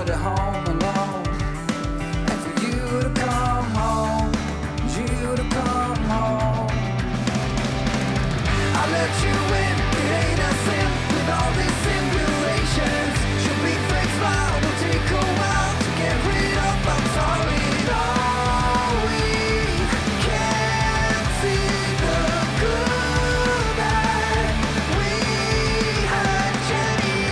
for the home alone, and for you to come home, you to come home. I let you in, it ain't a sin. With all these simulations, should be fake smile, will take a while to get rid of. I'm sorry, no, we can't see the good that we had, Jenny.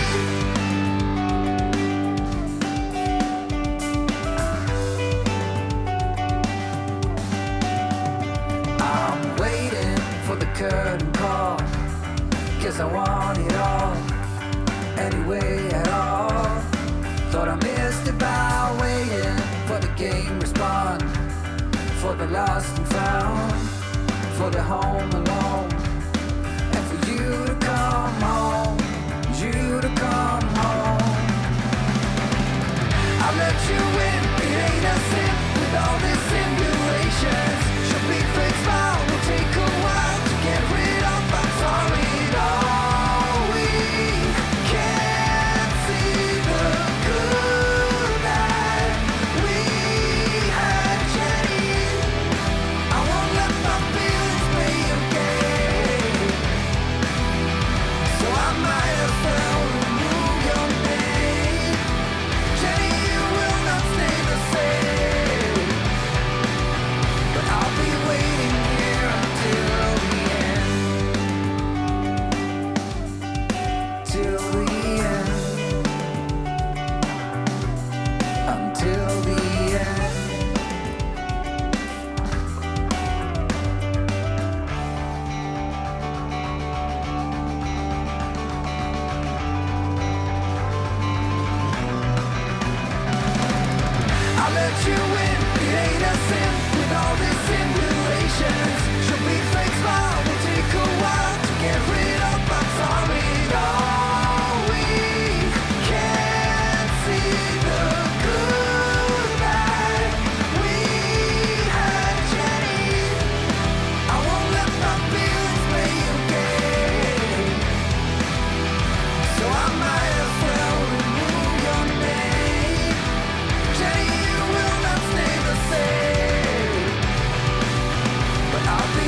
I'm waiting for the curtain call, 'cause I want it all, anyway at all. Thought I missed it by waiting for the game respond, for the lost and found, for the home alone, and for you to come home, you to come home. I let you in, it ain't a sin. With all these simulations, should be fake smile, will take a while to get rid of. I'm sorry, no, we can't see the good that we had, Jenny. I won't let my feelings play a game, so I might as well remove your name. Jenny, you will not stay the same, but I'll be waiting here until the end, till the end, until the end. I let you in, it ain't a sin. With all these simulations, should be fake smile, will take a while to get rid of. I'm sorry, no, we can't see the good that we had, Jenny. I won't let my feelings play a game, so I might as well remove your name. Jenny, you will not stay the same, but I'll be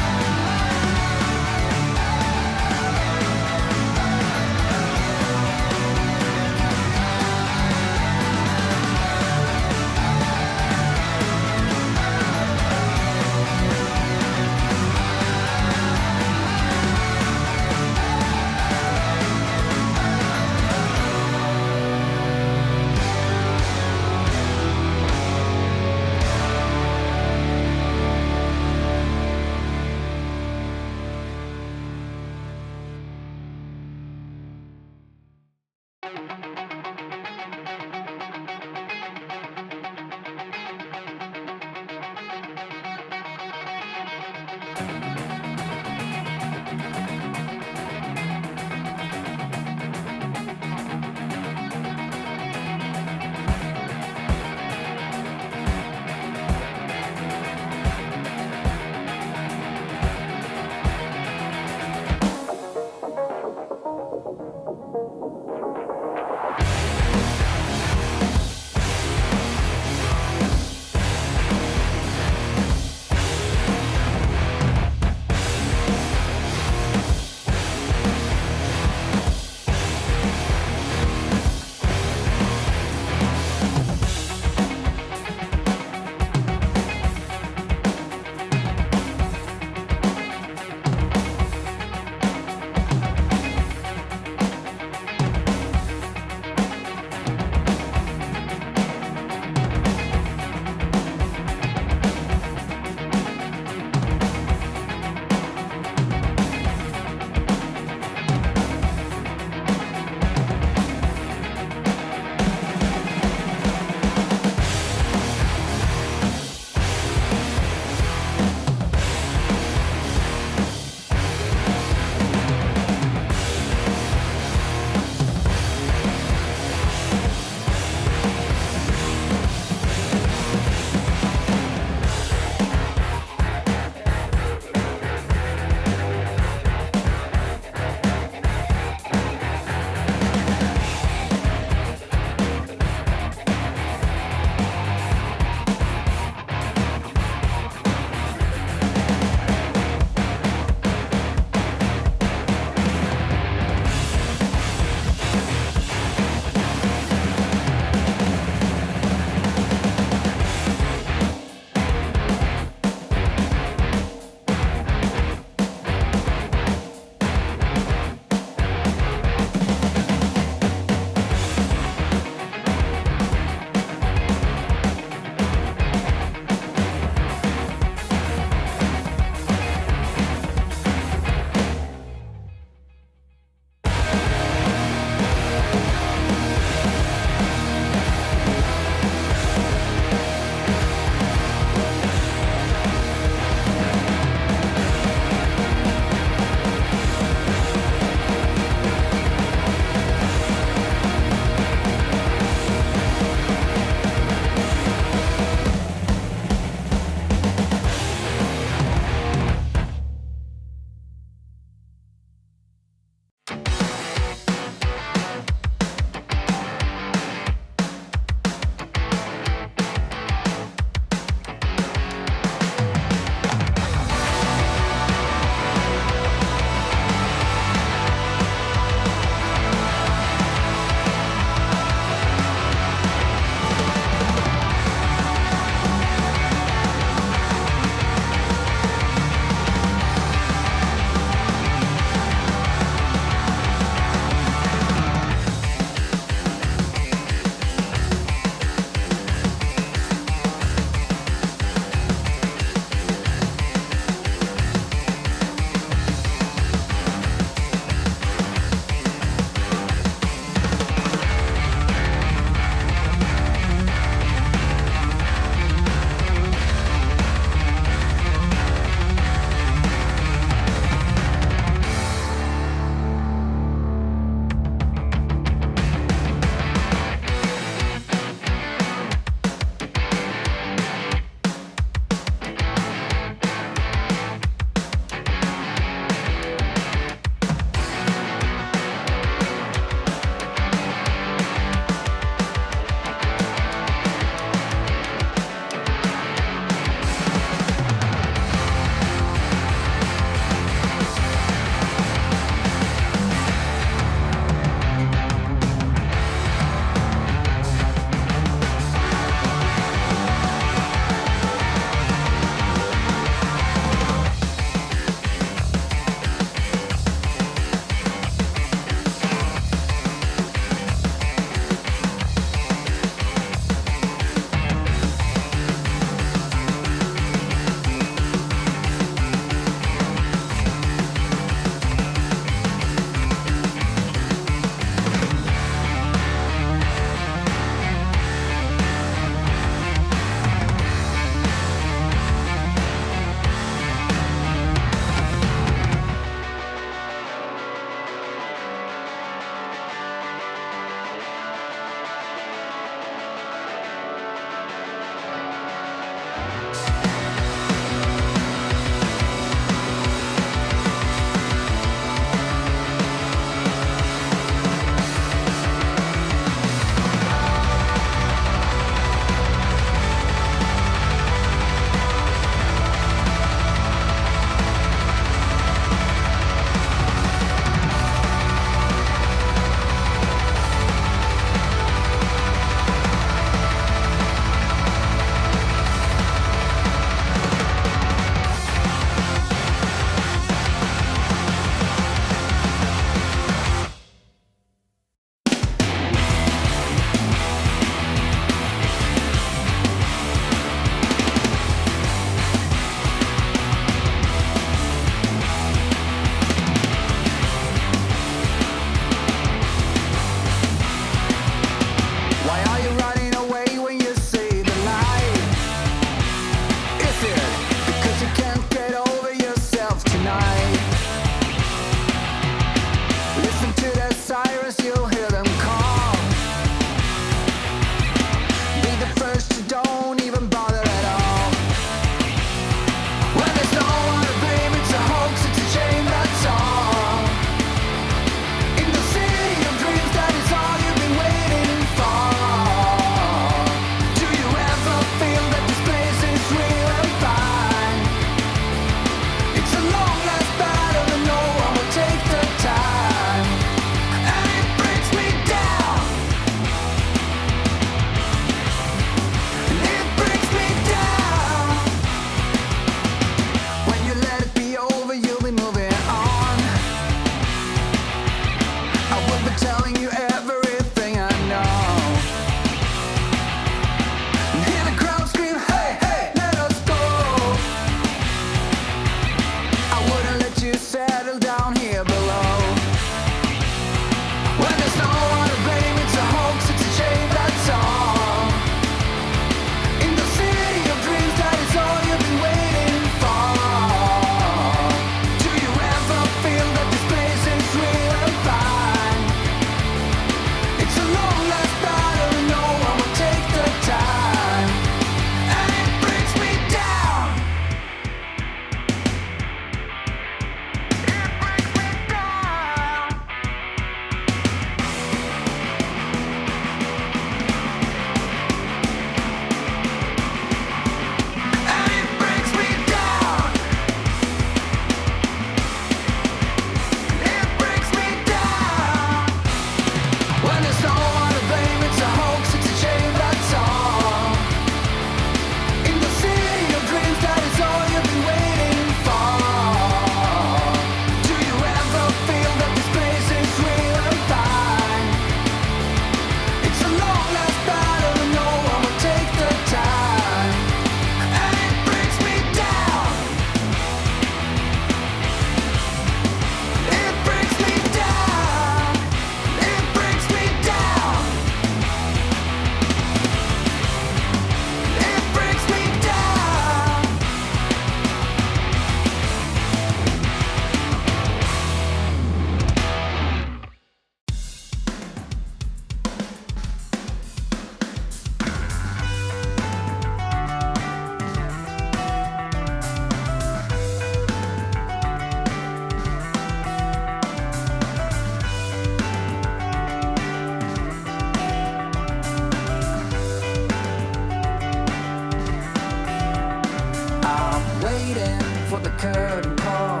curtain call.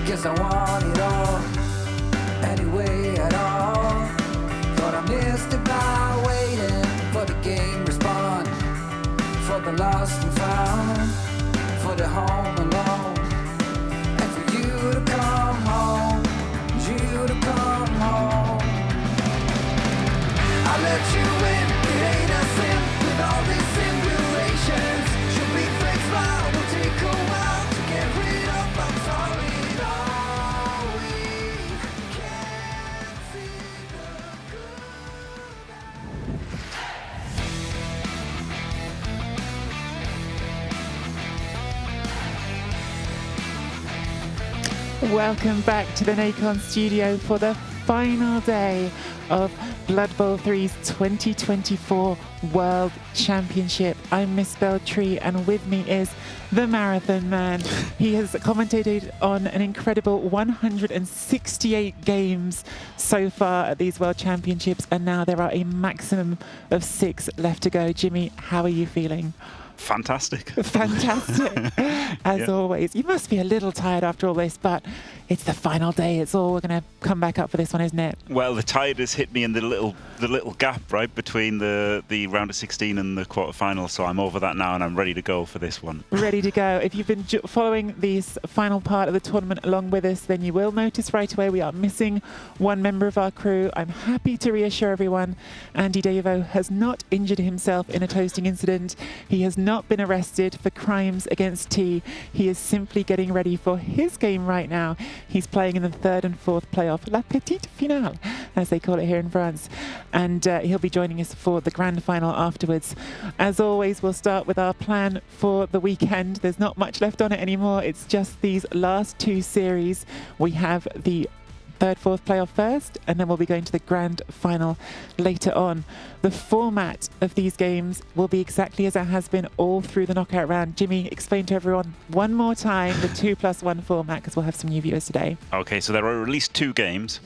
Guess I want it all, anyway at all. Thought I missed it by waiting for the game respond, for the lost and found, for the home alone, and for you to come home, you to come home. I let you in, it ain't a sin, with all these simulations. Should be fake smile, will take a while to get rid of. I'm sorry, all we can see the good. Welcome back to the Nacon studio for the final day of Blood Bowl 3's 2024 World Championship. I'm Miss Beltree, and with me is the Marathon Man. He has commentated on an incredible 168 games so far at these World Championships, and now there are a maximum of 6 left to go. Jimmy, how are you feeling? Fantastic. Fantastic, as always. You must be a little tired after all this, but it's the final day. It's all we're going to come back up for this one, isn't it? Well, the tiredness hit me in the little gap right between the round of 16 and the quarterfinal, so I'm over that now and I'm ready to go for this one. Ready to go. If you've been following this final part of the tournament along with us, then you will notice right away we are missing one member of our crew. I'm happy to reassure everyone, Andy Davo has not injured himself in a toasting incident. He has not been arrested for crimes against tea. He is simply getting ready for his game right now. He's playing in the 3rd and 4th playoff, La Petite Finale, as they call it here in France. And he'll be joining us for the grand final afterwards. As always, we'll start with our plan for the weekend. There's not much left on it anymore. It's just these last 2 series. We have the 3rd, 4th playoff first, and then we'll be going to the grand final later on. The format of these games will be exactly as it has been all through the knockout round. Jimmy, explain to everyone one more time the 2+1 format, because we'll have some new viewers today. Okay, so there are at least 2 games,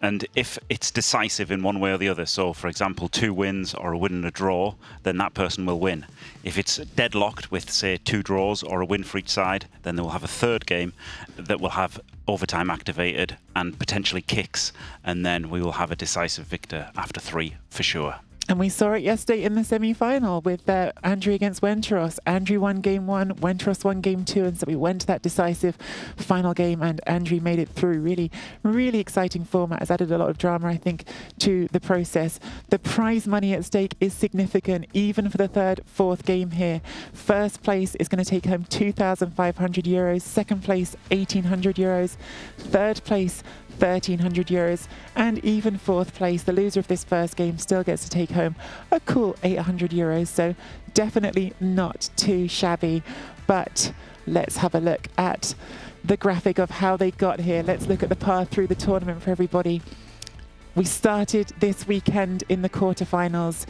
and if it's decisive in one way or the other, so for example 2 wins or a win and a draw, then that person will win. If it's deadlocked with, say, 2 draws or a win for each side, then they will have a 3rd game that will have overtime activated and potentially kicks, and then we will have a decisive victor after 3 for sure. And we saw it yesterday in the semi-final with Andrew against Wentros. Andrew won game 1, Wentros won game 2, and so we went to that decisive final game, and Andrew made it through. Really, really exciting format. Has added a lot of drama, I think, to the process. The prize money at stake is significant, even for the 3rd, 4th game here. First place is going to take home €2,500. Second place, €1,800. Third place, €1,300, and even 4th place, the loser of this first game, still gets to take home a cool €800. So definitely not too shabby. But let's have a look at the graphic of how they got here. Let's look at the path through the tournament for everybody. We started this weekend in the quarterfinals.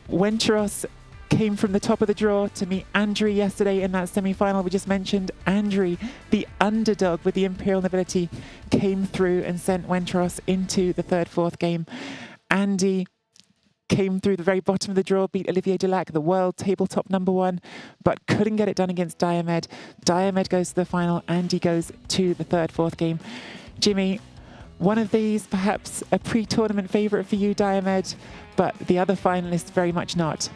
Wentros came from the top of the draw to meet Andrew yesterday in that semi-final we just mentioned. Andrew, the underdog with the Imperial Nobility, came through and sent Wentros into the 3rd, 4th game. Andy came through the very bottom of the draw, beat Olivier Delac, the world tabletop #1, but couldn't get it done against Diomed. Diomed goes to the final. Andy goes to the 3rd, 4th game. Jimmy, one of these perhaps a pre-tournament favourite for you, Diomed, but the other finalists very much not.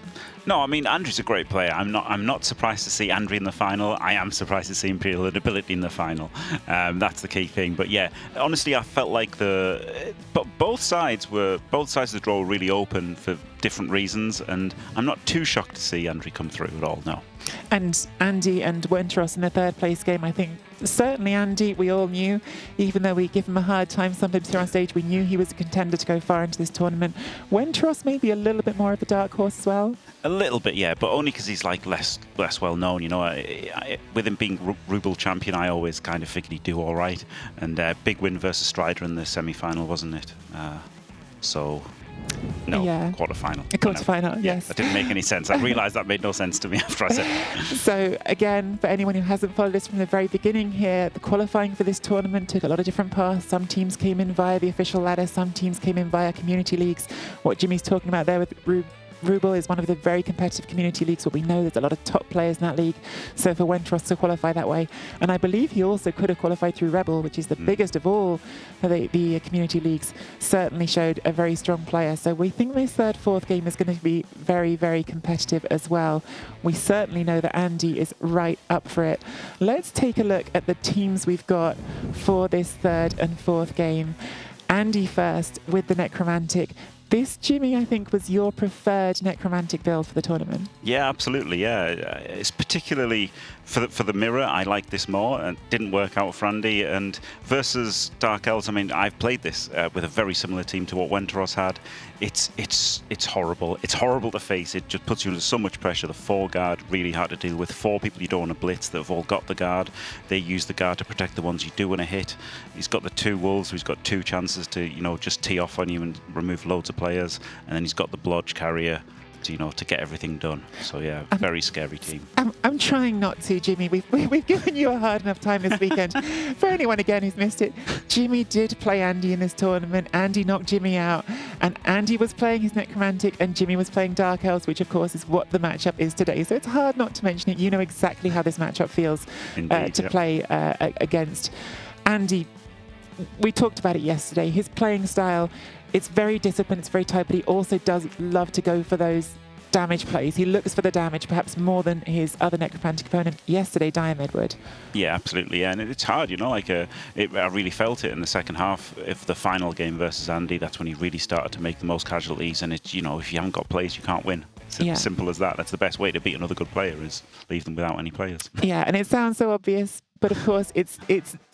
No, I mean, Andrew's a great player. I'm not surprised to see Andrew in the final. I am surprised to see Imperial Nobility in the final. That's the key thing. But yeah, honestly, I felt like both sides of the draw were really open for different reasons, and I'm not too shocked to see Andrew come through at all. No. And Andy and Wentros in the 3rd place game, I think certainly Andy, we all knew, even though we give him a hard time sometimes here on stage, we knew he was a contender to go far into this tournament. Wentros maybe a little bit more of a dark horse as well. A little bit, yeah, but only because he's like less well known. You know, with him being Ruble champion, I always kind of figured he'd do all right. And big win versus Strider in the semi-final, wasn't it? No, yeah. quarterfinal. A quarterfinal, no. yes. That didn't make any sense. I realised that made no sense to me after I said it. So again, for anyone who hasn't followed us from the very beginning here, the qualifying for this tournament took a lot of different paths. Some teams came in via the official ladder, some teams came in via community leagues. What Jimmy's talking about there with Rubel is one of the very competitive community leagues, but we know there's a lot of top players in that league. So for Wentros to qualify that way, and I believe he also could have qualified through Rebel, which is the biggest of all the community leagues, certainly showed a very strong player. So we think this third, fourth game is going to be very, very competitive as well. We certainly know that Andy is right up for it. Let's take a look at the teams we've got for this third and fourth game. Andy first with the Necromantic. This, Jimmy, I think was your preferred Necromantic build for the tournament. Yeah, absolutely. Yeah, it's particularly for the mirror. I like this more, and didn't work out for Andy. And versus Dark Elves, I mean, I've played this with a very similar team to what Wentros had. It's horrible. It's horrible to face. It just puts you under so much pressure. The 4 guard really hard to deal with. 4 people you don't want to blitz that have all got the guard. They use the guard to protect the ones you do want to hit. He's got the 2 wolves. So he's got 2 chances to just tee off on you and remove loads of players. And then he's got the blodge carrier to get everything done. So yeah, very scary team. I'm trying not to, Jimmy. We've given you a hard enough time this weekend. For anyone again who's missed it, Jimmy did play Andy in this tournament. Andy knocked Jimmy out, and Andy was playing his Necromantic, and Jimmy was playing Dark Elves, which of course is what the matchup is today. So it's hard not to mention it. You know exactly how this matchup feels. Indeed, to play against Andy. We talked about it yesterday. His playing style, it's very disciplined, it's very tight, but he also does love to go for those damage plays. He looks for the damage perhaps more than his other Necromantic opponent yesterday, Diomed would. Yeah, absolutely. Yeah, and it's hard, I really felt it in the second half of the final game versus Andy. That's when he really started to make the most casualties, and it's, if you haven't got plays, you can't win. It's simple as that. That's the best way to beat another good player, is leave them without any players. Yeah, and it sounds so obvious, but of course it's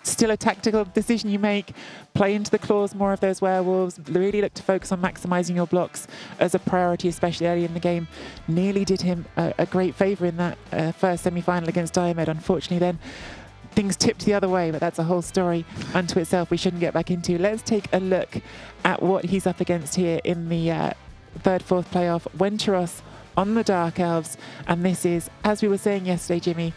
still a tactical decision you make. Play into the claws more of those werewolves. Really look to focus on maximising your blocks as a priority, especially early in the game. Nearly did him a great favour in that first semi-final against Diomed. Unfortunately then, things tipped the other way, but that's a whole story unto itself we shouldn't get back into. Let's take a look at what he's up against here in the third, fourth playoff. Wentros on the Dark Elves, and this is, as we were saying yesterday, Jimmy,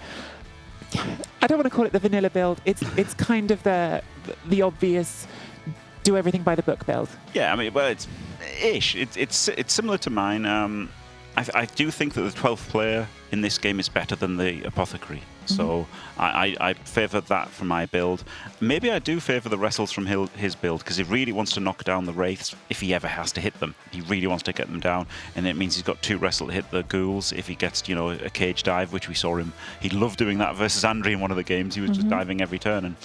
I don't want to call it the vanilla build. It's kind of the obvious do everything by the book build. Yeah, I mean, well, it's ish. It's similar to mine. I do think that the 12th player in this game is better than the Apothecary. So I favour that for my build. Maybe I do favour the wrestles from his build, because he really wants to knock down the wraiths if he ever has to hit them. He really wants to get them down, and it means he's got 2 wrestle to hit the ghouls if he gets a cage dive, which we saw him. He loved doing that versus Andre in one of the games. He was just diving every turn, and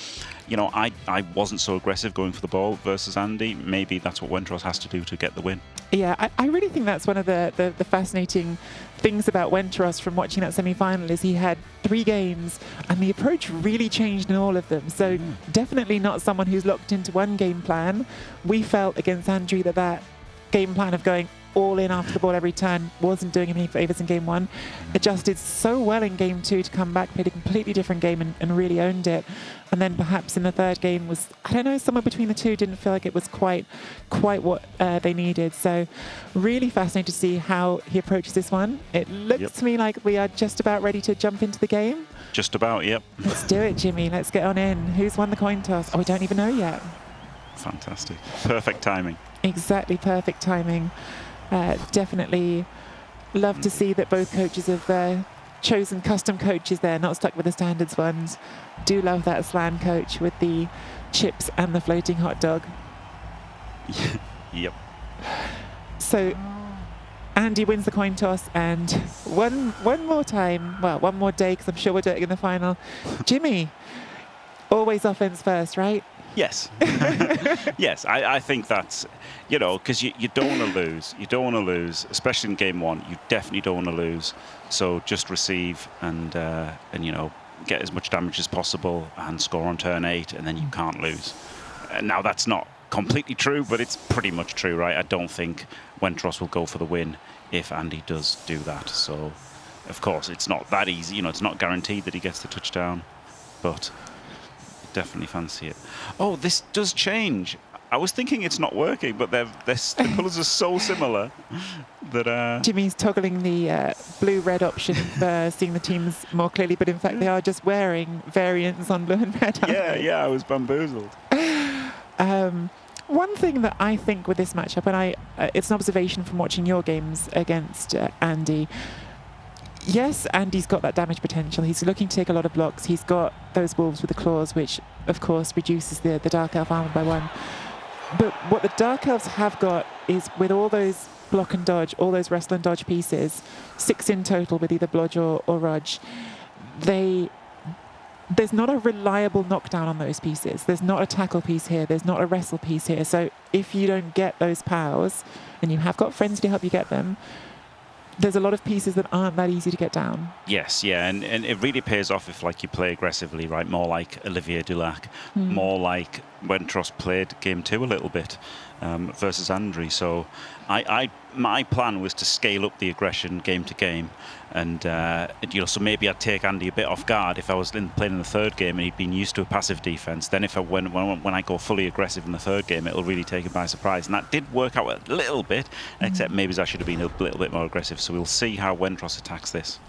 I wasn't so aggressive going for the ball versus Andy. Maybe that's what Wentros has to do to get the win. Yeah, I really think that's one of the fascinating things about Wentros from watching that semi-final, is he had 3 games and the approach really changed in all of them. So definitely not someone who's locked into one game plan. We felt against Andrew that game plan of going all in after the ball every turn wasn't doing him any favours in game 1. Adjusted so well in game 2 to come back, played a completely different game and really owned it. And then perhaps in the third game was, I don't know, somewhere between the two. Didn't feel like it was quite what they needed. So really fascinating to see how he approaches this one. It looks to me like we are just about ready to jump into the game. Just about, yep. Let's do it, Jimmy. Let's get on in. Who's won the coin toss? Oh, we don't even know yet. Fantastic. Perfect timing. Exactly perfect timing. Definitely love to see that both coaches have chosen custom coaches there, not stuck with the standards ones. Do love that slan coach with the chips and the floating hot dog. Yep. So Andy wins the coin toss, and one more time, well, one more day, because I'm sure we'll do it in the final. Jimmy, always offense first, right? Yes. Yes, I think that's, because you don't want to lose. You don't want to lose, especially in game 1. You definitely don't want to lose. So just receive and get as much damage as possible and score on turn 8, and then you can't lose. Now, that's not completely true, but it's pretty much true, right? I don't think Wentros will go for the win if Andy does do that. So, of course, it's not that easy. it's not guaranteed that he gets the touchdown, but definitely fancy it. Oh, this does change. I was thinking it's not working, but the colours are so similar that... Jimmy's toggling the blue-red option for seeing the teams more clearly, but in fact they are just wearing variants on blue and red. Yeah, I was bamboozled. One thing that I think with this matchup, and it's an observation from watching your games against Andy. Yes, Andy's got that damage potential. He's looking to take a lot of blocks. He's got those wolves with the claws, which of course reduces the Dark Elf armor by 1. But what the Dark Elves have got is, with all those block and dodge, all those wrestle and dodge pieces, 6 in total with either blodge or rudge, there's not a reliable knockdown on those pieces. There's not a tackle piece here. There's not a wrestle piece here. So if you don't get those powers, and you have got friends to help you get them, there's a lot of pieces that aren't that easy to get down. Yes, yeah, and it really pays off if like you play aggressively, right? More like Olivier Dulac, more like when Tross played game 2 a little bit versus Andre. So my plan was to scale up the aggression game to game, and so maybe I'd take Andy a bit off guard if I was playing in the 3rd game and he'd been used to a passive defense. Then if when I go fully aggressive in the 3rd game, it'll really take him by surprise, and that did work out a little bit, except maybe I should have been a little bit more aggressive. So we'll see how Wendros attacks this.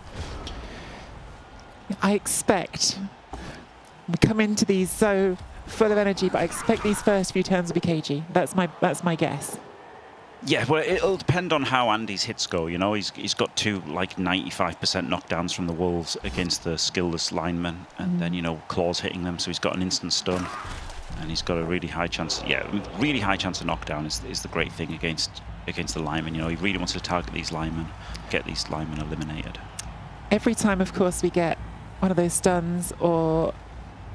I expect we come into these so full of energy, but I expect these first few turns will be cagey. That's my guess. Yeah, well, it'll depend on how Andy's hits go. You know, he's got 2 like 95% knockdowns from the wolves against the skillless linemen, and then claws hitting them, so he's got an instant stun, and he's got a really high chance. Yeah, really high chance of knockdown is the great thing against the linemen. He really wants to target these linemen, get these linemen eliminated. Every time, of course, we get one of those stuns or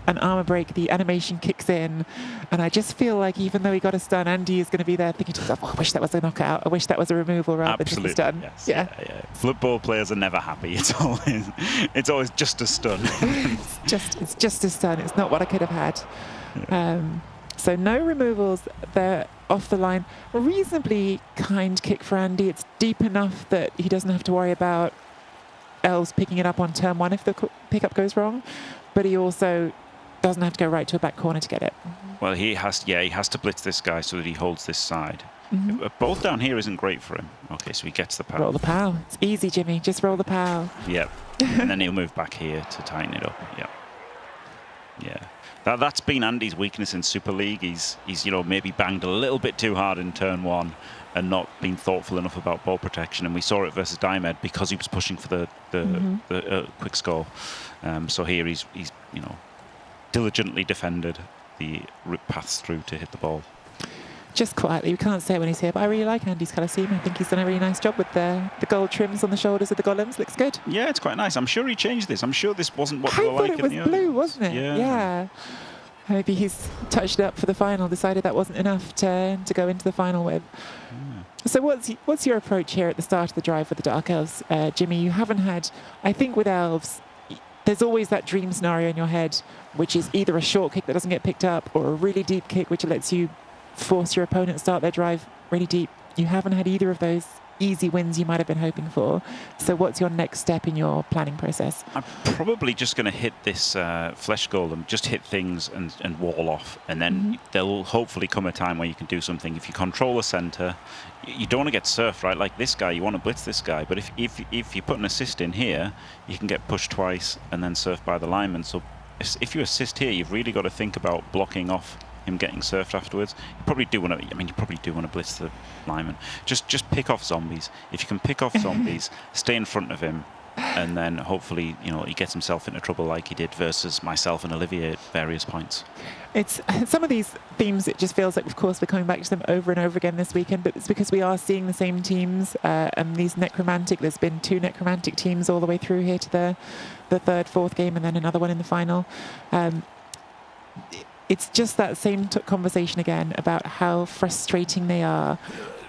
an armor break, the animation kicks in, and I just feel like even though he got a stun, Andy is going to be there thinking to himself, I wish that was a knockout, I wish that was a removal rather than just a stun. Yes. Yeah. Football players are never happy. It's always just a stun. it's just a stun. It's not what I could have had. So no removals. They're off the line. A reasonably kind kick for Andy. It's deep enough that he doesn't have to worry about elves picking it up on turn 1 if the pickup goes wrong, but he also doesn't have to go right to a back corner to get it. Well, he has to blitz this guy so that he holds this side. Both down here isn't great for him. Okay, so he gets the power. Roll the pow. It's easy, Jimmy. Just roll the pow. Yep. And then he'll move back here to tighten it up. Yep. Yeah. That's been Andy's weakness in Super League. He's maybe banged a little bit too hard in turn 1 and not been thoughtful enough about ball protection. And we saw it versus Diomed because he was pushing for the quick score. So here he's diligently defended the paths through to hit the ball. Just quietly, we can't say it when he's here, but I really like Andy's colour scheme. I think he's done a really nice job with the gold trims on the shoulders of the golems. Looks good. Yeah, it's quite nice. I'm sure he changed this. I'm sure this wasn't what they were like in the I thought it was blue, wasn't it? Yeah. Maybe he's touched it up for the final, decided that wasn't enough to go into the final with. So what's your approach here at the start of the drive with the Dark Elves? Jimmy, you haven't had, I think with Elves, there's always that dream scenario in your head, which is either a short kick that doesn't get picked up or a really deep kick which lets you force your opponent to start their drive really deep. You haven't had either of those easy wins you might have been hoping for. So what's your next step in your planning process? I'm probably just going to hit this flesh golem, just hit things and wall off, and then there'll hopefully come a time where you can do something. If you control the center, you don't want to get surfed, right? Like this guy, you want to blitz this guy, but if you put an assist in here, you can get pushed twice and then surfed by the lineman. So if you assist here, you've really got to think about blocking off him getting surfed afterwards. You probably do want to blitz the lineman. Just pick off zombies. If you can pick off zombies, stay in front of him, and then hopefully he gets himself into trouble like he did versus myself and Olivier at various points. It's some of these themes, it just feels like, of course, we're coming back to them over and over again this weekend, but it's because we are seeing the same teams, and these necromantic, there's been 2 necromantic teams all the way through here to the 3rd, 4th game, and then another one in the final. It's just that same conversation again about how frustrating they are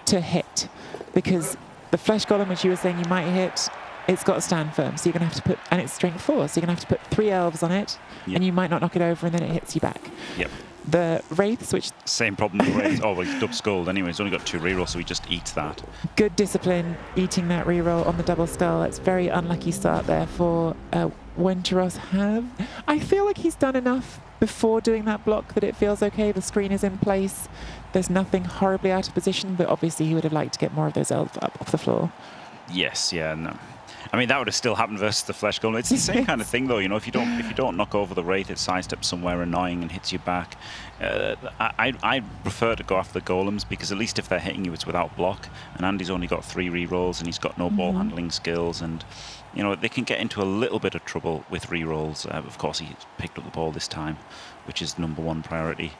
to hit, because the flesh golem, which you were saying you might hit, it's got to stand firm, so you're going to have to put, and it's strength 4, so you're going to have to put 3 elves on it, and you might not knock it over, and then it hits you back. Yep. The wraiths, which same problem with wraiths. Oh, well, he's dub skulled anyway. He's only got 2 rerolls, so he just eats that. Good discipline, eating that reroll on the double skull. It's very unlucky start there for Wendros. I feel like he's done enough before doing that block that it feels okay. The screen is in place. There's nothing horribly out of position, but obviously he would have liked to get more of those elves up off the floor. Yes, yeah, no. I mean, that would have still happened versus the flesh golem. It's the same kind of thing, though. You know, if you don't knock over the wraith, it sidesteps somewhere annoying and hits you back. I prefer to go after the golems because at least if they're hitting you, it's without block. And Andy's only got 3 rerolls and he's got no ball handling skills, and you know they can get into a little bit of trouble with rerolls. Of course, he picked up the ball this time, which is #1 priority.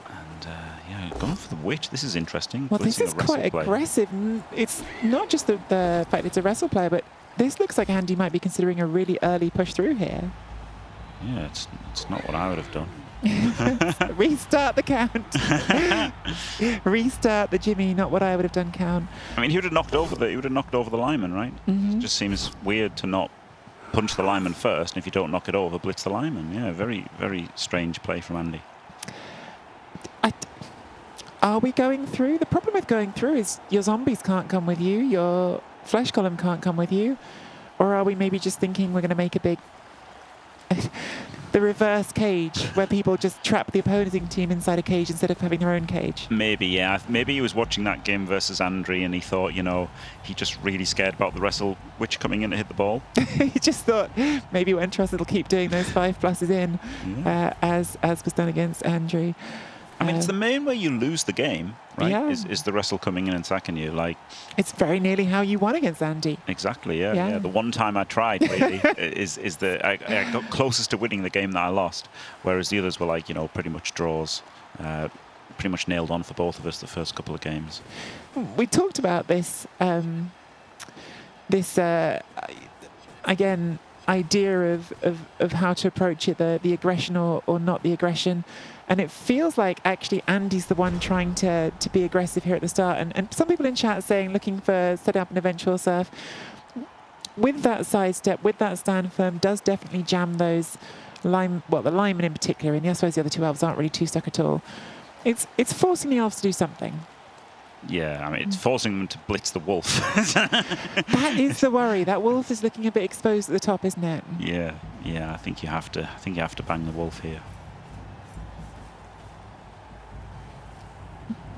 And yeah, going for the witch. This is interesting. Well, this is quite aggressive. It's not just the fact it's a wrestle player, but this looks like Andy might be considering a really early push through here. Yeah, it's not what I would have done. Restart the count. Restart the Jimmy. Not what I would have done count. I mean, he would have knocked over the lineman, right? It just seems weird to not punch the lineman first, and if you don't knock it over, blitz the lineman. Yeah, very, very strange play from Andy. Are we going through? The problem with going through is your zombies can't come with you, your flesh column can't come with you, or are we maybe just thinking we're going to make a big the reverse cage where people just trap the opposing team inside a cage instead of having their own cage? Maybe, yeah. Maybe he was watching that game versus Andre and he thought, you know, he just really scared about the wrestle witch coming in to hit the ball. He just thought maybe Wentros will keep doing those 5+ in, as was done against Andre. I mean, it's the main way you lose the game, right? Yeah. Is the wrestle coming in and sacking you? Like, it's very nearly how you won against Andy. Exactly, yeah. The one time I tried, really, I got closest to winning the game that I lost, whereas the others were like, you know, pretty much draws, pretty much nailed on for both of us the first couple of games. We talked about this, again, idea of how to approach it, the aggression or not the aggression. And it feels like actually Andy's the one trying to be aggressive here at the start. And some people in chat saying, looking for setting up an eventual surf. With that sidestep, with that stand firm, does definitely jam those the linemen in particular, and I suppose the other 2 elves aren't really too stuck at all. It's forcing the elves to do something. Yeah, I mean, it's forcing them to blitz the wolf. That is the worry. That wolf is looking a bit exposed at the top, isn't it? Yeah. I think you have to bang the wolf here.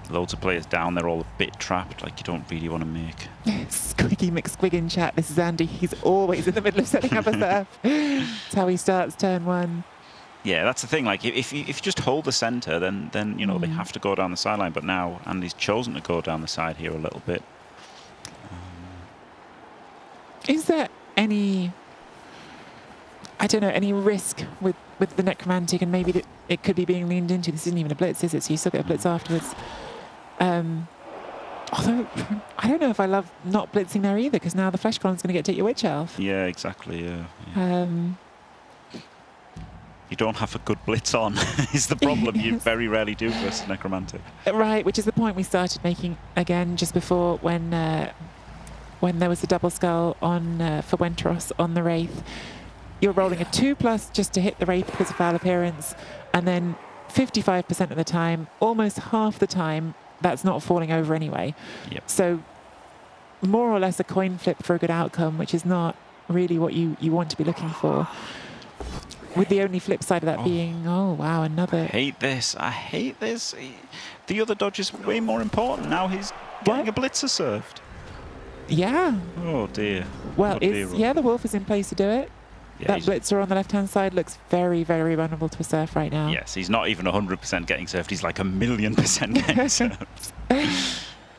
Loads of players down, they're all a bit trapped, like you don't really want to make. Squiggy McSquig in chat. This is Andy. He's always in the middle of setting up a surf. That's how he starts turn 1. Yeah, that's the thing. Like, if you just hold the centre, then you know they have to go down the sideline. But now Andy's chosen to go down the side here a little bit. Is there any, I don't know, any risk with the necromantic, and maybe that it could be being leaned into? This isn't even a blitz, is it? So you still get a blitz afterwards. Although I don't know if I love not blitzing there either, because now the flesh column's going to get to hit your witch elf. Yeah, exactly. Yeah. You don't have a good blitz on, is the problem. Yes. You very rarely do versus necromantic. Right, which is the point we started making again just before when there was a double skull on for Wentros on the wraith. You're rolling a 2+ just to hit the wraith because of foul appearance, and then 55% of the time, almost half the time, that's not falling over anyway. Yep. So more or less a coin flip for a good outcome, which is not really what you want to be looking for. With the only flip side of that being, oh wow, another. I hate this. The other dodge is way more important. Now he's getting a blitzer served. Yeah. Oh dear. Well, the wolf is in place to do it. Yeah, that blitzer on the left-hand side looks very, very vulnerable to a surf right now. Yes, he's not even 100% getting served. He's like 1,000,000% getting served.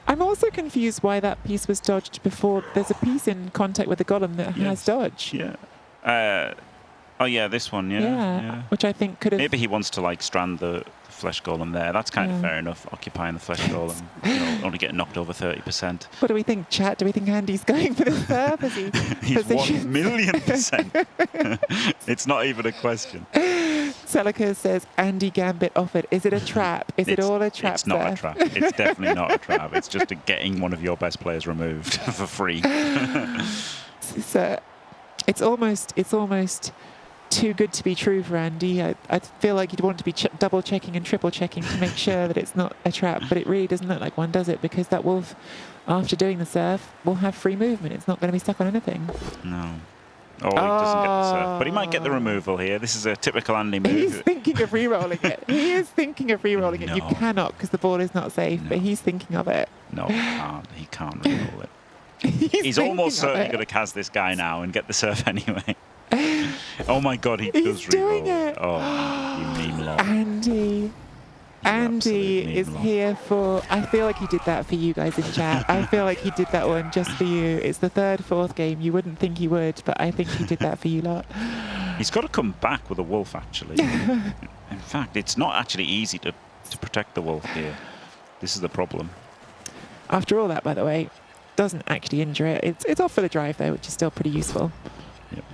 I'm also confused why that piece was dodged before. There's a piece in contact with the golem that has dodge. Yeah. Oh yeah, this one. Yeah. Which I think could have. Maybe he wants to like strand the flesh golem there. That's kind of fair enough. Occupying the flesh golem, only getting knocked over 30%. What do we think, chat? Do we think Andy's going for the surf? Is he He's 1,000,000%. It's not even a question. Celica says Andy Gambit offered. Is it a trap? Is it all a trap? It's not a trap. It's definitely not a trap. It's just getting one of your best players removed for free. So it's almost too good to be true for Andy. I feel like you'd want to be double checking and triple checking to make sure that it's not a trap, but it really doesn't look like one, does it? Because that wolf, after doing the surf, will have free movement. It's not going to be stuck on anything. No. Oh, he doesn't get the surf, but he might get the removal here. This is a typical Andy move. He's thinking of re-rolling it. He is thinking of re-rolling it. You cannot, because the ball is not safe, but he's thinking of it. No, he can't. He can't re-roll it. He's almost thinking of certainly it. going to cast this guy now and get the surf anyway. Oh my God, he He's does doing reroll. it. Oh, you meme lot. Andy. Andy absolute is meme lot. here for. I feel like he did that for you guys in chat. I feel like he did that one just for you. It's the third, fourth game. You wouldn't think he would, but I think he did that for you lot. He's got to come back with a wolf, actually. In fact, it's not actually easy to protect the wolf here. This is the problem. After all that, by the way, doesn't actually injure it. It's off for the drive though, which is still pretty useful. Yep.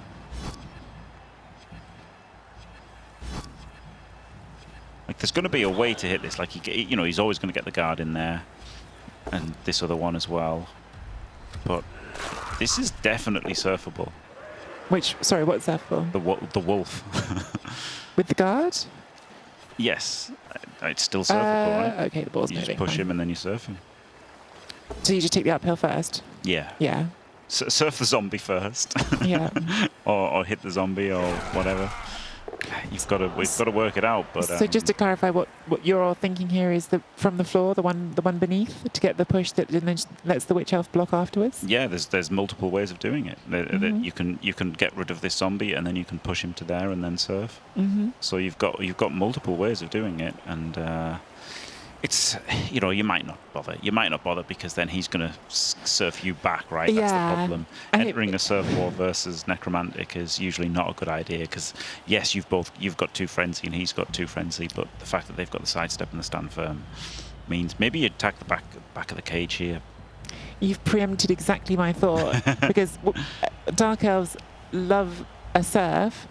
Like, there's going to be a way to hit this. Like, he's always going to get the guard in there, and this other one as well. But this is definitely surfable. Sorry, what's that for? The wolf. With the guard? Yes, it's still surfable, right? Okay, the ball's You moving. just push fine. him and then you surf him. So you just take the uphill first? Yeah. Yeah. Surf the zombie first. Yeah. or hit the zombie or whatever. We've got to work it out. But So just to clarify, what you're all thinking here is from the floor, the one beneath, to get the push that then lets the witch elf block afterwards. yeah, there's multiple ways of doing it. You can get rid of this zombie and then you can push him to there and then surf. Mm-hmm. So you've got multiple ways of doing it, and it's you might not bother. You might not bother because then he's going to surf you back, right? That's Yeah. the problem. And Entering a surf war versus necromantic is usually not a good idea because yes, you've got two frenzy and he's got two frenzy, but the fact that they've got the sidestep and the stand firm means maybe you attack the back of the cage here. You've preempted exactly my thought because dark elves love a surf,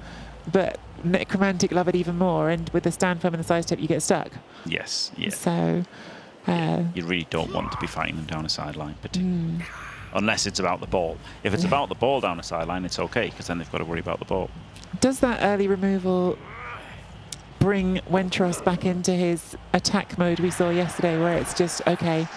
but necromantic love it even more. And with the stand firm and the sidestep, you get stuck. Yes, yeah. So. You really don't want to be fighting them down a sideline, unless it's about the ball. If it's about the ball down a sideline, it's okay because then they've got to worry about the ball. Does that early removal bring Wentros back into his attack mode we saw yesterday, where it's just, okay,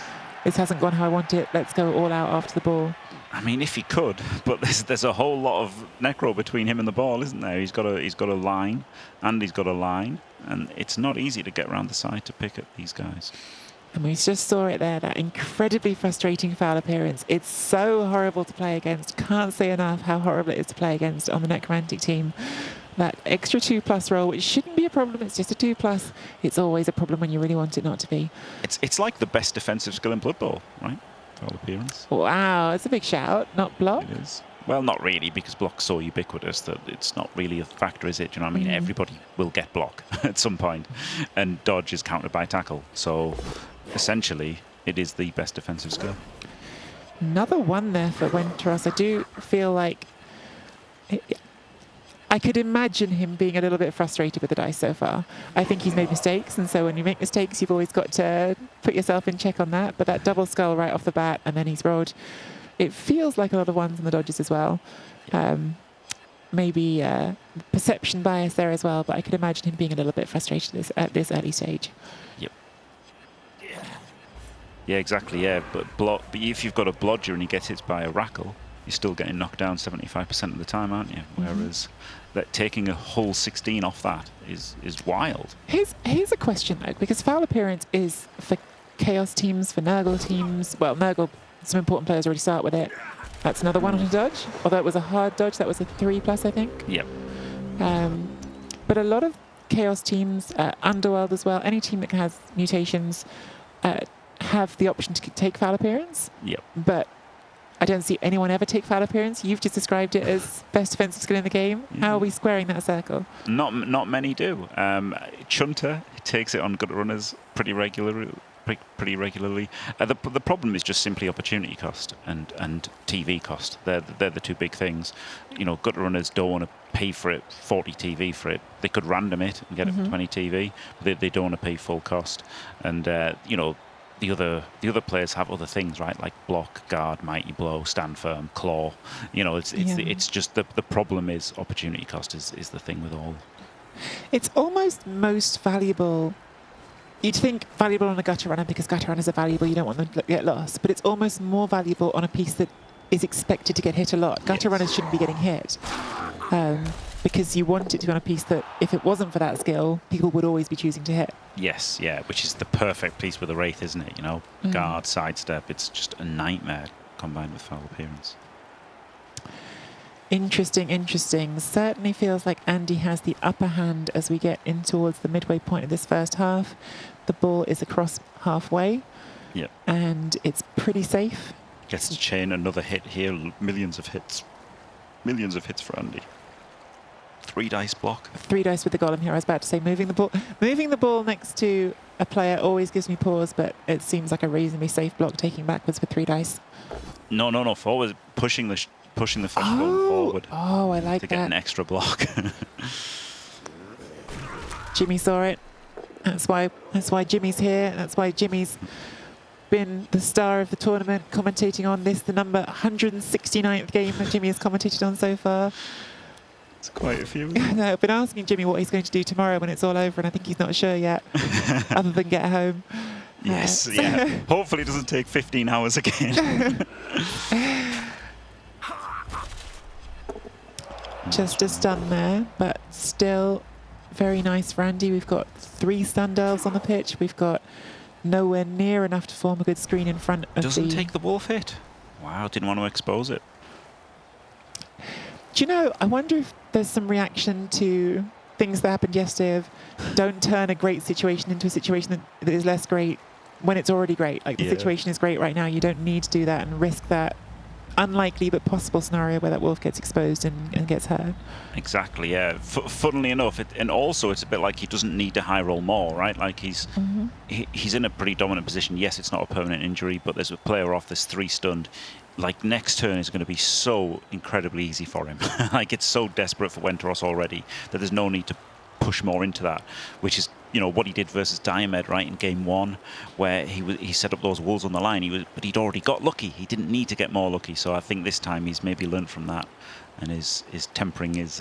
this hasn't gone how I want it, let's go all out after the ball? I mean, if he could, but there's a whole lot of necro between him and the ball, isn't there? He's got a line, and he's got a line, and it's not easy to get around the side to pick at these guys. And we just saw it there, that incredibly frustrating foul appearance. It's so horrible to play against. Can't say enough how horrible it is to play against on the necromantic team. That extra 2+ roll, which shouldn't be a problem, it's just a 2+. It's always a problem when you really want it not to be. It's like the best defensive skill in Blood Bowl, right? Foul appearance. Wow, it's a big shout, not block. It is. Well, not really, because block's so ubiquitous that it's not really a factor, is it? Do you know what I mean? Everybody will get block at some point, and dodge is countered by tackle. So essentially, it is the best defensive skill. Another one there for Wentros. I do feel like I could imagine him being a little bit frustrated with the dice so far. I think he's made mistakes, and so when you make mistakes, you've always got to put yourself in check on that. But that double skull right off the bat, and then he's rolled. It feels like a lot of ones in the dodges as well. Maybe perception bias there as well, but I could imagine him being a little bit frustrated at this early stage. Yep. Yeah, exactly. Yeah, but if you've got a blodger and he gets hit by a rackle, you're still getting knocked down 75% of the time, aren't you? Whereas that taking a whole 16 off that is wild. Here's a question though, because foul appearance is for chaos teams, for Nurgle teams. Well, Nurgle, some important players already start with it. That's another one on a dodge. Although it was a hard dodge, that was a 3+, I think. Yep. But a lot of chaos teams, Underworld as well, any team that has mutations, have the option to take foul appearance. Yep. But I don't see anyone ever take foul appearance. You've just described it as best defensive skill in the game. How are we squaring that circle? Not many do. Chunter takes it on gut runners pretty regularly. The problem is just simply opportunity cost and TV cost. They're the two big things. You know, gut runners don't want to pay for it, 40 TV for it. They could random it and get it for 20 TV, but they don't want to pay full cost. And you know, the other players have other things, right? Like block, guard, mighty blow, stand firm, claw. You know, it's just the problem is opportunity cost is the thing with all. It's almost most valuable. You'd think valuable on a gutter runner because gutter runners are valuable. You don't want them to get lost. But it's almost more valuable on a piece that is expected to get hit a lot. Gutter runners shouldn't be getting hit because you want it to be on a piece that, if it wasn't for that skill, people would always be choosing to hit. Yes, yeah, which is the perfect piece with a Wraith, isn't it? You know, guard, sidestep. It's just a nightmare combined with foul appearance. Interesting. Certainly feels like Andy has the upper hand as we get in towards the midway point of this first half. The ball is across halfway. Yep. And it's pretty safe. Gets to chain another hit here. Millions of hits for Andy. 3 dice block. 3 dice with the golem here. I was about to say moving the ball next to a player always gives me pause, but it seems like a reasonably safe block taking backwards with 3 dice. No. Forward, pushing the flesh golem forward. Oh, I like to that. get an extra block. Jimmy saw it. That's why Jimmy's here. That's why Jimmy's been the star of the tournament, commentating on this, the number 169th game that Jimmy has commentated on so far. It's quite a few. No, I've been asking Jimmy what he's going to do tomorrow when it's all over, and I think he's not sure yet, other than get home. Yes, yeah. Hopefully it doesn't take 15 hours again. Just a stun there, but still very nice for Andy. We've got 3 stun delves on the pitch. We've got nowhere near enough to form a good screen in front of Doesn't take the wolf hit. Wow, didn't want to expose it. Do you know, I wonder if there's some reaction to things that happened yesterday of don't turn a great situation into a situation that is less great when it's already great. Like the situation is great right now. You don't need to do that and risk that unlikely but possible scenario where that wolf gets exposed and gets hurt. Exactly, yeah. Funnily enough, and also it's a bit like he doesn't need to high roll more, right? Like he's in a pretty dominant position. Yes, it's not a permanent injury, but there's a player off. There's 3 stunned. Like next turn is going to be so incredibly easy for him. Like it's so desperate for Wenteros already that there's no need to push more into that, which is what he did versus Diomed, right, in game 1, where he set up those wolves on the line. But he'd already got lucky. He didn't need to get more lucky. So I think this time he's maybe learned from that and is tempering his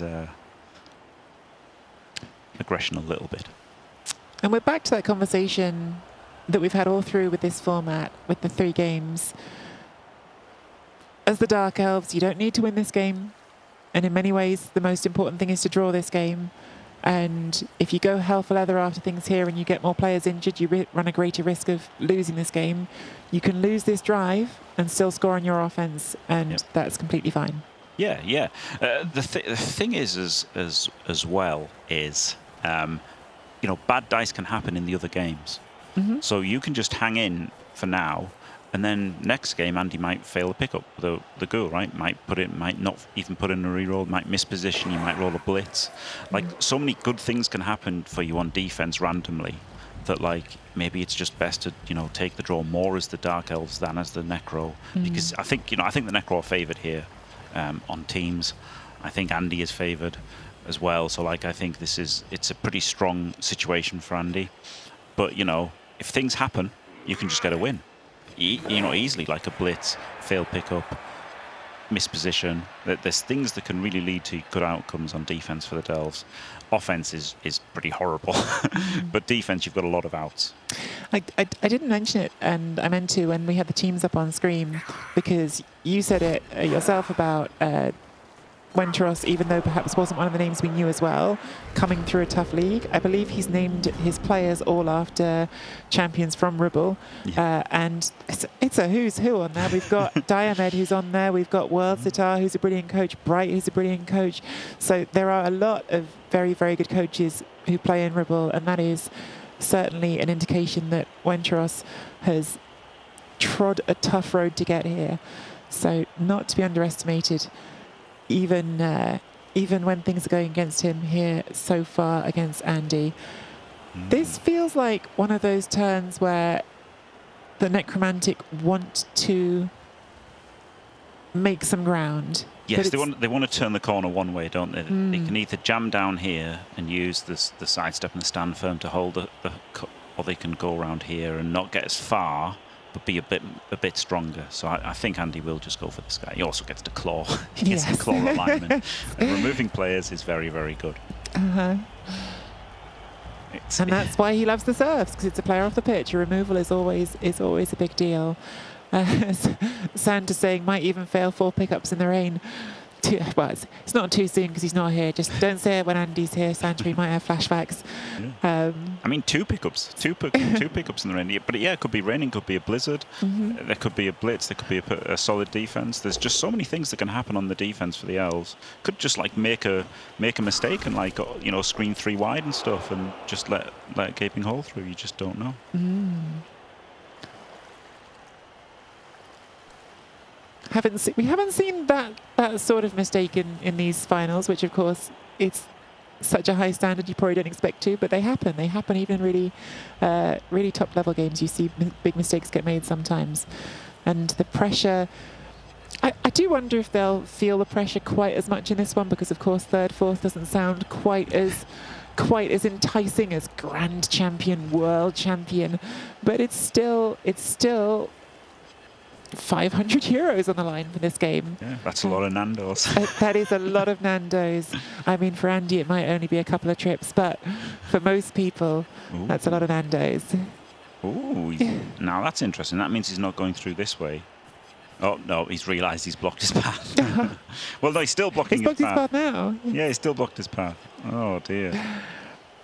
aggression a little bit. And we're back to that conversation that we've had all through with this format, with the 3 games. As the Dark Elves, you don't need to win this game. And in many ways, the most important thing is to draw this game. And if you go hell for leather after things here and you get more players injured, you run a greater risk of losing this game. You can lose this drive and still score on your offense, and that's completely fine. Yeah. The thing is, as well, is bad dice can happen in the other games. So you can just hang in for now. And then next game, Andy might fail a pickup with the ghoul, right? Might not even put in a reroll, might misposition, you might roll a blitz. Like, so many good things can happen for you on defense randomly that, like, maybe it's just best to, take the draw more as the Dark Elves than as the Necro. Because I think the Necro are favoured here on teams. I think Andy is favoured as well. So, like, I think it's a pretty strong situation for Andy. But, if things happen, you can just get a win. Easily, like a blitz, failed pickup, misposition. There's things that can really lead to good outcomes on defense for the Delves. Offense is pretty horrible, but defense, you've got a lot of outs. I didn't mention it, and I meant to when we had the teams up on screen, because you said it yourself about Wenteros, even though perhaps wasn't one of the names we knew as well, coming through a tough league. I believe he's named his players all after champions from Ribble. And it's a who's who on there. We've got Diomed, who's on there. We've got World Sitar, who's a brilliant coach. Bright, who's a brilliant coach. So there are a lot of very, very good coaches who play in Ribble, and that is certainly an indication that Wenteros has trod a tough road to get here. So not to be underestimated. Even when things are going against him here so far against Andy. This feels like one of those turns where the Necromantic want to make some ground. Yes, they want to turn the corner one way, don't they? They can either jam down here and use the sidestep and the stand firm to hold or they can go around here and not get as far, but be a bit stronger. So I think Andy will just go for this guy. He also gets the claw. He gets the claw alignment. And removing players is very, very good. And that's why he loves the serves, because it's a player off the pitch. Your removal is always a big deal. Santa saying might even fail 4 pickups in the rain. Well, it's not too soon because he's not here. Just don't say it when Andy's here, Sandra. He might have flashbacks. Yeah. I mean, two pickups in the rain. But yeah, it could be raining, could be a blizzard. There could be a blitz. There could be a solid defense. There's just so many things that can happen on the defense for the Elves. Could just like make a mistake and like screen 3 wide and stuff, and just let a gaping hole through. You just don't know. We haven't seen that sort of mistake in these finals, which of course it's such a high standard you probably don't expect to, but they happen. They happen even in really top level games. You see big mistakes get made sometimes, and the pressure. I do wonder if they'll feel the pressure quite as much in this one, because of course third, fourth doesn't sound quite as enticing as grand champion, world champion, but it's still 500 euros on the line for this game. Yeah, that's a lot of Nando's. That is a lot of Nando's. I mean, for Andy, it might only be a couple of trips, but for most people, that's a lot of Nando's. Ooh, now that's interesting. That means he's not going through this way. Oh, no, he's realised he's blocked his path. Well, no, he's still blocking He's blocked his path now. Yeah, he's still blocked his path. Oh, dear.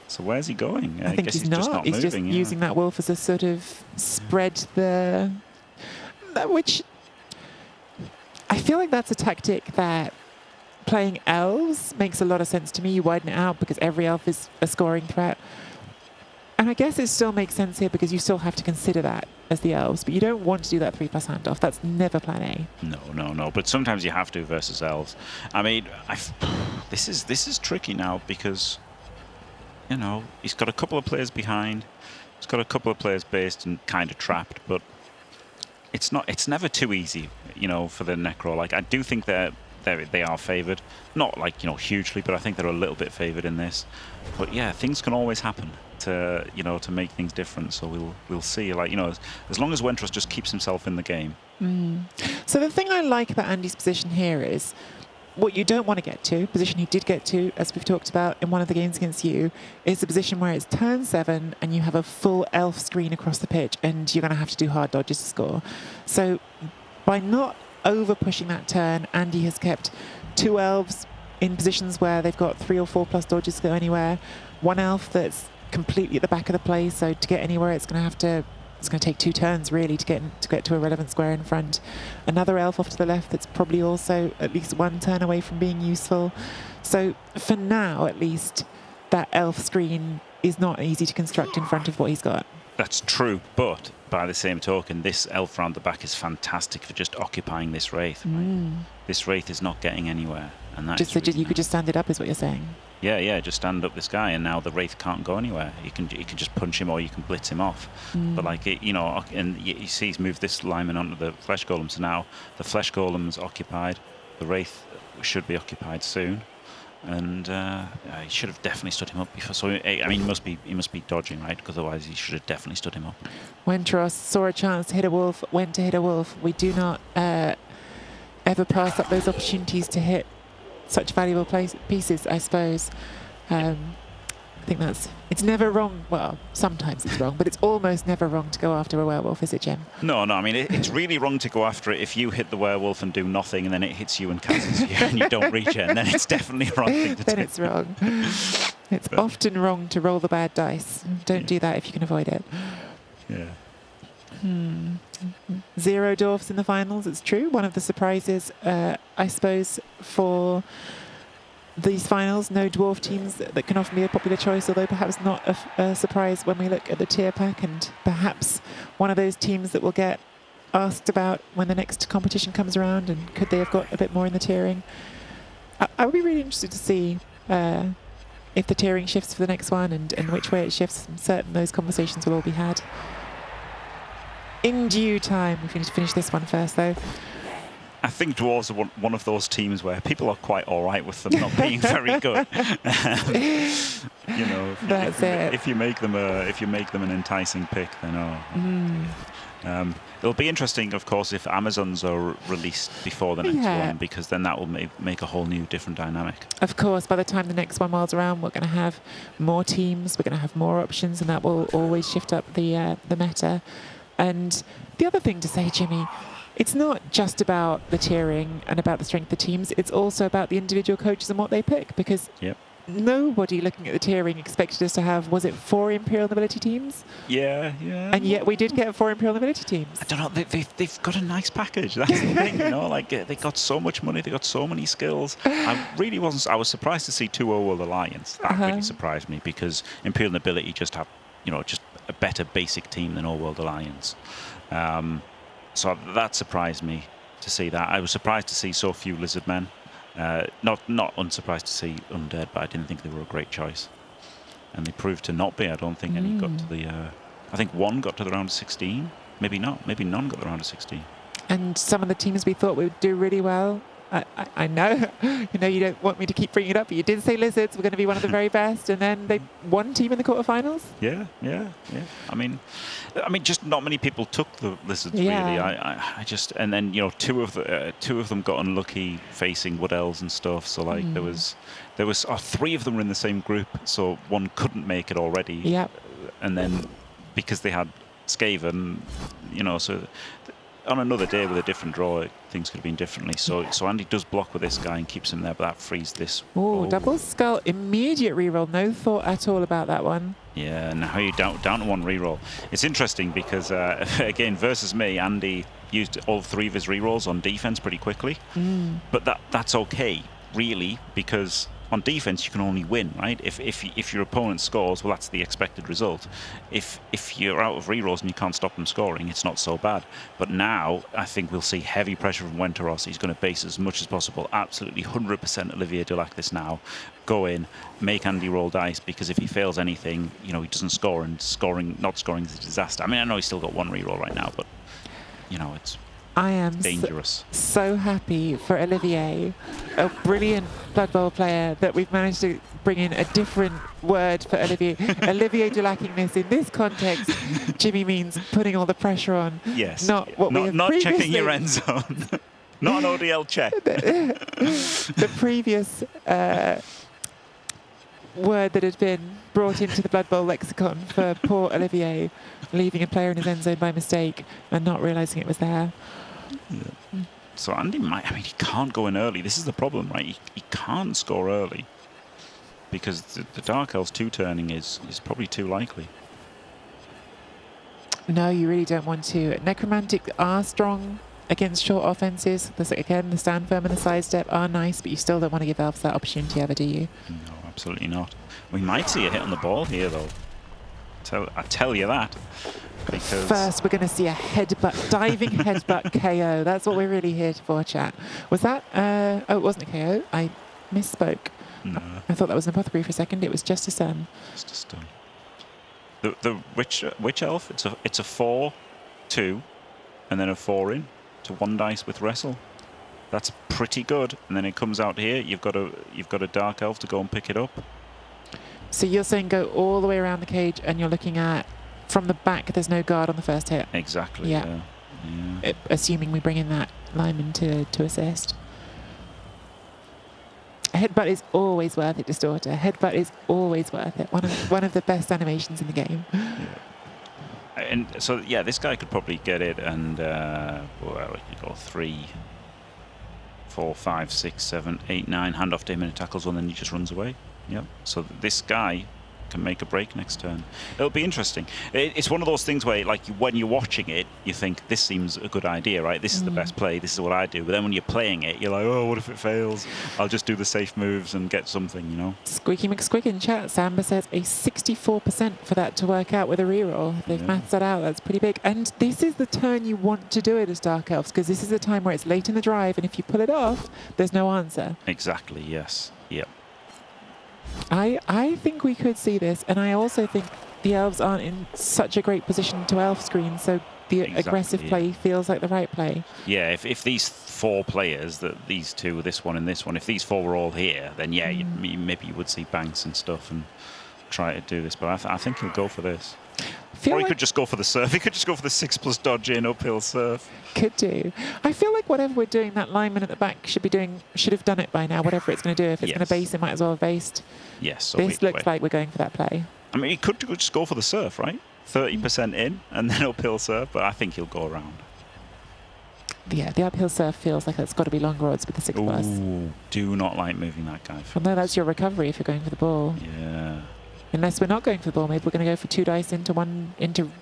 So where's he going? I think guess he's not. He's moving, just using that wolf as a sort of spread the... Which I feel like that's a tactic that playing elves makes a lot of sense to me. You widen it out because every elf is a scoring threat. And I guess it still makes sense here because you still have to consider that as the elves, but you don't want to do that 3+ handoff. That's never plan A. No. But sometimes you have to versus elves. I mean, this is tricky now because, he's got a couple of players behind. He's got a couple of players based and kind of trapped, but it's never too easy, for the Necro. Like, I do think they are favoured, not like hugely, but I think they're a little bit favoured in this. But yeah, things can always happen to make things different. So we'll see. Like, as long as Wentros just keeps himself in the game. So the thing I like about Andy's position here is what you don't want to get to, position he did get to, as we've talked about in one of the games against you, is the position where it's turn 7 and you have a full elf screen across the pitch and you're going to have to do hard dodges to score. So by not over pushing that turn, Andy has kept 2 elves in positions where they've got 3 or 4+ dodges to go anywhere. 1 elf that's completely at the back of the play, so to get anywhere it's going to take 2 turns really to get to a relevant square in front. Another elf off to the left that's probably also at least 1 turn away from being useful. So for now, at least, that elf screen is not easy to construct in front of what he's got. That's true, but by the same token, this elf round the back is fantastic for just occupying this wraith. Right? This wraith is not getting anywhere, and that you could just stand it up, is what you're saying. Yeah, just stand up this guy, and now the wraith can't go anywhere. You can just punch him, or you can blitz him off. But like and you see he's moved this lineman onto the flesh golem. So now the flesh golem's occupied. The wraith should be occupied soon, and he should have definitely stood him up before. So I mean, he must be dodging, right? Because otherwise he should have definitely stood him up. Wentros saw a chance to hit a wolf, went to hit a wolf. We do not ever pass up those opportunities to hit such valuable pieces, I suppose. I think it's never wrong. Well, sometimes it's wrong, but it's almost never wrong to go after a werewolf, is it, Jim? No. I mean, it's really wrong to go after it if you hit the werewolf and do nothing, and then it hits you and catches you, and you don't reach it, and then it's definitely a wrong thing to do. Then it's wrong. It's often wrong to roll the bad dice. Don't do that if you can avoid it. Yeah. 0 dwarfs in the finals, it's true. One of the surprises, I suppose, for these finals, no dwarf teams that can often be a popular choice, although perhaps not a surprise when we look at the tier pack, and perhaps one of those teams that will get asked about when the next competition comes around, and could they have got a bit more in the tiering. I would be really interested to see if the tiering shifts for the next one and which way it shifts. I'm certain those conversations will all be had in due time. We need to finish this one first, though. I think dwarves are one of those teams where people are quite all right with them not being very good. If you make them an enticing pick, then it'll be interesting, of course, if Amazons are released before the next one, because then that will make a whole new different dynamic. Of course, by the time the next one rolls around, we're going to have more teams, we're going to have more options, and that will always shift up the meta. And the other thing to say, Jimmy, It's not just about the tiering and about the strength of teams. It's also about the individual coaches and what they pick, because Yep. nobody looking at the tiering expected us to have, was it 4 Imperial Nobility teams? Yeah. And yet we did get 4 Imperial Nobility teams. I don't know. They've got a nice package. That's the thing, you know. Like they got so much money. They got so many skills. I really wasn't. I was surprised to see 2 World Alliance. That really surprised me, because Imperial Nobility just have, you know, just a better basic team than All World Alliance. So that surprised me to see that. I was surprised to see so few lizard men. Not unsurprised to see undead, but I didn't think they were a great choice. And they proved to not be. I don't think any got to the. I think one got to the round of 16. Maybe not. Maybe none got the round of 16. And some of the teams we thought would do really well. I know, you know, you don't want me to keep bringing it up, but you did say Lizards were going to be one of the very best, and then they won team in the quarterfinals. Yeah. I mean, just not many people took the Lizards Yeah. really. I just, and then, you know, two of them got unlucky facing Wood Elves and stuff. So like there was 3 of them were in the same group, so one couldn't make it already. Yep. And then because they had Skaven, you know, so on another day with a different draw, things could have been differently. So Andy does block with this guy and keeps him there, but that frees this. Oh, double skull, immediate reroll. No thought at all about that one. Yeah, now you down to 1 reroll. It's interesting because again, versus me, Andy used all 3 of his rerolls on defense pretty quickly. But that's okay, really, because on defense you can only win, right? If your opponent scores, well, that's the expected result. If you're out of rerolls and you can't stop them scoring, it's not so bad. But now I think we'll see heavy pressure from Wenteros. He's going to base as much as possible. Absolutely 100% Olivier Dulac this now. Go in, make Andy roll dice, because if he fails anything, you know, he doesn't score, and not scoring is a disaster. I mean, I know he's still got 1 reroll right now, but you know, it's I am dangerous. So happy for Olivier, a brilliant Blood Bowl player, that we've managed to bring in a different word for Olivier. Olivier Dulacking-ness in this context, Jimmy, means putting all the pressure on. Yes. Not what we have not previously. checking your end zone. Not an ODL check. The previous word that had been brought into the Blood Bowl lexicon for poor Olivier, leaving a player in his end zone by mistake and not realising it was there. Yeah. So Andy he can't go in early. This is the problem, right? He can't score early because the Dark Elves 2-turning is probably too likely. No, you really don't want to. Necromantic are strong against short offences. Again, the stand firm and the sidestep are nice, but you still don't want to give Elves that opportunity ever, do you? No, absolutely not. We might see a hit on the ball here, though. I tell you that. Because first, we're going to see a diving headbutt KO. That's what we're really here for, chat. Was that? Oh, it wasn't a KO. I misspoke. No. I thought that was an apothecary for a second. It was just a stun. Just a stun. The witch elf. It's a 4-2, and then a 4 in to 1 dice with wrestle. That's pretty good. And then it comes out here. You've got a dark elf to go and pick it up. So you're saying go all the way around the cage, and you're looking at from the back. There's no guard on the first hit. Exactly. Yeah. Assuming we bring in that lineman to assist. A headbutt is always worth it, Distorter. Headbutt is always worth it. One of the best animations in the game. Yeah. And so yeah, this guy could probably get it, and well, we could go 3, 4, 5, 6, 7, 8, 9. Hand off to him and he tackles one, and he just runs away. Yep. So this guy can make a break next turn. It'll be interesting. It's one of those things where, like, when you're watching it, you think this seems a good idea, right? This is the best play. This is what I do. But then when you're playing it, you're like, oh, what if it fails? I'll just do the safe moves and get something, you know. Squeaky McSquick in chat. Samba says a 64% for that to work out with a reroll. If they've mathed that out, that's pretty big. And this is the turn you want to do it as Dark Elves, because this is a time where it's late in the drive, and if you pull it off, there's no answer. Exactly. Yes. Yep. I think we could see this, and I also think the Elves aren't in such a great position to elf screen, so the aggressive play feels like the right play. Yeah, if these 4 players, these 2, this one and this one, if these 4 were all here, then yeah, maybe you would see Banks and stuff and try to do this, but I think he'll go for this. Or he could just go for the surf. He could just go for the 6+ dodge in uphill surf. Could do. I feel like whatever we're doing, that lineman at the back should have done it by now. Whatever it's going to do, if it's going to base, it might as well have based. Yes. So this looks like we're going for that play. I mean, he could just go for the surf, right? 30% in and then uphill surf, but I think he'll go around. Yeah, the uphill serve feels like it's got to be longer odds with the 6 plus. Ooh, do not like moving that guy. Well, no, that's your recovery if you're going for the ball. Yeah. Unless we're not going for the ball, maybe we're going to go for 2 dice into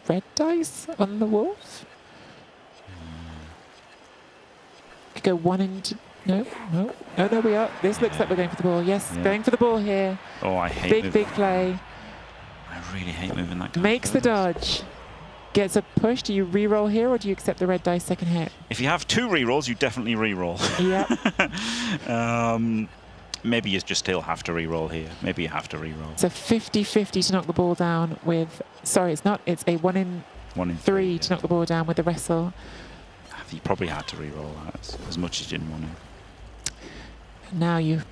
red dice on the wolf. Could go 1 into... No. Oh, no, we are. This looks like we're going for the ball. Yes, Yeah. going for the ball here. Oh, I hate Big play. I really hate moving that guy. Makes the further. dodge. Gets a push. Do you re-roll here or do you accept the red dice second hit? If you have 2 rerolls, you definitely reroll. Yep. Maybe you just still have to reroll here. Maybe you have to reroll. It's a 50-50 to knock the ball down with... Sorry, it's not. It's a 1 in 1 in 3 to yeah. knock the ball down with the wrestle. You probably had to reroll that as much as you didn't want to. Now you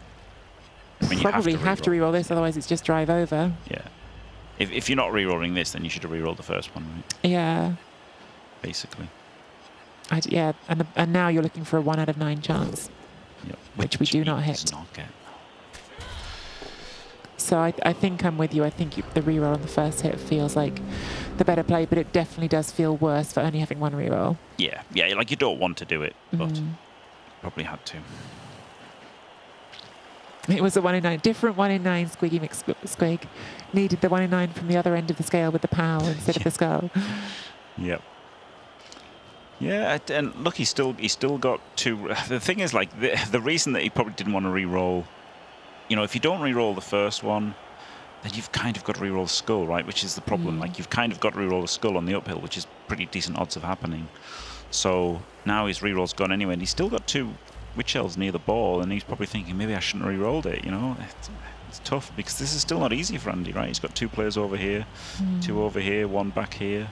mean, you probably have to re-roll. re-roll this, otherwise it's just drive over. Yeah. If you're not re-rolling this, then you should have re-rolled the first one, right? Yeah. Basically. Yeah, and now you're looking for a 1 out of 9 chance. Yep. Which we do he not does hit. not get. So I think I'm with you. I think the re-roll on the first hit feels like the better play, but it definitely does feel worse for only having 1 re-roll. Yeah, like you don't want to do it, but Mm. probably had to. It was a 1 in 9, different 1 in 9 Squiggy McSquig. Needed the 1 in 9 from the other end of the scale with the pow instead of the skull. Yep. Yeah, and look, he's still got 2. The thing is, like, the reason that he probably didn't want to re-roll, you know, if you don't re-roll the first one, then you've kind of got to re-roll the skull, right? Which is the problem. Like, you've kind of got to re-roll the skull on the uphill, which is pretty decent odds of happening. So now his re-roll's gone anyway, and he's still got 2 witch elves near the ball, and he's probably thinking, maybe I shouldn't have re-rolled it, you know? It's tough, because this is still not easy for Andy, right? He's got 2 players over here, 2 over here, 1 back here.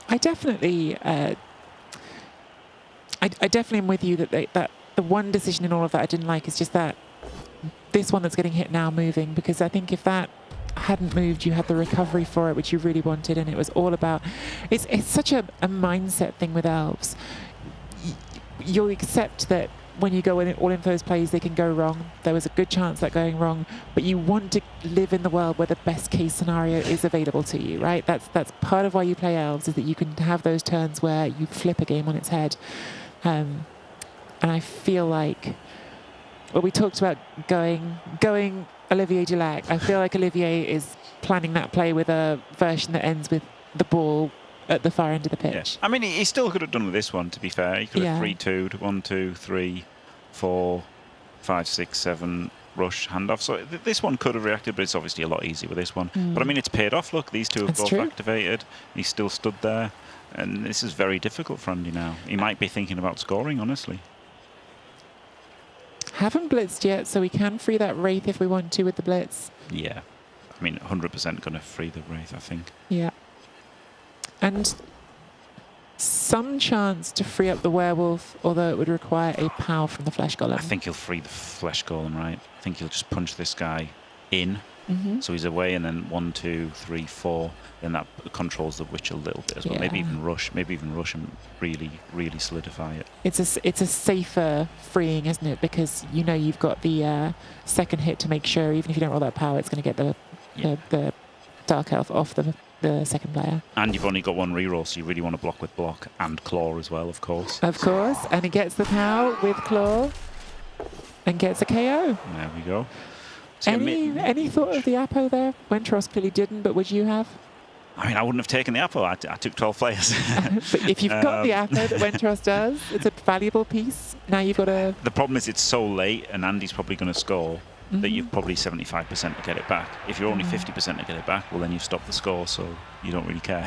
I definitely am with you that the one decision in all of that I didn't like is just that this one that's getting hit now moving, because I think if that hadn't moved, you had the recovery for it, which you really wanted, and it was all about... It's such a mindset thing with elves. You'll accept that when you go in all in for those plays, they can go wrong. There was a good chance that going wrong, but you want to live in the world where the best case scenario is available to you, right? That's part of why you play elves, is that you can have those turns where you flip a game on its head. And I feel like, well, we talked about going Olivier Dulac. I feel like Olivier is planning that play with a version that ends with the ball at the far end of the pitch. Yeah. I mean, he still could have done with this one, to be fair. He could have 3-2'd 1, 2, 3, 4, 5, 6, 7 rush handoff. So this one could have reacted, but it's obviously a lot easier with this one. But I mean, it's paid off. Look, these 2 have both activated. He's still stood there. And this is very difficult for Andy now. He might be thinking about scoring, honestly. Haven't blitzed yet, so we can free that Wraith if we want to with the blitz. Yeah. I mean, 100% going to free the Wraith, I think. Yeah. And some chance to free up the werewolf, although it would require a pow from the flesh golem. I think he'll free the flesh golem, right? I think he'll just punch this guy in. So he's away, and then 1, 2, 3, 4. Then that controls the witch a little bit as well. Maybe even rush and really solidify it. It's a safer freeing, isn't it? Because you know you've got the second hit to make sure, even if you don't roll that power, it's going to get the dark elf off the second player. And you've only got 1 reroll, so you really want to block with block and claw as well, of course. Of course, and he gets the power with claw and gets a KO. There we go. So Any thought of the Apo there? Wentros clearly didn't, but would you have? I mean, I wouldn't have taken the Apo. I took 12 players. But if you've got the Apo that Wentros does, it's a valuable piece. Now you've got a... The problem is it's so late, and Andy's probably going to score, that you've probably 75% to get it back. If you're only 50% to get it back, well, then you've stopped the score, so you don't really care.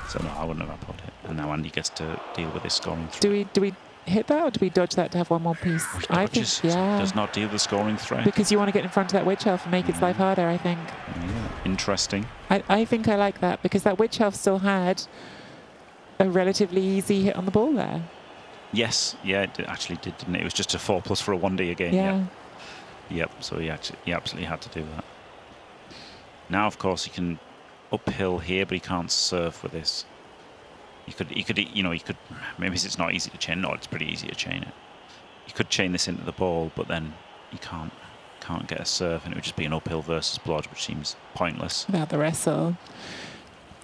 So no, I wouldn't have Apo'd it. And now Andy gets to deal with his scoring threat. Do we hit that, or do we dodge that to have 1 more piece? I think, does not deal with the scoring threat. Because you want to get in front of that witch elf and make its life harder, I think. Yeah, interesting. I think I like that, because that witch elf still had a relatively easy hit on the ball there. Yes, yeah, it actually did, didn't it? It was just a 4+ for a 1D again. Yeah. Yep, so he absolutely had to do that. Now, of course, he can uphill here, but he can't surf with this. He could, maybe it's not easy to chain. No, it's pretty easy to chain it. You could chain this into the ball, but then you can't get a surf, and it would just be an uphill versus blodge, which seems pointless. Without the wrestle.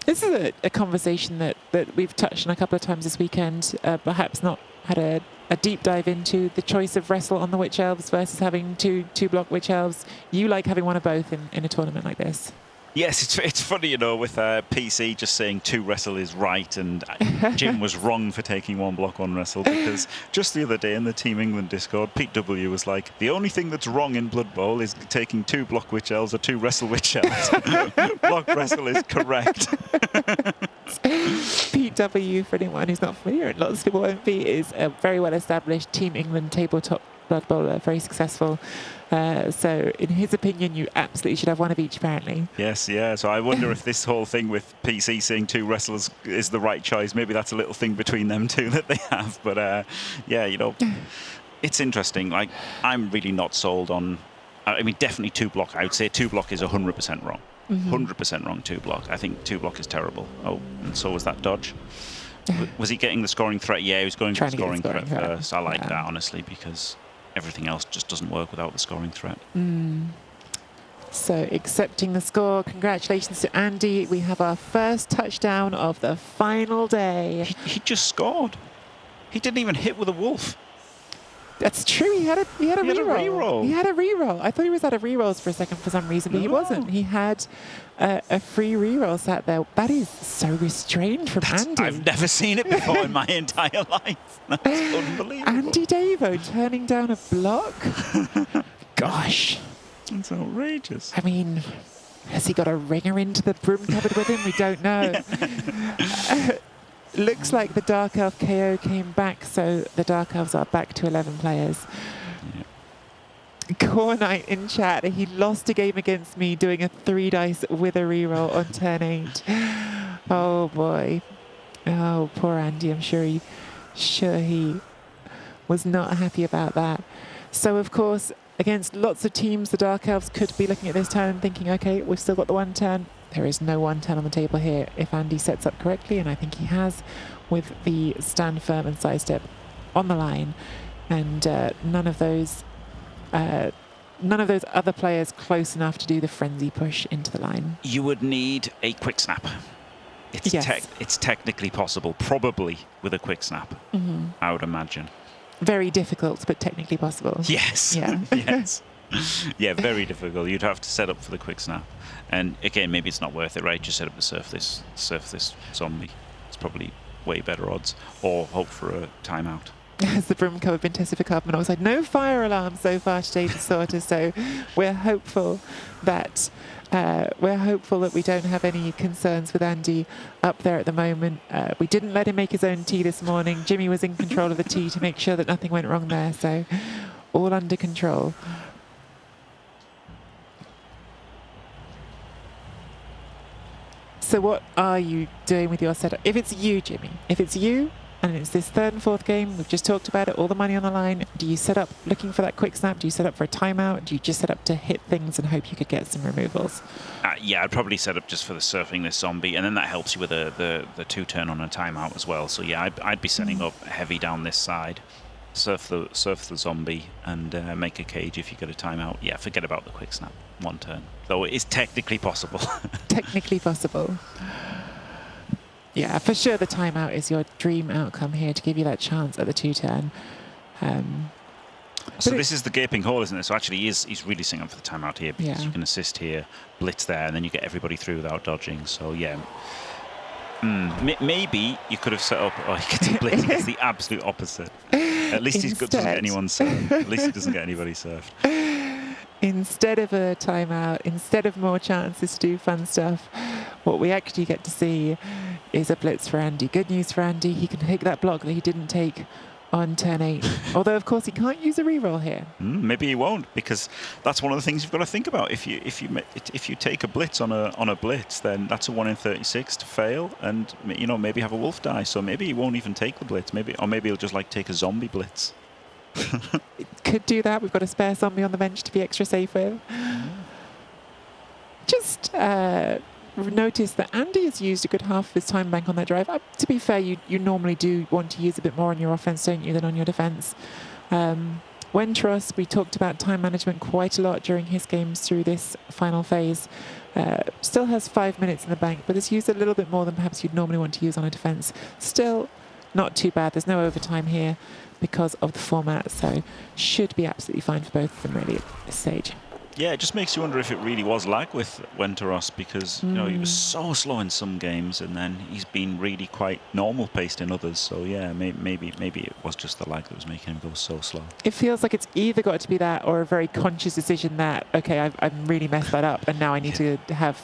This is a conversation that we've touched on a couple of times this weekend, perhaps not had a deep dive into the choice of wrestle on the Witch Elves versus having two block Witch Elves. You like having one of both in a tournament like this? Yes, it's funny, with PC just saying 2 wrestle is right, and Jim was wrong for taking 1 block 1 wrestle, because just the other day in the Team England Discord, Pete W was like, the only thing that's wrong in Blood Bowl is taking 2 block Witch Elves or 2 wrestle Witch Elves. Block wrestle is correct. Pete W, for anyone who's not familiar, and lots of people won't be, is a very well established Team England tabletop Blood Bowler, very successful. So in his opinion, you absolutely should have one of each, apparently. Yes, yeah. So I wonder if this whole thing with PC seeing 2 wrestlers is the right choice. Maybe that's a little thing between them two that they have. But yeah, it's interesting. Like, I'm really not sold on. I mean, definitely 2 block. I would say 2 block is 100% wrong. 100% wrong 2 block. I think 2 block is terrible. Oh, and so was that dodge. Was he getting the scoring threat? Yeah, he was going for the scoring threat first. I like that, honestly, because everything else just doesn't work without the scoring threat. So accepting the score. Congratulations to Andy. We have our first touchdown of the final day. He just scored. He didn't even hit with a wolf. That's true. He had a reroll. He had a reroll. I thought he was out of rerolls for a second for some reason, but he wasn't. He had a free reroll sat there. That is so restrained from Andy. I've never seen it before in my entire life. That's unbelievable. Andy Davo turning down a block. Gosh. It's outrageous. I mean, has he got a ringer into the broom cupboard with him? We don't know. Looks like the Dark Elf KO came back, so the Dark Elves are back to 11 players. Core Knight in chat, he lost a game against me doing a 3 dice with a reroll on turn 8. Oh boy. Oh, poor Andy. I'm sure he was not happy about that. So of course, against lots of teams, the Dark Elves could be looking at this turn and thinking, okay, we've still got the 1 turn. There is no 1 turn on the table here if Andy sets up correctly, and I think he has, with the stand firm and sidestep on the line, and none of those other players close enough to do the frenzy push into the line. You would need a quick snap. It's technically possible, probably with a quick snap, I would imagine. Very difficult, but technically possible. Yes. Yeah. Yes. Yeah, very difficult. You'd have to set up for the quick snap. And again, maybe it's not worth it, right? Just set up to surf this zombie. It's probably way better odds. Or hope for a timeout. Has the broom cupboard been tested for carbon monoxide? No fire alarm so far today to sort us, so we're hopeful that we don't have any concerns with Andy up there at the moment. We didn't let him make his own tea this morning. Jimmy was in control of the tea to make sure that nothing went wrong there, so all under control. So what are you doing with your setup? If it's you, Jimmy, if it's you, and it's this 3rd and 4th game, we've just talked about it, all the money on the line, do you set up looking for that quick snap? Do you set up for a timeout? Do you just set up to hit things and hope you could get some removals? Yeah, I'd probably set up just for the surfing this zombie, and then that helps you with the 2 turn on a timeout as well. So yeah, I'd be setting up heavy down this side, surf the zombie, and make a cage if you get a timeout. Yeah, forget about the quick snap, 1 turn. Though it is technically possible. Technically possible. Yeah, for sure the timeout is your dream outcome here to give you that chance at the 2 turn. So this is the gaping hole, isn't it? So actually he's really setting up for the timeout here, because you can assist here, blitz there, and then you get everybody through without dodging. So yeah. Maybe you could have set up, you could do blitzing. It's the absolute opposite. At least he doesn't get anyone surfed. At least he doesn't get anybody surfed. Instead of a timeout, instead of more chances to do fun stuff, what we actually get to see is a blitz for Andy. Good news for Andy, he can take that block that he didn't take on turn 8. Although, of course, he can't use a reroll here. Maybe he won't, because that's one of the things you've got to think about. If you take a blitz on a blitz, then that's a 1 in 36 to fail, and maybe have a wolf die. So maybe he won't even take the blitz. Maybe he'll just take a zombie blitz. It could do that. We've got a spare zombie on the bench to be extra safe with. Just notice that Andy has used a good half of his time bank on that drive. To be fair, you normally do want to use a bit more on your offense, don't you, than on your defense. Wentros, we talked about time management quite a lot during his games through this final phase. Still has 5 minutes in the bank, but has used a little bit more than perhaps you'd normally want to use on a defence. Still not too bad. There's no overtime here because of the format, so should be absolutely fine for both of them really at this stage. Yeah, it just makes you wonder if it really was lag with Wenteros, because you know, he was so slow in some games, and then he's been really quite normal paced in others. So yeah, maybe it was just the lag that was making him go so slow. It feels like it's either got to be that or a very conscious decision that, okay, I've really messed that up and now I need to have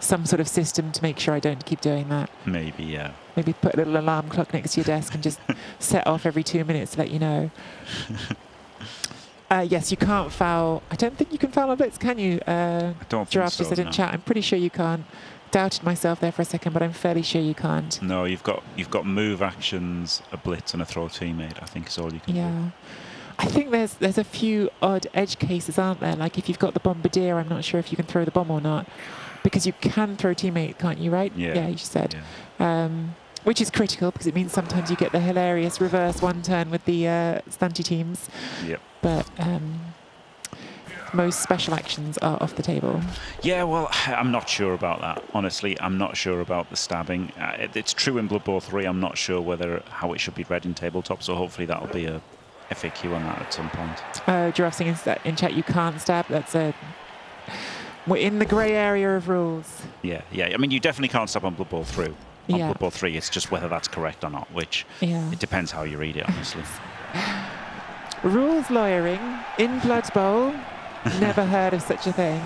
some sort of system to make sure I don't keep doing that. Maybe, yeah. Maybe put a little alarm clock next to your desk and just set off every 2 minutes to let you know. Yes, you can't foul. I don't think you can foul on blitz, can you? I don't think Giraffe so, just said in no. chat. I'm pretty sure you can't. Doubted myself there for a second, but I'm fairly sure you can't. No, you've got move actions, a blitz, and a throw teammate. I think is all you can do. Yeah. I think there's a few odd edge cases, aren't there? Like if you've got the bombardier, I'm not sure if you can throw the bomb or not, because you can throw teammate, can't you? Right? Yeah. You said. Yeah. Which is critical because it means sometimes you get the hilarious reverse one turn with the stunty teams. Yep. But most special actions are off the table. Yeah, well, I'm not sure about that. Honestly, I'm not sure about the stabbing. It's true in Blood Bowl 3. I'm not sure how it should be read in tabletop. So hopefully that'll be a FAQ on that at some point. Giraffe saying in chat you can't stab. We're in the grey area of rules. Yeah. I mean, you definitely can't stab on Blood Bowl 3. On Yeah. Blood Bowl 3, it's just whether that's correct or not, which it depends how you read it, honestly. Rules lawyering in Blood Bowl. Never heard of such a thing.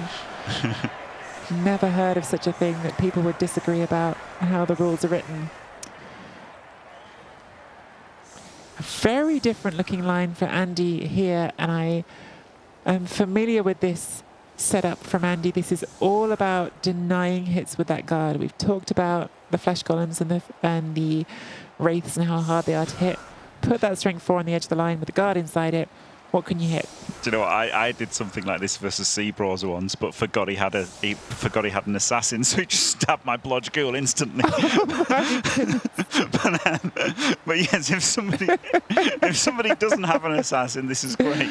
Never heard of such a thing that people would disagree about how the rules are written. A very different looking line for Andy here, and I am familiar with this setup from Andy. This is all about denying hits with that guard. We've talked about the flesh golems and the wraiths and how hard they are to hit. Put that strength 4 on the edge of the line with the guard inside it. What can you hit? Do you know what? I did something like this versus Seabros once, but forgot he had an assassin, so he just stabbed my Blodge Ghoul instantly. but yes, if somebody doesn't have an assassin, this is great.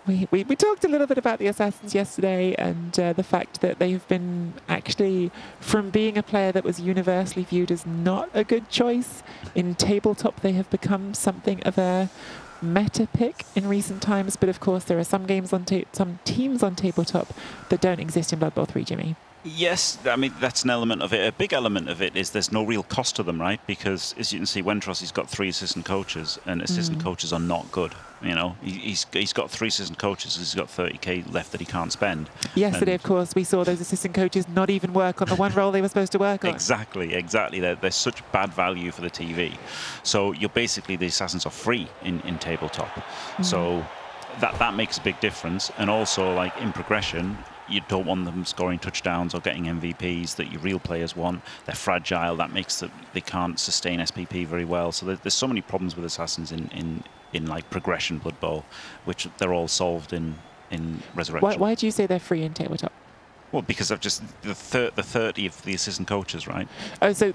We talked a little bit about the Assassins yesterday and the fact that they've been actually, from being a player that was universally viewed as not a good choice, in tabletop they have become something of a meta pick in recent times. But of course there are some teams on tabletop that don't exist in Blood Bowl 3, Jimmy. Yes, I mean, that's an element of it. A big element of it is there's no real cost to them, right? Because, as you can see, Wentros, he's got 3 assistant coaches, and assistant coaches are not good. You know, he's got 3 assistant coaches, he's got 30k left that he can't spend. Yesterday, of course, we saw those assistant coaches not even work on the one role they were supposed to work on. Exactly. They're such bad value for the TV. So you're basically, the assassins are free in tabletop. So that makes a big difference. And also, like, in progression, you don't want them scoring touchdowns or getting MVPs that your real players want. They're fragile. That makes they can't sustain SPP very well. So there's so many problems with assassins in like progression Blood Bowl, which they're all solved in Resurrection. Why do you say they're free in tabletop? Well, because I've just the 30 of the assistant coaches, right? Oh, so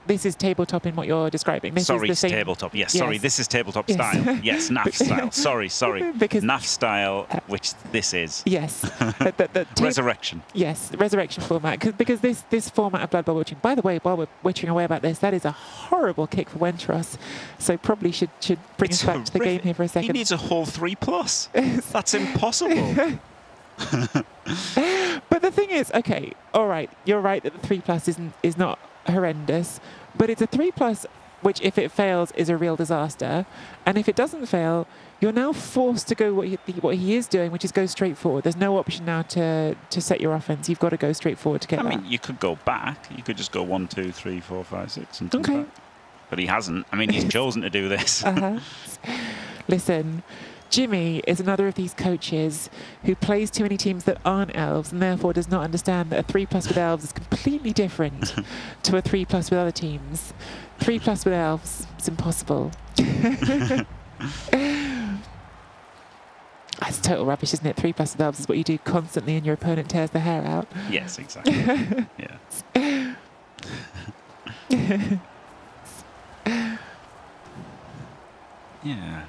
this is tabletop in what you're describing. This Sorry, is the same tabletop. Yes, Yes. sorry, this is tabletop Yes. style. Yes, NAF style. Sorry. Because NAF style, which this is. yes, Resurrection. Yes, the Resurrection format. Because this format of Blood Bowl witching. By the way, while we're witching away about this, that is a horrible kick for Wentros. So probably should bring us back to the game here for a second. He needs a whole 3+. That's impossible. But the thing is, okay, all right, you're right that the 3+ is not horrendous, but it's a 3+, which if it fails is a real disaster, and if it doesn't fail, you're now forced to go what he is doing, which is go straight forward. There's no option now to set your offense. You've got to go straight forward to get I that. mean, you could go back. You could just go 1, 2, 3, 4, 5, 6, and come Okay. back. But he hasn't. I mean, he's chosen to do this. Listen, Jimmy is another of these coaches who plays too many teams that aren't elves and therefore does not understand that a 3+ with elves is completely different to a 3+ with other teams. 3+ with elves, it's impossible. That's total rubbish, isn't it? 3+ with elves is what you do constantly and your opponent tears their hair out. Yes, exactly. Yeah. Yeah.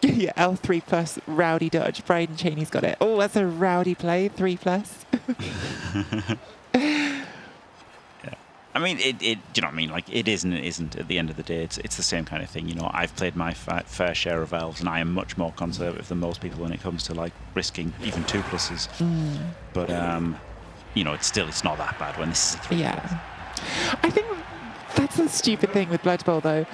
Yeah, L3 plus rowdy dodge. Bryden Cheney's got it. Oh, that's a rowdy play. 3 plus. I mean, do you know what I mean? Like, it is and it isn't. At the end of the day, it's the same kind of thing. You know, I've played my fair share of elves, and I am much more conservative than most people when it comes to like risking even 2 pluses. But you know, it's not that bad when this is a 3 plus. Yeah. I think that's a stupid thing with Blood Bowl, though.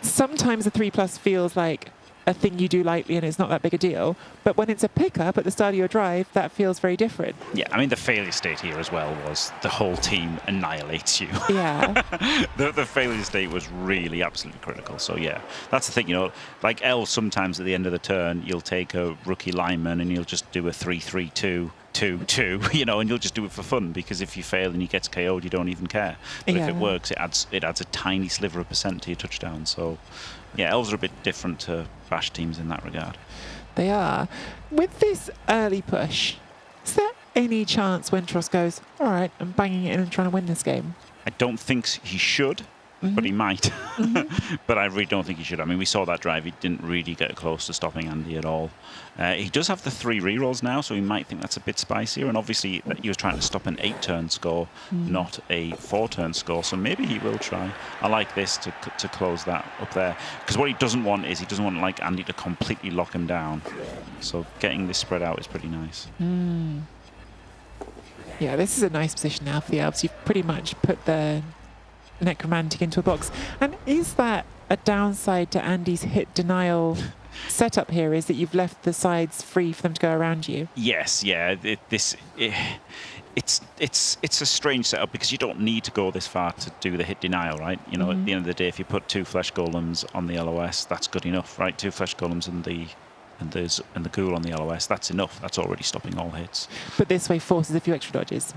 Sometimes a 3 plus feels like a thing you do lightly and it's not that big a deal. But when it's a pickup at the start of your drive, that feels very different. Yeah, I mean, the failure state here as well was the whole team annihilates you. Yeah. The failure state was really absolutely critical. So, yeah, that's the thing, you know, like elves, sometimes at the end of the turn, you'll take a rookie lineman and you'll just do a 3-3-2. 2-2, you know, and you'll just do it for fun, because if you fail and he gets KO'd, you don't even care. But if it works, it adds a tiny sliver of percent to your touchdown. So, yeah, elves are a bit different to bash teams in that regard. They are. With this early push, is there any chance Wintros goes, all right, I'm banging it in and trying to win this game? I don't think he should, but he might. But I really don't think he should. I mean, we saw that drive. He didn't really get close to stopping Andy at all. He does have the 3 rerolls now, so he might think that's a bit spicier. And obviously, he was trying to stop an 8-turn score, not a 4-turn score. So maybe he will try. I like this to close that up there. Because what he doesn't want is like Andy to completely lock him down. So getting this spread out is pretty nice. Yeah, this is a nice position now for the elves. You've pretty much put the necromantic into a box. And is that a downside to Andy's hit denial setup here, is that you've left the sides free for them to go around you? Yes, yeah. It's a strange setup, because you don't need to go this far to do the hit denial, right? You know, at the end of the day, if you put 2 flesh golems on the LOS, that's good enough, right? 2 flesh golems and the ghoul on the LOS, that's enough. That's already stopping all hits. But this way forces a few extra dodges.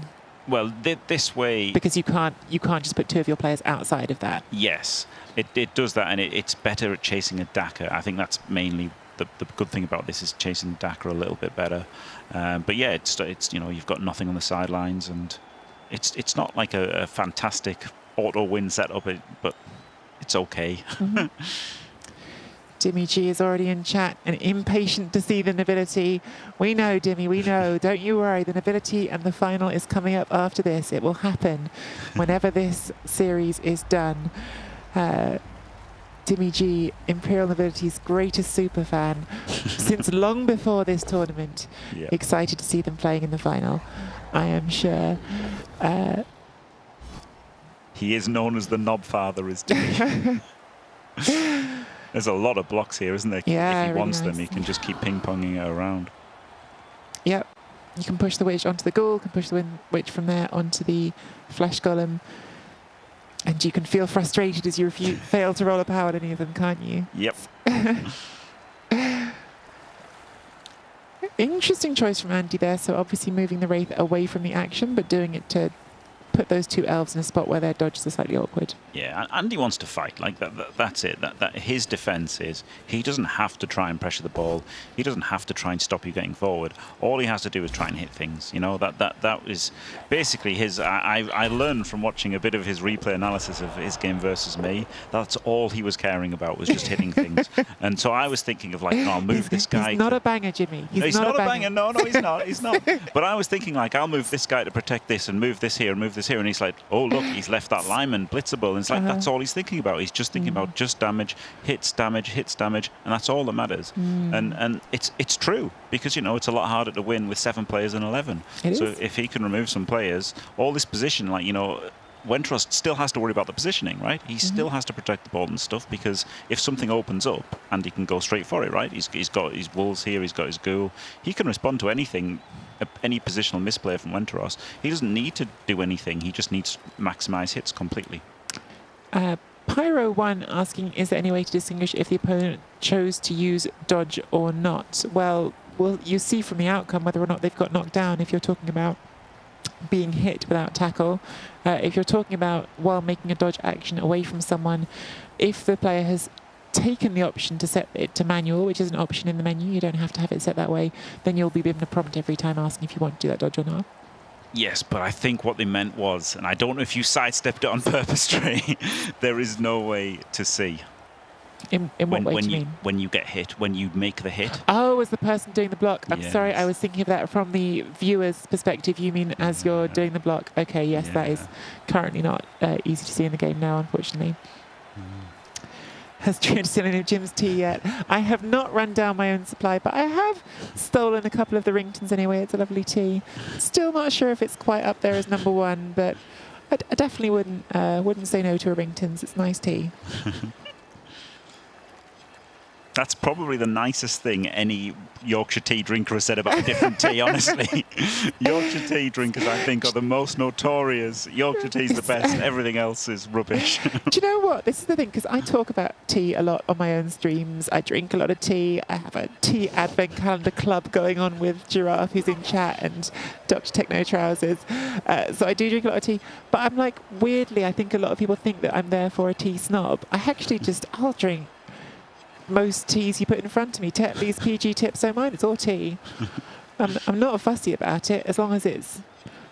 Well, this way... Because you can't just put 2 of your players outside of that. Yes, it does that, and it's better at chasing a Daka. I think that's mainly the good thing about this, is chasing Daka a little bit better. But yeah, it's you know, you've got nothing on the sidelines, and it's not like a fantastic auto win setup, but it's okay. Dimmy G is already in chat and impatient to see the nobility. We know, Dimmy, we know. Don't you worry. The nobility and the final is coming up after this. It will happen whenever this series is done. Dimmy G, Imperial Nobility's greatest super fan since long before this tournament. Yeah. Excited to see them playing in the final, I am sure. He is known as the knob father, is Dimmy. There's a lot of blocks here, isn't there? Yeah, if he really wants them, nice. he can just keep ping-ponging it around. Yep. You can push the witch onto the ghoul, can push the witch from there onto the flesh golem. And you can feel frustrated as you fail to roll a power at any of them, can't you? Yep. Interesting choice from Andy there. So obviously moving the Wraith away from the action, but doing it to put those 2 elves in a spot where their dodges are slightly awkward. Yeah, Andy wants to fight. Like that's it. That his defense is he doesn't have to try and pressure the ball. He doesn't have to try and stop you getting forward. All he has to do is try and hit things. You know, that is basically his. I learned from watching a bit of his replay analysis of his game versus me. That's all he was caring about, was just hitting things. And so I was thinking of like, no, I'll move this guy. He's not a banger, Jimmy. He's not a banger. No, he's not. He's not. But I was thinking like, I'll move this guy to protect this, and move this here, and move this here. And he's like, oh look, he's left that lineman blitzable. And it's like, that's all he's thinking about. He's just thinking about just damage, hits damage, and that's all that matters. And it's true, because you know, it's a lot harder to win with 7 players than 11. So if he can remove some players, all this position, like, you know, Wintros still has to worry about the positioning, right? He still has to protect the ball and stuff, because if something opens up, and he can go straight for it, right? He's got his wolves here, he's got his ghoul. He can respond to anything, any positional misplay from Wintros. He doesn't need to do anything. He just needs to maximize hits completely. Pyro 1 asking, is there any way to distinguish if the opponent chose to use dodge or not? Well, you see from the outcome whether or not they've got knocked down, if you're talking about being hit without tackle. If you're talking about while making a dodge action away from someone, if the player has taken the option to set it to manual, which is an option in the menu, you don't have to have it set that way, then you'll be given a prompt every time asking if you want to do that dodge or not. Yes, but I think what they meant was, and I don't know if you sidestepped it on purpose, Trey, there is no way to see. In what way when do you mean? when you get hit, when you make the hit. Oh, as the person doing the block. I'm sorry, I Yes. was thinking of that from the viewer's perspective. You mean as you're doing the block? Okay, yes, that is Yeah. currently not easy to see in the game now, unfortunately. Has Trian still any of Jim's tea yet? I have not run down my own supply, but I have stolen a couple of the Ringtons anyway. It's a lovely tea. Still not sure if it's quite up there as number one, but I definitely wouldn't say no to a Ringtons. It's nice tea. That's probably the nicest thing any Yorkshire tea drinker has said about a different tea, honestly. Yorkshire tea drinkers, I think, are the most notorious. Yorkshire tea's the best. Everything else is rubbish. Do you know what? This is the thing, because I talk about tea a lot on my own streams. I drink a lot of tea. I have a tea advent calendar club going on with Giraffe, who's in chat, and Dr. Techno Trousers. So I do drink a lot of tea. But I'm like, weirdly, I think a lot of people think that I'm therefore a tea snob. I actually I'll drink most teas you put in front of me. Tetley's, PG Tips, so mine, it's all tea. I'm not fussy about it. As long as it's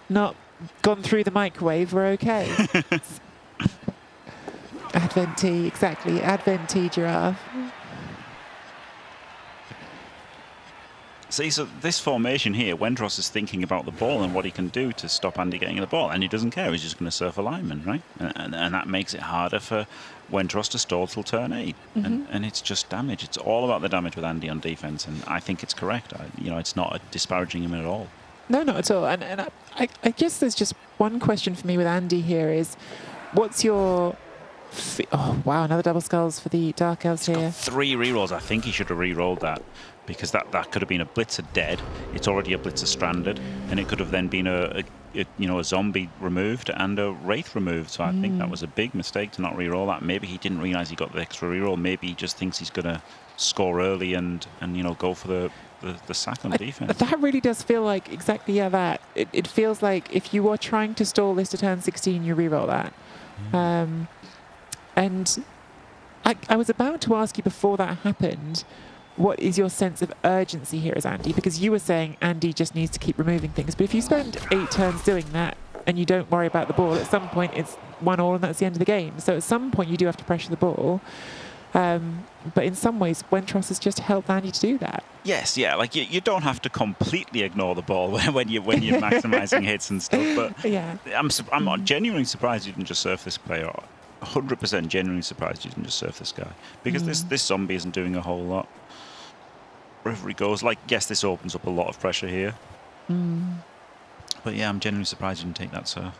not gone through the microwave, we're okay. Advent tea, exactly. Advent tea, Giraffe. See, so this formation here, Wendros is thinking about the ball and what he can do to stop Andy getting the ball, and he doesn't care. He's just going to surf a lineman, right? And that makes it harder for Wendros to stall till turn 8. And it's just damage. It's all about the damage with Andy on defense, and I think it's correct. It's not disparaging him at all. No, not at all. And I guess there's just one question for me with Andy here is, what's your... Oh, wow, another double skulls for the Dark Elves here. 3 rerolls. I think he should have re-rolled that, because that could have been a Blitzer dead. It's already a Blitzer stranded, and it could have then been a zombie removed and a Wraith removed. So I think that was a big mistake to not re-roll that. Maybe he didn't realise he got the extra re-roll. Maybe he just thinks he's going to score early and go for the sack on defense. That really does feel like exactly that. It feels like if you are trying to stall this to turn 16, you re-roll that. And I was about to ask you before that happened, what is your sense of urgency here as Andy? Because you were saying Andy just needs to keep removing things. But if you spend 8 turns doing that and you don't worry about the ball, at some point it's 1-1 and that's the end of the game. So at some point you do have to pressure the ball. But in some ways, Wendros has just helped Andy to do that. Yes, yeah. Like you don't have to completely ignore the ball when you're maximising hits and stuff. But Yeah. I'm genuinely surprised you didn't just surf this player. 100% genuinely surprised you didn't just surf this guy, because this zombie isn't doing a whole lot. Wherever he goes, yes, this opens up a lot of pressure here. But yeah, I'm genuinely surprised you didn't take that surf.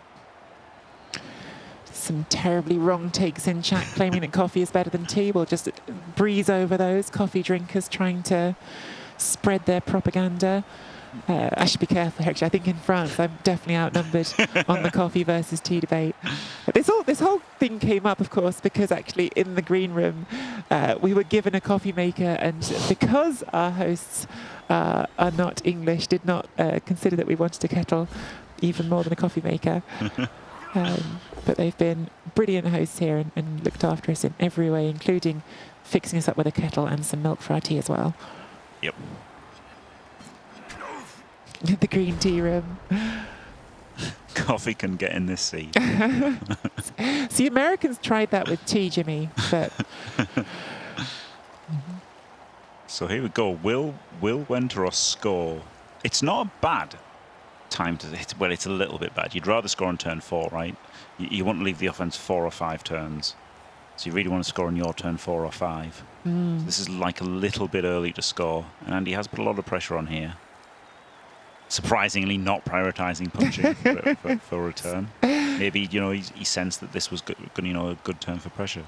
Some terribly wrong takes in chat claiming that coffee is better than tea. We'll just breeze over those coffee drinkers trying to spread their propaganda. I should be careful, actually. I think in France I'm definitely outnumbered on the coffee versus tea debate. This whole thing came up, of course, because actually in the green room we were given a coffee maker, and because our hosts are not English, did not consider that we wanted a kettle even more than a coffee maker. But they've been brilliant hosts here and looked after us in every way, including fixing us up with a kettle and some milk for our tea as well. Yep. The green tea room. Coffee can get in this seat. See, Americans tried that with tea, Jimmy, but... So here we go. Will Wendros score? It's not a bad time to hit. Well, it's a little bit bad. You'd rather score on turn 4, right? You want to leave the offense 4 or 5 turns. So you really want to score on your turn 4 or 5. So this is like a little bit early to score. And Andy has put a lot of pressure on here. Surprisingly not prioritising punching for return. Maybe, he sensed that this was good, a good turn for pressure.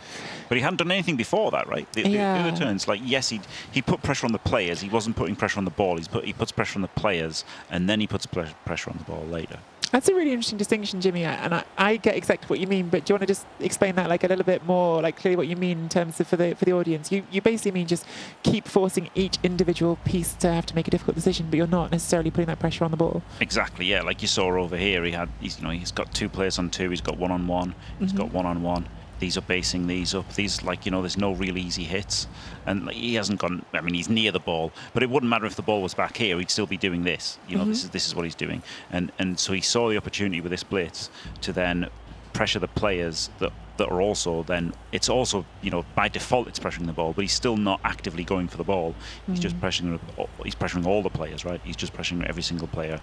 But he hadn't done anything before that, right? The other turns, yes, he put pressure on the players. He wasn't putting pressure on the ball. He puts pressure on the players, and then he puts pressure on the ball later. That's a really interesting distinction, Jimmy, and I get exactly what you mean, but do you want to just explain that a little bit more, clearly what you mean in terms of for the audience? You basically mean just keep forcing each individual piece to have to make a difficult decision, but you're not necessarily putting that pressure on the ball. Exactly, yeah. Like you saw over here, he's got 2 players on 2, he's got 1-on-1, he's got 1-on-1. These are basing these up. These, there's no really easy hits. And he hasn't gone, he's near the ball, but it wouldn't matter if the ball was back here, he'd still be doing this. This is what he's doing. And so he saw the opportunity with this blitz to then pressure the players that that are also then, it's also, you know, by default it's pressuring the ball, but he's still not actively going for the ball. He's just pressuring all the players, right? He's just pressuring every single player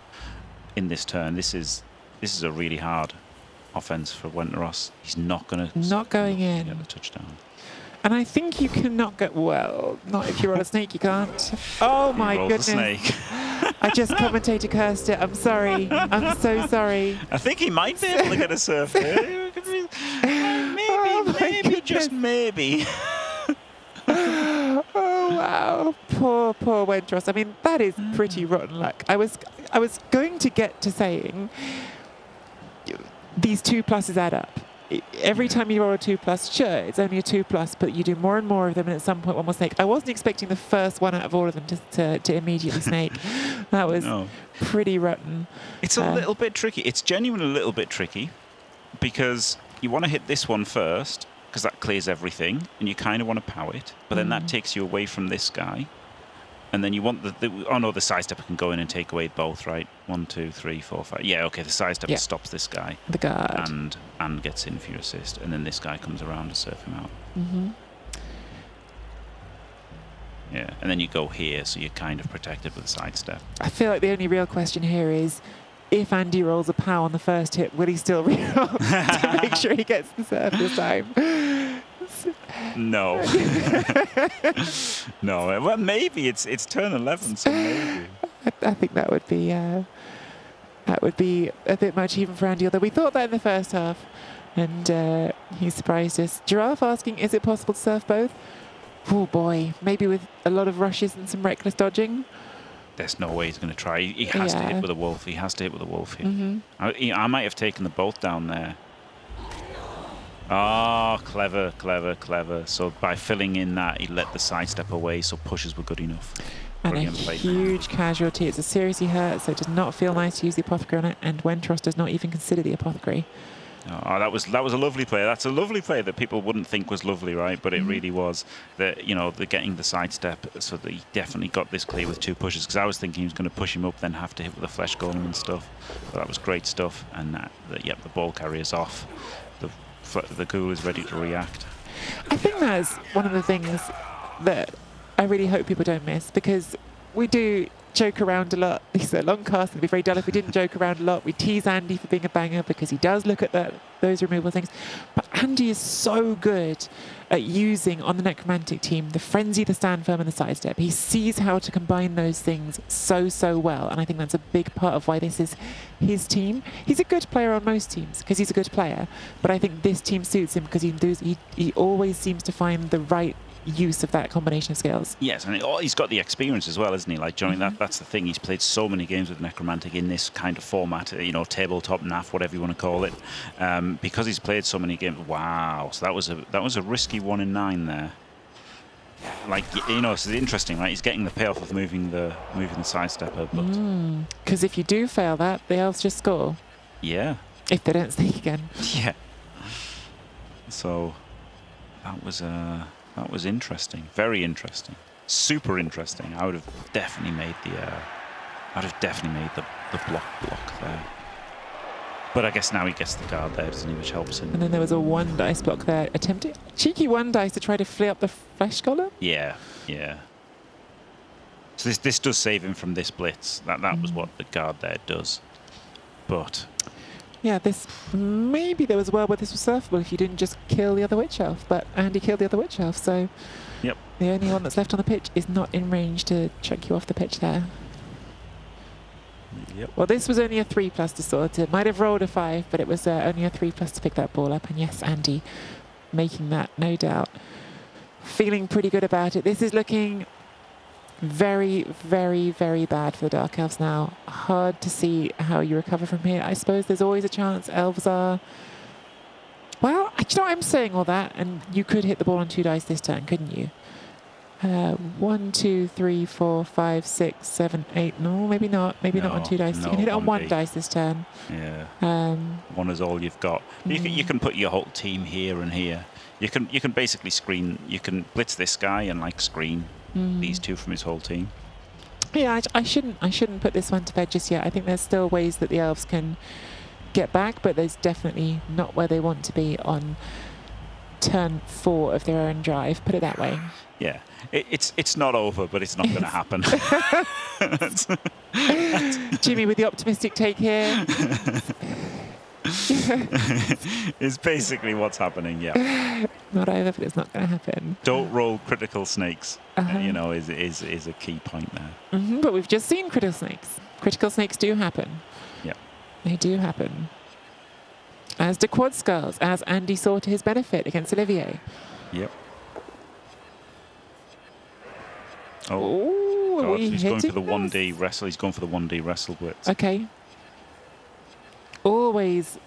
in this turn. This is a really hard offense for Wenteros. He's not going to in. get the touchdown. And I think you cannot get, well, not if you roll a snake, you can't. Oh my He rolls goodness. the snake. I just commentator cursed it. I'm sorry. I'm so sorry. I think he might be able to get a surf there. Maybe, just maybe. Oh wow, poor Wendros. I mean, that is pretty rotten luck. I was going to get to saying these 2+ add up. Every time you roll a 2+, sure, it's only a 2+, but you do more and more of them, and at some point one will snake. I wasn't expecting the first one out of all of them to immediately snake. That was pretty rotten. It's a little bit tricky. It's genuinely a little bit tricky because you want to hit this one first because that clears everything, and you kind of want to pow it, but then that takes you away from this guy. And then you want the side stepper can go in and take away both, right? 1, 2, 3, 4, 5. Yeah, okay, the side stepper stops this guy. The guard. And gets in for your assist. And then this guy comes around to surf him out. Yeah, and then you go here, so you're kind of protected with a side step. I feel like the only real question here is, if Andy rolls a pow on the first hit, will he still re-roll to make sure he gets the serve this time? No. No. Well, maybe it's turn 11, so maybe. I think that would be a bit much even for Andy. Although we thought that in the first half, and he surprised us. Giraffe asking, "Is it possible to surf both?" Oh boy, maybe with a lot of rushes and some reckless dodging. There's no way he's going to try. He has to hit with a wolf. He has to hit with a wolf here. I might have taken the both down there. Oh, clever, clever, clever. So by filling in that, he let the sidestep away, so pushes were good enough. And a huge casualty. It's a seriously hurt, so it does not feel nice to use the apothecary on it, and Wentros does not even consider the apothecary. Oh, that was a lovely play. That's a lovely play that people wouldn't think was lovely, right? But it really was. That, you know, the getting the sidestep, so that he definitely got this clear with 2 pushes. Because I was thinking he was going to push him up, then have to hit with a flesh golem and stuff. But that was great stuff. And the ball carrier's off. The ghoul is ready to react. I think that's one of the things that I really hope people don't miss, because we do joke around a lot. These are long casts. It'd be very dull if we didn't joke around a lot. We tease Andy for being a banger because he does look at those removal things. But Andy is so good at using, on the Necromantic team, the frenzy, the stand firm, and the sidestep. He sees how to combine those things so well, and I think that's a big part of why this is his team. He's a good player on most teams because he's a good player, but I think this team suits him because he always seems to find the right use of that combination of skills. Yes, and he's got the experience as well, isn't he? Like, Johnny, that's the thing. He's played so many games with Necromantic in this kind of format, you know, tabletop, NAF, whatever you want to call it, because he's played so many games. Wow, so that was a risky 1 in 9 there. Like, you know, it's interesting, right? He's getting the payoff of moving the sidestepper, but because if you do fail that, the elves just score. Yeah. If they don't sneak again. Yeah. So that was interesting, very interesting, super interesting. I would have definitely made the block there. But I guess now he gets the guard there, doesn't he, which helps him. And then there was a 1 dice block there, cheeky 1 dice to try to flee up the flesh column. Yeah. So this does save him from this blitz. That was what the guard there does. But yeah, maybe there was a world where this was surfable if you didn't just kill the other witch elf, but Andy killed the other witch elf, so yep. The only one that's left on the pitch is not in range to chuck you off the pitch there. Yep. Well, this was only a 3+ to sort it. Might have rolled a 5, but it was only a 3+ to pick that ball up. And yes, Andy making that, no doubt. Feeling pretty good about it. This is looking very, very, very bad for the Dark Elves now. Hard to see how you recover from here. I suppose there's always a chance Elves are... Well, you know, I'm saying all that, and you could hit the ball on 2 dice this turn, couldn't you? 1, 2, 3, 4, 5, 6, 7, 8. No, maybe not. Maybe not on 2 dice. You can hit it on 1 dice this turn. Yeah. 1 is all you've got. You can put your whole team here and here. You can basically screen. You can blitz this guy and like screen these 2 from his whole team. Yeah, I shouldn't put this one to bed just yet. I think there's still ways that the elves can get back, but there's definitely not where they want to be on turn 4 of their own drive. Put it that way. Yeah, it's not over, but it's not going to happen. Jimmy with the optimistic take here. It's basically what's happening. Yeah. Not over, but it's not going to happen. Don't roll critical snakes. Uh-huh. You know, is a key point there. But we've just seen critical snakes. Critical snakes do happen. Yeah. They do happen. As do quad skulls, as Andy saw to his benefit against Olivier. Yep. Oh, God, he's going for the 1D wrestle. He's going for the 1D wrestle blitz. Okay. Always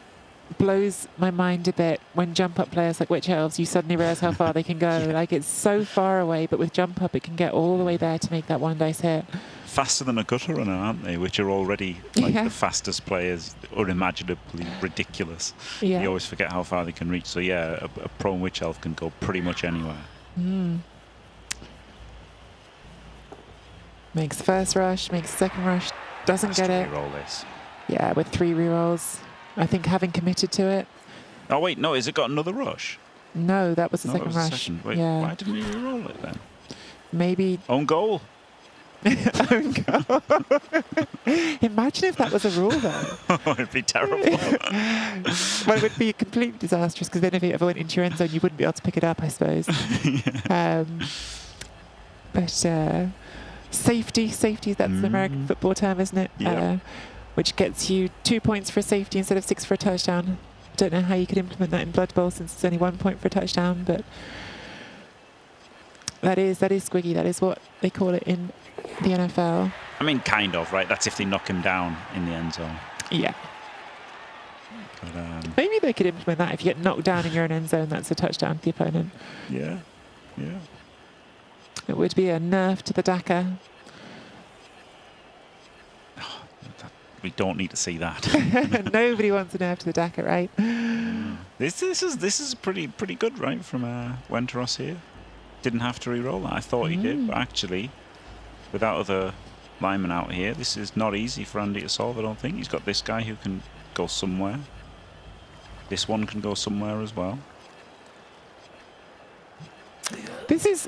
blows my mind a bit when jump up players like Witch Elves, you suddenly realise how far they can go. Yeah. Like, it's so far away, but with jump up, it can get all the way there to make that 1 dice hit. Faster than a gutter runner, aren't they? Which are already like Yeah. the fastest players, unimaginably ridiculous. Yeah. You always forget how far they can reach. So yeah, a prone witch elf can go pretty much anywhere. Makes first rush, makes second rush, doesn't Has get to it. reroll this. Yeah, with 3 rerolls. I think having committed to it. Oh wait, no, has it got another rush? No, that was the No, that second was the rush. second. Wait, Yeah. why didn't he reroll it then? Maybe Own goal. own goal. Imagine if that was a rule, though. It'd be terrible. Well, it would be completely disastrous because then if it ever went into your end zone, you wouldn't be able to pick it up, I suppose. But safety, that's the American football term, isn't it? Yeah. Which gets you 2 points for a safety instead of 6 for a touchdown. Don't know how you could implement that in Blood Bowl since it's only 1 point for a touchdown, but that is squiggy. That is what they call it in the NFL. I mean, kind of, right? That's if they knock him down in the end zone. Yeah. But, Maybe they could implement that. If you get knocked down in your own end zone, that's a touchdown to the opponent. yeah. It would be a nerf to the DACA. We don't need to see that. Nobody wants a nerf to the DACA, right? This is pretty good, right, from Wenteros here. Didn't have to re-roll that. I thought he did, but actually, without other linemen out here, this is not easy for Andy to solve. I don't think he's got this guy who can go somewhere. This one can go somewhere as well. This is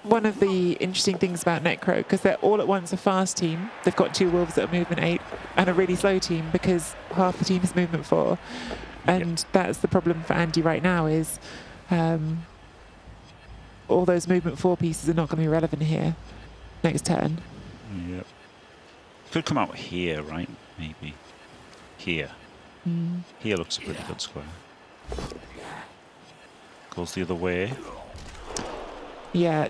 one of the interesting things about Necro, because they're all at once a fast team. They've got 2 wolves that are movement 8 and a really slow team because half the team is movement 4. And that's the problem for Andy right now is all those movement 4 pieces are not going to be relevant here next turn. Yep. Could come out here, right? Maybe. Here. Here looks a pretty good square. Goes the other way. Yeah,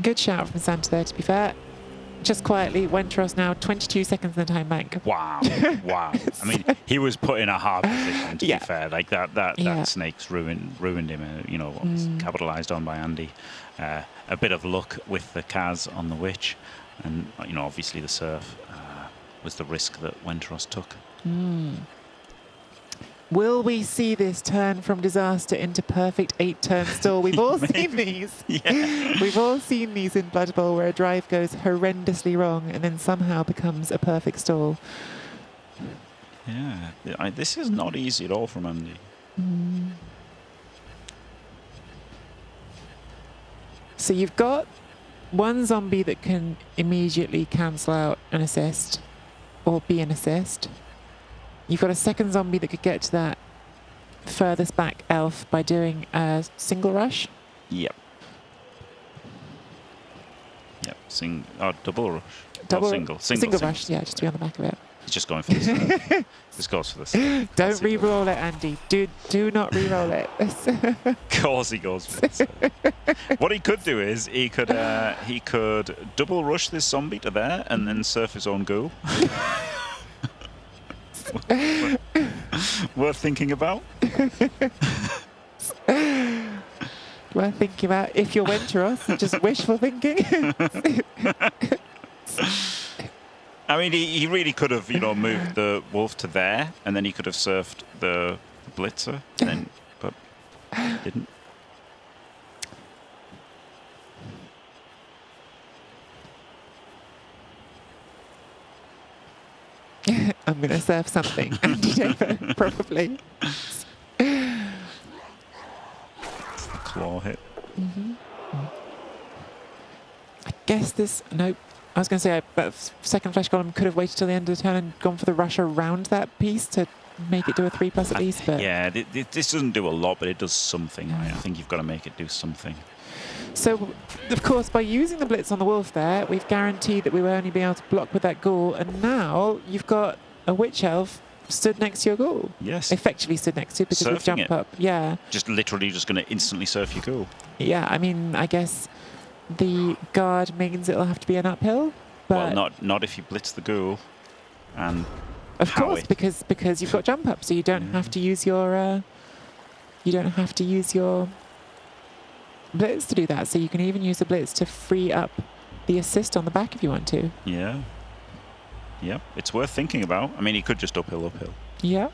good shout from Santa there, to be fair. Just quietly, Wenteros now 22 seconds in the time bank. Wow. Wow. I mean, he was put in a hard position, to Yeah. be fair. Like that Yeah. snake's ruined him, you know, capitalised on by Andy. A bit of luck with the Kaz on the Witch. And, you know, obviously the Surf was the risk that Wenteros took. Will we see this turn from disaster into perfect 8-turn stall? We've all seen these. Yeah. We've all seen these in Blood Bowl where a drive goes horrendously wrong and then somehow becomes a perfect stall. Yeah. This is not easy at all from Andy. So you've got one zombie that can immediately cancel out an assist or be an assist. You've got a second zombie that could get to that furthest back elf by doing a single rush. Yep. Double rush. Double Single rush, yeah, just to be on the back of it. He's just going for the Surf. This goes for the Surf. Don't re-roll it, Andy. Do not re-roll it. Of course he goes for the Surf. What he could do is he could double rush this zombie to there and then surf his own ghoul. Worth thinking about. Worth thinking about if you're Wenteros, just wishful thinking. I mean, he really could have, you know, moved the wolf to there, and then he could have surfed the blitzer, but didn't. I'm going to surf something. Andy David, probably. guess this... Nope. I was going to say, but second Flesh Golem could have waited till the end of the turn and gone for the rush around that piece to make it do a 3+ at least. But yeah, this doesn't do a lot, but it does something. Right? I think you've got to make it do something. So, of course, by using the Blitz on the Wolf there, we've guaranteed that we will only be able to block with that Ghoul. And now you've got a Witch Elf stood next to your Ghoul. Yes. Effectively stood next to, because we've jumped up. Yeah. Just literally just going to instantly surf your Ghoul. Yeah, I mean, I guess the guard means it'll have to be an uphill. But Well, not if you blitz the Ghoul. And of pow course, it. because you've got jump up, so you don't have to use your Blitz to do that. So you can even use the Blitz to free up the assist on the back if you want to. Yeah. Yep, it's worth thinking about. I mean, he could just uphill. Yeah.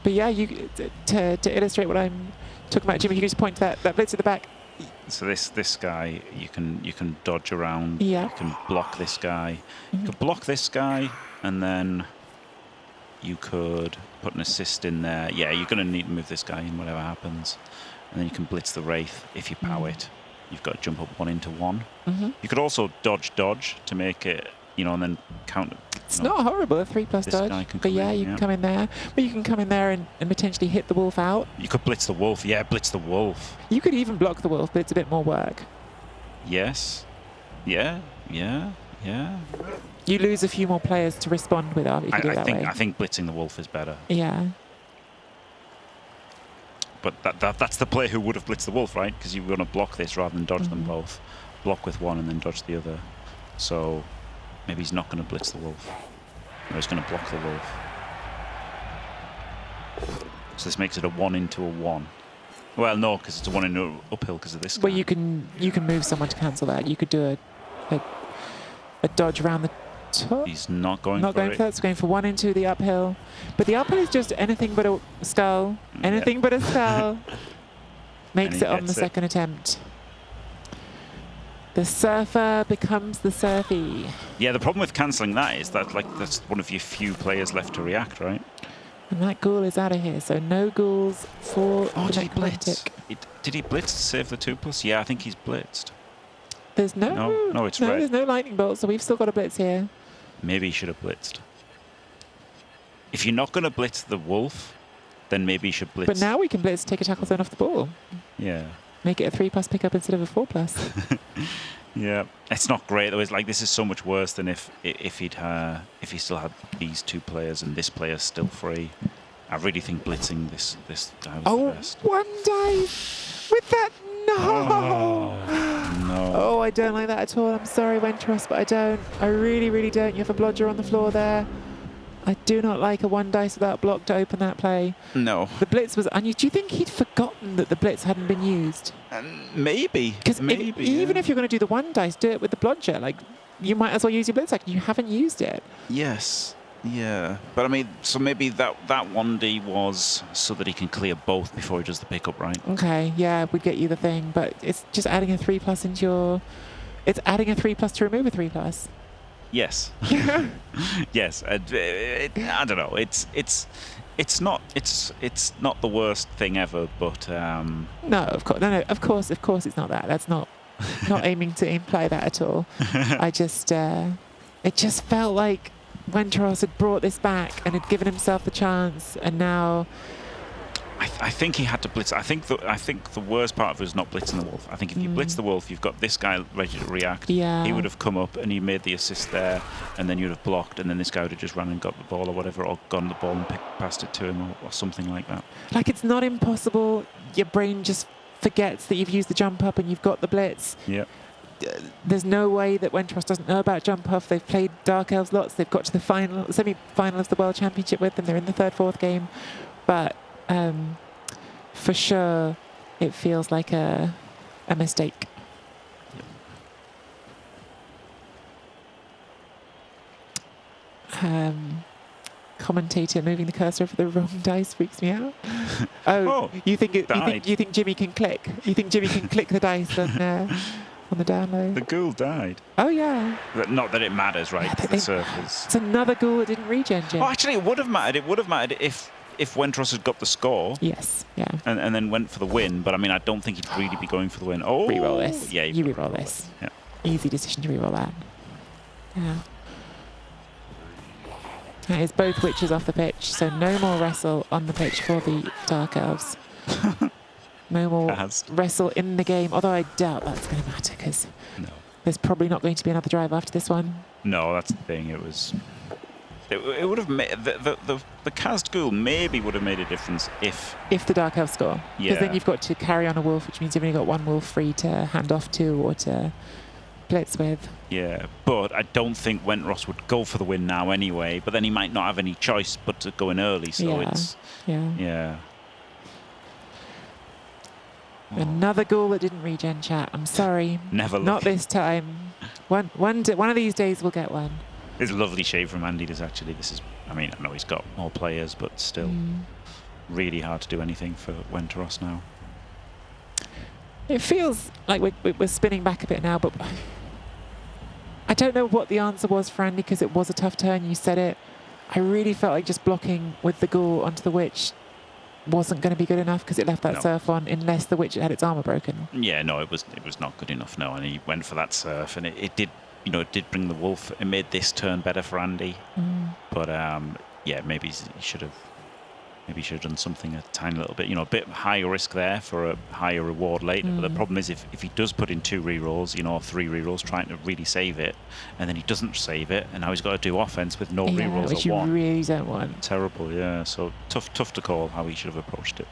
But yeah, you to illustrate what I'm talking about, Jimmy, you can just point to that Blitz at the back. So this guy, you can dodge around. Yeah. You can block this guy. You could block this guy, and then you could put an assist in there. Yeah, you're going to need to move this guy in, whatever happens. And then you can blitz the Wraith if you pow it. You've got to jump up 1 into 1. You could also dodge to make it, and then counter. It's not horrible, a 3+ This guy dodge. can But come yeah, in, you can come in there. But you can come in there and potentially hit the Wolf out. You could blitz the Wolf. Yeah, blitz the Wolf. You could even block the Wolf, but it's a bit more work. Yes. Yeah. You lose a few more players to respond with if you do it that way. I think blitzing the Wolf is better. Yeah. But that's the player who would have blitzed the Wolf, right? Because you're going to block this rather than dodge them both. Block with one and then dodge the other. So maybe he's not going to blitz the Wolf. No, he's going to block the Wolf. So this makes it a 1 into a 1. Well, no, because it's a 1 into a uphill because of this guy. Well, you can move someone to cancel that. You could do a dodge around the top. He's not going Not for going it. for that. It's going for 1 into the uphill. But the uphill is just anything but a skull. Anything but a skull. Makes And he it on the gets it. second attempt. The surfer becomes the surfy. Yeah, the problem with cancelling that is that that's one of your few players left to react, right? And that Ghoul is out of here. So no Ghouls for the Did he blitz? Necromantic. Did he blitz to save the 2+? Yeah, I think he's blitzed. There's no it's red. there's no lightning bolt, so we've still got a blitz here. Maybe he should have blitzed. If you're not going to blitz the Wolf, then maybe you should blitz. But now we can blitz, take a tackle zone off the ball. Yeah. Make it a 3+ pickup instead of a 4+. Yeah. It's not great though. It's like this is so much worse than if he still had these 2 players and this player's still free. I really think blitzing this guy was the best. 1 dive with that. No. Oh, I don't like that at all. I'm sorry, Wentros, but I don't. I really, really don't. You have a blodger on the floor there. I do not like a 1 dice without block to open that play. No. The blitz was unused. Do you think he'd forgotten that the blitz hadn't been used? Maybe. Because even if you're going to do the 1 dice, do it with the blodger. Like, you might as well use your blitz action. You haven't used it. Yes. Yeah. But I mean, so maybe that 1D was so that he can clear both before he does the pickup, right? Okay, yeah, we'd get you the thing, but it's just adding a 3+ into your... It's adding a 3+ to remove a 3+. Yes. Yes. I don't know. It's not the worst thing ever, but No, of course, of course, it's not that. That's not aiming to imply that at all. I just, it just felt like Wentros had brought this back and had given himself the chance, and now. I think he had to blitz. I think the worst part of it was not blitzing the Wolf. I think if you blitz the Wolf, you've got this guy ready to react. Yeah. He would have come up and he made the assist there, and then you'd have blocked, and then this guy would have just run and got the ball or whatever, or gone the ball and passed it to him or something like that. Like, it's not impossible. Your brain just forgets that you've used the jump up and you've got the blitz. Yeah. There's no way that Wentros doesn't know about jump off. They've played Dark Elves lots. They've got to the semi-final of the World Championship with them. They're in the 3rd, 4th game, but for sure, it feels like a mistake. Commentator moving the cursor over the wrong dice freaks me out. Oh, you think Jimmy can click? You think Jimmy can click the dice on the download? The Ghoul died. Oh yeah. Not that it matters, right? Yeah, The surfers. It's another Ghoul that didn't regen, Jim. Oh, actually, it would have mattered. It would have mattered if Wentros had got the score. Yes. Yeah. And then went for the win, but I mean, I don't think he'd really be going for the win. Oh, Reroll this. Yeah, You reroll this. Yeah. Easy decision to reroll that. Yeah. That is both witches off the pitch, so no more wrestle on the pitch for the Dark Elves. No more Cast. wrestle in the game, although I doubt that's going to matter because No. there's probably not going to be another drive after this one. No, that's the thing. It was. It would have made the cast ghoul maybe would have made a difference if the Dark Elves score. Because then Yeah. you've got to carry on a wolf, which means you've only got one wolf free to hand off to or to blitz with. yeah. But I don't think Wentros would go for the win now anyway. But then he might not have any choice but to go in early. So Yeah. it's Yeah. Oh, Another ghoul that didn't regen, chat. I'm sorry. never. Not Look. this time. One of these days we'll get one. It's a lovely shade from Andy. This actually. This is. I mean, I know he's got more players, but still, really hard to do anything for Wentros now. It feels like we're spinning back a bit now, but I don't know what the answer was for Andy because it was a tough turn. You said it. I really felt like just blocking with the ghoul onto the witch wasn't going to be good enough because it left that No. surf on unless the witch had its armor broken. Yeah, no, it was not good enough. No, and he went for that surf, and it did. You know, it did bring the wolf. It made this turn better for Andy. But yeah, maybe he should have. Maybe he should have done something a tiny little bit. You know, a bit higher risk there for a higher reward later. But the problem is if he does put in 2 rerolls, you know, 3 rerolls, trying to really save it, and then he doesn't save it, and now he's got to do offense with no Yeah, rerolls which or you 1. really don't want. Terrible, yeah. So tough to call how he should have approached it.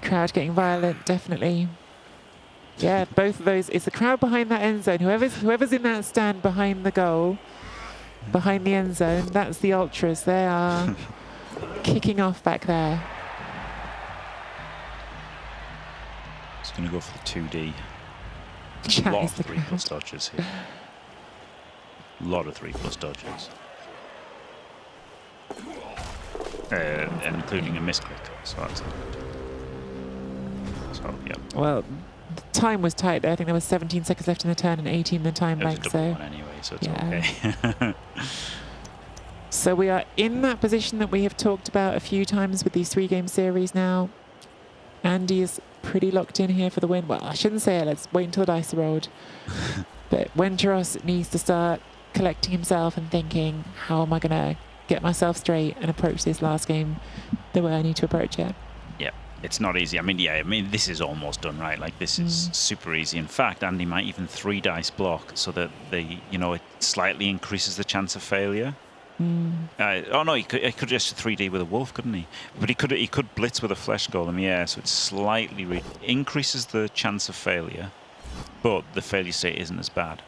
Crowd getting violent, definitely. Yeah, both of those. It's the crowd behind that end zone. Whoever's in that stand behind the goal, behind the end zone, that's the ultras. They are kicking off back there. He's going to go for the 2D. A Chat lot is of the 3+ crowd. dodges here. A lot of 3+ dodges. And including a misclick. So that's not good. So, yeah. Well, the time was tight there. I think there was 17 seconds left in the turn and 18 in the time It was a bank. double So, one anyway, so it's yeah. okay. so we are in that position that we have talked about a few times with these 3-game series now. Andy is pretty locked in here for the win. Well, I shouldn't say it. Let's wait until the dice are rolled. But Wentros needs to start collecting himself and thinking, how am I going to get myself straight and approach this last game the way I need to approach it? Yeah, it's not easy. I mean, this is almost done, right? Like, this is super easy. In fact, Andy might even 3 dice block so that it slightly increases the chance of failure. Oh no, he could just 3D with a wolf, couldn't he? But he could blitz with a flesh golem, yeah. So it slightly increases the chance of failure, but the failure state isn't as bad.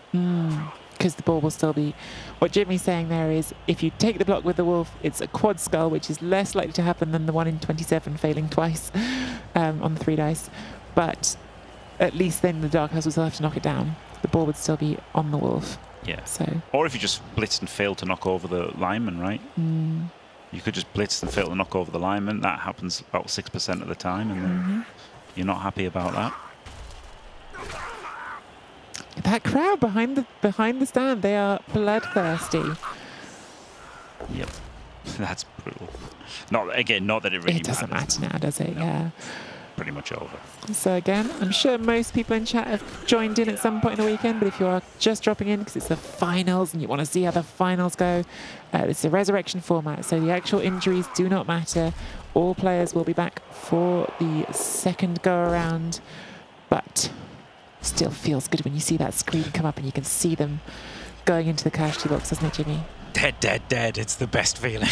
Because the ball will still be... What Jimmy's saying there is, if you take the block with the wolf, it's a quad skull, which is less likely to happen than the 1 in 27 failing twice on the 3 dice. But at least then the Dark House will still have to knock it down. The ball would still be on the wolf. Yeah. So. Or if you just blitzed and failed to knock over the lineman, right? You could just blitz and fail to knock over the lineman. That happens about 6% of the time, and then you're not happy about that. That crowd behind the stand, they are bloodthirsty. Yep. That's brutal. Not that it really It doesn't matters. matter now, does it? No. Yeah. Pretty much over. So again, I'm sure most people in chat have joined in at some point in the weekend, but if you are just dropping in because it's the finals and you want to see how the finals go, it's a resurrection format, so the actual injuries do not matter. All players will be back for the second go around, but still feels good when you see that screen come up and you can see them going into the casualty box, doesn't it, Jimmy? Dead. It's the best feeling.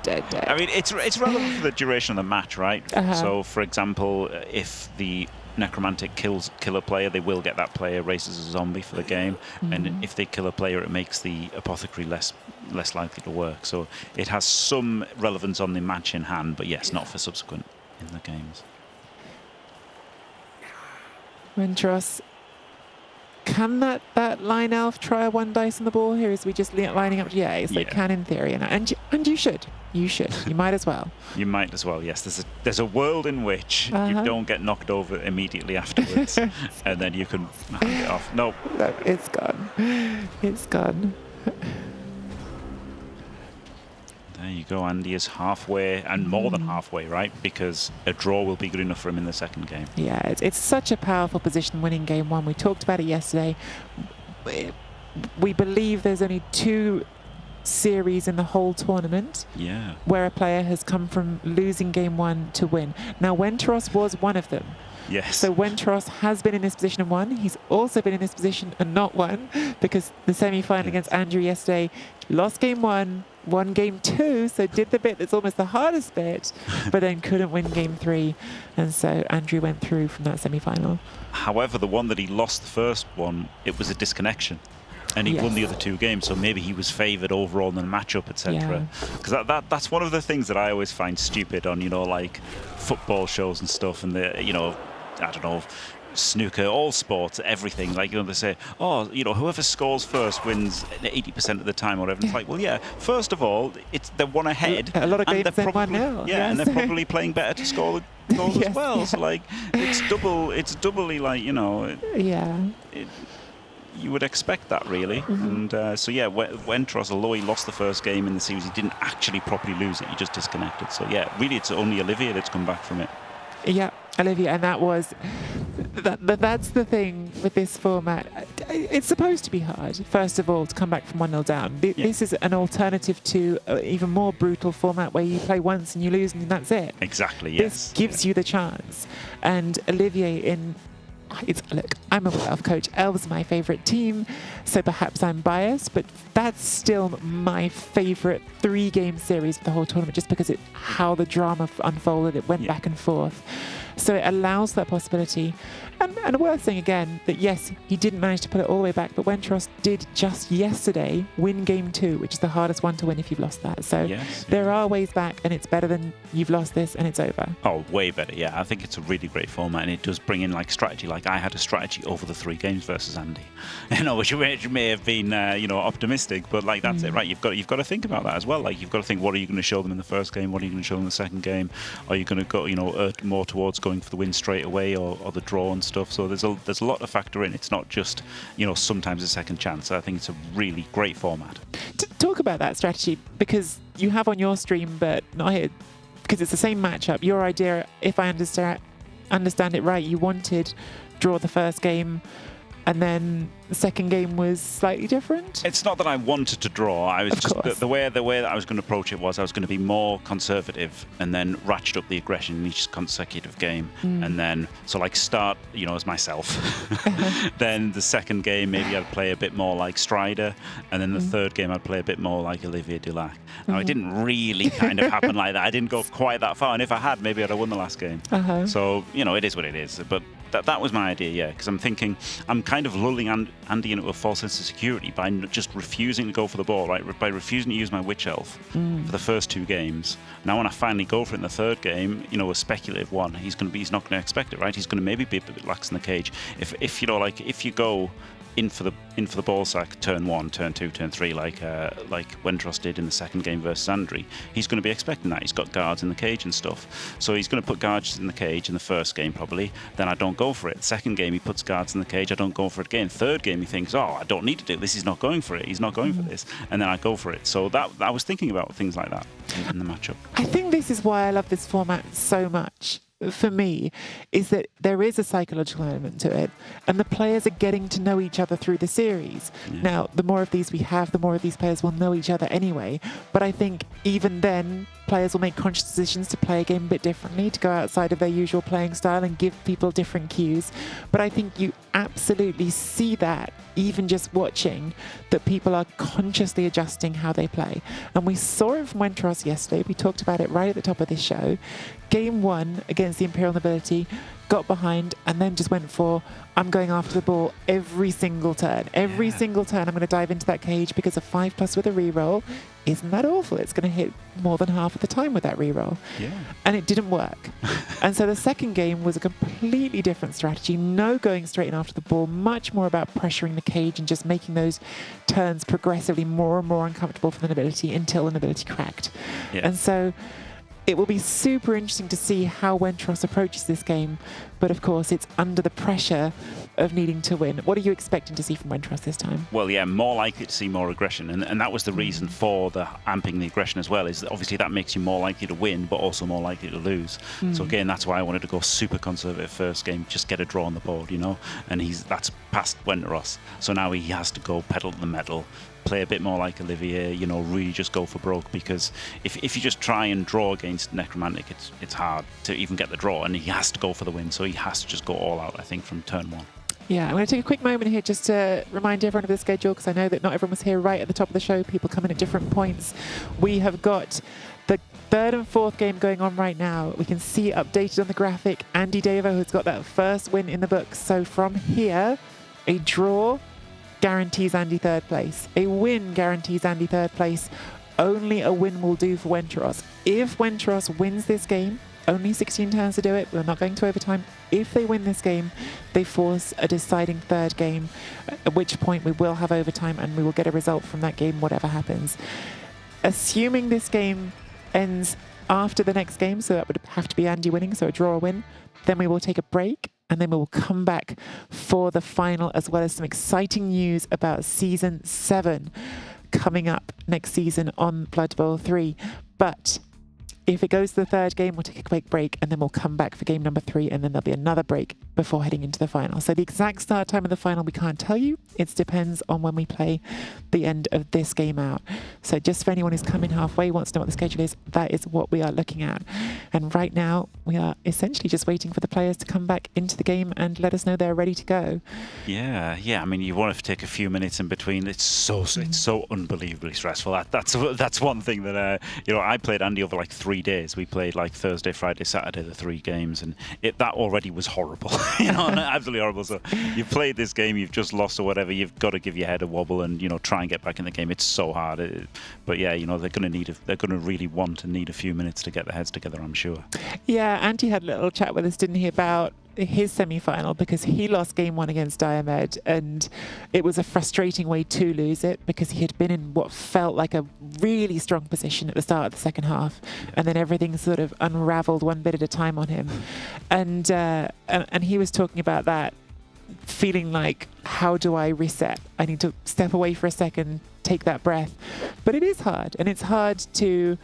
dead. I mean, it's relevant for the duration of the match, right? So, for example, if the necromantic kills a player, they will get that player raised as a zombie for the game, and if they kill a player, it makes the apothecary less likely to work. So it has some relevance on the match in hand, but yes, not for subsequent in the games. Wentros, can that line elf try a 1 dice on the ball here? Is we just lining up? Yeah, it's like can in theory, and you should. You might as well. You might as well. Yes, there's a world in which you don't get knocked over immediately afterwards, and then you can hand it off. No, it's gone. It's gone. there There you go. Andy is halfway and more than halfway, right? Because a draw will be good enough for him in the second game. Yeah, it's such a powerful position winning game one. We talked about it yesterday. We believe there's only 2 series in the whole tournament where a player has come from losing game one to win. Now, Wenteros was one of them. Yes. So Wenteros has been in this position and won. He's also been in this position and not won, because the semi-final against Andrew yesterday, lost game one, won game two, so did the bit that's almost the hardest bit, but then couldn't win game three. And so Andrew went through from that semi-final. However, the one that he lost the first one, it was a disconnection. And he won the other 2 games, so maybe he was favoured overall in the matchup, etc. Because that's one of the things that I always find stupid on, you know, like football shows and stuff, and the, you know, I don't know, snooker, all sports, everything. Like, you know, they say, oh, you know, whoever scores first wins 80% of the time or whatever. It's like, well, yeah, first of all, they're one ahead. A lot of and games they're they won probably, now. Yeah, and they're probably playing better to score the goals as well. So, like, it's doubly, like, you know. You would expect that, really. And so, yeah, Wenteros, although he lost the first game in the series, he didn't actually properly lose it. He just disconnected. So, yeah, really, it's only Olivier that's come back from it. Yeah, Olivia, and that's the thing with this format. It's supposed to be hard, first of all, to come back from 1-0 down. This is an alternative to an even more brutal format where you play once and you lose and that's it. Exactly, yes. This gives you the chance. And Olivier look, I'm a Elf coach. Elves my favourite team, so perhaps I'm biased, but that's still my favourite 3-game series of the whole tournament, just because how the drama unfolded. It went back and forth. So it allows that possibility. And worth saying again that yes, he didn't manage to put it all the way back, but Wenteros did just yesterday win game 2, which is the hardest one to win if you've lost that. So there are ways back, and it's better than you've lost this and it's over. Oh, way better, yeah. I think it's a really great format, and it does bring in like strategy. Like, I had a strategy over the 3 games versus Andy, you know, which may have been you know, optimistic, but like that's it, right? You've got to think about that as well. Like, you've got to think, what are you going to show them in the first game? What are you going to show them in the second game? Are you going to go, you know, more towards going for the win straight away or the draw and stuff? So there's a lot to factor in. It's not just, you know, sometimes a second chance. I think it's a really great format. Talk about that strategy, because you have on your stream, but not here, because it's the same matchup. Your idea, if I understand it right, you wanted draw the first game, and then the second game was slightly different. It's not that I wanted to draw. I was just the way that I was going to approach it was I was going to be more conservative and then ratchet up the aggression in each consecutive game, and then so like start, you know, as myself. Then the second game maybe I'd play a bit more like Strider, and then the third game I'd play a bit more like Olivier Dulac. Now it didn't really kind of happen like that. I didn't go quite that far, and if I had, maybe I'd have won the last game. So, you know, it is what it is. But that was my idea, yeah, because I'm thinking I'm kind of lulling Andy into a false sense of security by just refusing to go for the ball, right? By refusing to use my Witch Elf for the first 2 games. Now when I finally go for it in the third game, you know, a speculative one, he's not going to expect it, right? He's going to maybe be a bit lax in the cage. If you know, like, if you go in for the ball sack turn 1, turn 2, turn 3, like Wenteros did in the second game versus Andri, he's going to be expecting that. He's got guards in the cage and stuff, so he's going to put guards in the cage in the first game probably. Then I don't go for it. Second game he puts guards in the cage. I don't go for it again. Third game he thinks, oh, I don't need to do this. He's not going for it. He's not going for this, and then I go for it. So that I was thinking about things like that in the matchup. I think this is why I love this format so much. For me, is that there is a psychological element to it, and the players are getting to know each other through the series. Now, the more of these we have, the more of these players will know each other anyway. But I think even then, players will make conscious decisions to play a game a bit differently, to go outside of their usual playing style and give people different cues. But I think you absolutely see that, even just watching, that people are consciously adjusting how they play. And we saw it from Wenteros yesterday. We talked about it right at the top of this show. Game 1 against the Imperial Nobility, got behind and then just went for, I'm going after the ball every single turn. Every single turn I'm going to dive into that cage, because a 5+ with a reroll isn't that awful. It's going to hit more than half of the time with that reroll. And it didn't work. And so the second game was a completely different strategy. No going straight in after the ball, much more about pressuring the cage and just making those turns progressively more and more uncomfortable for the nobility until the nobility cracked. And so it will be super interesting to see how Wentros approaches this game. But of course, it's under the pressure of needing to win. What are you expecting to see from Wentros this time? Well, yeah, more likely to see more aggression. And that was the reason for the amping the aggression as well, is that obviously that makes you more likely to win, but also more likely to lose. So again, that's why I wanted to go super conservative first game, just get a draw on the board, you know? And that's past Wentros. So now he has to go pedal to the metal, play a bit more like Olivier, you know, really just go for broke, because if you just try and draw against Necromantic, it's hard to even get the draw, and he has to go for the win, so he has to just go all out, I think, from turn one. Yeah, I'm going to take a quick moment here just to remind everyone of the schedule, because I know that not everyone was here right at the top of the show. People come in at different points. We have got the third and fourth game going on right now. We can see updated on the graphic Andy Davo, who's got that first win in the books. So from here, a draw guarantees Andy third place. A win guarantees Andy third place. Only a win will do for Wentros. If Wentros wins this game, only 16 turns to do it. We're not going to overtime. If they win this game, they force a deciding third game, at which point we will have overtime and we will get a result from that game, whatever happens. Assuming this game ends after the next game, so that would have to be Andy winning, so a draw or win, then we will take a break and then we will come back for the final, as well as some exciting news about Season 7 coming up next season on Blood Bowl 3. But if it goes to the third game, we'll take a quick break and then we'll come back for game number 3, and then there'll be another break before heading into the final. So the exact start time of the final we can't tell you. It depends on when we play the end of this game out. So just for anyone who's coming halfway, wants to know what the schedule is, that is what we are looking at. And right now, we are essentially just waiting for the players to come back into the game and let us know they're ready to go. Yeah. I mean, you want to take a few minutes in between. It's so unbelievably stressful. That's one thing that I played Andy over like 3 days. We played like Thursday, Friday, Saturday, the 3 games, and that already was horrible. Absolutely horrible. So you've played this game, you've just lost or whatever. You've got to give your head a wobble and try and get back in the game. It's so hard. But yeah, they're going to really want and need a few minutes to get their heads together, I'm sure. Yeah, Andy had a little chat with us, didn't he, about his semi-final, because he lost game 1 against Diomed, and it was a frustrating way to lose it because he had been in what felt like a really strong position at the start of the second half, and then everything sort of unraveled one bit at a time on him, and he was talking about that, feeling like, how do I reset? I need to step away for a second, take that breath. But it is hard, and it's hard to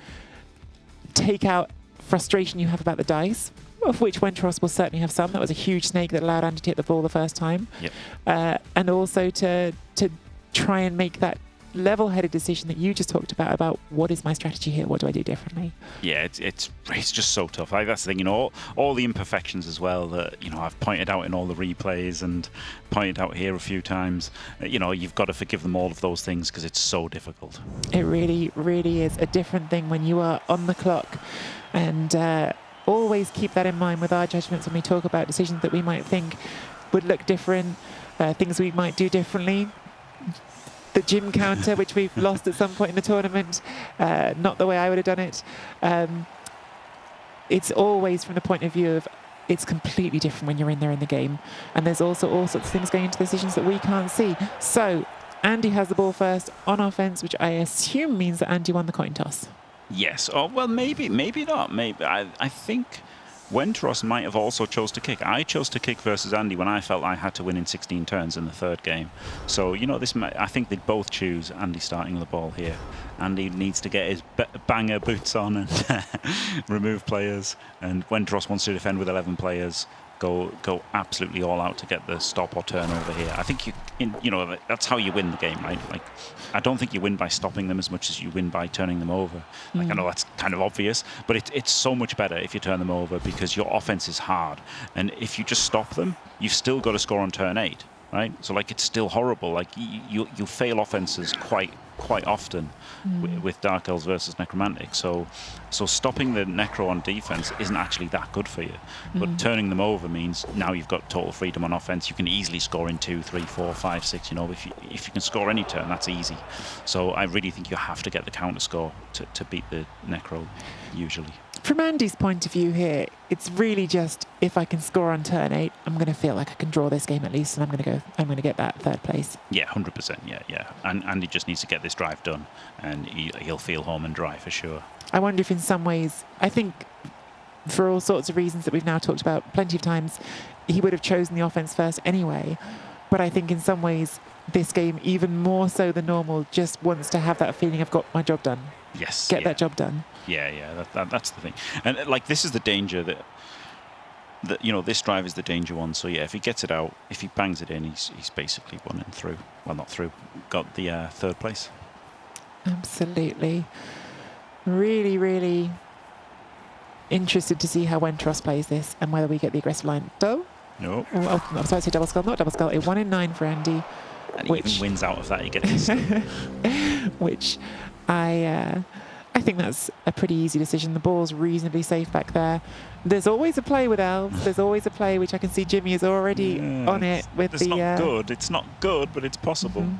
take out frustration you have about the dice, of which Wentros will certainly have some. That was a huge snake that allowed Andy to hit the ball the first time. Yep. And also to try and make that level-headed decision that you just talked about what is my strategy here? What do I do differently? Yeah, it's just so tough. Like, that's the thing, all the imperfections as well that I've pointed out in all the replays and pointed out here a few times. You've got to forgive them all of those things because it's so difficult. It really, really is a different thing when you are on the clock, and always keep that in mind with our judgments when we talk about decisions that we might think would look different, things we might do differently. The gym counter, which we've lost at some point in the tournament, not the way I would have done it. It's always from the point of view of it's completely different when you're in there in the game. And there's also all sorts of things going into decisions that we can't see. So Andy has the ball first on offense, which I assume means that Andy won the coin toss. Yes. Oh, well, maybe not. Maybe. I think Wentros might have also chose to kick. I chose to kick versus Andy when I felt I had to win in 16 turns in the third game. So, I think they'd both choose Andy starting the ball here. Andy needs to get his banger boots on and remove players. And Wentros wants to defend with 11 players. Go absolutely all out to get the stop or turnover here. I think that's how you win the game, right? Like, I don't think you win by stopping them as much as you win by turning them over. Like, I know that's kind of obvious, but it's so much better if you turn them over because your offense is hard. And if you just stop them, you've still got to score on turn 8, right? So like, it's still horrible. Like, you fail offenses quite often with Dark Elves versus Necromantic. So stopping the Necro on defense isn't actually that good for you. But turning them over means now you've got total freedom on offense. You can easily score in 2, 3, 4, 5, 6. If you can score any turn, that's easy. So I really think you have to get the counter score to beat the Necro usually. From Andy's point of view here, it's really just, if I can score on turn 8, I'm going to feel like I can draw this game at least, and I'm going to get that third place. Yeah, 100%. Yeah. And Andy just needs to get this drive done, and he'll feel home and dry for sure. I wonder if in some ways, I think for all sorts of reasons that we've now talked about plenty of times, he would have chosen the offense first anyway. But I think in some ways, this game, even more so than normal, just wants to have that feeling, I've got my job done. Yes. Get that job done. Yeah. That's the thing. And like, this is the danger that this drive is the danger one. So yeah, if he gets it out, if he bangs it in, he's basically won it through. Well, not through. Got the third place. Absolutely. Really, really interested to see how Wentros plays this and whether we get the aggressive line. No. No. Oh, I'm sorry to say double skull, not double skull. A 1 in 9 for Andy. And he even wins out of that. He gets which I think that's a pretty easy decision. The ball's reasonably safe back there. There's always a play with elves. There's always a play which I can see Jimmy is already on it with it's the. Not good. It's not good, but it's possible. Mm-hmm.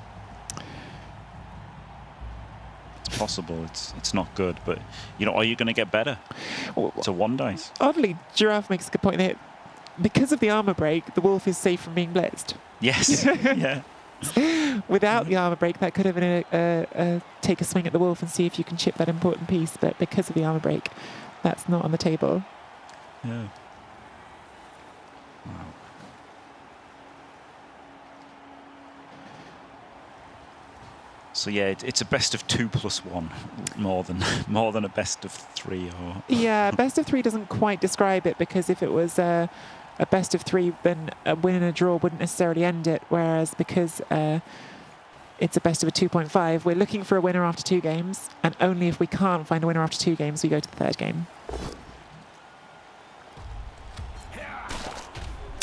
It's possible. It's not good, but are you going to get better? It's a 1 dice. Oddly, Giraffe makes a good point there. Because of the armor break, the wolf is safe from being blitzed. Yes. Yeah. Without the armor break, that could have been a take a swing at the wolf and see if you can chip that important piece. But because of the armor break, that's not on the table. Yeah. Wow. So yeah, it's a best of 2 plus 1, more than a best of 3. Or Yeah, best of 3 doesn't quite describe it, because if it was a best of 3, then a win and a draw wouldn't necessarily end it. Whereas because it's a best of a 2.5, we're looking for a winner after 2 games, and only if we can't find a winner after 2 games, we go to the 3rd game.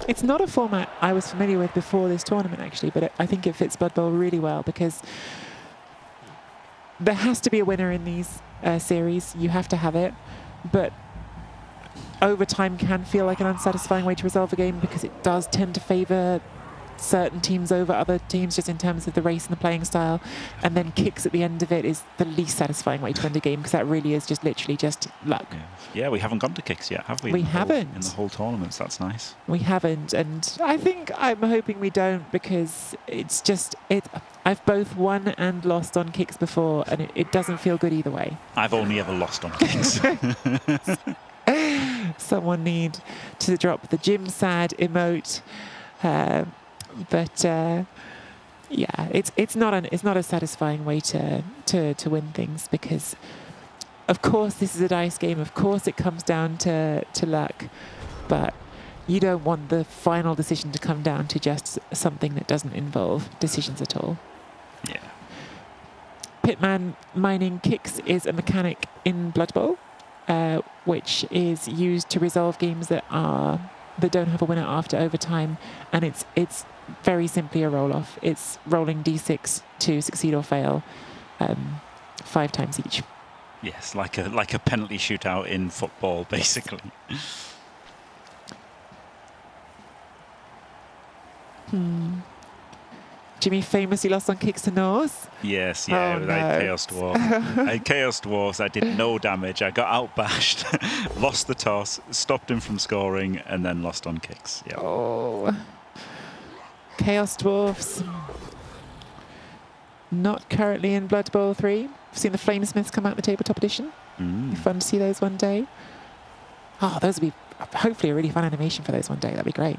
It's not a format I was familiar with before this tournament, actually, but I think it fits Blood Bowl really well, because there has to be a winner in these series. You have to have it, but overtime can feel like an unsatisfying way to resolve a game, because it does tend to favour certain teams over other teams, just in terms of the race and the playing style. And then kicks at the end of it is the least satisfying way to end a game, because that really is just literally just luck. Yeah, we haven't gone to kicks yet, have we? We haven't. In the whole tournament, so that's nice. We haven't, and I'm hoping we don't, because it's just I've both won and lost on kicks before, and it doesn't feel good either way. I've only ever lost on kicks. Someone need to drop the Jim sad emote, but yeah, it's not a satisfying way to win things, because of course this is a dice game. Of course it comes down to luck, but you don't want the final decision to come down to just something that doesn't involve decisions at all. Yeah. Pitman mining kicks is a mechanic in Blood Bowl, which is used to resolve games that don't have a winner after overtime, and it's very simply a roll-off. It's rolling d6 to succeed or fail 5 times each. Yes, like a penalty shootout in football, basically. Jimmy famously lost on kicks to Norse. Yes, yeah, Oh, with no. Chaos Dwarf. I had Chaos Dwarfs, I did no damage, I got outbashed, lost the toss, stopped him from scoring, and then lost on kicks. Yeah. Oh. Chaos Dwarfs. Not currently in Blood Bowl 3. I've seen the Flamesmiths come out the tabletop edition. Be fun to see those one day. Oh, those would be hopefully a really fun animation for those one day. That'd be great.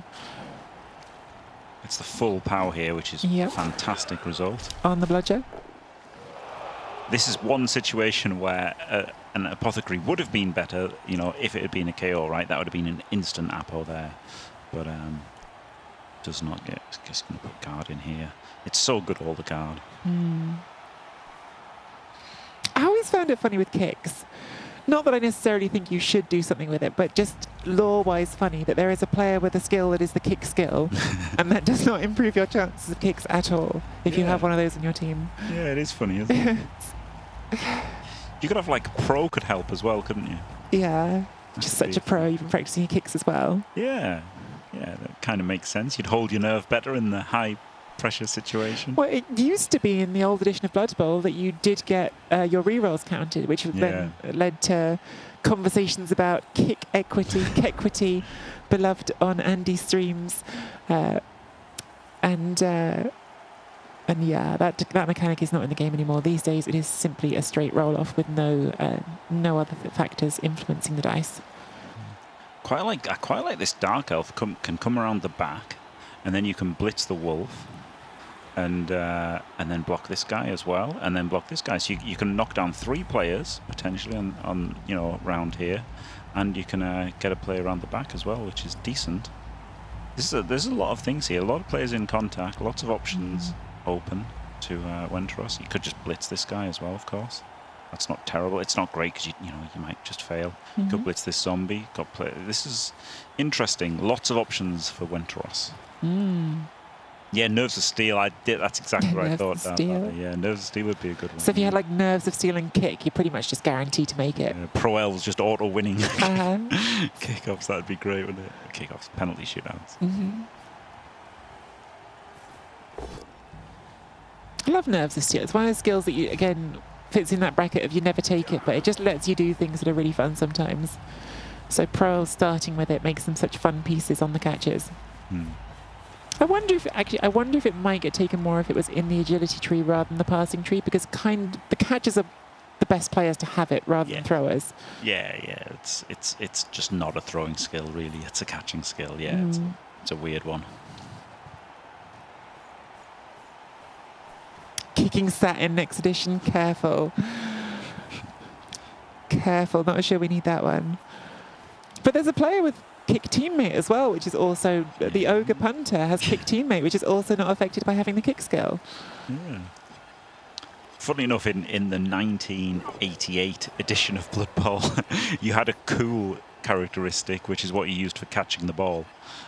It's the full power here, which is a fantastic result. On the bludger. This is one situation where an apothecary would have been better, if it had been a KO, right? That would have been an instant apo there. But does not get. Just going to put guard in here. It's so good, all the guard. I always found it funny with kicks. Not that I necessarily think you should do something with it, but just lore-wise funny that there is a player with a skill that is the kick skill, and that does not improve your chances of kicks at all if you have one of those in your team. Yeah, it is funny, isn't it? You could have pro could help as well, couldn't you? Yeah, just such a pro. You've been practicing your kicks as well. Yeah, that kind of makes sense. You'd hold your nerve better in the high pressure situation. Well, it used to be in the old edition of Blood Bowl that you did get your rerolls counted, which then led to conversations about kick equity, beloved on Andy's streams, and And yeah, that mechanic is not in the game anymore. These days, it is simply a straight roll off with no other factors influencing the dice. I quite like this dark elf can come around the back, and then you can blitz the wolf, and then block this guy as well, and then block this guy. So you can knock down 3 players potentially on around here, and you can get a player around the back as well, which is decent. There's a lot of things here. A lot of players in contact. Lots of options open to Wenteros. You could just blitz this guy as well, of course. That's not terrible. It's not great because you might just fail. You could blitz this zombie. This is interesting. Lots of options for Wenteros. Yeah, Nerves of Steel. That's exactly what I thought. Yeah, Nerves of Steel would be a good one. So if you had like Nerves of Steel and Kick, you're pretty much just guaranteed to make it. Pro Elves just auto winning kickoffs. That'd be great, wouldn't it? Kickoffs, penalty shootouts. I love Nerves of Steel. It's one of those skills that again fits in that bracket of you never take it, but it just lets you do things that are really fun sometimes. So Pro Elves starting with it makes them such fun pieces on the catches. I wonder if it might get taken more if it was in the agility tree rather than the passing tree, because the catchers are the best players to have it rather than throwers. Yeah. It's just not a throwing skill really. It's a catching skill. Yeah, it's a weird one. Kicking Satin next edition. Careful. Careful. Not sure we need that one. But there's a player with Kick Teammate as well, which is also the Ogre Punter has Kick Teammate, which is also not affected by having the kick skill. Funnily enough, in the 1988 edition of Blood Bowl, you had a cool characteristic, which is what you used for catching the ball.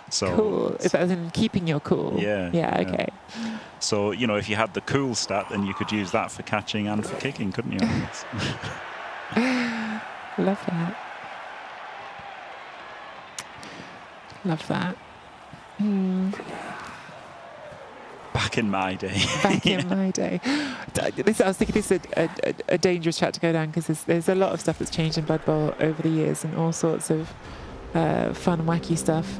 So cool. Is that as in keeping your cool? Yeah. Okay. So if you had the cool stat, then you could use that for catching and for kicking, couldn't you? Love that. Love that. Back in my day. Back in my day. I was thinking this is a dangerous chat to go down, because there's a lot of stuff that's changed in Blood Bowl over the years, and all sorts of fun, wacky stuff.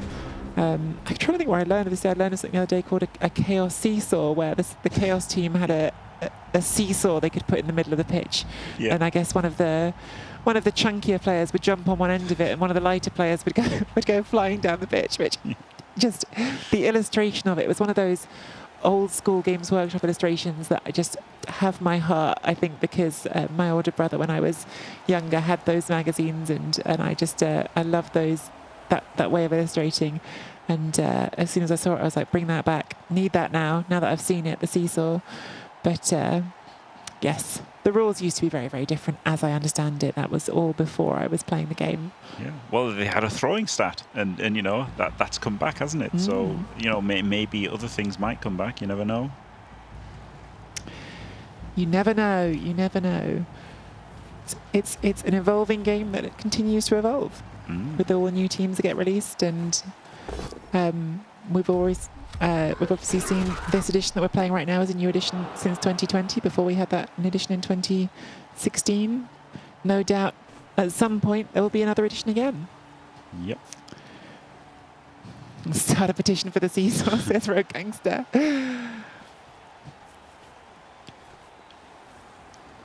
I'm trying to think where I learned this. I learned something the other day called a Chaos Seesaw, where the Chaos team had a seesaw they could put in the middle of the pitch. Yeah. And I guess one of the chunkier players would jump on one end of it, and one of the lighter players would go flying down the pitch, which just the illustration of it was one of those old school Games Workshop illustrations that I just have my heart, I think, because my older brother, when I was younger, had those magazines, and I just I love those that way of illustrating. And as soon as I saw it, I was like, bring that back. Need that now that I've seen it, the seesaw. But yes, the rules used to be very, very different, as I understand it. That was all before I was playing the game. Yeah. Well, they had a throwing stat, and that's come back, hasn't it? So maybe other things might come back. You never know. You never know. You never know. It's an evolving game that it continues to evolve with all the new teams that get released, and we've obviously seen this edition that we're playing right now is a new edition since 2020. Before we had an edition in 2016. No doubt at some point there will be another edition again. Yep. Start a petition for the seesaw, says Rogue Gangster.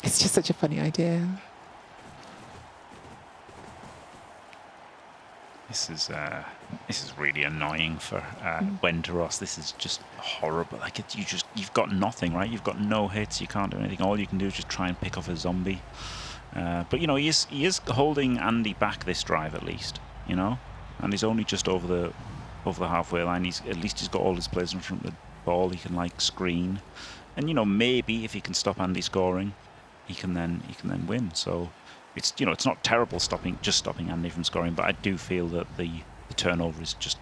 It's just such a funny idea. This is really annoying for Wenteros. This is just horrible. Like you've got nothing, right? You've got no hits. You can't do anything. All you can do is just try and pick off a zombie. But he is holding Andy back this drive at least. And he's only just over the halfway line. He's got all his players in front of the ball. He can screen, and maybe if he can stop Andy scoring, he can then win. So. It's it's not terrible stopping Andy from scoring, but I do feel that the turnover is just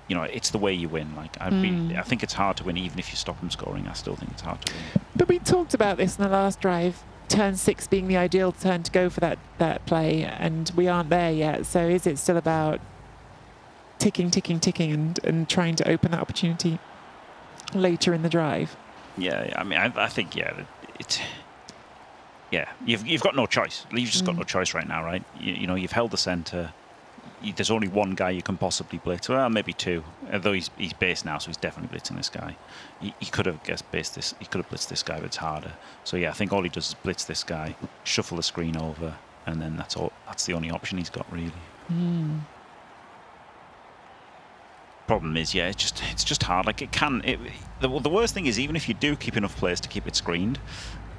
it's the way you win. I think it's hard to win even if you stop him scoring. I still think it's hard to win. But we talked about this in the last drive, turn 6 being the ideal turn to go for that play, and we aren't there yet. So is it still about ticking and trying to open that opportunity later in the drive? Yeah, I mean I think it's. Yeah, you've got no choice. You've just got no choice right now, right? You've held the centre. there's only one guy you can possibly blitz. Well, maybe two. Although he's base now, so he's definitely blitzing this guy. He could have based this. He could have blitzed this guy, but it's harder. So yeah, I think all he does is blitz this guy, shuffle the screen over, and then that's all. That's the only option he's got really. Problem is, yeah, it's just hard. Like the worst thing is, even if you do keep enough players to keep it screened,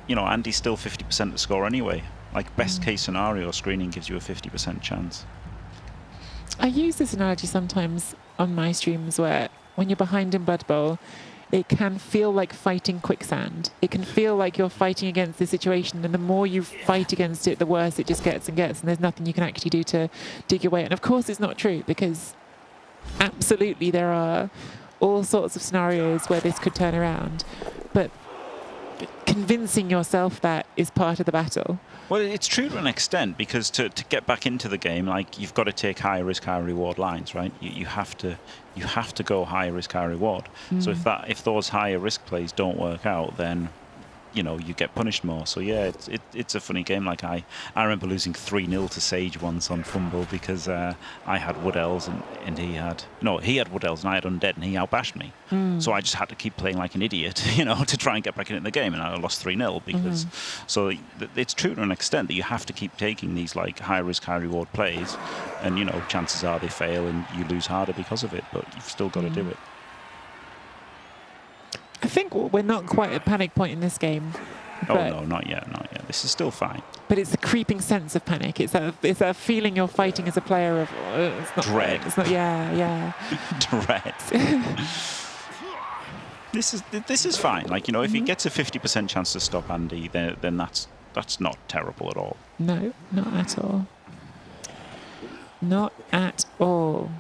you know, Andy's still 50% to score anyway. Like best case scenario, screening gives you a 50% chance. I use this analogy sometimes on my streams where when you're behind in Blood Bowl, it can feel like fighting quicksand. It can feel like you're fighting against the situation, and the more you fight against it, the worse it just gets and gets, and there's nothing you can actually do to dig your way. And of course it's not true, because absolutely there are all sorts of scenarios where this could turn around. But convincing yourself that is part of the battle. Well, it's true to an extent, because to get back into the game, like, you've got to take high risk, high reward lines, right? You have to go high risk, high reward. So if those higher risk plays don't work out, then you know you get punished more. So yeah, it's a funny game. Like I remember losing 3-0 to Sage once on Fumble because I had Wood Elves and he had Wood Elves and I had Undead and he outbashed me. So I just had to keep playing like an idiot, you know, to try and get back into the game, and I lost 3-0 because. So it's true to an extent that you have to keep taking these like high risk, high reward plays, and you know chances are they fail and you lose harder because of it, but you've still got to do it. I think we're not quite at panic point in this game. Oh no, not yet. This is still fine. But it's the creeping sense of panic. It's that feeling you're fighting as a player of it's not dread. It's not. Yeah. Dread. This is fine. Like, you know, if he gets a 50% chance to stop Andy, then that's not terrible at all. No, not at all. Not at all.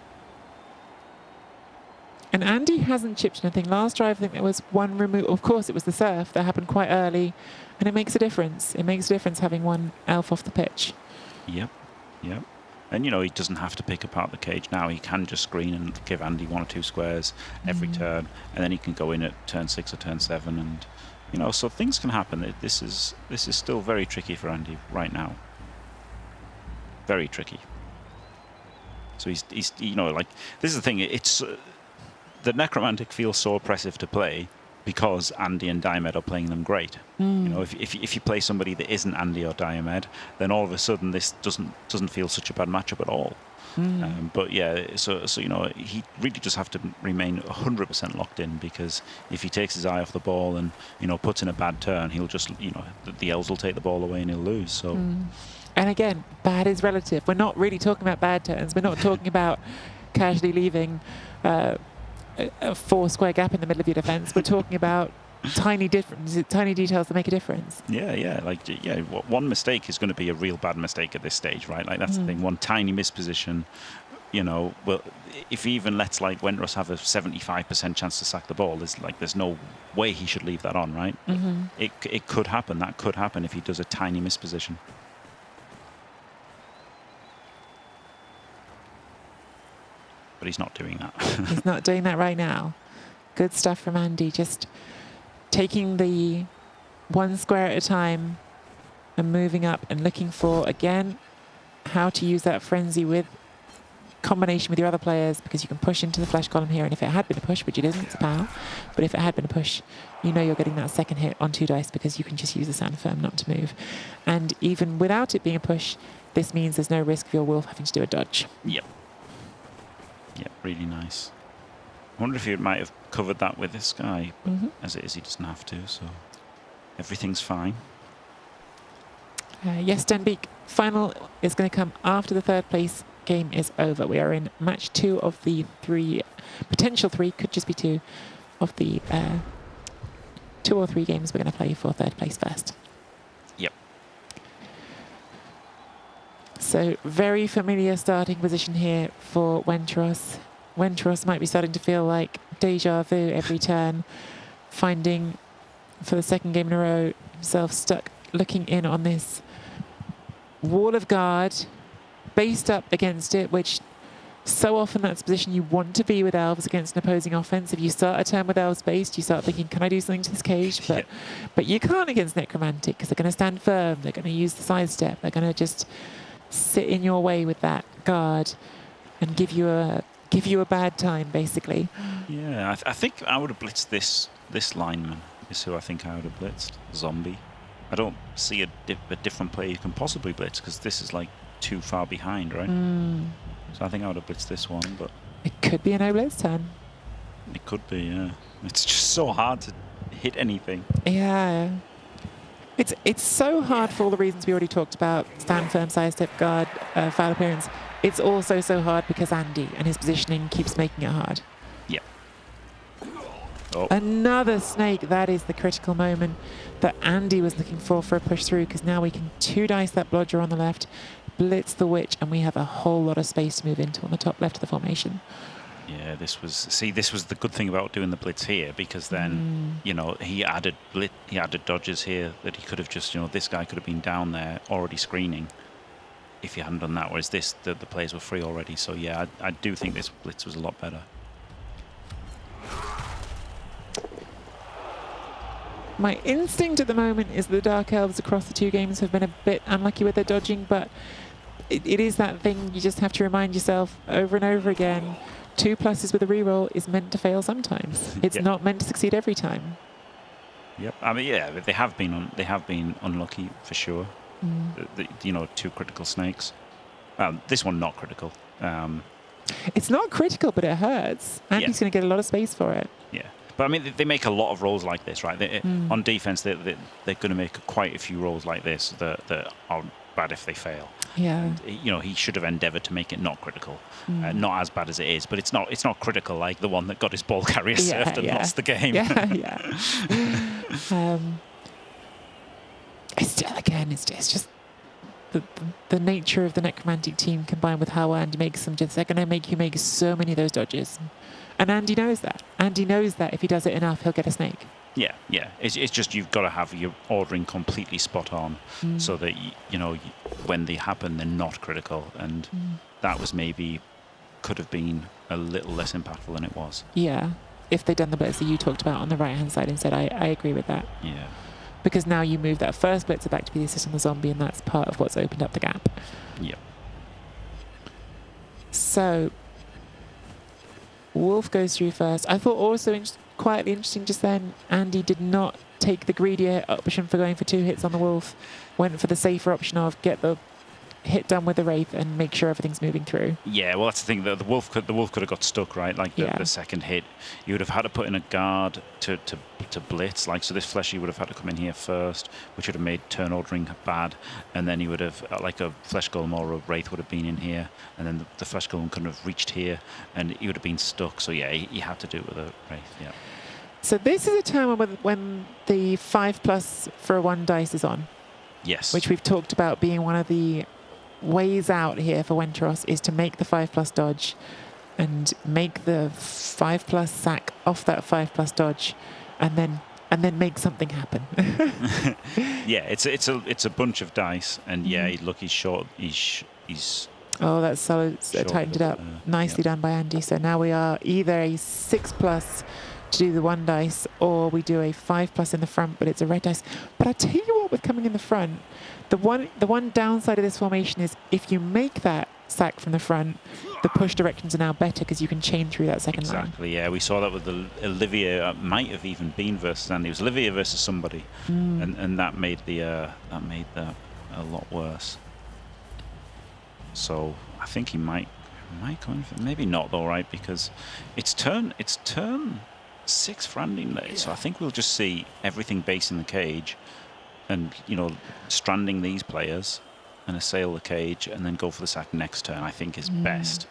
And Andy hasn't chipped anything. Last drive, I think there was one remove. Of course, it was the surf that happened quite early, and it makes a difference. It makes a difference having one elf off the pitch. Yep. And, you know, he doesn't have to pick apart the cage now. He can just screen and give Andy 1 or 2 squares every turn, and then he can go in at turn 6 or turn 7, and, you know, so things can happen. This is still very tricky for Andy right now. Very tricky. So he's you know, like, this is the thing. It's the Necromantic feels so oppressive to play because Andy and Diomed are playing them great. You know, if you play somebody that isn't Andy or Diomed, then all of a sudden this doesn't feel such a bad matchup at all. But yeah, so you know, he really just have to remain 100% locked in, because if he takes his eye off the ball and, you know, puts in a bad turn, he'll just, you know, the elves will take the ball away and he'll lose. So. And again, bad is relative. We're not really talking about bad turns. We're not talking about casually leaving a 4-square gap in the middle of your defense. We're talking about tiny details that make a difference. Yeah. Like, yeah, one mistake is going to be a real bad mistake at this stage, right? Like, that's the thing. One tiny misposition, you know, well, if he even lets like Wentros have a 75% chance to sack the ball, there's no way he should leave that on, right? It could happen. That could happen if he does a tiny misposition. But he's not doing that. He's not doing that right now. Good stuff from Andy. Just taking the 1 square at a time and moving up and looking for, again, how to use that frenzy with combination with your other players, because you can push into the flash column here. And if it had been a push, which it isn't, it's a power, but if it had been a push, you know you're getting that second hit on 2 dice because you can just use the Sound Firm not to move. And even without it being a push, this means there's no risk of your wolf having to do a dodge. Yep. Yeah, really nice. I wonder if he might have covered that with this guy, but as it is, he doesn't have to, so everything's fine. Yes, Denbeek, final is going to come after the 3rd place game is over. We are in match 2 of the 3, potential 3, could just be 2, of the 2 or 3 games we're going to play for 3rd place first. Yep. So very familiar starting position here for Wentros. Wentros might be starting to feel like deja vu every turn, finding for the 2nd game in a row himself stuck looking in on this wall of guard, based up against it, which so often that's the position you want to be with elves against an opposing offense. If you start a turn with elves based, you start thinking, can I do something to this cage? But you can't against Necromantic, because they're going to stand firm, they're going to use the sidestep, they're going to just sit in your way with that guard. and give you a bad time, basically. Yeah, I think I would have blitzed this lineman. Is who I think I would have blitzed. Zombie. I don't see a different player you can possibly blitz because this is like too far behind, right? So I think I would have blitzed this one, but It could be a no blitz turn. it could be. Yeah, it's just so hard to hit anything. Yeah. It's so hard for all the reasons we already talked about. Stand firm, side step, guard, foul appearance. It's also so hard because Andy and his positioning keeps making it hard. Yeah. Oh. Another snake. That is the critical moment that Andy was looking for a push through, because now we can 2-dice that blodger on the left, blitz the witch, and we have a whole lot of space to move into on the top left of the formation. Yeah, this was the good thing about doing the blitz here, because then you know he added dodges here that he could have just, you know, this guy could have been down there already screening if you hadn't done that, whereas this the players were free already. So yeah, I do think this blitz was a lot better. My instinct at the moment is the Dark Elves across the two games have been a bit unlucky with their dodging, but it is that thing you just have to remind yourself over and over again. 2 pluses with a reroll is meant to fail sometimes. It's Yep. not meant to succeed every time. Yep. I mean, yeah, they have been unlucky for sure. You know, 2 critical snakes. This one not critical. It's not critical, but it hurts. Andy's going to get a lot of space for it. Yeah. But I mean, they make a lot of rolls like this, right? On defense, they're going to make quite a few rolls like this that are bad if they fail. Yeah. And, you know, he should have endeavoured to make it not critical, not as bad as it is, but it's not critical like the one that got his ball carrier served and lost the game. Yeah. It's just the nature of the necromantic team combined with how Andy makes them. They're going to make you make so many of those dodges. And Andy knows that. Andy knows that if he does it enough, he'll get a snake. Yeah. It's just you've got to have your ordering completely spot on so that, you know, when they happen, they're not critical. And that was could have been a little less impactful than it was. Yeah. If they'd done the blitz that you talked about on the right-hand side instead, I agree with that. Yeah. Because now you move that first blitzer back to be the assist on the zombie, and that's part of what's opened up the gap. Yep. So Wolf goes through first. I thought also quietly interesting just then, Andy did not take the greedier option for going for 2 hits on the Wolf, went for the safer option of get the hit done with the Wraith and make sure everything's moving through. Yeah, well, that's the thing. The wolf could have got stuck, right? Like the second hit, you would have had to put in a guard to blitz. Like, so this fleshy would have had to come in here first, which would have made turn ordering bad, and then he would have like a flesh golem or a wraith would have been in here, and then the flesh golem couldn't have reached here, and he would have been stuck. So yeah, he had to do it with a wraith. Yeah. So this is a turn when the 5+ for a 1 dice is on. Yes. Which we've talked about being one of the ways out here for Wenteros, is to make the 5+ dodge and make the 5+ sack off that 5+ dodge, and then make something happen. Yeah, it's a bunch of dice, and yeah, look, he's short. He's oh, that's solid. Tightened it up. Nicely done by Andy. So now we are either a 6+ to do the 1 dice, or we do a 5+ in the front, but it's a red dice. But I tell you what, with coming in the front, the one downside of this formation is if you make that sack from the front, the push directions are now better because you can chain through that second line. Exactly, yeah. We saw that with Olivia. Might have even been versus Andy. It was Olivia versus somebody, and that made that a lot worse. So I think he might come in for, maybe not though, right? Because it's turn 6 for Andy, so I think we'll just see everything base in the cage, and you know, stranding these players and assail the cage, and then go for the sack next turn. I think is best.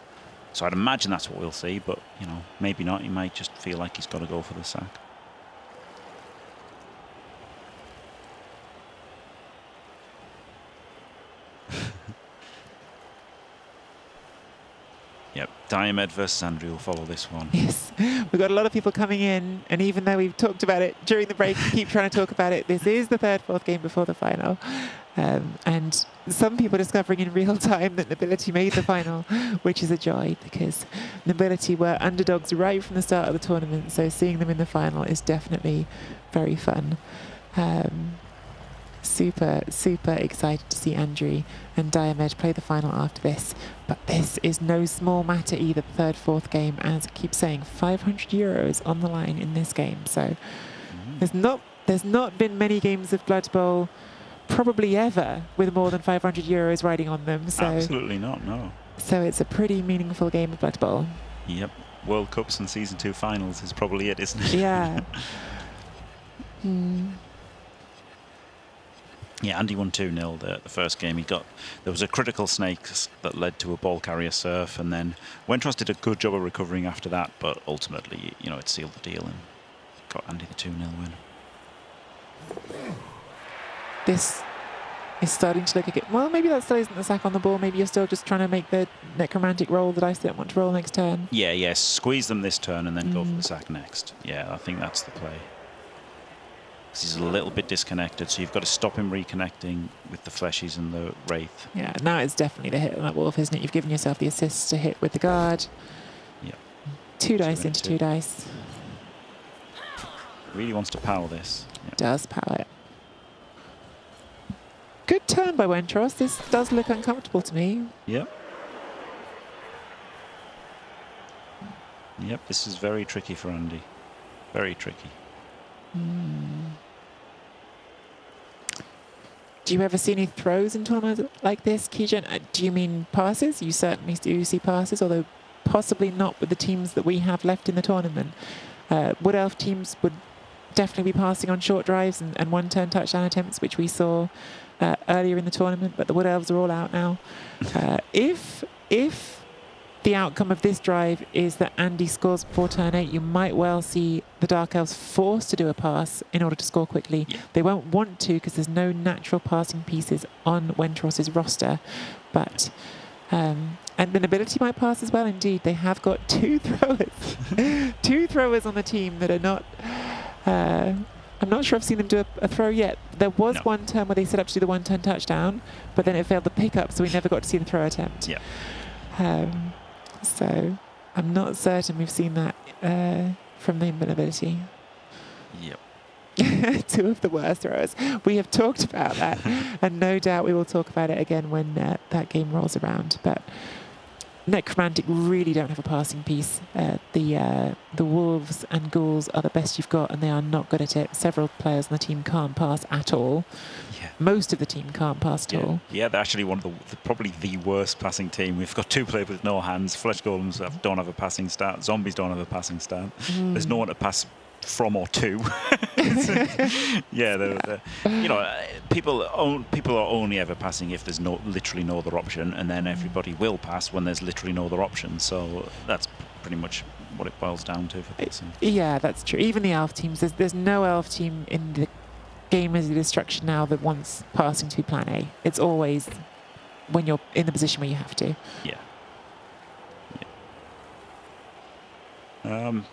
So I'd imagine that's what we'll see, but you know, maybe not. He might just feel like he's got to go for the sack. Yep, Diomed versus Andrew will follow this one. Yes, we've got a lot of people coming in, and even though we've talked about it during the break, we keep trying to talk about it. This is the 3rd, 4th game before the final, and some people discovering in real time that Nobility made the final, which is a joy, because Nobility were underdogs right from the start of the tournament, so seeing them in the final is definitely very fun. Super, super excited to see Andrew and Diomed play the final after this. But this is no small matter either, the third, fourth game. As I keep saying, €500 on the line in this game. So there's not been many games of Blood Bowl, probably ever, with more than €500 riding on them. So Absolutely not, no. So it's a pretty meaningful game of Blood Bowl. Yep. World Cups and Season 2 finals is probably it, isn't it? Yeah. Yeah, Andy won 2-0 the first game. There was a critical snake that led to a ball carrier surf, and then Wentros did a good job of recovering after that, but ultimately, it sealed the deal and got Andy the 2-0 win. This is starting to look like it. Well, maybe that still isn't the sack on the ball. Maybe you're still just trying to make the necromantic roll that I still want to roll next turn. Yeah, squeeze them this turn and then go for the sack next. Yeah, I think that's the play. Because he's a little bit disconnected, so you've got to stop him reconnecting with the fleshies and the wraith. Yeah, now it's definitely the hit on that wolf, isn't it? You've given yourself the assist to hit with the guard. Yeah. 2 dice into 2 dice. Really wants to power this. Yeah. Does power it. Good turn by Wentros. This does look uncomfortable to me. Yep. Yep, this is very tricky for Andy. Very tricky. Do you ever see any throws in tournaments like this, Keegan? Do you mean passes? You certainly do see passes, although possibly not with the teams that we have left in the tournament. Wood Elf teams would definitely be passing on short drives and one-turn touchdown attempts, which we saw earlier in the tournament, but the Wood Elves are all out now. If the outcome of this drive is that Andy scores before turn 8, you might well see the Dark Elves forced to do a pass in order to score quickly. Yeah. They won't want to because there's no natural passing pieces on Wentros's roster, but and the nobility might pass as well. Indeed, they have got 2 throwers, 2 throwers on the team that are not. I'm not sure I've seen them do a throw yet. There was one turn where they set up to do the one-turn touchdown, but then it failed the pickup, so we never got to see the throw attempt. Yeah. So I'm not certain we've seen that from the nobility. Yep. 2 of the worst throwers. We have talked about that, and no doubt we will talk about it again when that game rolls around. But Necromantic really don't have a passing piece. The Wolves and Ghouls are the best you've got, and they are not good at it. Several players on the team can't pass at all. Yeah. Most of the team can't pass at all. Yeah, they're actually one of probably the worst passing team. We've got 2 players with no hands. Flesh Golems don't have a passing stat. Zombies don't have a passing stat. There's no one to pass from or to. People are only ever passing if there's literally no other option, and then everybody will pass when there's literally no other option. So that's pretty much what it boils down to for passing. Yeah, that's true. Even the elf teams, there's no elf team in the game as a destruction now that wants passing to be plan A. It's always when you're in the position where you have to. Yeah.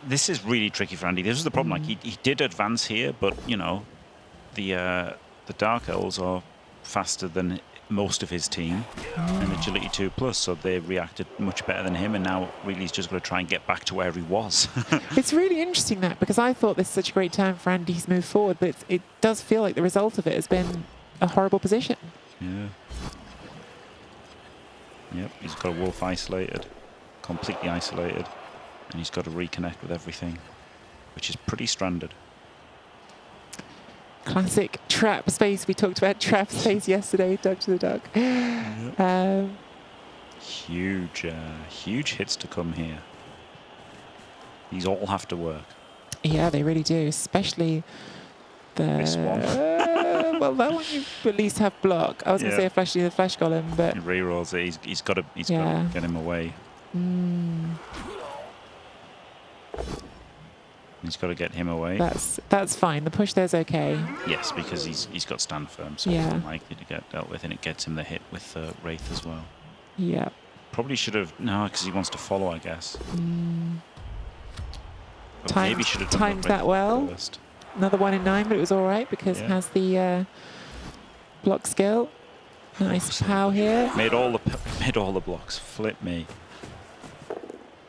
This is really tricky for Andy. This is the problem. Like he did advance here, but the Dark Elves are faster than most of his team and agility 2+, so they reacted much better than him, and now really he's just got to try and get back to where he was. It's really interesting that, because I thought this is such a great time for Andy to move forward, but it does feel like the result of it has been a horrible position. Yeah. Yep, he's got a wolf isolated, completely isolated, and he's got to reconnect with everything, which is pretty stranded. Classic trap space. We talked about trap space yesterday, Doug to the Duck. Yep. Huge hits to come here. These all have to work. Yeah, they really do, especially This one. well, that one you at least have block. I was going to say the flesh golem, but He rerolls it. He's got to get him away. He's got to get him away. That's fine. The push there's okay. Yes, because he's got stand firm, so he's unlikely to get dealt with, and it gets him the hit with Wraith as well. Yeah. Probably should have because he wants to follow, I guess. Maybe should have timed that well. First. Another 1 in 9, but it was all right because it has the block skill. Nice pow here. Made all the blocks. Flip me.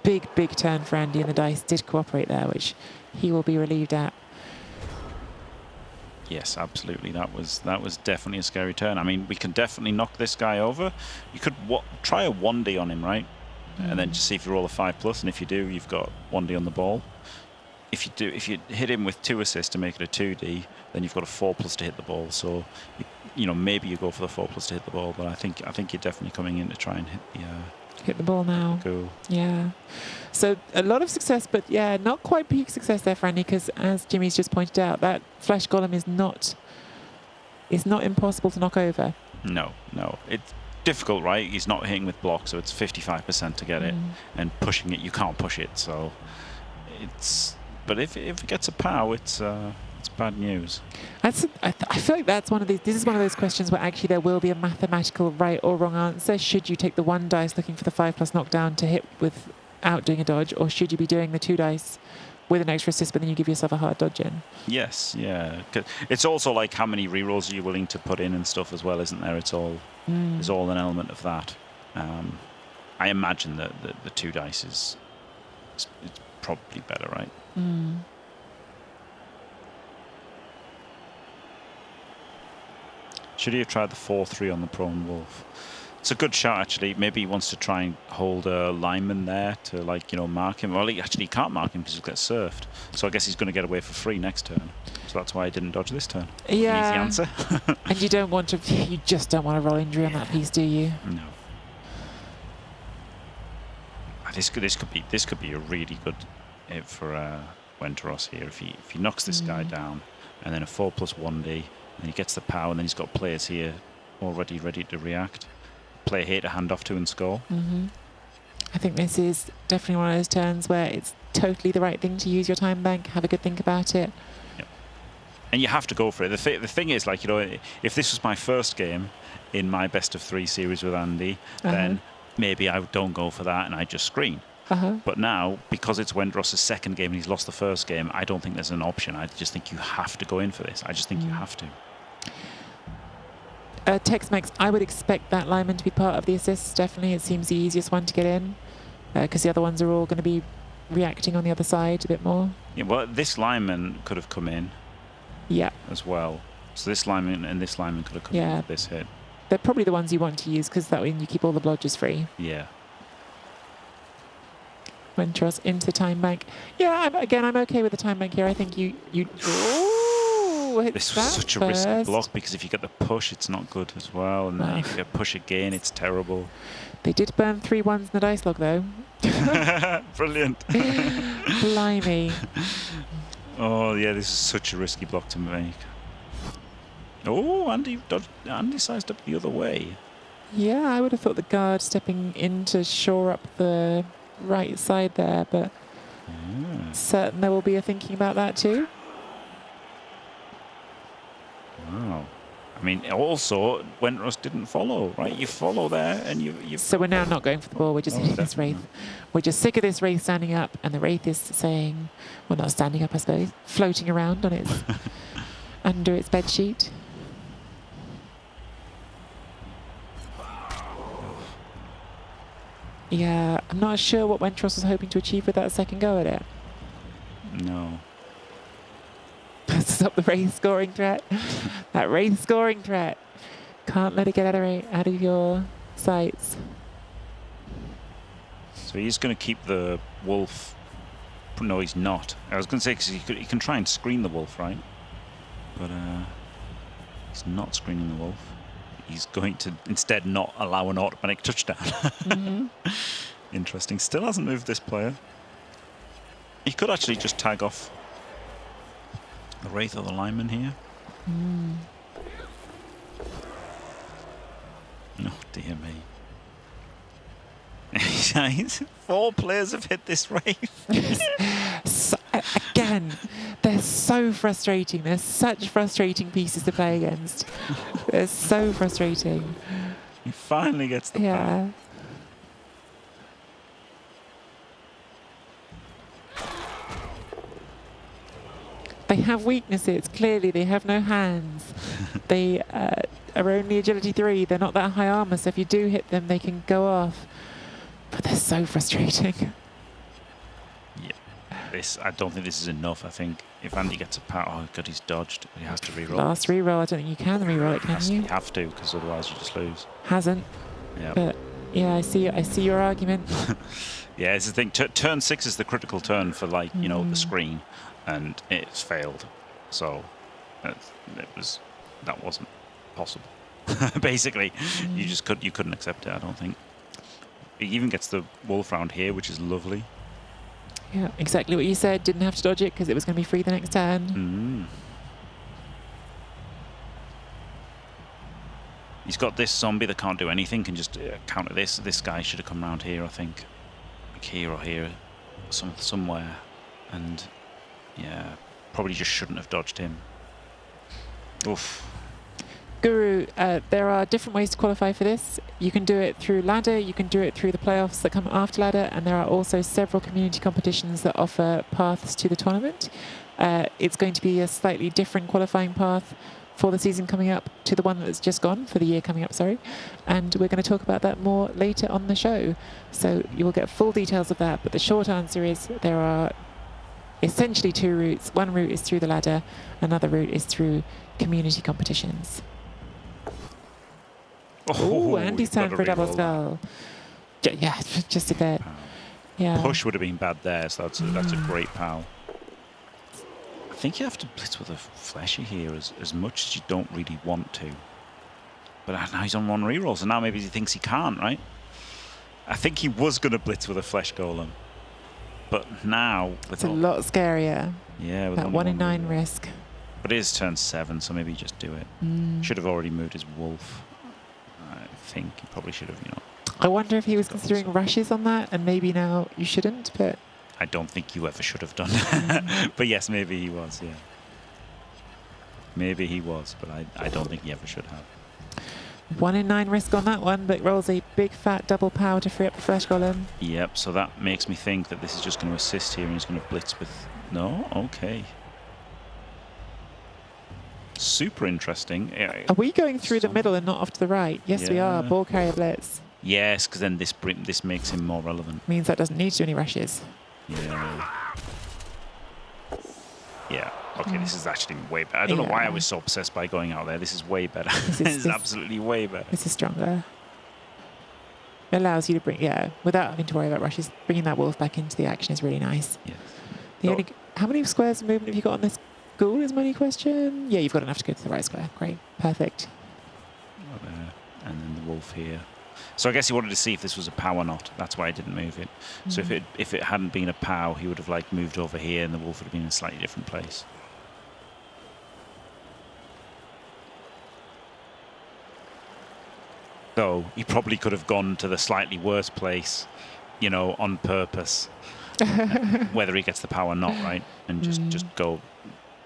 Big turn for Andy, and the dice did cooperate there, which he will be relieved at. Yes, absolutely. That was definitely a scary turn. I mean, we can definitely knock this guy over. You could try a 1D on him, right? And then just see if you roll a 5+, and if you do, you've got 1D on the ball. If you hit him with 2 assists to make it a 2D, then you've got a 4+ to hit the ball. So, you know, maybe you go for the 4+ to hit the ball, but I think you're definitely coming in to try and hit the ball now. Goal. Yeah. So a lot of success, but yeah, not quite peak success there for Andy, because as Jimmy's just pointed out, that flash golem is not impossible to knock over. No, it's difficult, right? He's not hitting with blocks, so it's 55% to get it, and pushing it, you can't push it. So it's. But if it gets a POW, it's bad news. I feel like that's one of these. This is one of those questions where actually there will be a mathematical right or wrong answer. Should you take the 1 dice looking for the 5+ knockdown to hit without doing a dodge, or should you be doing the 2 dice with an extra assist, but then you give yourself a hard dodge in? Yes, yeah. It's also like how many rerolls are you willing to put in and stuff as well, isn't there? It's all there's all an element of that. I imagine that the 2 dice is it's probably better, right? Should he have tried the 4-3 on the prone wolf? It's a good shot, actually. Maybe he wants to try and hold a lineman there to, like, you know, mark him. Well, he actually can't mark him because he'll get surfed. So I guess he's going to get away for free next turn. So that's why I didn't dodge this turn. Yeah. An easy answer. And you don't want to. You just don't want to roll injury on that piece, do you? No. This could be a really good hit for Wenteros here if he knocks this guy down, and then a 4+ 1D, and he gets the power, and then he's got players here already ready to react. Player here to hand off to and score. I think this is definitely one of those turns where it's totally the right thing to use your time bank. Have a good think about it. Yep. And you have to go for it. The thing is, like, you know, if this was my first game in my best of 3 series with Andy, then maybe I don't go for that and I just screen. But now, because it's Wenderos' second game and he's lost the first game, I don't think there's an option. I just think you have to go in for this. I just think you have to. Tex-Mex, I would expect that lineman to be part of the assists, definitely. It seems the easiest one to get in, because the other ones are all going to be reacting on the other side a bit more. Yeah, well, this lineman could have come in as well. So this lineman and this lineman could have come in with this hit. They're probably the ones you want to use, because that way you keep all the blodgers free. Yeah. Wenteros into time bank. Yeah, I'm okay with the time bank here. I think you ooh, this was such a risky block, because if you get the push, it's not good as well. And then if you get push again, it's terrible. They did burn 3 1s in the dice log, though. Brilliant. Blimey. Oh, yeah, this is such a risky block to make. Oh, Andy sized up the other way. Yeah, I would have thought the guard stepping in to shore up the right side there, but certain there will be a thinking about that too. Wow. I mean, also, Wenteros didn't follow, right? You follow there, and you. So we're now not going for the ball. We're just hitting this Wraith. We're just sick of this Wraith standing up, and the Wraith is saying, well, not standing up, I suppose, floating around on its under its bed sheet. Yeah, I'm not sure what Wenteros was hoping to achieve with that second go at it. No. Stop the Wraith scoring threat. That Wraith scoring threat. Can't let it get out of your sights. So he's going to keep the wolf. No, he's not. I was going to say, because he can try and screen the wolf, right? But he's not screening the wolf. He's going to instead not allow an automatic touchdown. Interesting. Still hasn't moved this player. He could actually just tag off the Wraith or the lineman here. Oh, dear me. 4 players have hit this Wraith. So, again, they're so frustrating. They're such frustrating pieces to play against. They're so frustrating. He finally gets the power. They have weaknesses. Clearly, they have no hands. They are only agility 3. They're not that high armor, so if you do hit them, they can go off. But they're so frustrating. Yeah. I don't think this is enough. I think if Andy gets a power, oh god, he's dodged. He has to re-roll. Last reroll. I don't think you can reroll it, can you? You have to, because otherwise you just lose. Hasn't. Yeah. But yeah, I see your argument. Yeah, it's the thing. Turn 6 is the critical turn for, like, you know, the screen, and it's failed. So that wasn't possible. Basically, you couldn't accept it. I don't think. He even gets the wolf round here, which is lovely. Yeah, exactly what you said. Didn't have to dodge it because it was going to be free the next turn. He's got this zombie that can't do anything, can just counter this. This guy should have come round here, I think. Like here or here, somewhere. And yeah, probably just shouldn't have dodged him. Oof. Guru, there are different ways to qualify for this. You can do it through ladder, you can do it through the playoffs that come after ladder, and there are also several community competitions that offer paths to the tournament. It's going to be a slightly different qualifying path for the season coming up to the one that's just gone, for the year coming up, sorry. And we're going to talk about that more later on the show. So you will get full details of that, but the short answer is there are essentially two routes. One route is through the ladder, another route is through community competitions. Oh, Andy's time for a double skull. Yeah, just a bit. Yeah. Push would have been bad there, so that's a great pal. I think you have to blitz with a fleshy here as much as you don't really want to. But now he's on one reroll, so now maybe he thinks he can't, right? I think he was going to blitz with a flesh golem. But now... It's a lot scarier. Yeah, with that 1 in 9 risk. But it is turn 7, so maybe just do it. Should have already moved his wolf. I think he probably should have, you know. I wonder if he was considering rushes on that, and maybe now you shouldn't, but... I don't think you ever should have done. But yes, maybe he was, yeah. Maybe he was, but I don't think he ever should have. 1 in 9 risk on that one, but rolls a big fat double power to free up the flesh golem. Yep, so that makes me think that this is just going to assist here and he's going to blitz with... No? Okay. Super interesting. Are we going through the middle and not off to the right? Yes, we are. Ball carrier blitz. Yes, because then this makes him more relevant. Means that doesn't need to do any rushes. Yeah. Yeah. Okay, this is actually way better. I don't know why I was so obsessed by going out there. This is way better. This is absolutely way better. This is stronger. It allows you to bring, without having to worry about rushes, bringing that wolf back into the action is really nice. Yes. How many squares of movement have you got on this ghoul is my only question? Yeah, you've got enough to go to the right square. Great. Perfect. And then the wolf here. So I guess he wanted to see if this was a POW or not. That's why I didn't move it. So if it hadn't been a POW, he would have like moved over here and the wolf would have been in a slightly different place. So he probably could have gone to the slightly worse place, you know, on purpose. Whether he gets the POW or not, right? And just go.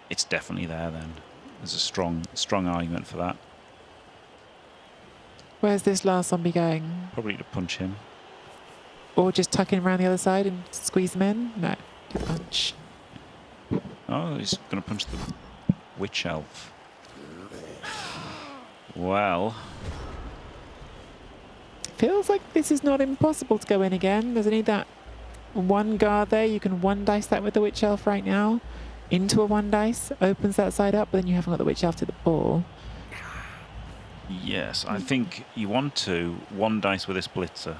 It's definitely there then. There's a strong argument for that. Where's this last zombie going? Probably to punch him. Or just tuck him around the other side and squeeze him in? No. Good punch. Oh, he's going to punch the witch elf. Well. Feels like this is not impossible to go in again. There's only that one guard there. You can one dice that with the witch elf right now. Into a one dice. Opens that side up, but then you haven't got the witch elf to the ball. Yes, I think you want to one dice with this blitzer.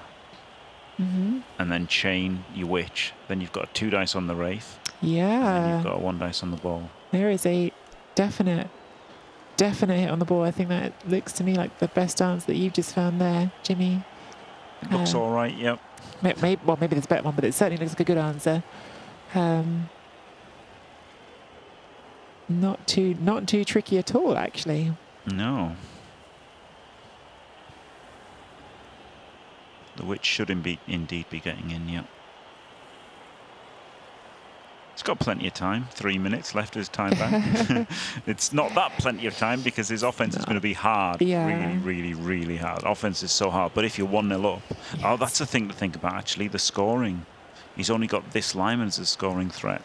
And then chain your witch. Then you've got 2 dice on the wraith. Yeah. And then you've got 1 dice on the ball. There is a definite hit on the ball. I think that looks to me like the best answer that you've just found there, Jimmy. It looks all right, yep. Maybe there's a better one, but it certainly looks like a good answer. Not too tricky at all, actually. No. The witch should indeed be getting in, yep. He's got plenty of time. 3 minutes left of his time back. It's not that plenty of time because his offense is going to be hard. Yeah. Really, really hard. Offense is so hard. But if you're 1-0 up, oh, that's the thing to think about, actually, the scoring. He's only got this lineman as a scoring threat,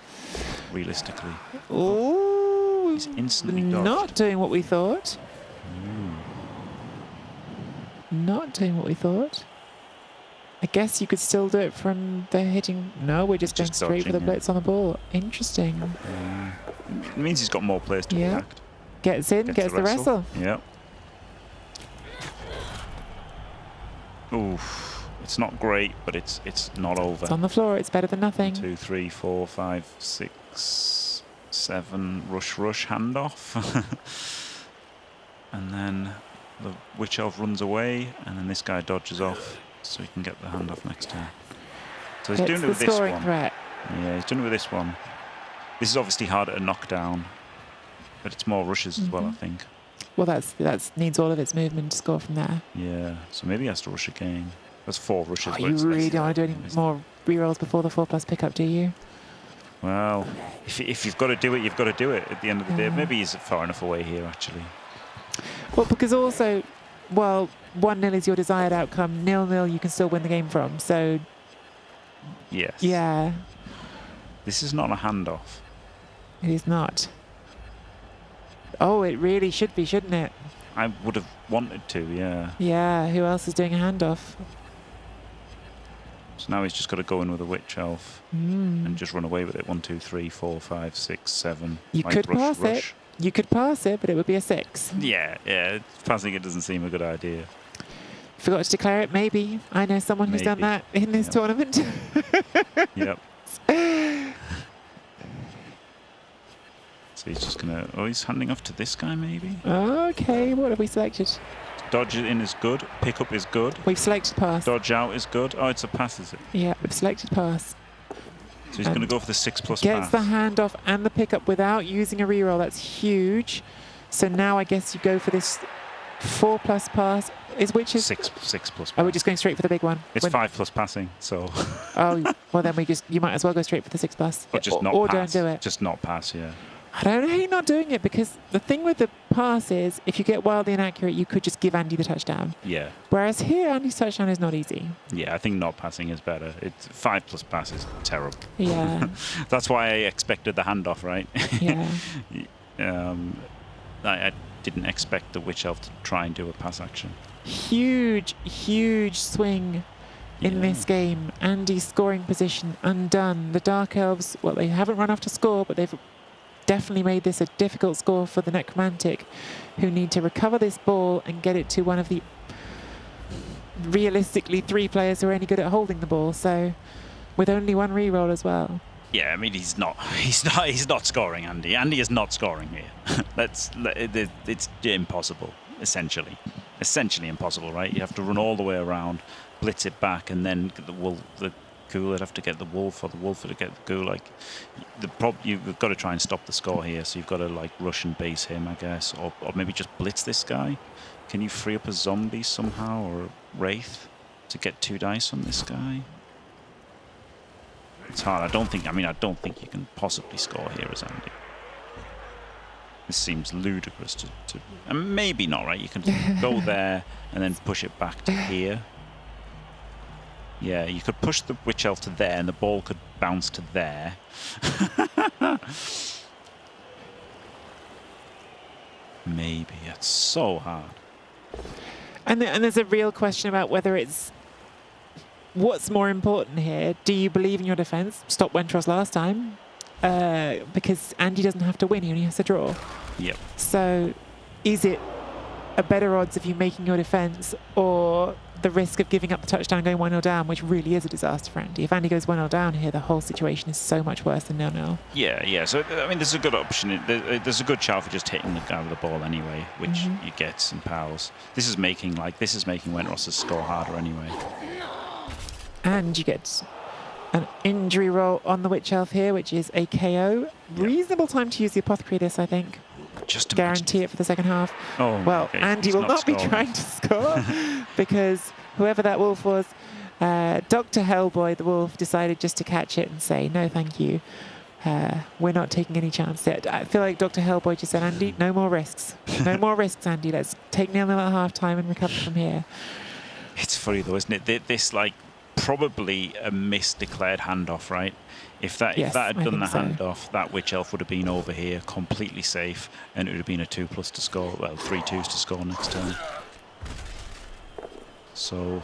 realistically. Oh, he's instantly dodged. Not doing what we thought. Not doing what we thought. I guess you could still do it from the hitting. No, we're just going Just straight for the dodging, yeah. blitz on the ball. Interesting. It means he's got more players to Yeah. react. Gets in, gets the wrestle. Yep. Oof. It's not great, but it's not over. It's on the floor. It's better than nothing. 2, 3, 4, 5, 6, 7. Rush, handoff. And then the Witch Elf runs away, and then this guy dodges off, so he can get the handoff next turn. So he's It's doing it the with this scoring one. threat. Yeah, he's doing it with this one. This is obviously harder to knock down, but it's more rushes as well, I think. Well, that's needs all of its movement to score from there. Yeah, so maybe he has to rush again. That's 4 rushes. Oh, but you it's really less don't want to do any more rerolls before the 4+ pickup, do you? Well, if you've got to do it, you've got to do it at the end of the day. Yeah. Maybe he's far enough away here, actually. Well, because also, well, 1-0 is your desired outcome. 0-0 you can still win the game from. So, Yes. yeah, This is not a handoff. it is not. Oh, it really should be, shouldn't it? I would have wanted to, yeah. Yeah, who else is doing a handoff? So now he's just got to go in with a Witch Elf and just run away with it. 1, 2, 3, 4, 5, 6, 7. You Like, could rush, pass it. rush. You could pass it, but it would be a 6. Yeah. Passing it doesn't seem a good idea. Forgot to declare it, maybe. I know someone who's done Maybe. that in this Yeah. tournament. Yep. So he's just going to... Oh, he's handing off to this guy, maybe? Okay, what have we selected? Dodge in is good. Pick up is good. We've selected pass. Dodge out is good. Oh, it's a pass, is it? Yeah, we've selected pass. So he's going to And go for the 6+ Gets pass. the handoff and the pickup without using a reroll. That's huge. So now I guess you go for this 4+ pass. Which is 6+ pass. Oh, we're just going straight for the big one. It's 5+ passing, so... Oh, well then you might as well go straight for the 6+. Or just not or pass. don't do it. Just not pass, yeah. I don't hate not doing it because the thing with the pass is if you get wildly inaccurate, you could just give Andy the touchdown. Yeah. Whereas here, Andy's touchdown is not easy. Yeah, I think not passing is better. It's 5+ pass is terrible. Yeah, That's why I expected the handoff, right? yeah. I didn't expect the Witch Elf to try and do a pass action. Huge swing in Yeah. this game. Andy's scoring position undone. The Dark Elves, well, they haven't run off to score, but they've definitely made this a difficult score for the Necromantic, who need to recover this ball and get it to one of the realistically 3 players who are any good at holding the ball. So, with only 1 reroll as well. Yeah, I mean he's not scoring. Andy is not scoring here. It's impossible. Essentially impossible, right? You have to run all the way around, blitz it back, and then the Ghoul would have to get the Wolf, or the Wolf would get the Ghoul. Like you've got to try and stop the score here. So you've got to like rush and base him, I guess, or maybe just blitz this guy. Can you free up a zombie somehow or a wraith to get 2 dice on this guy? It's hard. I don't think you can possibly score here as Andy. This seems ludicrous to and maybe not, right? You can go there and then push it back to here. Yeah, you could push the Witch Elf to there and the ball could bounce to there. Maybe. It's so hard. And there's a real question about whether it's what's more important here. Do you believe in your defence? Stop Wentros last time. Because Andy doesn't have to win, he only has to draw. Yep. So is it a better odds of you making your defence or the risk of giving up the touchdown going 1-0 down, which really is a disaster for Andy? If Andy goes 1-0 down here, the whole situation is so much worse than 0-0. Yeah. So, I mean, there's a good option. There's a good shout for just hitting the guy with the ball anyway, which you get in pals. This is making Wentros's score harder anyway. And you get an injury roll on the Witch Elf here, which is a KO. Reasonable time to use the Apothecary this, I think. Just to Guarantee it for the second half. Oh, Well, okay. Andy He's will not be scoring. trying to score because whoever that wolf was, Dr. Hellboy, the wolf, decided just to catch it and say, no, thank you. We're not taking any chance yet. I feel like Dr. Hellboy just said, Andy, no more risks. No more risks, Andy. Let's take 0-0 at half time and recover from here. It's funny though, isn't it? This like probably a misdeclared handoff, right? If that Yes, had I done the think so. handoff, that Witch Elf would have been over here completely safe, and it would have been a 2+ to score. Well, 3 2s to score next turn. So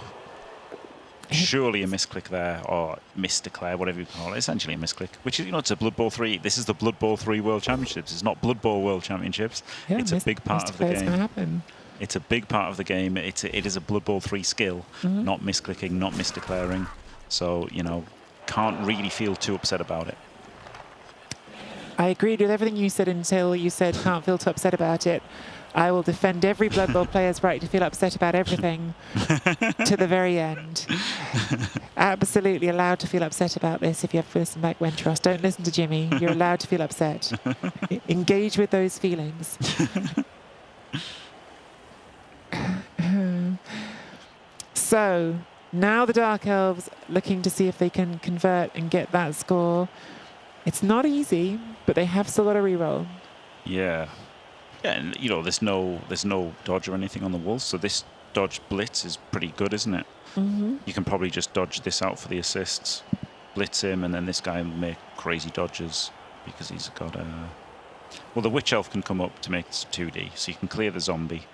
surely a misclick there, or misdeclare, whatever you call it. Essentially a misclick, which is, it's a Blood Bowl 3. This is the Blood Bowl 3 World Championships. It's not Blood Bowl World Championships. Yeah, it's a big part of the It's going to game. happen. It's a big part of the game. It is a Blood Bowl 3 skill, not misclicking, not misdeclaring. So, can't really feel too upset about it. I agreed with everything you said until you said can't feel too upset about it. I will defend every Blood Bowl player's right to feel upset about everything to the very end. Absolutely allowed to feel upset about this if you have to listen back, Wentros. Don't listen to Jimmy. You're allowed to feel upset. Engage with those feelings. So, now the Dark Elves looking to see if they can convert and get that score. It's not easy, but they have still got a reroll. Yeah. Yeah, and there's no dodge or anything on the Wolves, so this dodge blitz is pretty good, isn't it? You can probably just dodge this out for the assists, blitz him, and then this guy will make crazy dodges because he's got a... Well, the Witch Elf can come up to make this 2D, so you can clear the zombie,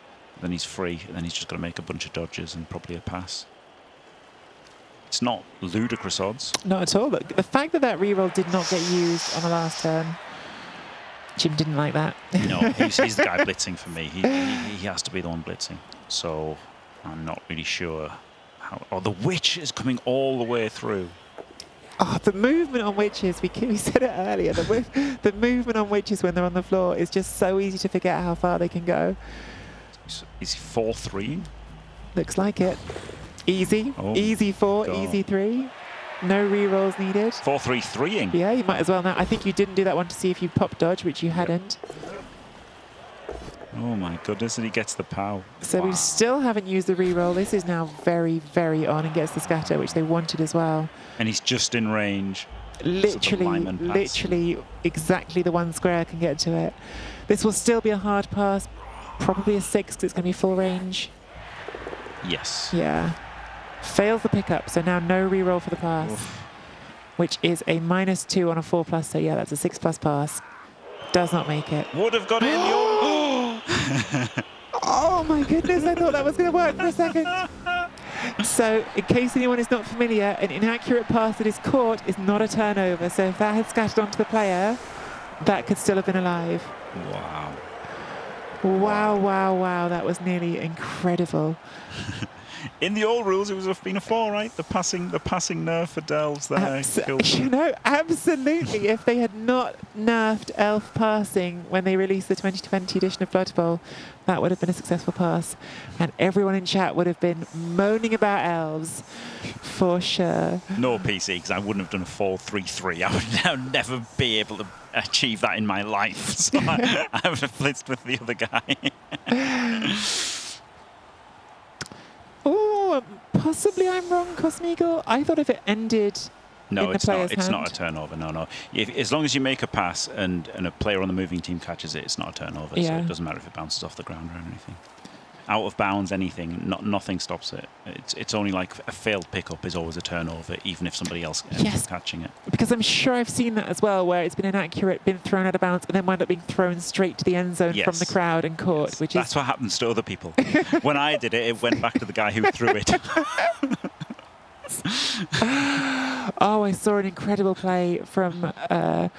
then he's free, and then he's just got to make a bunch of dodges and probably a pass. It's not ludicrous odds. Not at all. But the fact that reroll did not get used on the last turn, Jim didn't like that. No, he's the guy blitzing for me. He has to be the one blitzing. So I'm not really sure how... Oh, the Witch is coming all the way through. Oh, the movement on witches, we said it earlier, the movement on witches when they're on the floor is just so easy to forget how far they can go. Is he 4-3? Looks like it. Easy. Oh, easy 4, God. easy 3. No re-rolls needed. 4-3-3ing. Yeah, you might as well now. I think you didn't do that one to see if you pop dodge, which you hadn't. Oh my goodness, and he gets the POW. So we still haven't used the re-roll. This is now very, very on and gets the scatter, which they wanted as well. And he's just in range. Literally exactly the one square can get to it. This will still be a hard pass, probably a 6 because it's going to be full range. Yes. Yeah. Fails the pickup, so now no re-roll for the pass, which is a -2 on a 4+. So yeah, that's a 6+ pass. Does not make it. Would have got it in the old... Oh my goodness, I thought that was going to work for a second. So, in case anyone is not familiar, an inaccurate pass that is caught is not a turnover. So if that had scattered onto the player, that could still have been alive. Wow. Wow, that was nearly incredible. In the old rules, it would have been a 4, right? The passing nerf for Delves there. Absolutely. If they had not nerfed elf passing when they released the 2020 edition of Blood Bowl, that would have been a successful pass. And everyone in chat would have been moaning about elves for sure. No PC, because I wouldn't have done a 4-3-3. I would never be able to achieve that in my life. So I would have blitzed with the other guy. Oh, possibly I'm wrong, Cosmeagle. I thought if it ended No, in the it's not. player's It's hand. not a turnover. No. As long as you make a pass and a player on the moving team catches it, it's not a turnover. So Yeah. it doesn't matter if it bounces off the ground or anything. Out of bounds, anything, nothing stops it. It's only like a failed pickup is always a turnover, even if somebody else ends Yes. up catching it. Because I'm sure I've seen that as well, where it's been inaccurate, been thrown out of bounds, and then wound up being thrown straight to the end zone from the Yes. crowd and caught, which That's is... what happens to other people. When I did it, it went back to the guy who threw it. Oh, I saw an incredible play from a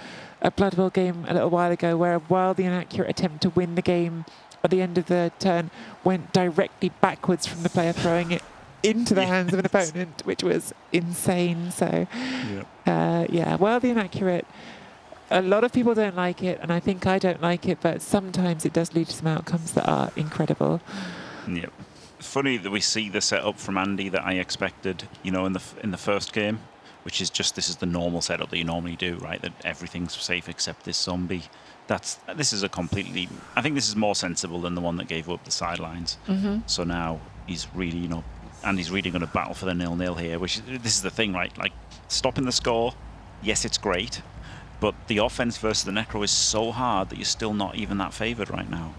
Blood Bowl game a little while ago where a wildly inaccurate attempt to win the game at the end of the turn went directly backwards from the player throwing it into the hands of an opponent, which was insane. So, yeah, wildly inaccurate. A lot of people don't like it, and I think I don't like it, but sometimes it does lead to some outcomes that are incredible. Yep. Funny that we see the setup from Andy that I expected, in the first game, which is just this is the normal setup that you normally do, right? That everything's safe except this zombie. This is a completely... I think this is more sensible than the one that gave up the sidelines. So now he's really, Andy's really going to battle for the 0-0 here, this is the thing, right? Like, stopping the score, yes, it's great, but the offense versus the Necro is so hard that you're still not even that favoured right now.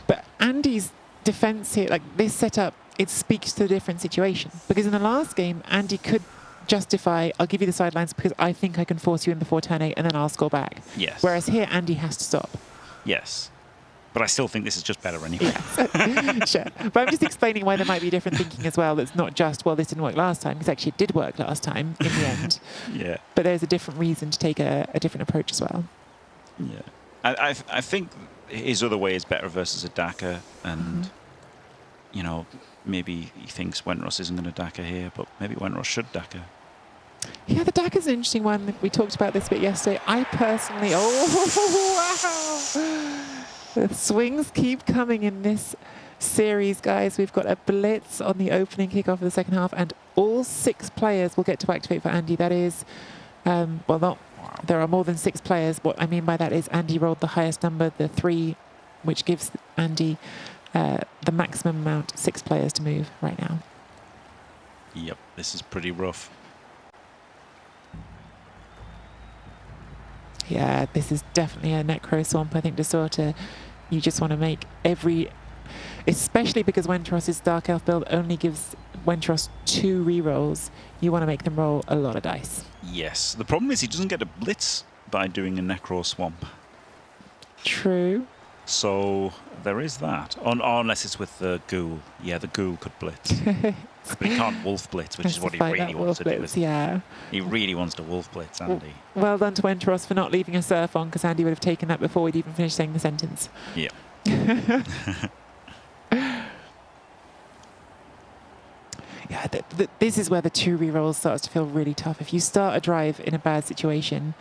But Andy's defense here, like this setup, it speaks to a different situation. Because in the last game, Andy could justify, I'll give you the sidelines because I think I can force you in before turn 8 and then I'll score back. Yes. Whereas here, Andy has to stop. Yes. But I still think this is just better anyway. Yeah, sure. But I'm just explaining why there might be different thinking as well. That's not just, well, this didn't work last time, because actually it did work last time in the end. Yeah. But there's a different reason to take a different approach as well. Yeah. I think his other way is better versus a Daka, and, you know, maybe he thinks Wentros isn't going to Daka here, but maybe Wentros should Daka. Yeah, the Daka's an interesting one. We talked about this a bit yesterday. I personally, wow! The swings keep coming in this series, guys. We've got a blitz on the opening kickoff of the second half, and all 6 players will get to activate for Andy. That is, there are more than 6 players. What I mean by that is Andy rolled the highest number, the 3, which gives Andy the maximum amount, 6 players to move right now. Yep, this is pretty rough. Yeah, this is definitely a Necro Swamp, I think, to sort of, you just want to make every, especially because Wentros's Dark Elf build only gives Wentros 2 rerolls, you want to make them roll a lot of dice. Yes. The problem is he doesn't get a blitz by doing a Necro Swamp. True. So there is that. Unless it's with the Ghoul. Yeah, the Ghoul could blitz. But he can't Wolf Blitz, which is what he really wants to do. Yeah. He really wants to Wolf Blitz, Andy. Well done to Wentros for not leaving a surf on, because Andy would have taken that before we'd even finished saying the sentence. Yeah. Yeah, this is where the 2 rerolls starts to feel really tough. If you start a drive in a bad situation,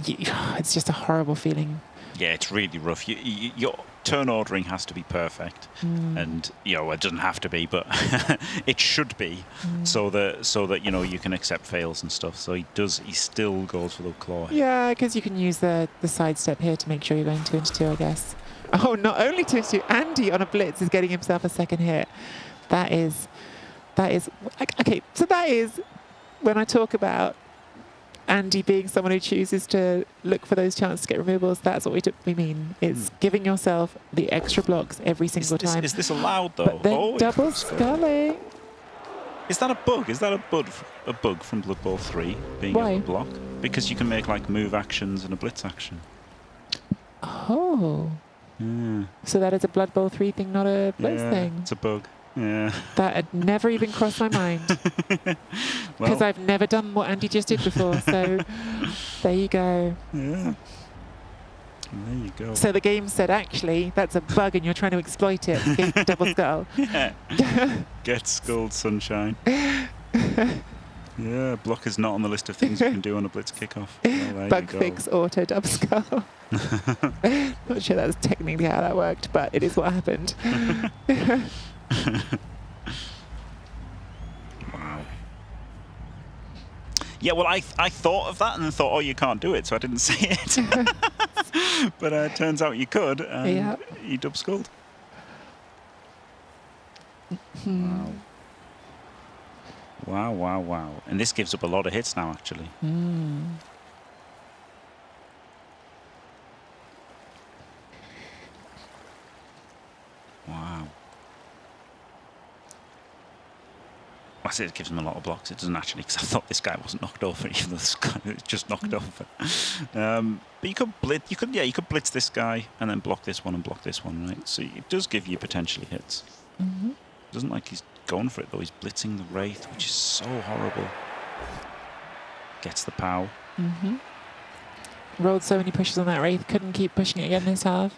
it's just a horrible feeling. Yeah, it's really rough. Your turn ordering has to be perfect, and you know it doesn't have to be, but it should be, so that you know you can accept fails and stuff. So he still goes for the claw. Yeah, because you can use the sidestep here to make sure you're going 2 into 2, I guess. Oh, not only 2 into 2, Andy on a blitz is getting himself a second hit. That is okay. So that is when I talk about Andy being someone who chooses to look for those chances to get removals. That's what we mean. It's giving yourself the extra blocks every single time. Is this allowed though? But then double sculling. Is that a bug? Is that a bug from Blood Bowl 3 being Why? able to block? Because you can make like move actions and a blitz action. Oh. Yeah. So that is a Blood Bowl 3 thing, not a blitz Yeah, thing. it's a bug. Yeah. That had never even crossed my mind. Because Well, I've never done what Andy just did before. So there you go. yeah. There you go. So the game said, actually, that's a bug and you're trying to exploit it. Gave the double skull. Yeah. Get skulled, sunshine. Yeah, block is not on the list of things you can do on a blitz kickoff. Well, there Bug you go. fix auto double skull. Not sure that's technically how that worked, but it is what happened. Wow. Yeah, well, I thought of that and then thought, oh, you can't do it, so I didn't say it. But it turns out you could, and Yeah. you dub-skulled. Wow. Wow, wow, wow. And this gives up a lot of hits now, actually. Wow. I say it gives him a lot of blocks. It doesn't actually, because I thought this guy wasn't knocked over, even though this guy was just knocked over. But you could blitz. You could blitz this guy and then block this one and block this one, right? So it does give you potentially hits. It doesn't like he's going for it though. He's blitzing the Wraith, which is so horrible. Gets the POW. Rolled so many pushes on that Wraith, couldn't keep pushing it again this half.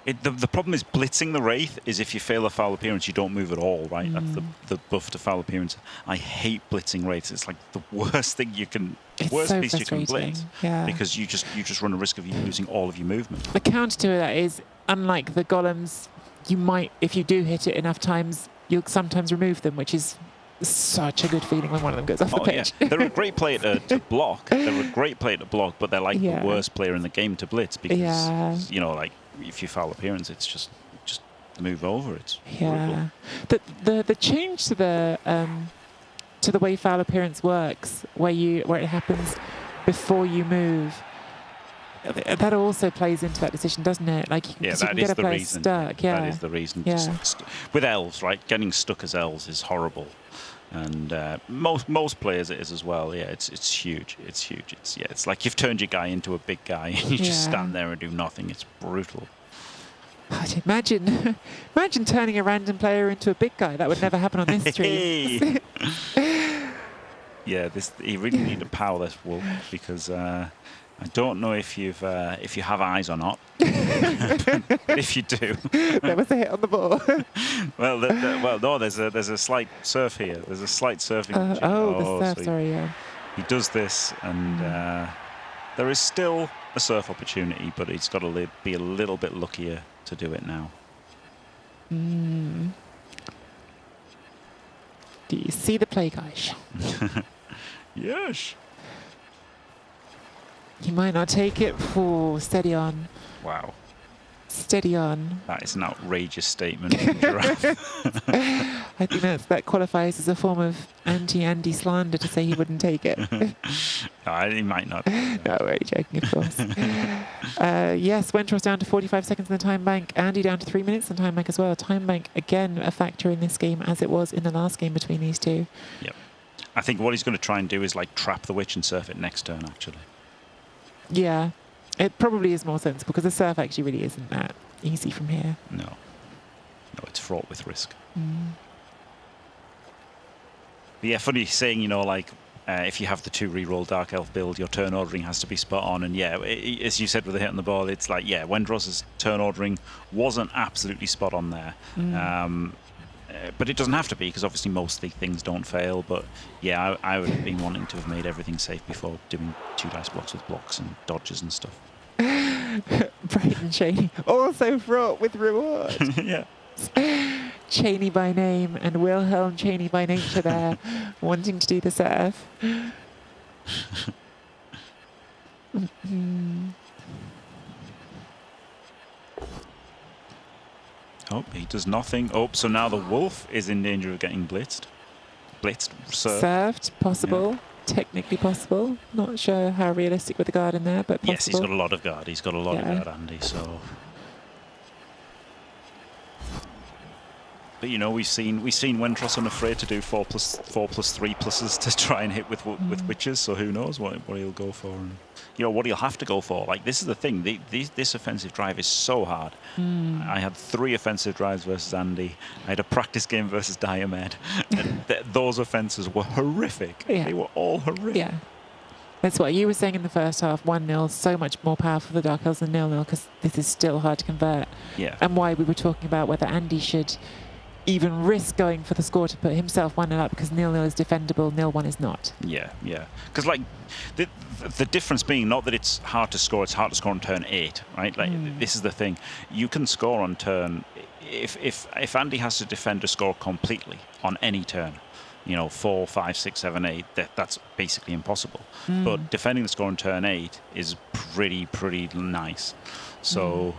The problem is blitzing the Wraith is if you fail a foul appearance, you don't move at all, right? That's the buff to foul appearance. I hate blitzing Wraiths. It's like the worst thing you can, It's worst so piece you can blitz. frustrating, yeah. Because you just run a risk of you losing all of your movement. The counter to that is, unlike the golems, you might, if you do hit it enough times, you'll sometimes remove them, which is such a good feeling when one of them goes off the pitch. Yeah. They're a great player to block. They're a great player to block, but they're like the worst player in the game to blitz because, you know, like, if you foul appearance, it's just move over. It's brutal. The change to the way foul appearance works, where it happens before you move, that also plays into that decision, doesn't it? Like you can get a player stuck. Yeah, that is the reason. Yeah. With elves, right? Getting stuck as elves is horrible, and most players it is as well. Yeah, it's huge. It's huge. It's like you've turned your guy into a big guy, and you just stand there and do nothing. It's brutal. Imagine turning a random player into a big guy. That would never happen on this stream. Yeah, you really need to power this wolf because I don't know if you have eyes or not. But if you do, There was a hit on the ball. well, no, there's a slight surf here. There's a slight surfing. The surf. so Sorry, yeah. he does this, and there is still a surf opportunity, but he's got to be a little bit luckier to do it now. Do you see the play, guys? Yes. He might not take it. Oh, steady on. Wow. Steady on. That is an outrageous statement from Giraffe. I think that qualifies as a form of anti-Andy slander to say he wouldn't take it. He might not. No, we're joking, of course. Yes, Wentworth down to 45 seconds in the time bank. Andy down to 3 minutes in time bank as well. Time bank, again, a factor in this game as it was in the last game between these two. Yep. I think what he's going to try and do is like trap the witch and surf it next turn, actually. Yeah, it probably is more sensible because the surf actually really isn't that easy from here. No, it's fraught with risk. But yeah, funny saying, if you have the 2 reroll Dark Elf build, your turn ordering has to be spot on. And yeah, as you said with the hit on the ball, it's like, yeah, Wendros's turn ordering wasn't absolutely spot on there. But it doesn't have to be because obviously mostly things don't fail. But yeah, I would have been wanting to have made everything safe before doing 2 dice blocks with blocks and dodges and stuff. Brayden Cheney, also fraught with reward. Yeah. Cheney by name and Wilhelm Cheney by nature there, wanting to do the surf. Oh, he does nothing. Oh, so now the wolf is in danger of getting blitzed. Surfed. Served, possible. Yeah. Technically possible. Not sure how realistic with the guard in there, but possible. Yes, he's got a lot of guard. He's got a lot of guard, Andy, so... But we've seen Wentros unafraid to do 4+3 pluses to try and hit with witches. So who knows what he'll go for, and what he'll have to go for. Like, this is the thing. This offensive drive is so hard. I had 3 offensive drives versus Andy. I had a practice game versus Diomed, and those offenses were horrific. Yeah. They were all horrific. Yeah. That's what you were saying in the first half. 1-0, so much more powerful for the Dark Elves than 0-0 because this is still hard to convert. Yeah. And why we were talking about whether Andy should even risk going for the score to put himself 1-0 up because 0-0 is defendable, 0-1 is not. Yeah. Because the difference being not that it's hard to score, it's hard to score on turn 8, right? Like this is the thing. You can score on turn if Andy has to defend a score completely on any turn, 4, 5, 6, 7, 8, that's basically impossible. But defending the score on turn 8 is pretty nice. So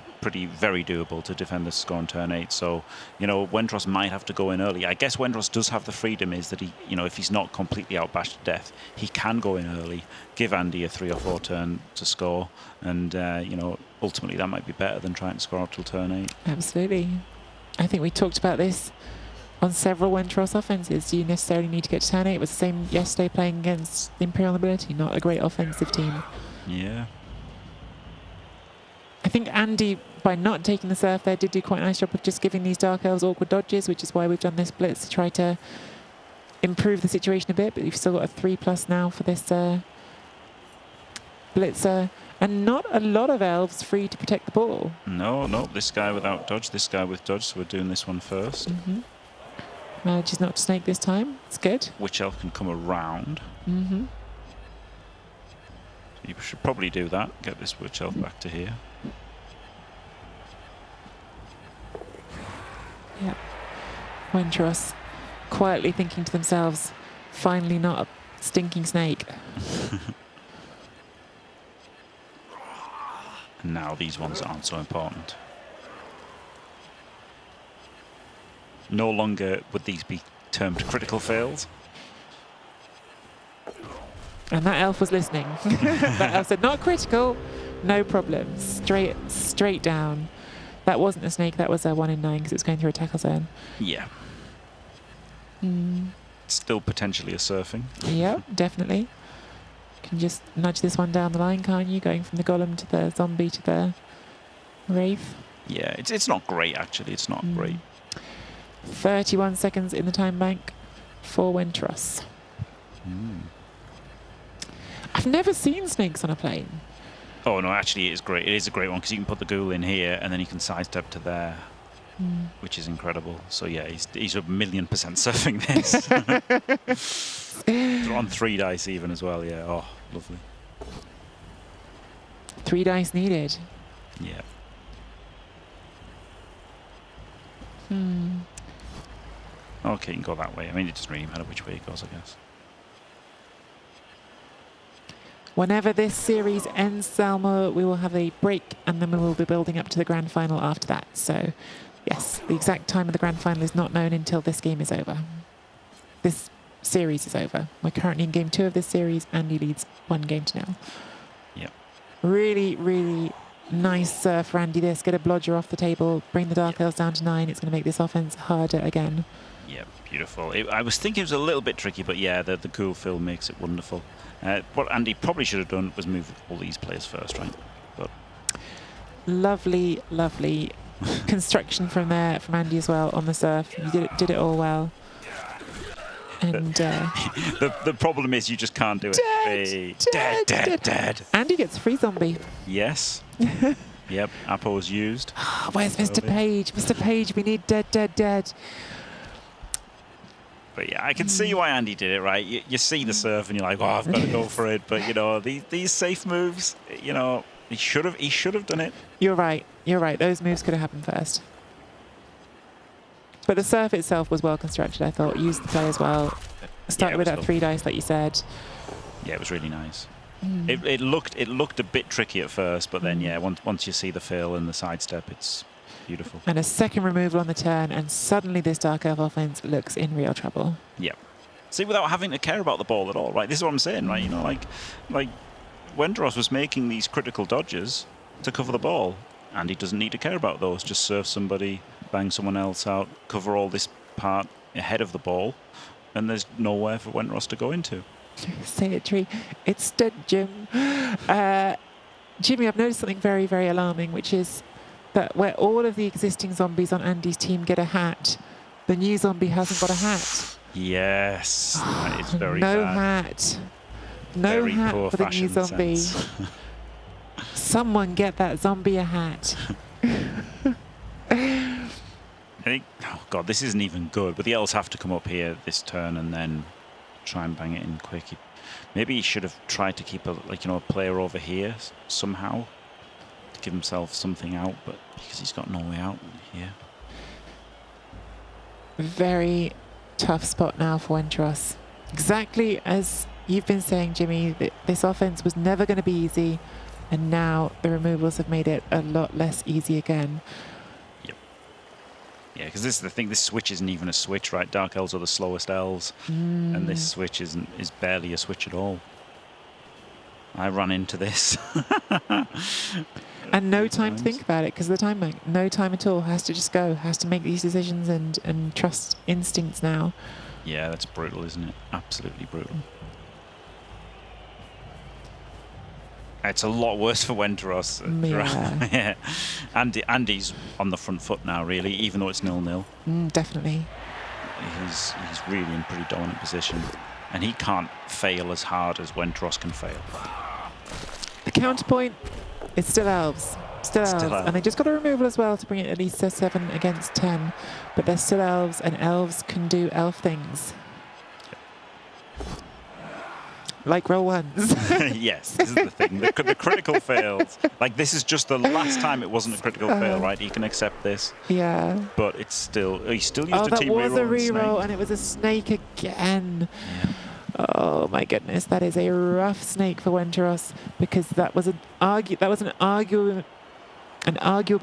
very doable to defend the score on turn 8. So, Wendros might have to go in early. I guess Wendros does have the freedom is that he, if he's not completely outbashed to death, he can go in early, give Andy a 3 or 4 turn to score. And, ultimately that might be better than trying to score up till turn 8. Absolutely. I think we talked about this on several Wentros offenses. Do you necessarily need to get to turn 8? It was the same yesterday playing against the Imperial Nobility, not a great offensive team. Yeah. I think Andy, by not taking the surf there, did do quite a nice job of just giving these Dark Elves awkward dodges, which is why we've done this blitz to try to improve the situation a bit. But you've still got a 3+ now for this blitzer. And not a lot of elves free to protect the ball. No, this guy without dodge, this guy with dodge, so we're doing this one first. Manages not to snake this time. It's good. Witch elf can come around. So you should probably do that. Get this witch elf back to here. Yeah. Wentros quietly thinking to themselves, finally not a stinking snake. Now these ones aren't so important. No longer would these be termed critical fails. And that elf was listening. That elf said, not critical, no problem. Straight down. That wasn't a snake, that was a 1 in 9 because it was going through a tackle zone. Yeah. Still potentially a surfing. Yeah, definitely. Can just nudge this one down the line, can't you? Going from the golem to the zombie to the wraith. Yeah, it's not great actually. It's not great. 31 seconds in the time bank for Wintros. I've never seen snakes on a plane. Oh no, actually it is great. It is a great one because you can put the ghoul in here and then you can sidestep to there, which is incredible. So yeah, he's 1,000,000% surfing this. They're on 3 dice even as well. Yeah. Oh, lovely. 3 dice needed. Yeah. Okay, you can go that way. I mean, it doesn't really matter which way it goes, I guess. Whenever this series ends, Salma, we will have a break and then we will be building up to the grand final after that. So, yes, the exact time of the grand final is not known until this game is over. This series is over. We're currently in game 2 of this series. Andy leads 1-0. Yep. Really, really nice serve for Andy this. Get a blodger off the table, bring the Dark Elves down to 9. It's going to make this offense harder again. Yeah, beautiful. I was thinking it was a little bit tricky, but yeah, the cool fill makes it wonderful. What Andy probably should have done was move all these players first, right? But lovely, lovely construction from there from Andy as well on the surf. You did it all well. And the problem is you just can't do it. Dead. Andy gets free zombie. Yes. Yep. Apo was used. Where's Mr. Page? Mr. Page, we need dead. But yeah, I can see why Andy did it, right? You see the surf and you're like, oh, I've got to go for it. But you know, these safe moves, you know, he should have done it. You're right. Those moves could have happened first. But the surf itself was well constructed, I thought. Used the play as well. Started with that lovely. 3 dice, like you said. Yeah, it was really nice. It looked a bit tricky at first, but then yeah, once you see the fill and the sidestep, it's beautiful. And a second removal on the turn, and suddenly this Dark Elf offense looks in real trouble. Yep. See, without having to care about the ball at all, right? This is what I'm saying, right? You know, like Wendros was making these critical dodges to cover the ball, and he doesn't need to care about those. Just serve somebody, bang someone else out, cover all this part ahead of the ball, and there's nowhere for Wendros to go into. Say it, Tree. It's dead, Jim. Jimmy, I've noticed something very, very alarming, which is that where all of the existing zombies on Andy's team get a hat, the new zombie hasn't got a hat. Yes, that is very no bad. hat. No Very hat poor for the new fashion zombie. sense. Someone get that zombie a hat. I think, oh god, this isn't even good. But the elves have to come up here this turn and then try and bang it in quick. Maybe he should have tried to keep a player over here somehow to give himself something out, but because he's got no way out here. Very tough spot now for Wentros. Exactly as you've been saying, Jimmy, this offense was never going to be easy, and now the removals have made it a lot less easy again. Yeah, because this is the thing. This switch isn't even a switch, right? Dark elves are the slowest elves, and this switch is barely a switch at all. I ran into this, and no time to think about it because of the time bank. No time at all. Has to just go. Has to make these decisions and trust instincts now. Yeah, that's brutal, isn't it? Absolutely brutal. It's a lot worse for Wendros. Yeah. Yeah. Andy's on the front foot now, really, even though it's 0-0. Definitely. He's really in pretty dominant position, and he can't fail as hard as Wendros can fail. The counterpoint is still elves. Still elves. And they just got a removal as well to bring it at least to 7 against 10. But they're still elves, and elves can do elf things. Like roll ones. Yes, this is the thing. The critical fails. Like, this is just the last time it wasn't a critical fail, right? He can accept this. Yeah. But it's still... He still used a team reroll. Oh, that was a reroll, snake. and it was a snake again. Yeah. Oh, my goodness. That is a rough snake for Wendros, because that was an arguable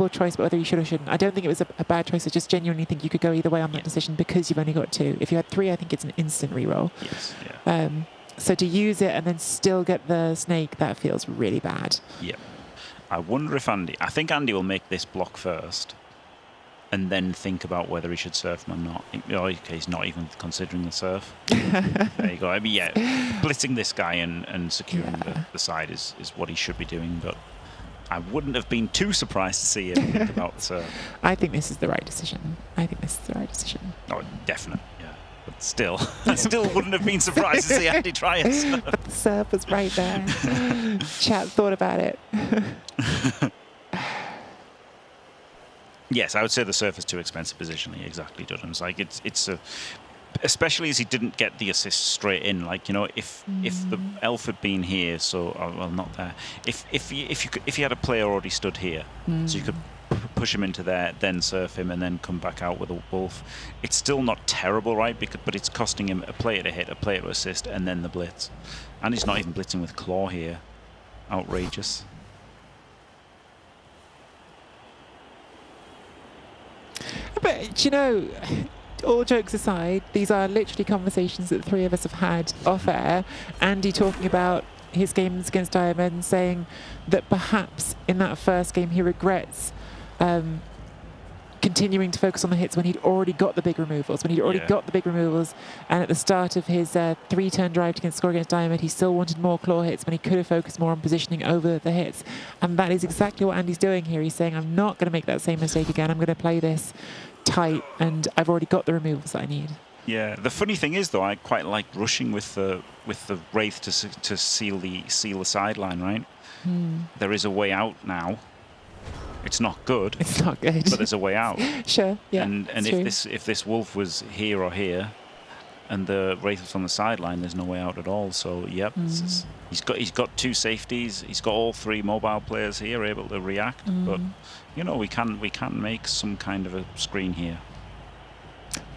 choice, but whether you should or shouldn't. I don't think it was a bad choice. I just genuinely think you could go either way on that decision because you've only got 2. If you had 3, I think it's an instant reroll. Yes, yeah. So to use it and then still get the snake, that feels really bad. Yeah. I wonder if I think Andy will make this block first and then think about whether he should surf him or not. Okay, he's not even considering the surf. There you go. I mean, yeah, blitzing this guy and securing the side is what he should be doing, but I wouldn't have been too surprised to see him think about the serve. I think this is the right decision. I think this is the right decision. Oh, definitely, yeah. But still, I still wouldn't have been surprised to see Andy try it. But the serve was right there. Chat thought about it. Yes, I would say the serve is too expensive positionally. Exactly, Dudham's like it's a, especially as he didn't get the assist straight in. Like, you know, if the elf had been here, so well, not there. If you had a player already stood here, so you could push him into there, then surf him, and then come back out with a wolf. It's still not terrible, right? But it's costing him a player to hit, a player to assist, and then the blitz. And he's not even blitzing with claw here. Outrageous. But, you know, all jokes aside, these are literally conversations that the three of us have had off air. Andy talking about his games against Diamond, saying that perhaps in that first game he regrets continuing to focus on the hits when he'd already got the big removals. And at the start of his 3-turn drive to score against Diamond, he still wanted more claw hits when he could have focused more on positioning over the hits. And that is exactly what Andy's doing here. He's saying, I'm not going to make that same mistake again. I'm going to play this tight, and I've already got the removals that I need. Yeah, the funny thing is, though, I quite like rushing with the Wraith to seal the sideline, right? There is a way out now. It's not good. It's not good. But there's a way out. Sure, yeah. And if this wolf was here or here, and the Wraith was on the sideline, there's no way out at all. So yep, he's got two safeties. He's got all three mobile players here able to react. But you know, we can make some kind of a screen here.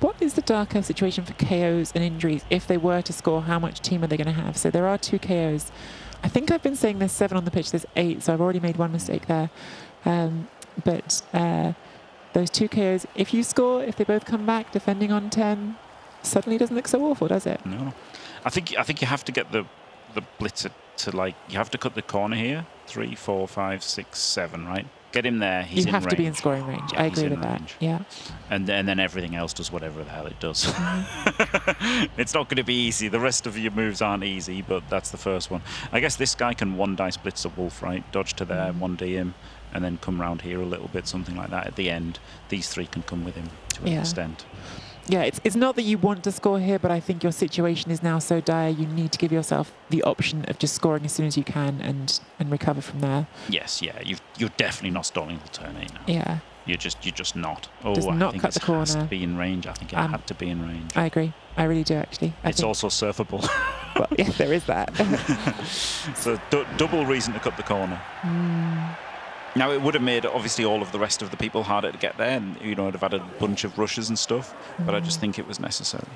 What is the darker situation for KOs and injuries? If they were to score, how much team are they going to have? So there are 2 KOs. I think I've been saying there's 7 on the pitch. There's 8, so I've already made one mistake there. But those 2 KOs, if you score, if they both come back, defending on 10, suddenly doesn't look so awful, does it? No, I think you have to get the blitzer to, like, you have to cut the corner here. 3, 4, 5, 6, 7, right? Get him there. He's you have in to be range. in scoring range. Yeah, I agree with that. range. Yeah. And then everything else does whatever the hell it does. It's not going to be easy. The rest of your moves aren't easy, but that's the first one. I guess this guy can 1-dice blitz the wolf, right? Dodge to there, 1D him, and then come round here a little bit, something like that. At the end, these 3 can come with him to an extent. Yeah, it's not that you want to score here, but I think your situation is now so dire, you need to give yourself the option of just scoring as soon as you can and recover from there. Yes, yeah, you're definitely not stalling till turn 8 now. Yeah. You're just not. Oh, Does I not think cut the corner. Has to be in range. I think it had to be in range. I agree. I really do, actually. It's also surfable. Well, yeah, there is that. So double reason to cut the corner. Now, it would have made, obviously, all of the rest of the people harder to get there, and, you know, it'd have had a bunch of rushes and stuff, but I just think it was necessary.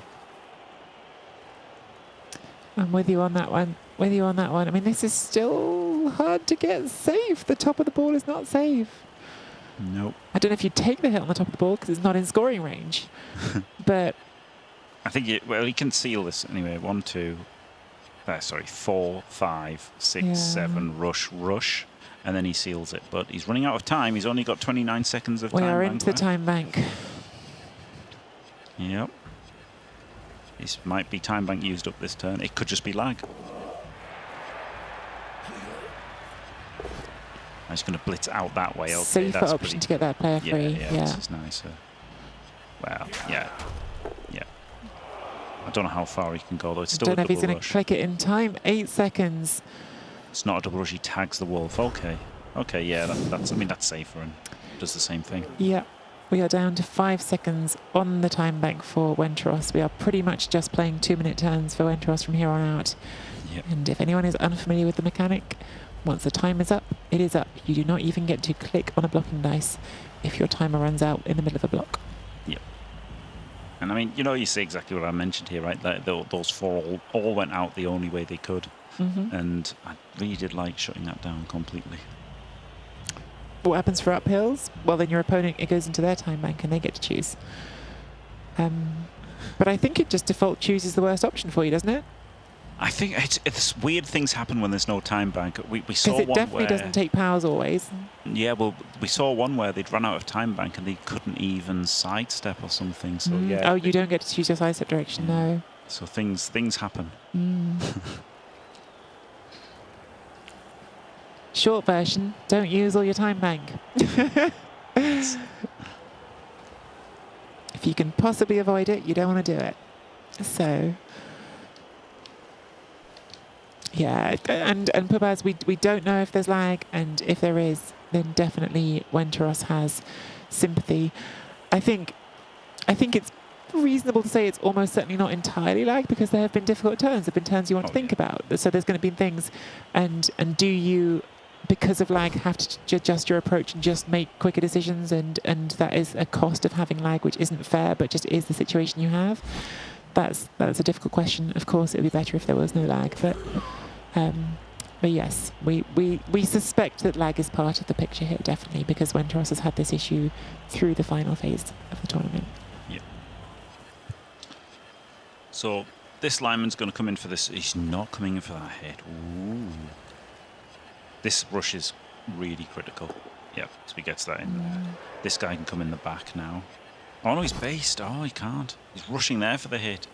I'm with you on that one. I mean, this is still hard to get safe. The top of the ball is not safe. Nope. I don't know if you take the hit on the top of the ball because it's not in scoring range, but I think, he can seal this anyway. 1, 2, 4, 5, 6, 7, rush. And then he seals it. But he's running out of time. He's only got 29 seconds of time. We are into the time bank. Yep. This might be time bank used up this turn. It could just be lag. I'm just going to blitz out that way. Okay, Safer that's option to get that player free. Yeah, this is nicer. Well, yeah. I don't know how far he can go, though. It's still don't know a if he's double going to rush. click it in time. 8 seconds. It's not a double rush. He tags the wolf. Okay, yeah, that's safer and does the same thing. Yeah. We are down to 5 seconds on the time bank for Wentros. We are pretty much just playing 2-minute turns for Wentros from here on out. Yep. And if anyone is unfamiliar with the mechanic, once the time is up, it is up. You do not even get to click on a blocking dice if your timer runs out in the middle of a block. Yep. And I mean, you know, you see exactly what I mentioned here, right? That those 4 all went out the only way they could. And I really did like shutting that down completely. What happens for uphills? Well, then your opponent, it goes into their time bank and they get to choose. But I think it just default chooses the worst option for you, doesn't it? I think it's weird things happen when there's no time bank. We saw Because it one definitely where, doesn't take powers always. Yeah, well, we saw one where they'd run out of time bank and they couldn't even sidestep or something. So yeah. Oh, you don't get to choose your sidestep direction, no. So things happen. short version, don't use all your time bank. If you can possibly avoid it, you don't want to do it. So, yeah, and Pubaz, we don't know if there's lag, and if there is, then definitely Wenteros has sympathy. I think it's reasonable to say it's almost certainly not entirely lag, because there have been difficult turns. There have been turns you want to think about. So there's going to be things, and do you, because of lag, have to adjust your approach and just make quicker decisions, and that is a cost of having lag, which isn't fair, but just is the situation you have. That's a difficult question. Of course, it would be better if there was no lag, but yes, we suspect that lag is part of the picture here, definitely, because Wenteros has had this issue through the final phase of the tournament. Yeah. So this lineman's going to come in for this. He's not coming in for that hit. Ooh. This rush is really critical. Yeah, so he gets that in there. This guy can come in the back now. Oh no, he's based. Oh, he can't. He's rushing there for the hit.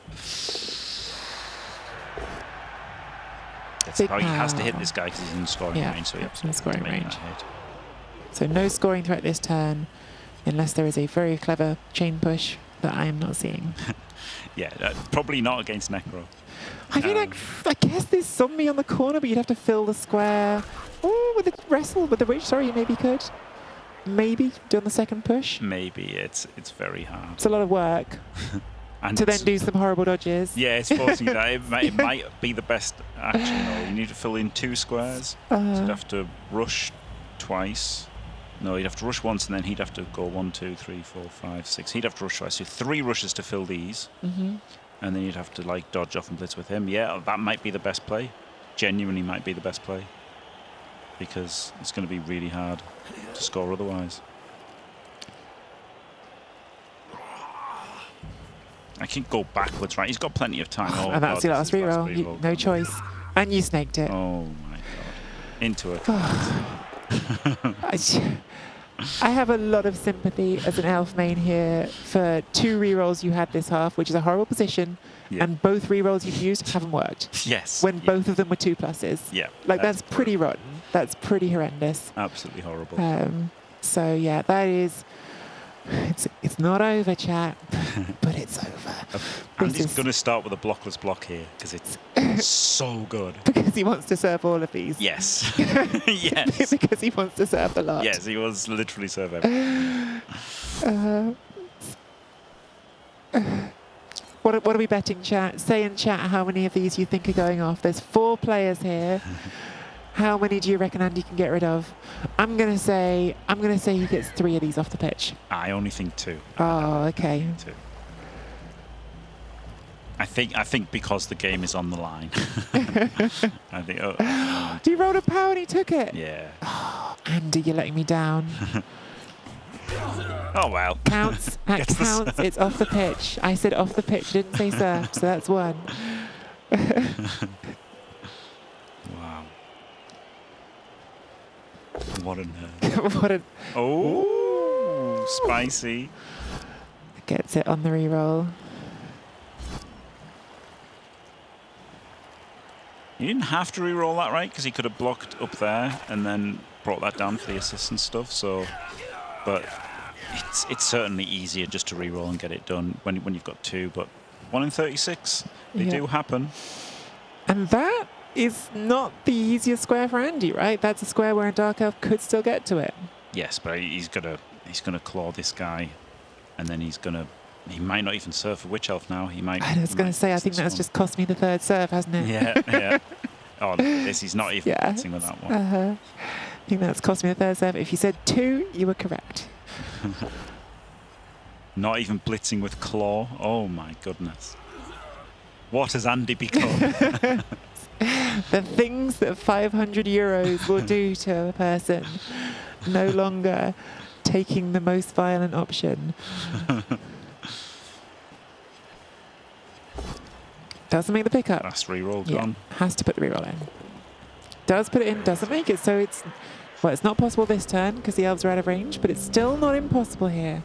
That's how he has to hit this guy, because he's in scoring range. So he in scoring to make range. that hit. So no scoring threat this turn, unless there is a very clever chain push that I am not seeing. Yeah, probably not against Necro. I mean, I guess there's zombie on the corner, but you'd have to fill the square. Oh, with the wrestle, with the reach, sorry, you maybe could. Maybe do on the second push. Maybe it's very hard. It's a lot of work. And to then do some horrible dodges. Yeah, it's forcing that. It might be the best action, though. You need to fill in 2 squares. So you'd have to rush twice. No, you'd have to rush once, and then he'd have to go 1, 2, 3, 4, 5, 6. He'd have to rush twice. So 3 rushes to fill these. And then you'd have to like dodge off and blitz with him. Yeah, that might be the best play. Genuinely might be the best play. Because it's going to be really hard to score otherwise. I can go backwards, right? He's got plenty of time. Oh, and that's your last reroll. No choice. And you snaked it. Oh my god. Into it. I have a lot of sympathy as an elf main here for 2 rerolls you had this half, which is a horrible position, and both rerolls you've used haven't worked. Yes. When both of them were 2 pluses. Yeah. Like, that's pretty rotten. That's pretty horrendous. Absolutely horrible. So yeah, that is. It's not over, chat, but it's over. And he's going to start with a blockless block here, because it's so good. Because he wants to serve all of these. Yes. Yes. Because he wants to serve a lot. Yes, he was literally serve everything. What are we betting, chat? Say in chat how many of these you think are going off. There's 4 players here. How many do you reckon Andy can get rid of? I'm gonna say he gets 3 of these off the pitch. I only think 2. Oh, okay. 2. I think because the game is on the line. I think. He rolled a power and he took it. Yeah. Oh, Andy, you're letting me down. Oh well. Counts. That counts. It's off the pitch. I said off the pitch. Didn't say serve. So that's 1. Wow. What a nerd. What a. Oh, spicy. Gets it on the reroll. He didn't have to re-roll that, right? Because he could have blocked up there and then brought that down for the assist and stuff. So, but it's certainly easier just to re-roll and get it done when you've got 2. But 1 in 36, they do happen. And that is not the easiest square for Andy, right? That's a square where a Dark Elf could still get to it. Yes, but he's gonna claw this guy, and then he might not even serve for Witch Elf now. He might. I was going to say, I think that's just cost me the 3rd serve, hasn't it? Yeah, yeah. Oh, he's not even blitzing with that one. I think that's cost me the 3rd serve. If you said 2, you were correct. Not even blitzing with claw. Oh my goodness. What has Andy become? The things that 500 euros will do to a person. No longer taking the most violent option. Doesn't make the pickup. Last reroll gone. Has to put the reroll in. Does put it in, doesn't make it. So it's not possible this turn because the elves are out of range, but it's still not impossible here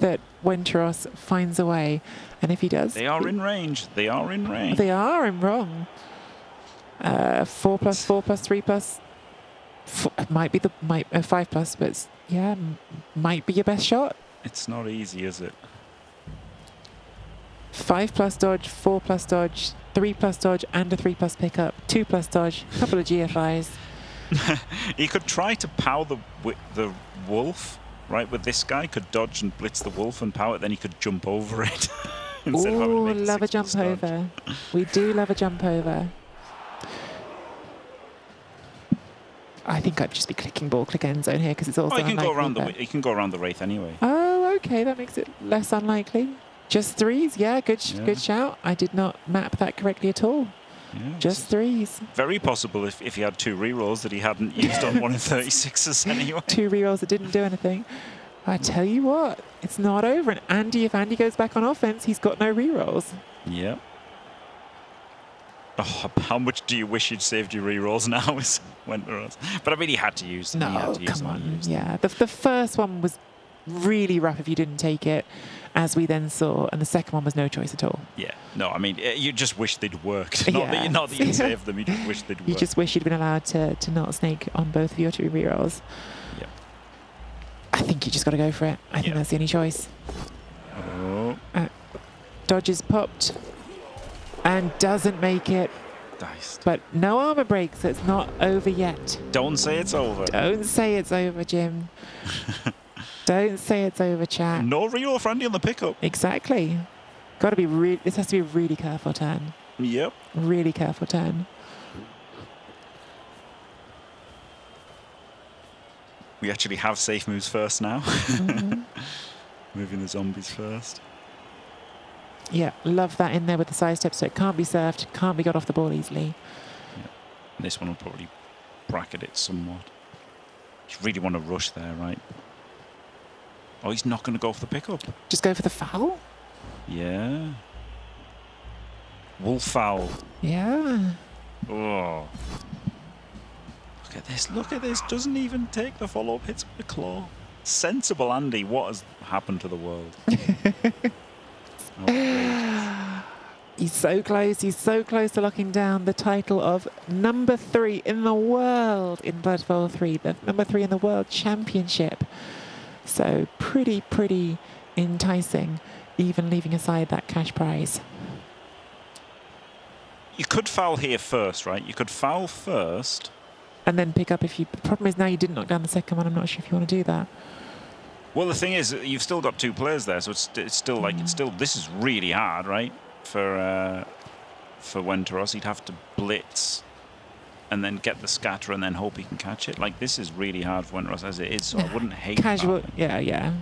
that Wenteros finds a way. And if he does... They are in range. They are in range. They are in wrong. 4+4+3+. Might be the 5+, but might be your best shot. It's not easy, is it? 5+ dodge, 4+ dodge, 3+ dodge, and a 3+ pickup. 2+ dodge, a couple of GFIs. He could try to power the wolf, right? With this guy, could dodge and blitz the wolf and power it, then he could jump over it. Instead of having to Ooh, make love a 6+ jump dodge. over. We do love a jump over. I think I'd just be clicking ball, click end zone here because it's also Oh, he can go unlikely, around but- he can go around the wraith anyway. Oh, okay, that makes it less unlikely. Just 3s, yeah, good shout. I did not map that correctly at all. Yeah, Just 3s. very possible if he had 2 rerolls that he hadn't used on 1 in 36s anyway. 2 rerolls that didn't do anything. I tell you what, it's not over. And if Andy goes back on offense, he's got no rerolls. Yeah. Oh, how much do you wish you'd saved your rerolls now? Is Wentworth. But I mean, he had to use them. He had No, to use come them. He on. used them. Yeah, the first one was really rough if you didn't take it, as we then saw, and the second one was no choice at all. Yeah. No, I mean, you just wish they'd worked. Not that you saved them. You just wish they'd worked. You just wish you'd been allowed to not snake on both of your 2 rerolls. Yeah. I think you just got to go for it. I think Yeah. that's the only choice. Oh, Dodges popped and doesn't make it, diced. but no armor break, so it's not over yet. Don't say it's over. Don't say it's over, Jim. Don't say it's over, chat. No reroll for Andy on the pickup. Exactly. Got to be this has to be a really careful turn. Yep. Really careful turn. We actually have safe moves first now. Mhm. Moving the zombies first. Yeah, love that in there with the side step, so it can't be served, can't be got off the ball easily. And this one will probably bracket it somewhat. You really want to rush there, right? Oh, he's not going to go for the pickup. Just go for the foul? Yeah. Wolf foul. Yeah. Oh. Look at this. Look at this. Doesn't even take the follow-up hits with the claw. Sensible Andy. What has happened to the world? Outrageous. He's so close. He's so close to locking down the title of number 3 in the world in Blood Bowl 3. The number 3 in the world championship. So pretty enticing, even leaving aside that cash prize. You could foul here first, right? You could foul first. And then pick up if you... The problem is now you didn't knock down the second one. I'm not sure if you want to do that. Well, the thing is, you've still got 2 players there, so it's still like this is really hard, right? For Wenteros, he'd have to blitz and then get the scatter and then hope he can catch it. Like, this is really hard for Wenteros as it is, so I wouldn't hate Casual, fouling. yeah.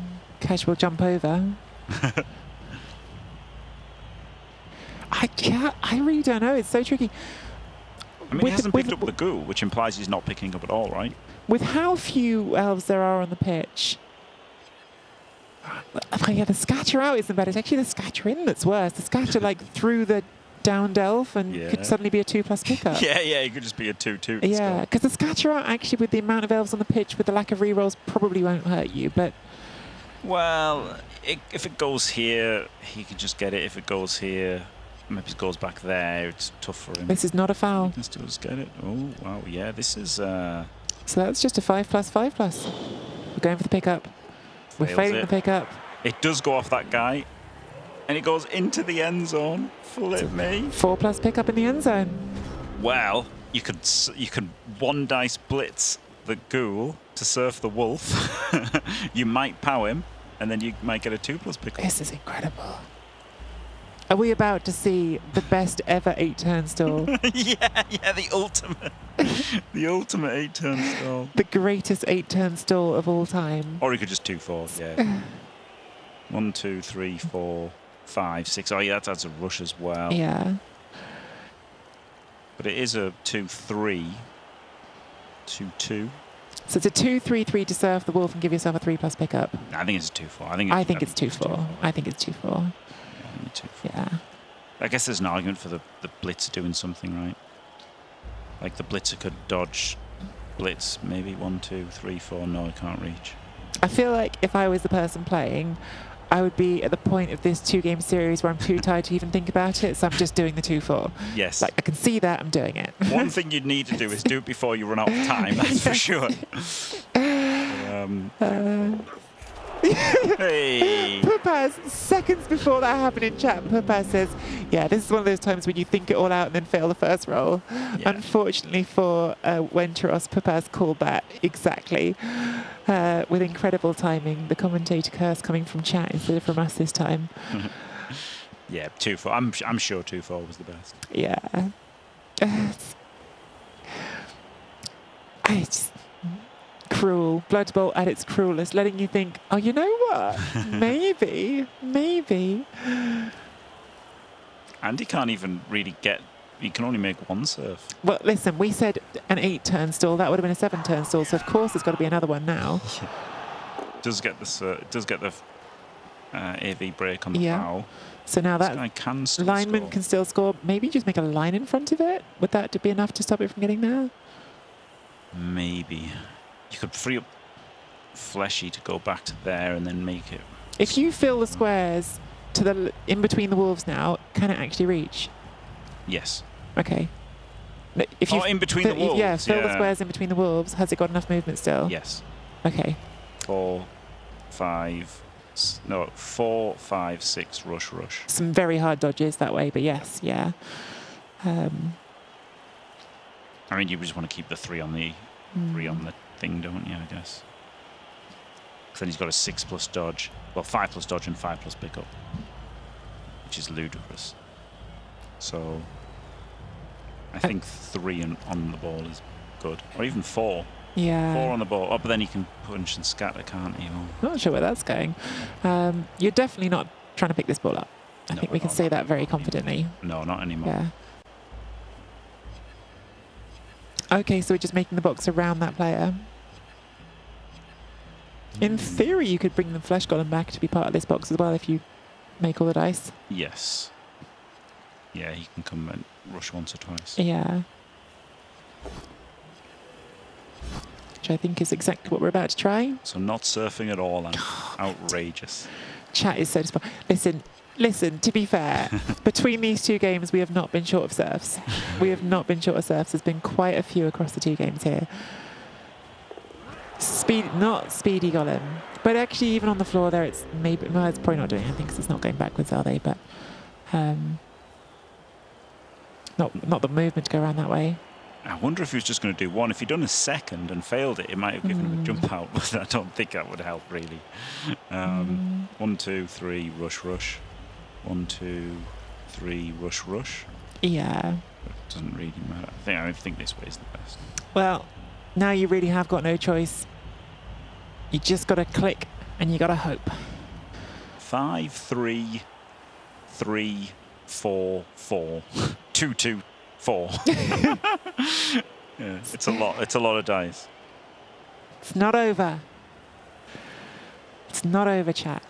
Casual jump over. I really don't know. It's so tricky. I mean, he hasn't picked up the goo, which implies he's not picking up at all, right? With how few elves there are on the pitch. Yeah, the scatter out isn't bad. It's actually the scatter in that's worse. The scatter like through the downed elf and Yeah. could suddenly be a 2+ pickup. Yeah, it could just be a 2-2. Yeah, because the scatter out actually with the amount of elves on the pitch with the lack of rerolls probably won't hurt you, but Well, if it goes here, he can just get it. If it goes here, maybe it goes back there. It's tough for him. this is not a foul. He can still just get it. Oh, wow. Yeah, this is... So that's just a 5+5+. We're going for the pickup. We're Fails failing it. the pickup. It does go off that guy, and it goes into the end zone. Flip me. 4+ pickup in the end zone. Well, you could 1 dice blitz the ghoul to surf the wolf. You might pow him, and then you might get a 2+ pickup. This is incredible. Are we about to see the best ever 8-turn stall? yeah, the ultimate 8-turn stall. The greatest 8-turn stall of all time. Or he could just 2-4. Yeah. 1, 2, 3, 4, 5, 6. Oh yeah, that adds a rush as well. Yeah. But it is a 2-3. 2-2. So it's a 2-3-3 to surf the wolf and give yourself a 3+ pickup. I think it's a 2-4. I think it's 2-4. I think it's 2-4. Yeah, me too. Yeah. I guess there's an argument for the blitzer doing something, right? Like the blitzer could dodge blitz, maybe 1, 2, 3, 4. No, I can't reach. I feel like if I was the person playing, I would be at the point of this 2-game series where I'm too tired to even think about it, so I'm just doing the 2-4. Yes. Like, I can see that, I'm doing it. One thing you'd need to do is do it before you run out of time, that's for sure. Hey. Pupaz, seconds before that happened in chat, Pupaz says, yeah, this is one of those times when you think it all out and then fail the first roll. Yeah. Unfortunately for Wenteros, Pupaz called that exactly with incredible timing. The commentator curse coming from chat instead of from us this time. Yeah, 2-4. I'm sure 2-4 was the best. Yeah. It's cruel. Blood Bowl at its cruelest, letting you think, oh, you know what? Maybe. Andy can't even really get. He can only make one serve. Well, listen, we said an 8-turn stall. That would have been a 7-turn stall. So of course, there's got to be another one now. Does get the AV break on the Yeah. foul. So now This that guy can still lineman score. can still score. Maybe just make a line in front of it. Would that be enough to stop it from getting there? Maybe you could free up Fleshy to go back to there and then make it. If you fill the squares to the in between the wolves now, can it actually reach? Yes. Okay. If you In between the wolves. yeah, fill the squares in between the wolves. Has it got enough movement still? Yes. Okay. 4, 5, 4, 5, 6. Rush. Some very hard dodges that way, but yes, yeah. I mean, you just want to keep the 3 on the thing, don't you? I guess. 'Cause then he's got a 6+ dodge. Well, 5+ dodge and 5+ pickup, which is ludicrous. So I think 3 on the ball is good, or even 4. Yeah. 4 on the ball. Oh, but then he can punch and scatter, can't he? Or Not sure where that's going. You're definitely not trying to pick this ball up. I think we can say that very confidently. No, not anymore. Yeah. Okay, so we're just making the box around that player. In theory, you could bring the Flesh Golem back to be part of this box as well if you make all the dice. Yes. Yeah, he can come and rush once or twice. Yeah. Which I think is exactly what we're about to try. So not surfing at all and outrageous. Chat is so spot. Listen, to be fair, between these 2 games, we have not been short of serfs. There's been quite a few across the 2 games here. Not speedy golem, but actually even on the floor there, it's probably not doing anything because it's not going backwards, are they? But not the movement to go around that way. I wonder if he was just going to do 1. If he'd done a second and failed it, it might have given him a jump out, but I don't think that would help really. 1, 2, 3, rush. 1, 2, 3, rush. Yeah. It doesn't really matter. I think this way is the best. Well, now you really have got no choice. You just got to click and you got to hope. 5, 3, 3, 4, 4, 2, 2, 4. Yeah, it's a lot. It's a lot of dice. It's not over. It's not over, chat.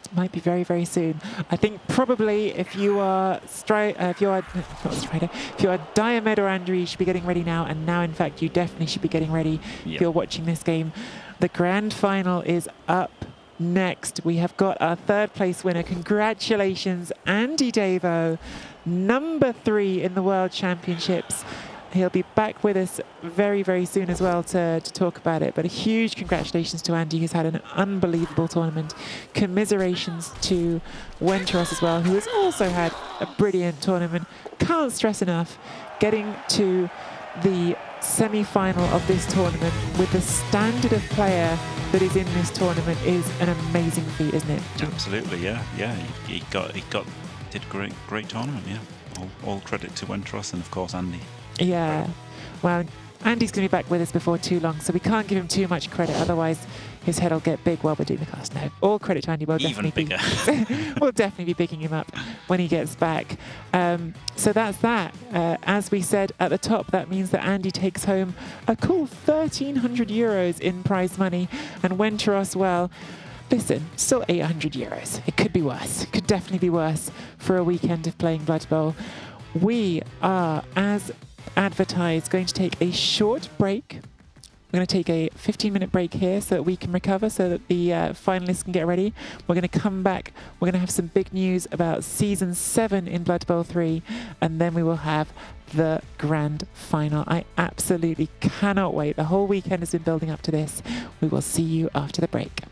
It might be very, very soon. I think probably if you are Diomed or Andrew, you should be getting ready now. And now, in fact, you definitely should be getting ready if you're watching this game. The grand final is up next. We have got our 3rd place winner. Congratulations, Andy Davo, number 3 in the World Championships. He'll be back with us very, very soon as well to talk about it. But a huge congratulations to Andy, who's had an unbelievable tournament. Commiserations to Wenteros as well, who has also had a brilliant tournament. Can't stress enough getting to the semi-final of this tournament with the standard of player that is in this tournament is an amazing feat, isn't it? Absolutely, yeah. He did great tournament, yeah. All credit to Wenteros and of course Andy. Yeah. Well, Andy's going to be back with us before too long, so we can't give him too much credit, otherwise his head will get big while we're doing the cast. No, all credit to Andy. We'll Even bigger. We'll definitely be picking him up when he gets back. So that's that. As we said at the top, that means that Andy takes home a cool 1,300 euros in prize money, and Wenteros, well, listen, still 800 euros. It could be worse. It could definitely be worse for a weekend of playing Blood Bowl. We are, as advertised, going to take a short break. We're going to take a 15-minute break here so that we can recover, so that the finalists can get ready. We're going to come back. We're going to have some big news about Season 7 in Blood Bowl 3, and then we will have the grand final. I absolutely cannot wait. The whole weekend has been building up to this. We will see you after the break.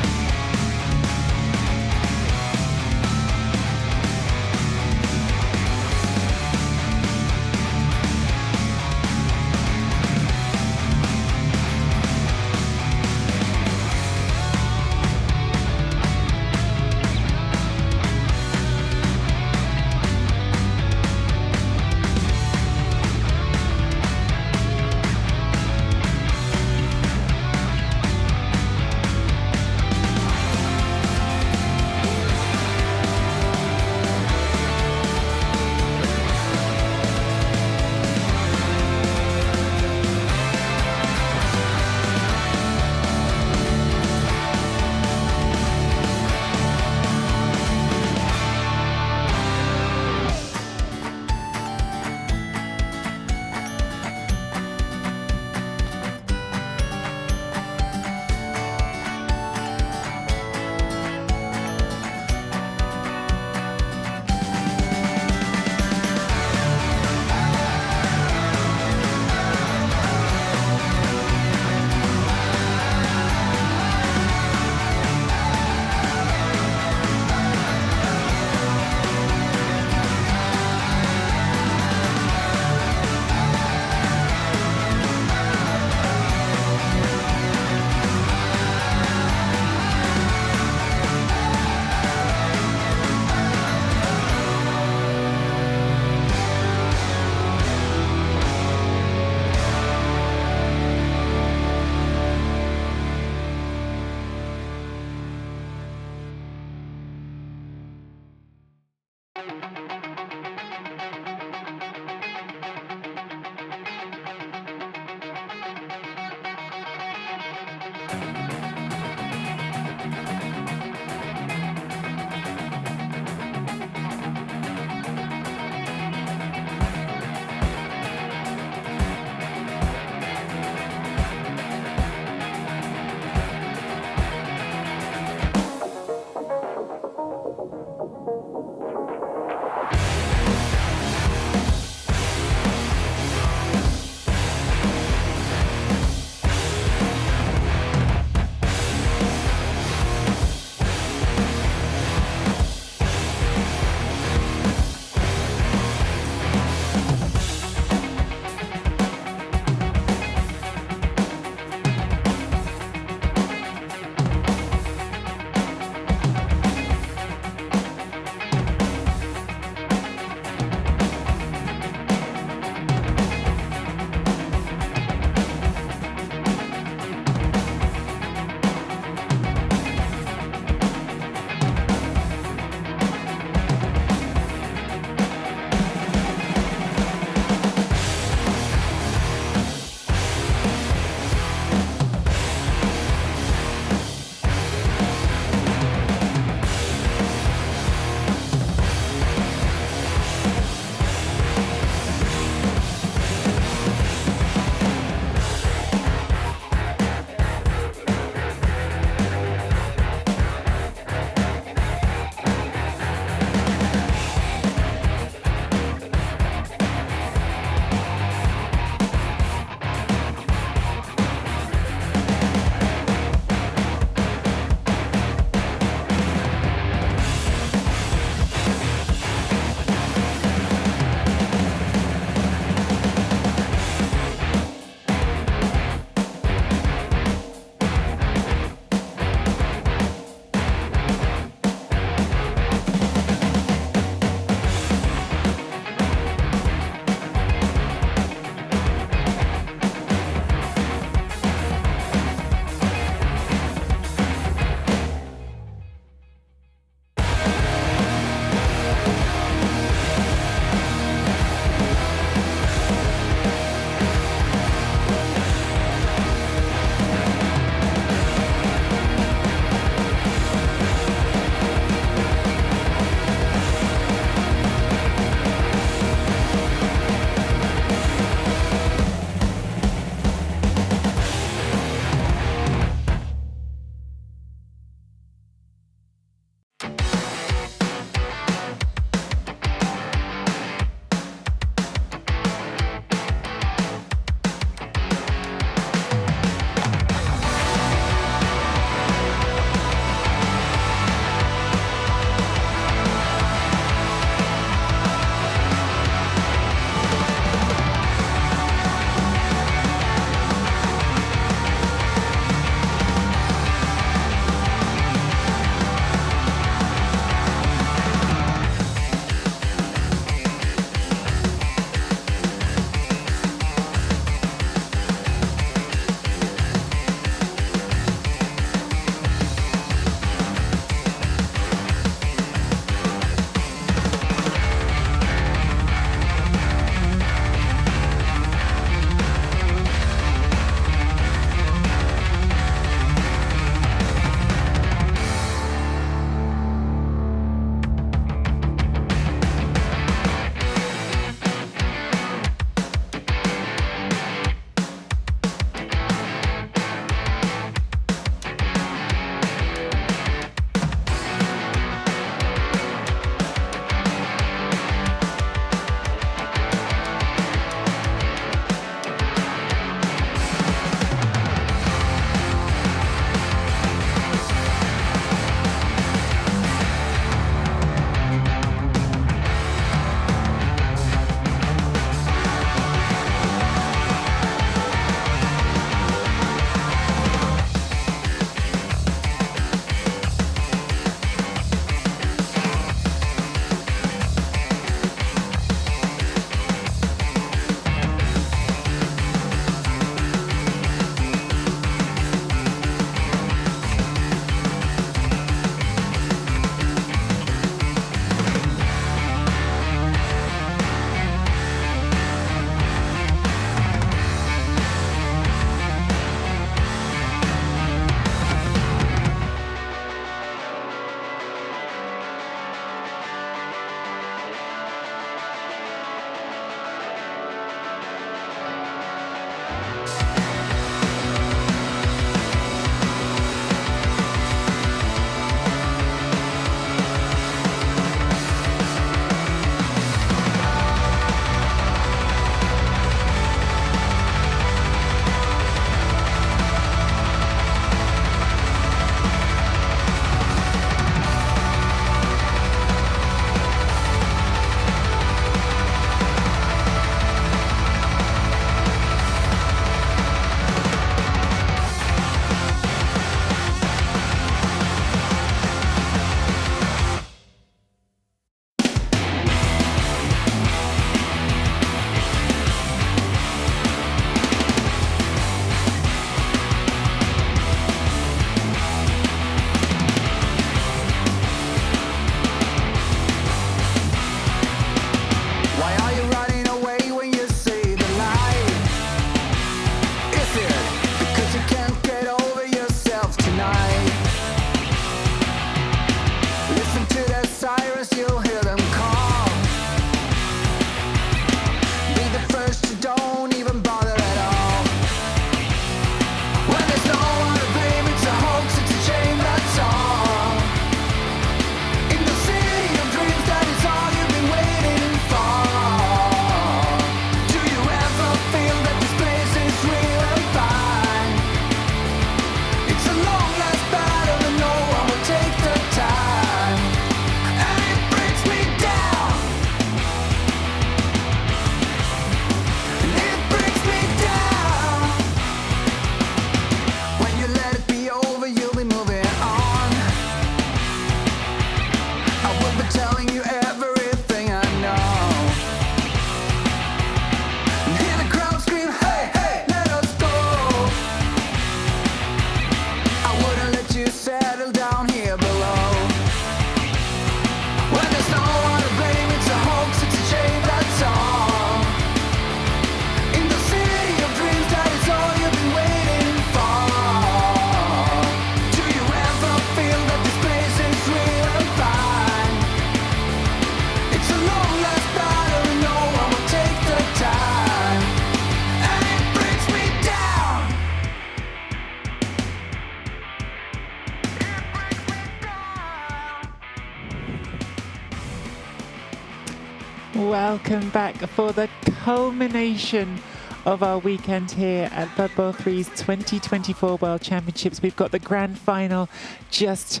Welcome back for the culmination of our weekend here at Blood Bowl 3's 2024 World Championships. We've got the grand final just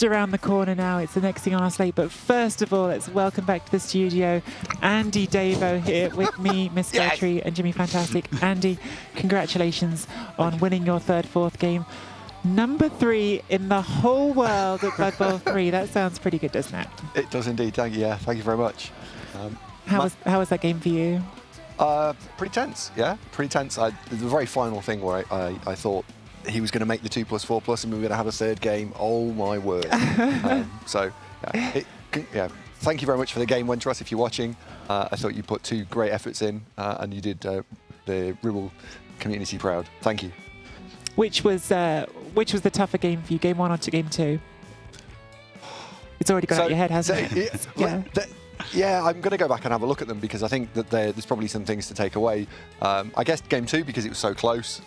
around the corner now. It's the next thing on our slate. But first of all, let's welcome back to the studio Andy Davo here with me, Miss Skytree, and Jimmy Fantastic. Andy, congratulations on winning your fourth game. Number 3 in the whole world at Blood Bowl 3. That sounds pretty good, doesn't it? It does indeed. Thank you. Yeah, thank you very much. How was that game for you? Pretty tense. Yeah, pretty tense. The very final thing where I thought he was going to make the 2+4+ and we were going to have a third game. Oh my word! Thank you very much for the game, Wentros. If you're watching, I thought you put 2 great efforts in, and you did the Ribble community proud. Thank you. Which was the tougher game for you, game 1 or game 2? It's already gone out your head, hasn't it? Yeah, I'm going to go back and have a look at them because I think that there's probably some things to take away. I guess game 2 because it was so close.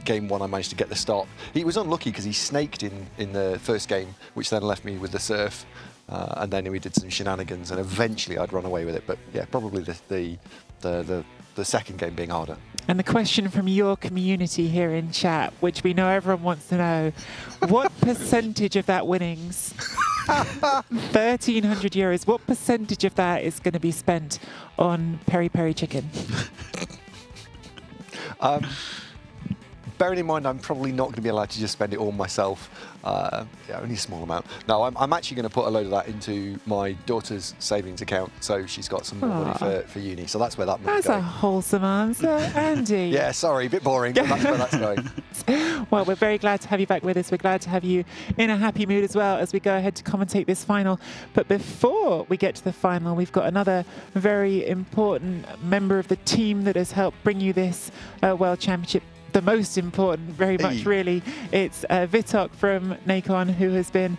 Game 1 I managed to get the stop. He was unlucky because he snaked in the first game, which then left me with the surf. And then we did some shenanigans, and eventually I'd run away with it. But yeah, probably the second game being harder. And the question from your community here in chat, which we know everyone wants to know, what percentage of that winnings, 1,300 euros, what percentage of that is going to be spent on peri peri chicken? Bearing in mind, I'm probably not going to be allowed to just spend it all myself. Only a small amount. No, I'm actually going to put a load of that into my daughter's savings account, so she's got some more money for uni. So that's where that money's going. That's a wholesome answer, Andy. Yeah, sorry, a bit boring, but that's where that's going. Well, we're very glad to have you back with us. We're glad to have you in a happy mood as well as we go ahead to commentate this final. But before we get to the final, we've got another very important member of the team that has helped bring you this World Championship. The most important, very much really. It's Vitok from Nacon, who has been,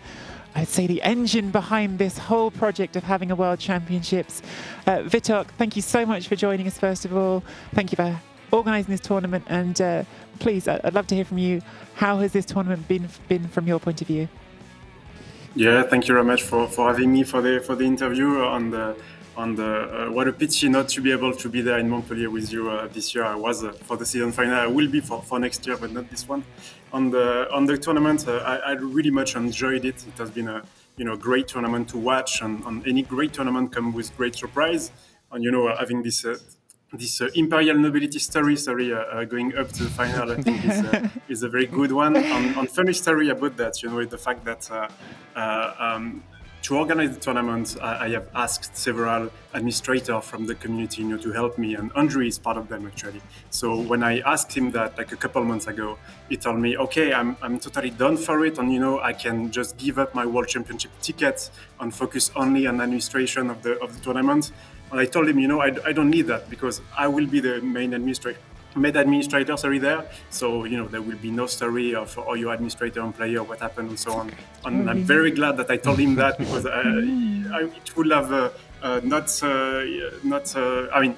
I'd say, the engine behind this whole project of having a World Championships. Vitok, thank you so much for joining us, first of all. Thank you for organising this tournament. And please, I'd love to hear from you. How has this tournament been from your point of view? Yeah, thank you very much for having me for the interview on the what a pity not to be able to be there in Montpellier with you this year. I was for the season final. I will be for next year, but not this one. On the tournament, I really much enjoyed it. It has been a great tournament to watch, and any great tournament comes with great surprise. And having this Imperial Nobility story going up to the final, I think is a very good one. On funny story about that, the fact that to organize the tournament, I have asked several administrators from the community, to help me, and Andrew is part of them actually. So when I asked him that like a couple months ago, he told me, "Okay, I'm totally done for it, and I can just give up my World Championship ticket and focus only on administration of the tournament." And I told him, I don't need that because I will be the main administrator there. So, there will be no story of your administrator and player, what happened and so on. And I'm very glad that I told him that because it would have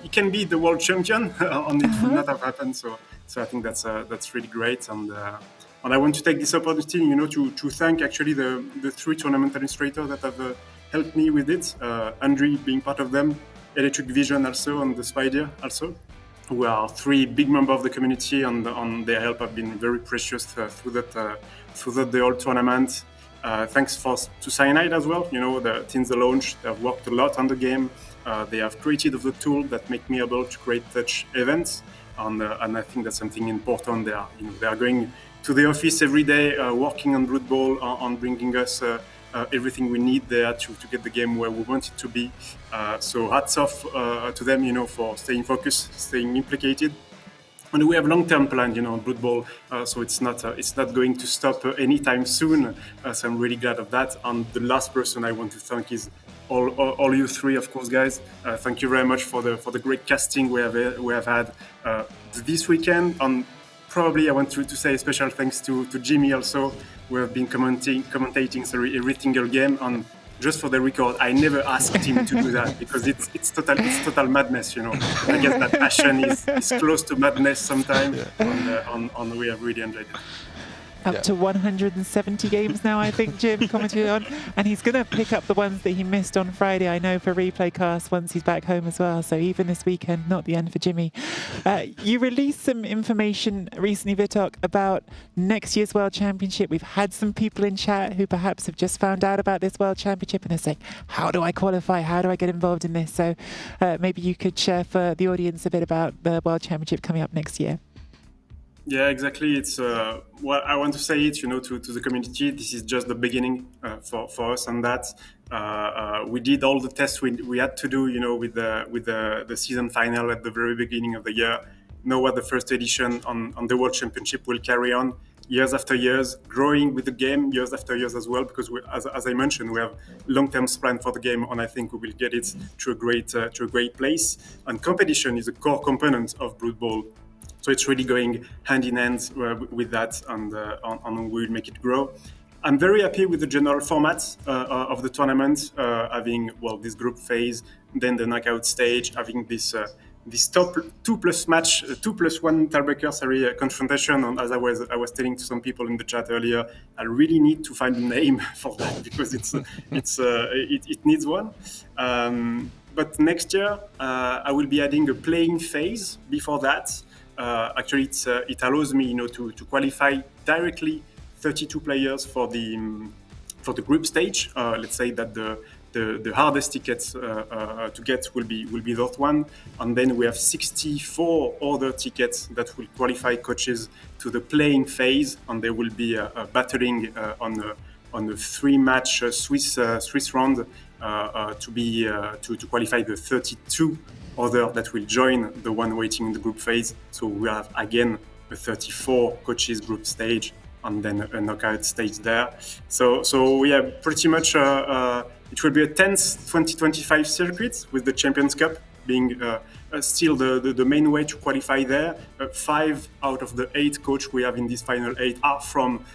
he can be the world champion and it would not have happened. So I think that's really great. And I want to take this opportunity, to thank actually the 3 tournament administrators that have helped me with it. Andre being part of them, Electric Vision also, and the Spider also, who are 3 big members of the community, and their help have been very precious through the whole tournament. Thanks to Cyanide as well. Since the launch, they have worked a lot on the game. They have created the tool that make me able to create such events, and I think that's something important. They are going to the office every day, working on Blood Bowl, on bringing us everything we need there to get the game where we want it to be. So hats off to them, for staying focused, staying implicated. And we have long-term plan, on Blood Bowl, so it's not going to stop anytime soon. So I'm really glad of that. And the last person I want to thank is all you 3, of course, guys. Thank you very much for the great casting we have had this weekend. And probably I want to say a special thanks to Jimmy also. We have been commentating every single game, and just for the record, I never asked him to do that because it's total madness, I guess that passion is close to madness sometimes, and we have really enjoyed it. up Yeah. to 170 games now, I think Jim commented on, and he's going to pick up the ones that he missed on Friday, I know, for replay cast once he's back home as well. So even this weekend, not the end for Jimmy. You released some information recently, Vitok, about next year's World Championship. We've had some people in chat who perhaps have just found out about this World Championship and are saying, how do I qualify? How do I get involved in this? So maybe you could share for the audience a bit about the World Championship coming up next year. Yeah, exactly. It's well, I want to say it, to the community. This is just the beginning for us on that. We did all the tests we had to do, with the season final at the very beginning of the year. Know what the first edition on the World Championship will carry on years after years, growing with the game years after years as well. Because as I mentioned, we have long-term plan for the game, and I think we will get it to a great place. And competition is a core component of Blood Bowl. So it's really going hand in hand with that, and we will make it grow. I'm very happy with the general format of the tournament, having this group phase, then the knockout stage, having this top 2+1 tiebreaker confrontation. And as I was telling to some people in the chat earlier, I really need to find a name for that because it needs one. But next year, I will be adding a playing phase before that. Actually, it allows me, to qualify directly 32 players for the group stage. Let's say that the hardest tickets to get will be that one, and then we have 64 other tickets that will qualify coaches to the playing phase, and they will be battling on a 3-match Swiss round to qualify the 32 other that will join the one waiting in the group phase. So we have again a 34 coaches group stage and then a knockout stage there. So yeah, pretty much it will be a tense 2025 circuit with the Champions Cup being still the main way to qualify there. 5 out of the 8 coach we have in this final 8 are from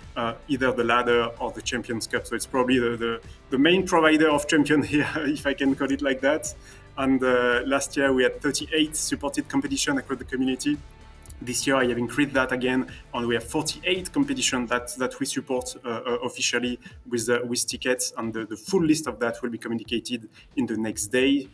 either the ladder or the Champions Cup. So it's probably the main provider of champion here, if I can call it like that. And last year we had 38 supported competition across the community. This year I have increased that again, and we have 48 competitions that we support officially with tickets, and the full list of that will be communicated in the next day.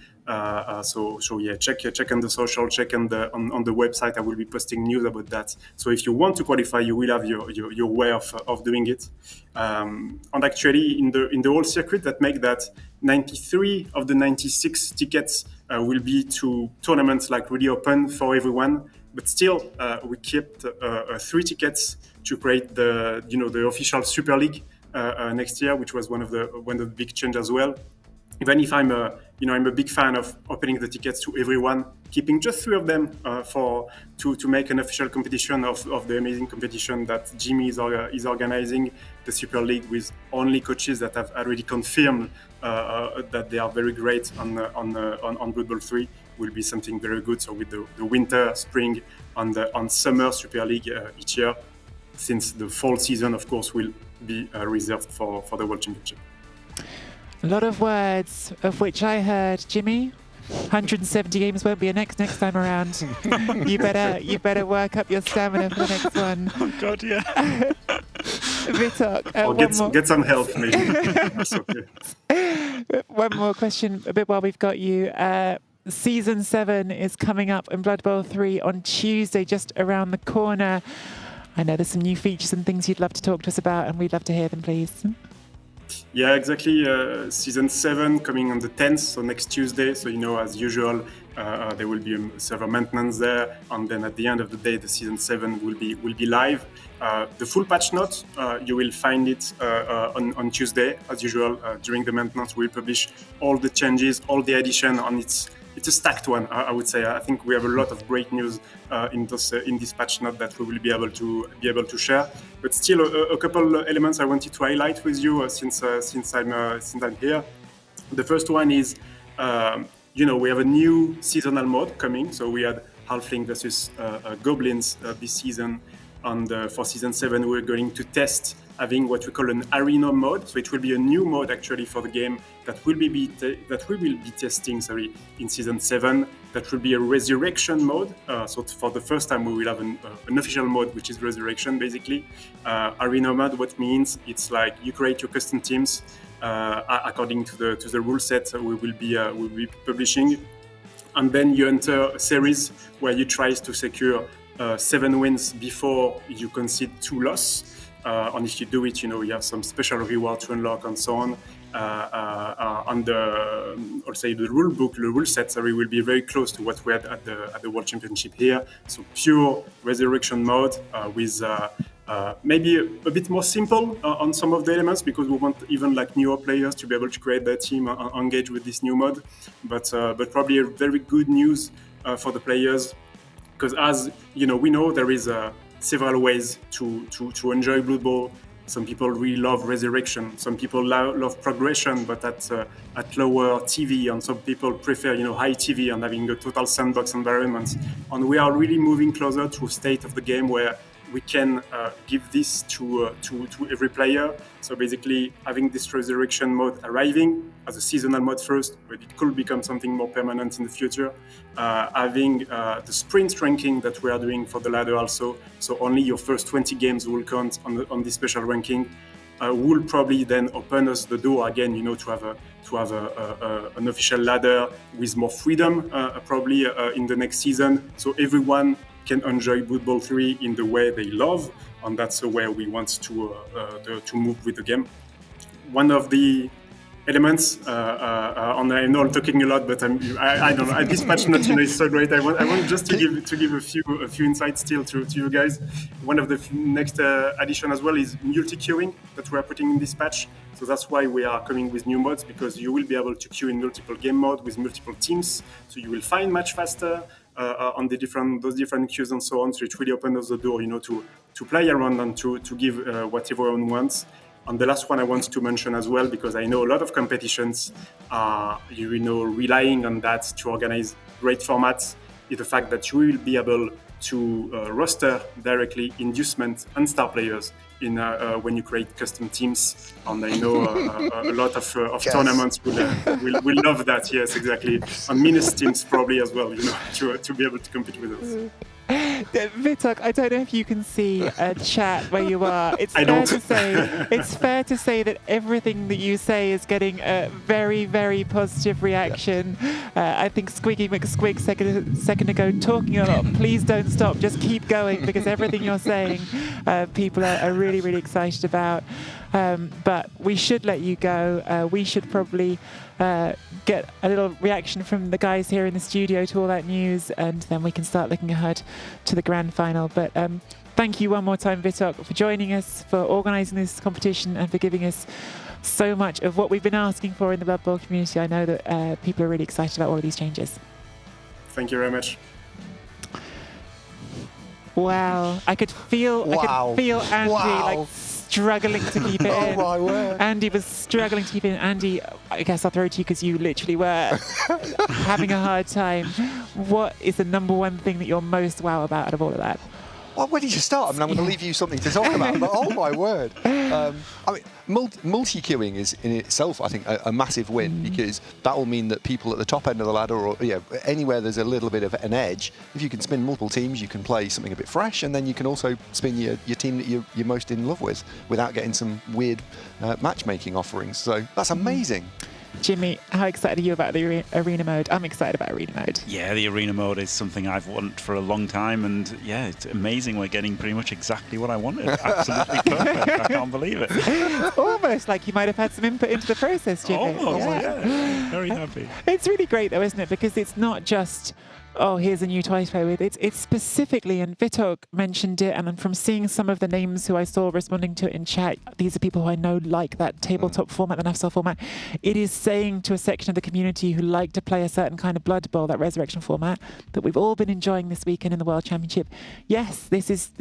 So yeah, check on the social, check on the website. I will be posting news about that. So if you want to qualify, you will have your way of doing it. And actually, in the whole circuit, that make that 93 of the 96 tickets will be to tournaments like really open for everyone. But still, we kept 3 tickets to create the official Super League next year, which was one of the big changes as well. Even if I'm a big fan of opening the tickets to everyone, keeping just 3 of them to make an official competition of the amazing competition that Jimmy is organizing, the Super League, with only coaches that have already confirmed that they are very great on Blood Bowl 3, will be something very good. So with the winter, spring, and summer Super League each year, since the fall season, of course, will be reserved for the World Championship. A lot of words, of which I heard, Jimmy, 170 games won't be a next time around. You better work up your stamina for the next one. Oh God, yeah. Vitok, Or get some help, maybe. That's okay. One more question, a bit while we've got you. Season 7 is coming up in Blood Bowl 3 on Tuesday, just around the corner. I know there's some new features and things you'd love to talk to us about, and we'd love to hear them, please. Yeah, exactly. Season 7 coming on the 10th, so next Tuesday. So, as usual, there will be a server maintenance there, and then at the end of the day, the season 7 will be live. The full patch note, you will find it on Tuesday, as usual. During the maintenance, we'll publish all the changes, all the addition, and it's a stacked one, I would say. I think we have a lot of great news in this patch note that we will be able to share. But still, a couple elements I wanted to highlight with you since I'm here. The first one is, we have a new seasonal mode coming. So we had Halfling versus Goblins this season. And for season 7, we're going to test having what we call an arena mode. So it will be a new mode actually for the game that we will be testing in season 7. That will be a resurrection mode. So for the first time, we will have an official mode, which is resurrection basically. Arena mode, what means it's like you create your custom teams according to the rule set we will be publishing, and then you enter a series where you try to secure 7 wins before you concede 2 losses. And if you do it, you have some special reward to unlock and so on. And also the rule book, the rule set, will be very close to what we had at the World Championship here. So pure resurrection mode with maybe a bit more simple on some of the elements, because we want even like newer players to be able to create their team and engage with this new mode. But probably a very good news for the players, because as we know there is several ways to enjoy Blood Bowl. Some people really love resurrection. Some people love progression, but at lower TV. And some people prefer, high TV and having a total sandbox environment. And we are really moving closer to a state of the game where we can give this to every player. So basically, having this resurrection mode arriving as a seasonal mode first, but it could become something more permanent in the future. Having the sprint ranking that we are doing for the ladder also. So only your first 20 games will count on this special ranking. Will probably then open us the door again, to have an official ladder with more freedom, probably in the next season. So everyone can enjoy Blood Bowl 3 in the way they love, and that's where we want to move with the game. One of the elements, and I know I'm talking a lot, but I don't know. This patch note is so great. I want just to give a few insights still to you guys. One of the next addition as well is multi-queuing that we are putting in this patch. So that's why we are coming with new mods, because you will be able to queue in multiple game mode with multiple teams. So you will find much faster on those different queues and so on. So it really opens the door, to play around and to give what everyone wants. And the last one I want to mention as well, because I know a lot of competitions are, relying on that to organize great formats, is the fact that you will be able to roster directly inducement and star players when you create custom teams. And I know a lot of Yes. tournaments will love that. Yes, exactly. And Minus teams probably as well, to be able to compete with us. Vitok, I don't know if you can see a chat where you are. It's fair to say that everything that you say is getting a very, very positive reaction. I think Squiggy McSquig second ago talking a lot. Please don't stop. Just keep going, because everything you're saying, people are really, really excited about. But we should let you go. We should probably get a little reaction from the guys here in the studio to all that news, and then we can start looking ahead to the grand final. But thank you one more time, Vitok, for joining us, for organising this competition, and for giving us so much of what we've been asking for in the Blood Bowl community. I know that people are really excited about all of these changes. Thank you very much. Wow, I could feel Andy like struggling to keep it in. Oh my word. Andy was struggling to keep it in. Andy, I guess I'll throw it to you because you literally were having a hard time. What is the number one thing that you're most wow about out of all of that? Well, where did you start? I mean, I'm going to leave you something to talk about, but oh my word. I mean, multi-queuing is in itself, I think, a massive win, because that will mean that people at the top end of the ladder, or anywhere there's a little bit of an edge, if you can spin multiple teams, you can play something a bit fresh, and then you can also spin your team that you're most in love with without getting some weird matchmaking offerings. So that's amazing. Jimmy, how excited are you about the arena mode? I'm excited about arena mode. Yeah, the arena mode is something I've wanted for a long time, and yeah, it's amazing. We're getting pretty much exactly what I wanted. Absolutely perfect. I can't believe it. It's almost like you might have had some input into the process, Jimmy. Almost, yeah. Very happy. It's really great though, isn't it? Because it's not just, oh, here's a new toy to play with. It's specifically, and Vitok mentioned it, and from seeing some of the names who I saw responding to it in chat, these are people who I know like that tabletop format, the NAFSL format. It is saying to a section of the community who like to play a certain kind of Blood Bowl, that resurrection format, that we've all been enjoying this weekend in the World Championship. Yes, this is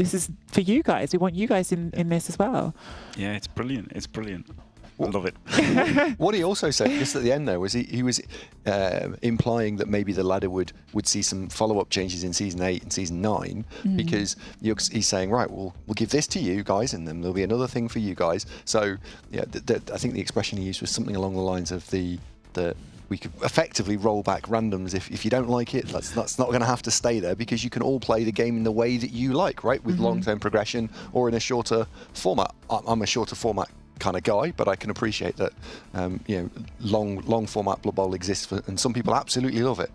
for you guys. We want you guys in this as well. Yeah, it's brilliant. It's brilliant. I love it. What he also said just at the end there was he was implying that maybe the ladder would see some follow-up changes in season 8 and season 9 because he's saying, right, we'll give this to you guys and then there'll be another thing for you guys. So yeah, I think the expression he used was something along the lines of the we could effectively roll back randoms if you don't like it. That's not going to have to stay there because you can all play the game in the way that you like, right? With long-term progression or in a shorter format. I'm a shorter format kind of guy, but I can appreciate that long format Blood Bowl exists and some people absolutely love it.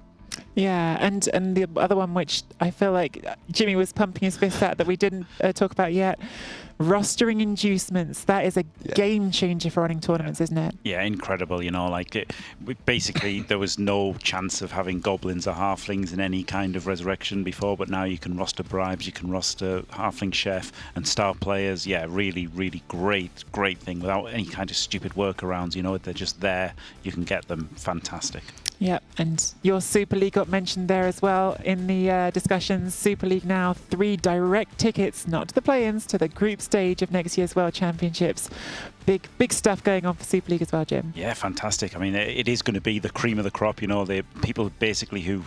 Yeah, and the other one which I feel like Jimmy was pumping his fist at that we didn't talk about yet, rostering inducements. That is a game changer for running tournaments, isn't it? Yeah, incredible. Basically there was no chance of having goblins or halflings in any kind of resurrection before, but now you can roster bribes, you can roster halfling chef and star players. Yeah, really, really great thing without any kind of stupid workarounds. They're just there. You can get them. Fantastic. Yeah, and your Super League got mentioned there as well in the discussions. Super League now 3 direct tickets, not to the play-ins, to the group stage of next year's World Championships. Big stuff going on for Super League as well, Jim. Yeah, fantastic. I mean, it is going to be the cream of the crop. The people basically who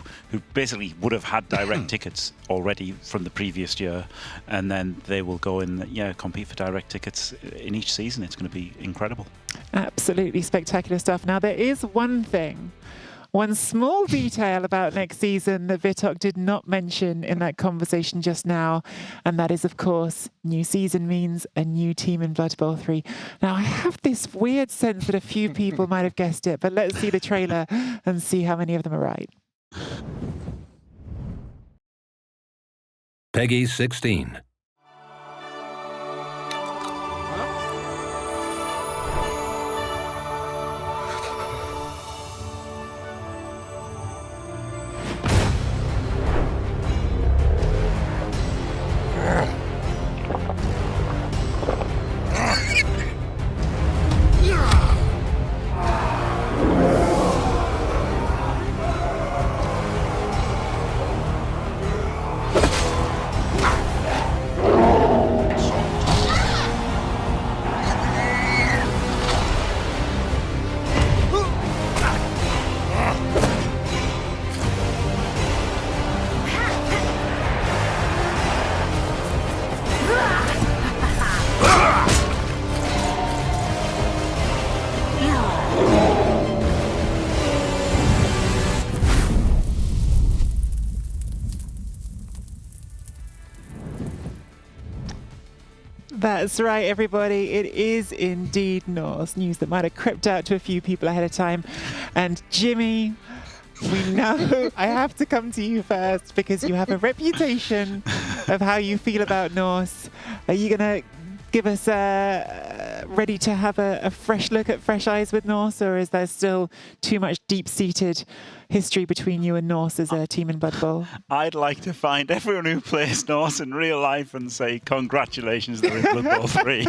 basically would have had direct tickets already from the previous year, and then they will go and compete for direct tickets in each season. It's going to be incredible. Absolutely spectacular stuff. Now, there is one small detail about next season that Vitok did not mention in that conversation just now, and that is, of course, new season means a new team in Blood Bowl 3. Now, I have this weird sense that a few people might have guessed it, but let's see the trailer and see how many of them are right. Peggy 16. That's right, everybody. It is indeed Norse news that might have crept out to a few people ahead of time. And Jimmy, we know I have to come to you first because you have a reputation of how you feel about Norse. Are you going to give us ready to have a fresh look at fresh eyes with Norse, or is there still too much deep-seated history between you and Norse as a team in Blood Bowl? I'd like to find everyone who plays Norse in real life and say congratulations, they're in Blood Bowl 3.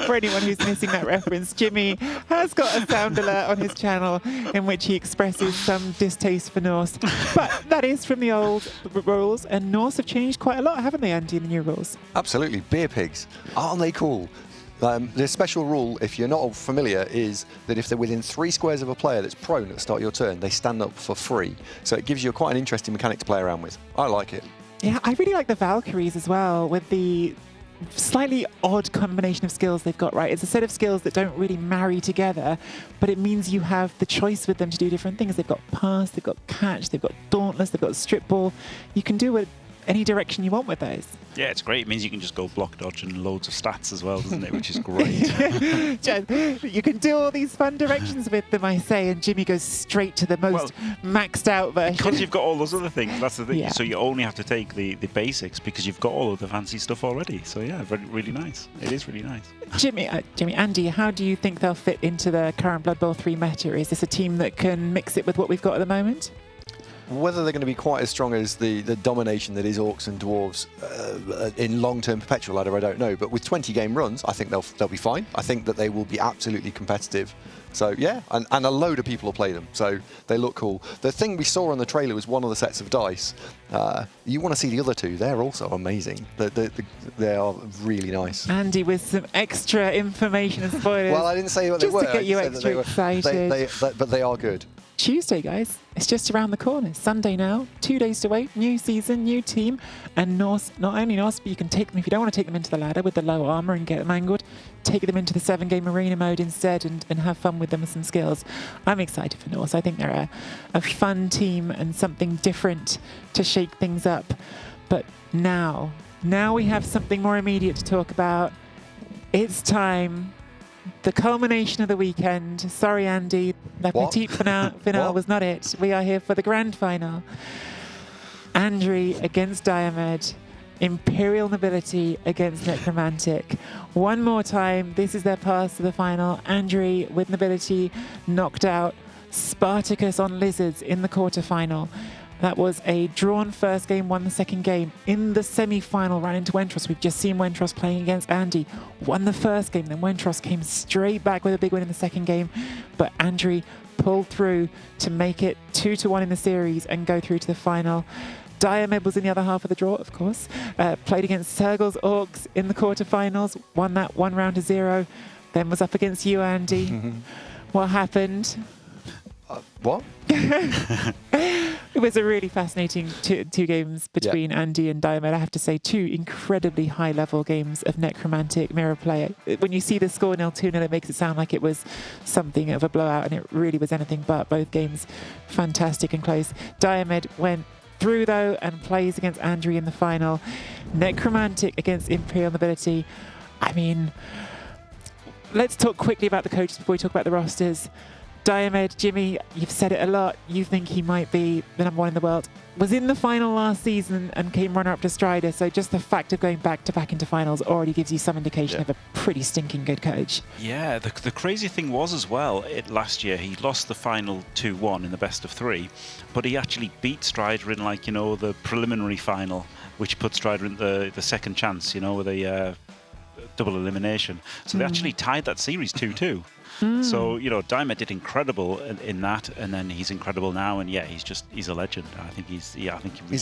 For anyone who's missing that reference, Jimmy has got a sound alert on his channel in which he expresses some distaste for Norse. But that is from the old rules, and Norse have changed quite a lot, haven't they, Andy, in the new rules? Absolutely. Beer pigs. Aren't they cool? The special rule, if you're not familiar, is that if they're within 3 squares of a player that's prone at the start of your turn, they stand up for free. So it gives you quite an interesting mechanic to play around with. I like it. Yeah, I really like the Valkyries as well, with the slightly odd combination of skills they've got, right? It's a set of skills that don't really marry together, but it means you have the choice with them to do different things. They've got pass, they've got catch, they've got dauntless, they've got strip ball. You can do any direction you want with those. Yeah, it's great. It means you can just go block dodge and loads of stats as well, doesn't it? Which is great. You can do all these fun directions with them, I say, and Jimmy goes straight to the most maxed out version. Because you've got all those other things, that's the thing. Yeah. So you only have to take the basics because you've got all of the fancy stuff already. So yeah, really nice. It is really nice. Jimmy, Andy, how do you think they'll fit into the current Blood Bowl 3 meta? Is this a team that can mix it with what we've got at the moment? whether they're going to be quite as strong as the domination that is Orcs and Dwarves in long-term Perpetual Ladder, I don't know. But with 20-game runs, I think they'll be fine. I think that they will be absolutely competitive. So yeah, and a load of people will play them, so they look cool. The thing we saw on the trailer was one of the sets of dice. You want to see the other two, they're also amazing. They are really nice. Andy with some extra information and spoilers. Well, I didn't say what they just were. to get you I said that extra excited. but they are good. Tuesday, guys. It's just around the corner. Sunday now. 2 days to wait. New season, new team. And Norse, not only Norse, but you can take them, if you don't want to take them into the ladder with the low armor and get them angled, take them into the 7-game arena mode instead and have fun with them with some skills. I'm excited for Norse. I think they're a fun team and something different to shake things up. But now we have something more immediate to talk about. It's time. The culmination of the weekend. Sorry, Andy. The petite finale was not it. We are here for the grand final. Andri against Diomed. Imperial Nobility against Necromantic. One more time. This is their pass to the final. Andri with Nobility knocked out Spartacus on Lizards in the quarterfinal. That was a drawn first game, won the second game. In the semi-final, ran into Wentros. We've just seen Wentros playing against Andy. Won the first game, then Wentros came straight back with a big win in the second game. But Andri pulled through to make it 2-1 in the series and go through to the final. Diomed was in the other half of the draw, of course. Played against Sergal's Orcs in the quarterfinals. Won that 1-0. Then was up against you, Andy. What happened? What? It was a really fascinating two games between Andy and Diomed. I have to say, 2 incredibly high-level games of Necromantic mirror play. When you see the score 0-2-0, it makes it sound like it was something of a blowout, and it really was anything but. Both games fantastic and close. Diomed went through, though, and plays against Andri in the final. Necromantic against Imperial Nobility. I mean, let's talk quickly about the coaches before we talk about the rosters. Diomed, Jimmy, you've said it a lot. You think he might be the #1 in the world. Was in the final last season and came runner-up to Strider. So just the fact of going back-to-back into finals already gives you some indication of a pretty stinking good coach. Yeah, the crazy thing was as well, last year he lost the final 2-1 in the best of 3, but he actually beat Strider in, like, the preliminary final, which put Strider in the second chance, with a double elimination. So they actually tied that series 2-2. So, Diomed did incredible in that, and then he's incredible now, and he's a legend. I think he's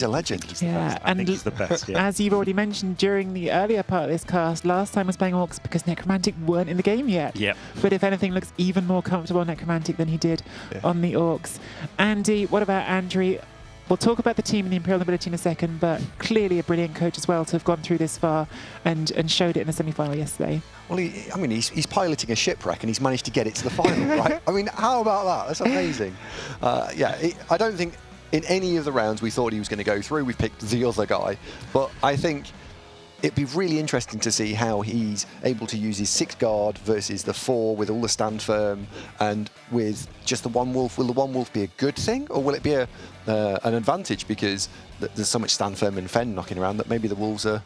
a legend. He's the best. I think he's the best. Yeah. As you've already mentioned during the earlier part of this cast, last time was playing Orcs because Necromantic weren't in the game yet. Yeah. But if anything, looks even more comfortable on Necromantic than he did on the Orcs. Andy, what about Andri? We'll talk about the team and the Imperial Nobility in a second, but clearly a brilliant coach as well to have gone through this far and showed it in the semi-final yesterday. Well, he's piloting a shipwreck and he's managed to get it to the final, right? I mean, how about that? That's amazing. I don't think in any of the rounds we thought he was going to go through. We picked the other guy, but I think it'd be really interesting to see how he's able to use his 6 guard versus the 4 with all the stand firm and with just the 1 wolf. Will the 1 wolf be a good thing, or will it be an advantage because there's so much stand firm and fen knocking around that maybe the wolves are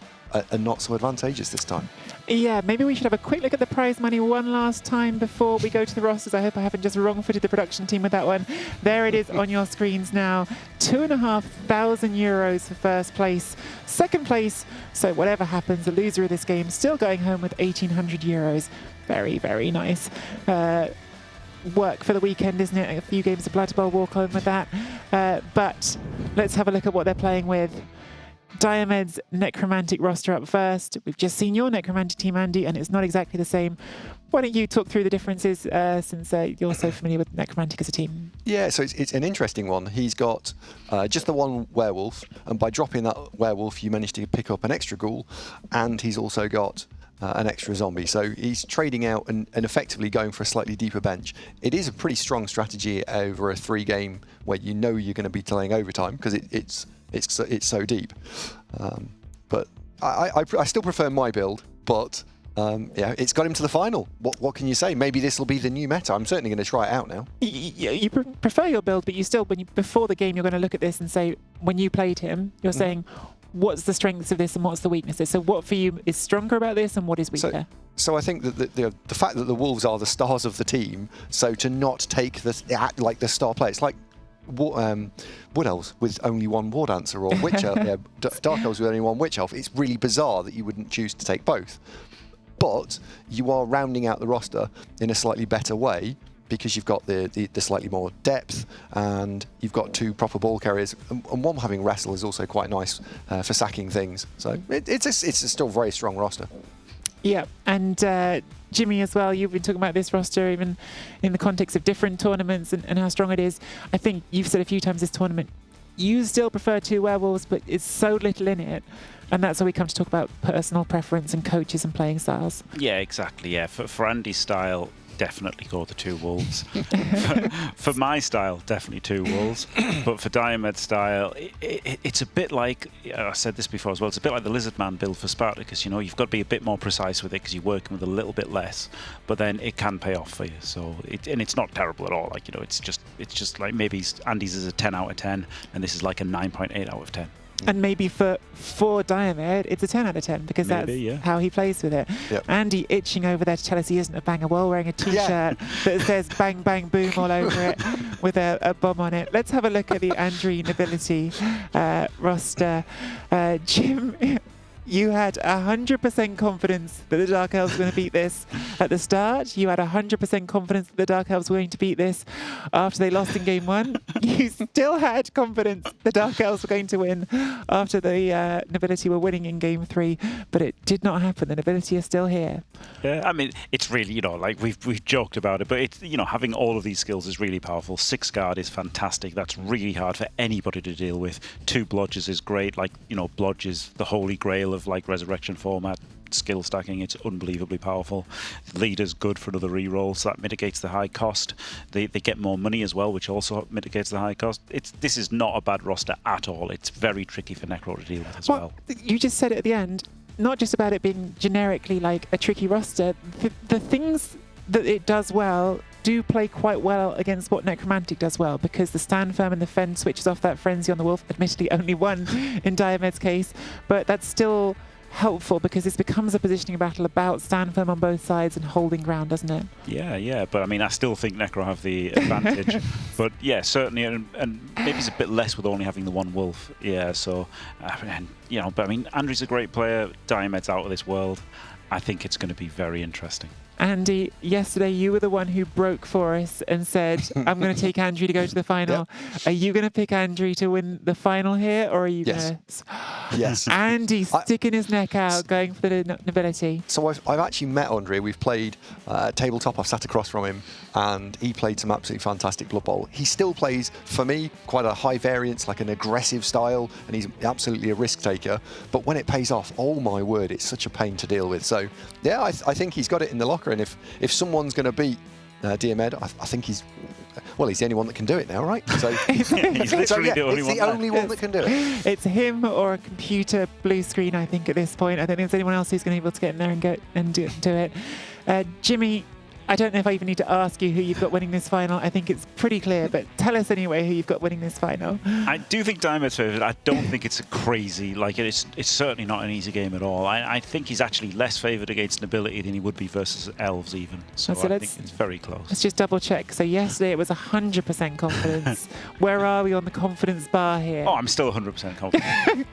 not so advantageous this time? Yeah, maybe we should have a quick look at the prize money one last time before we go to the rosters. I hope I haven't just wrong-footed the production team with that one. There it is on your screens now. €2,500 for first place. Second place, so whatever happens, the loser of this game still going home with €1,800. Very, very nice. Work for the weekend, isn't it? A few games of Blood Bowl walk home with that. But let's have a look at what they're playing with. Diomed's Necromantic roster up first. We've just seen your Necromantic team, Andy, and it's not exactly the same. Why don't you talk through the differences since you're so familiar with Necromantic as a team? Yeah, so it's an interesting one. He's got just the 1 werewolf, and by dropping that werewolf, you manage to pick up an extra ghoul, and he's also got an extra zombie. So he's trading out and effectively going for a slightly deeper bench. It is a pretty strong strategy over a 3-game where you're going to be playing overtime because it's so deep. But I still prefer my build, but it's got him to the final. What can you say? Maybe this will be the new meta. I'm certainly going to try it out now. You prefer your build, but you still, before the game, you're going to look at this and say, when you played him, you're saying, what's the strengths of this and what's the weaknesses? So what for you is stronger about this and what is weaker? So I think that the fact that the Wolves are the stars of the team, so to not take the star player, it's like Wood Elves with only one War Dancer, or Witch Elf, Dark Elves with only one Witch Elf. It's really bizarre that you wouldn't choose to take both. But you are rounding out the roster in a slightly better way because you've got the slightly more depth, and you've got 2 proper ball carriers, and one having wrestle is also quite nice for sacking things. So it's a still very strong roster. Yeah, and Jimmy as well, you've been talking about this roster even in the context of different tournaments and how strong it is. I think you've said a few times this tournament, you still prefer 2 werewolves, but it's so little in it. And that's where we come to talk about personal preference and coaches and playing styles. Yeah, exactly. Yeah, for Andy's style, definitely go the 2 wolves. for my style, definitely 2 wolves. But for Diomed's style, it's a bit like, I said this before as well, it's a bit like the Lizard Man build for Spartacus. You know, you've got to be a bit more precise with it because you're working with a little bit less, but then it can pay off for you. So and it's not terrible at all. Like, you know, it's just like maybe Andy's is a 10 out of 10, and this is like a 9.8 out of 10. And maybe for Diomed, it's a 10 out of 10 because Maybe, that's how he plays with it. Yep. Andy itching over there to tell us he isn't a banger while wearing a T-shirt that says bang, bang, boom all over it with a bomb on it. Let's have a look at the Andri Nobility roster. Jim, you had 100% confidence that the Dark Elves were going to beat this at the start. You had 100% confidence that the Dark Elves were going to beat this after they lost in game 1. You still had confidence the Dark Elves were going to win after the Nobility were winning in game 3, but it did not happen. The Nobility are still here. Yeah, I mean, it's really, you know, like we've joked about it, but it's, you know, having all of these skills is really powerful. 6 guard is fantastic. That's really hard for anybody to deal with. 2 blodges is great. Like, you know, blodge is the holy grail of like resurrection format skill stacking. It's unbelievably powerful. Leader's good for another reroll, so that mitigates the high cost. They get more money as well, which also mitigates the high cost. This is not a bad roster at all. It's very tricky for Necro to deal with as well. You just said it at the end, not just about it being generically like a tricky roster. The things that it does well do play quite well against what Necromantic does well, because the stand firm and the fend switches off that frenzy on the wolf. Admittedly only one in Diomed's case, but that's still helpful because this becomes a positioning battle about stand firm on both sides and holding ground, doesn't it? Yeah, but I mean, I still think Necro have the advantage. But yeah, certainly, and maybe it's a bit less with only having the 1 wolf. Yeah, so, and, you know, but I mean, Andri's a great player. Diomed's out of this world. I think it's going to be very interesting. Andy, yesterday you were the one who broke for us and said, I'm going to take Andri to go to the final. Yep. Are you going to pick Andri to win the final here, or are you going to... Yes. Andy sticking his neck out, going for the Nobility. So I've actually met Andre. We've played tabletop. I've sat across from him, and he played some absolutely fantastic Blood Bowl. He still plays, for me, quite a high variance, like an aggressive style, and he's absolutely a risk taker. But when it pays off, oh my word, it's such a pain to deal with. So yeah, I think he's got it in the locker. And if someone's going to beat Diomed, I think he's the only one that can do it now, right? So he's literally the only one that can do it. It's him or a computer blue screen, I think, at this point. I don't think there's anyone else who's going to be able to get in there and do it. Jimmy, I don't know if I even need to ask you who you've got winning this final. I think it's pretty clear, but tell us anyway who you've got winning this final. I do think Diomed's favourite. I don't think it's a crazy, like it's certainly not an easy game at all. I think he's actually less favoured against Nobility than he would be versus Elves even. So I think it's very close. Let's just double check. So yesterday it was 100% confidence. Where are we on the confidence bar here? Oh, I'm still 100% confident.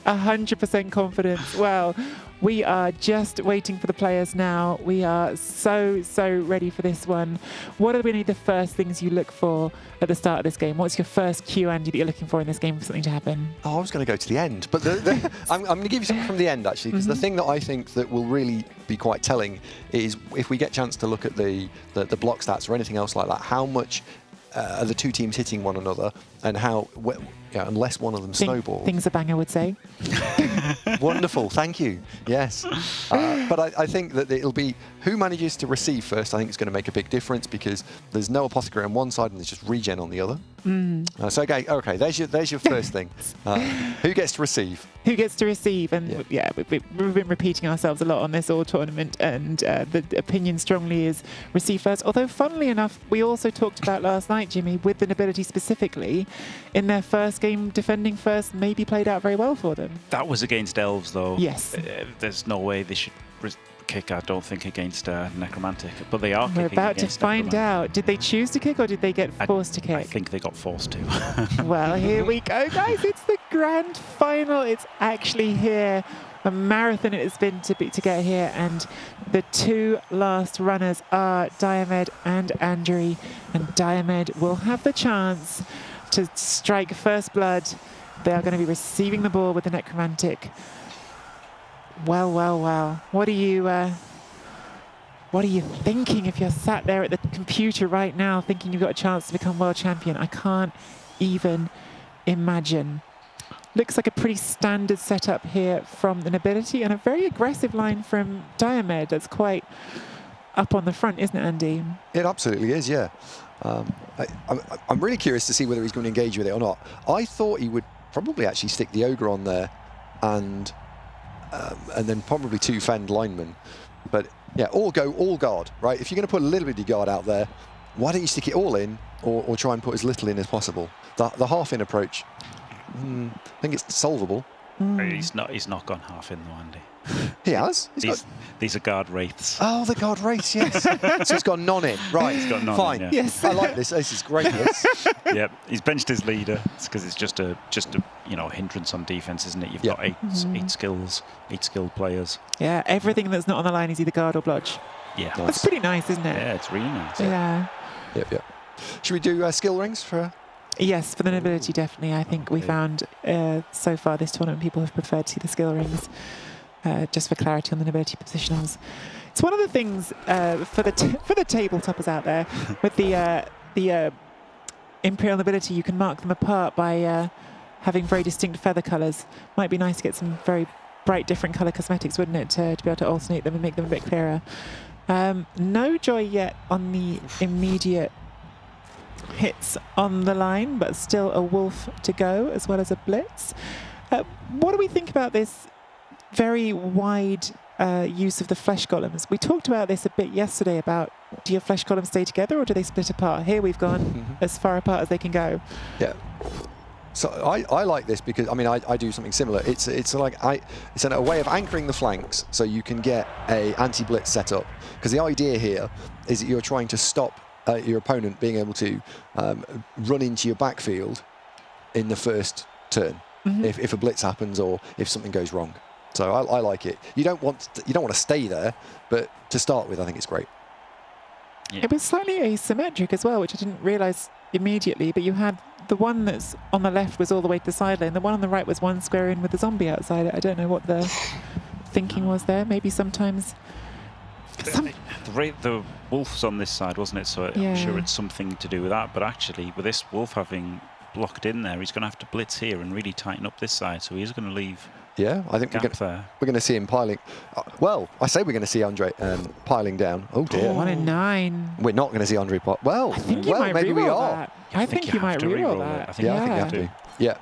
100% confidence. Well, we are just waiting for the players now. We are so ready for this one. What are really the first things you look for at the start of this game? What's your first cue, Andy, that you're looking for in this game for something to happen? Oh, I was going to go to the end, but I'm going to give you something from the end, actually, because the thing that I think that will really be quite telling is if we get a chance to look at the block stats or anything else like that, how much are the 2 teams hitting one another, and how, unless one of them snowball. Things a banger would say. Wonderful, thank you. Yes. But I think that it'll be who manages to receive first. I think it's going to make a big difference because there's no apothecary on one side and there's just regen on the other. So okay, there's your first thing. Who gets to receive? Who gets to receive? And we've been repeating ourselves a lot on this all tournament, and the opinion strongly is receive first. Although, funnily enough, we also talked about last night, Jimmy, with the Nobility specifically, in their first game, defending first maybe played out very well for them. That was against Elves, though. Yes. There's no way they should kick, I don't think, against Necromantic, but they are. We're kicking about to against find Necromantic. out. Did they choose to kick or did they get forced to kick? I think they got forced to. Well, here we go, guys. It's the grand final. It's actually here. A marathon it has been to get here, and the two last runners are Diomed and Andrew, and Diomed will have the chance to strike first blood. They are going to be receiving the ball with the Necromantic. Well, well, well. What are you thinking if you're sat there at the computer right now thinking you've got a chance to become world champion? I can't even imagine. Looks like a pretty standard setup here from the Nobility, and a very aggressive line from Diomed that's quite up on the front, isn't it, Andy? It absolutely is, yeah. I'm really curious to see whether he's going to engage with it or not. I thought he would probably actually stick the Ogre on there and then probably 2 Fend linemen. But yeah, all guard, right? If you're going to put a little bit of guard out there, why don't you stick it all in or try and put as little in as possible? The half-in approach, I think it's solvable. He's not gone half in though, Andy. He has? These are guard wraiths. Oh, the guard race, yes. So he's got none in. Right, He's got none in, fine. yeah. Yes. I like this. This is great. This. Yep, he's benched his leader. It's because it's just a hindrance on defense, isn't it? You've got eight skilled players. Yeah, everything that's not on the line is either guard or bludge. Yeah, Nice. That's pretty nice, isn't it? yeah, it's really nice. Yeah. Yep. Should we do skill rings for? Yes, for the Nobility, definitely. I think we found so far this tournament people have preferred to see the skill rings, just for clarity on the Nobility positionals. It's one of the things for the tabletoppers out there with the Imperial Nobility. You can mark them apart by having very distinct feather colours. Might be nice to get some very bright, different colour cosmetics, wouldn't it, to be able to alternate them and make them a bit clearer. No joy yet on the immediate hits on the line, but still a wolf to go as well as a blitz. What do we think about this very wide use of the flesh golems? We talked about this a bit yesterday about, do your flesh golems stay together or do they split apart? Here we've gone as far apart as they can go. Yeah. So I like this because I do something similar. It's a way of anchoring the flanks so you can get a anti-blitz set up. Because the idea here is that you're trying to stop your opponent being able to run into your backfield in the first turn if a blitz happens or if something goes wrong. So I like it. You don't want to stay there, but to start with, I think it's great. Yeah. It was slightly asymmetric as well, which I didn't realise immediately, but you had the one that's on the left was all the way to the sideline. The one on the right was one square in with the zombie outside it. I don't know what the thinking was there. Maybe sometimes... The wolf's on this side, wasn't it? So Yeah. I'm sure it's something to do with that. But actually, with this wolf having blocked in there, he's going to have to blitz here and really tighten up this side. So he's going to leave Yeah, I think gap there. we're going to see him piling. Well, I say we're going to see Andre piling down. Oh dear. 1 in 9. We're not going to see Andre pile. Well, I think you might maybe we reroll are. that. I think you might have to reroll reroll it. that. I think Yeah, I think you have to. Yeah.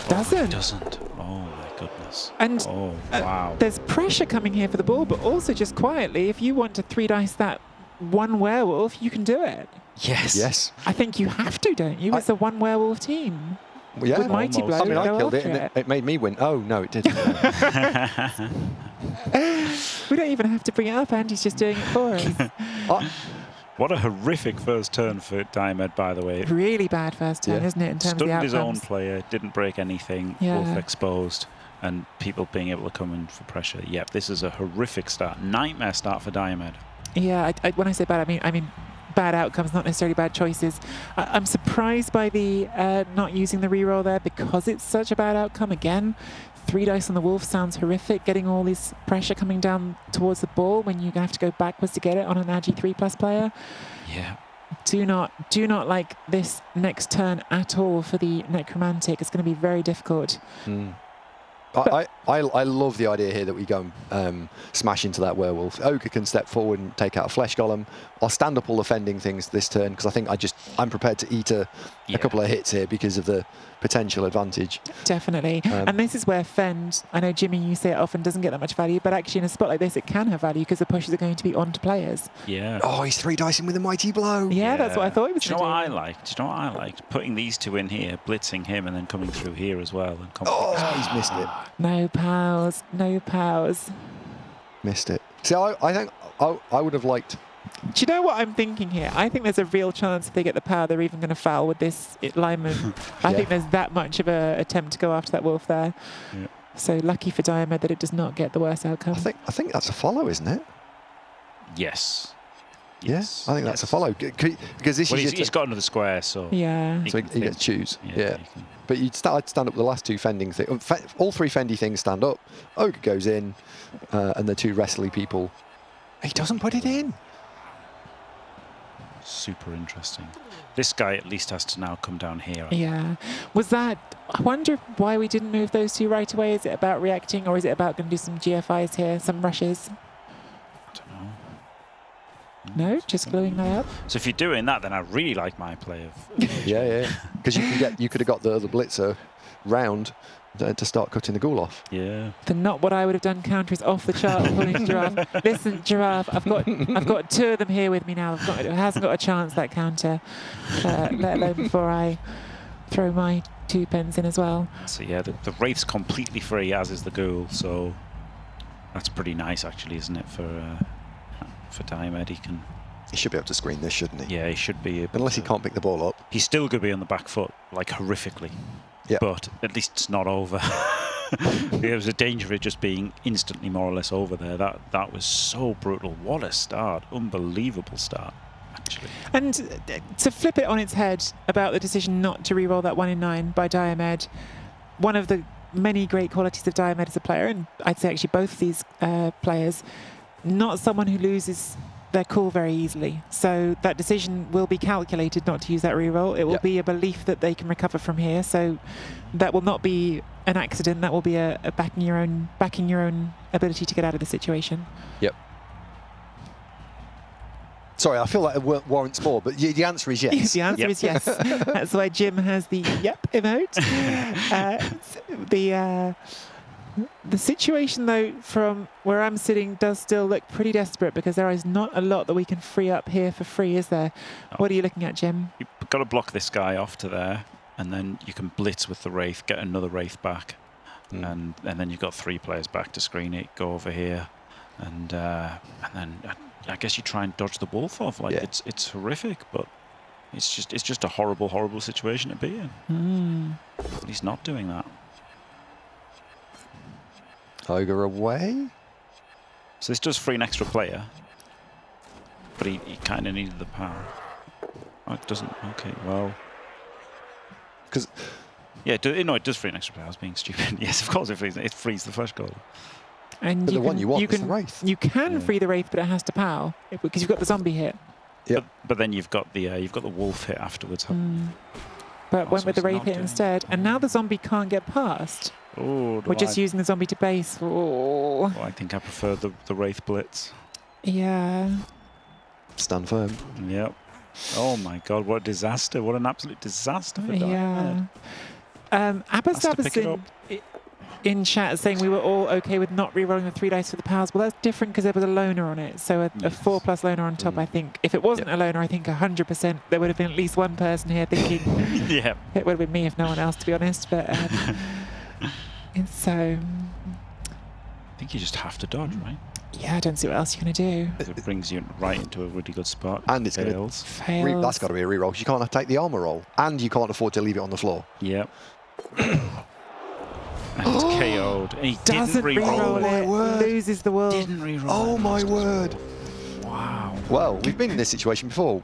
Doesn't. It doesn't. Oh my goodness. And Oh wow. there's pressure coming here for the ball, but also just quietly, if you want to 3-dice that one werewolf, you can do it. Yes. Yes. I think you have to, don't you? It's a one werewolf team. Well, yeah. With Mighty Almost. Blow, I go killed it after and it made me win. Oh no, it didn't. We don't even have to bring it up. Andy's just doing it for us. What a horrific first turn for Diomed, by the way. Really bad first turn, Yeah. isn't it, in terms of the Stunned his own outcomes? player, didn't break anything, Yeah. wolf exposed, and people being able to come in for pressure. Yep, this is a horrific start. Nightmare start for Diomed. Yeah, when I say bad, I mean bad outcomes, not necessarily bad choices. I'm surprised by the not using the reroll there because it's such a bad outcome. Again, 3 dice on the wolf sounds horrific. Getting all this pressure coming down towards the ball when you're gonna have to go backwards to get it on an Agi 3+ player. Yeah. Do not like this next turn at all for the Necromantic. It's going to be very difficult. I love the idea here that we go and smash into that werewolf. Ogre can step forward and take out a flesh golem. I'll stand up all the fending things this turn because I think I'm prepared to eat a couple of hits here because of the potential advantage. Definitely. And this is where Fend, I know Jimmy, you say it often doesn't get that much value, but actually in a spot like this it can have value because the pushes are going to be onto players. Yeah. Oh, he's 3-dicing with a mighty blow. Yeah, that's what I thought he was Do you know going what to I do. liked? Do you know what I liked? Putting these two in here, blitzing him, and then coming through here as well. And Oh, he's missed it. No pals, no pals. Missed it. See, I think I would have liked. Do you know what I'm thinking here? I think there's a real chance if they get the power, they're even going to foul with this lineman. I Yeah. think there's that much of a attempt to go after that wolf there. Yeah. So lucky for Diomed that it does not get the worst outcome. I think that's a follow, isn't it? Yes. Yes. I think that's a follow because this Well, is he's got another square, so Yeah. so he gets to choose. Yeah. you can- But I'd stand up with the last two fending things. All three fendy things stand up. Ogre goes in, and the two wrestly people. He doesn't put it in. super interesting. This guy at least has to now come down here. Yeah. Was that... I wonder why we didn't move those two right away. Is it about reacting or is it about going to do some GFIs here, some rushes? I don't know. No? Just gluing that up? So if you're doing that, then I really like my play of. Yeah. Because you could have got the other blitzer round to start cutting the ghoul off. Yeah. The not what I would have done counter is off the chart according to Giraffe. Listen, Giraffe, I've got two of them here with me now. It hasn't got a chance, that counter, let alone before I throw my 2 pence in as well. So yeah, the Wraith's completely free, as is the Ghoul. So that's pretty nice, actually, isn't it? For Diomed, He should be able to screen this, shouldn't he? he should be able Unless he to. can't pick the ball up. He's still going to be on the back foot, like horrifically. Yeah. But at least it's not over. There was a danger of it just being instantly more or less over there. That was so brutal. What a start. Unbelievable start, actually. And to flip it on its head about the decision not to re-roll that 1 in 9 by Diomed, one of the many great qualities of Diomed as a player, and I'd say actually both of these players, not someone who loses their cool very easily. So that decision will be calculated not to use that re-roll. It will be a belief that they can recover from here. So that will not be an accident. That will be a backing your own ability to get out of the situation. Yep. Sorry, I feel like it warrants more, but the answer is yes. The answer is yes. That's why Jim has the yep emote. The situation, though, from where I'm sitting does still look pretty desperate because there is not a lot that we can free up here for free, is there? Oh. What are you looking at, Jim? You've got to block this guy off to there, and then you can blitz with the Wraith, get another Wraith back, and then you've got 3 players back to screen it, go over here, and then I guess you try and dodge the wolf off. Like it's horrific, but it's just a horrible situation to be in. But he's not doing that. Ogre away. So this does free an extra player, but he kind of needed the power. Oh, it doesn't. Okay, well. Because yeah, it does free an extra player. I was being stupid. Yes, of course it frees the flash goal. And But the one you want is the Wraith. You can free the Wraith, but it has to power because you've got the zombie hit. Yep. But then you've got the wolf hit afterwards. But went so with the it's Wraith not hit doing instead. And now the zombie can't get past. Oh, We're just using the zombie to base. Oh. I think I prefer the Wraith blitz. Yeah. stand firm. Yep. Oh my God! What a disaster! What an absolute disaster for Diomed. Yeah. Abastab pick it up. in chat saying we were all okay with not re-rolling the 3 dice for the powers. Well, that's different because there was a loner on it. So a 4+ loner on top, I think. If it wasn't a loner, I think 100% there would have been at least one person here thinking Yeah. it would have been me if no one else, to be honest. But so... I think you just have to dodge, right? Yeah, I don't see what else you're going to do. It brings you right into a really good spot. And it's going to... Fails. That's got to be a reroll. You can't take the armor roll. And you can't afford to leave it on the floor. Yep. And it's KO'd. And he Doesn't didn't re-roll re-roll. my it. word. Loses the world. Didn't re-roll. Oh my word. Wow. Well, we've been in this situation before.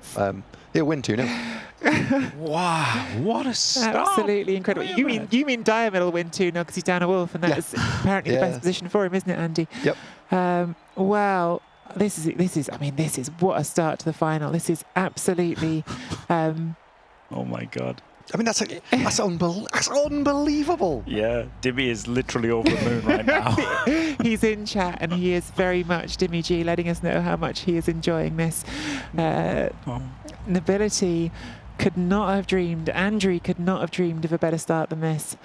He'll win 2-0. Wow. What a start. Absolutely incredible. You mean Diomed will win 2-0 because he's down a wolf, and that's apparently the best position for him, isn't it, Andy? Yep. Well, this is what a start to the final. This is absolutely. Oh my God. I mean, that's unbelievable. Yeah. Dimmy is literally over the moon right now. He's in chat, and he is very much Dimmy G, letting us know how much he is enjoying this. Nobility could not have dreamed. Andrew could not have dreamed of a better start than this.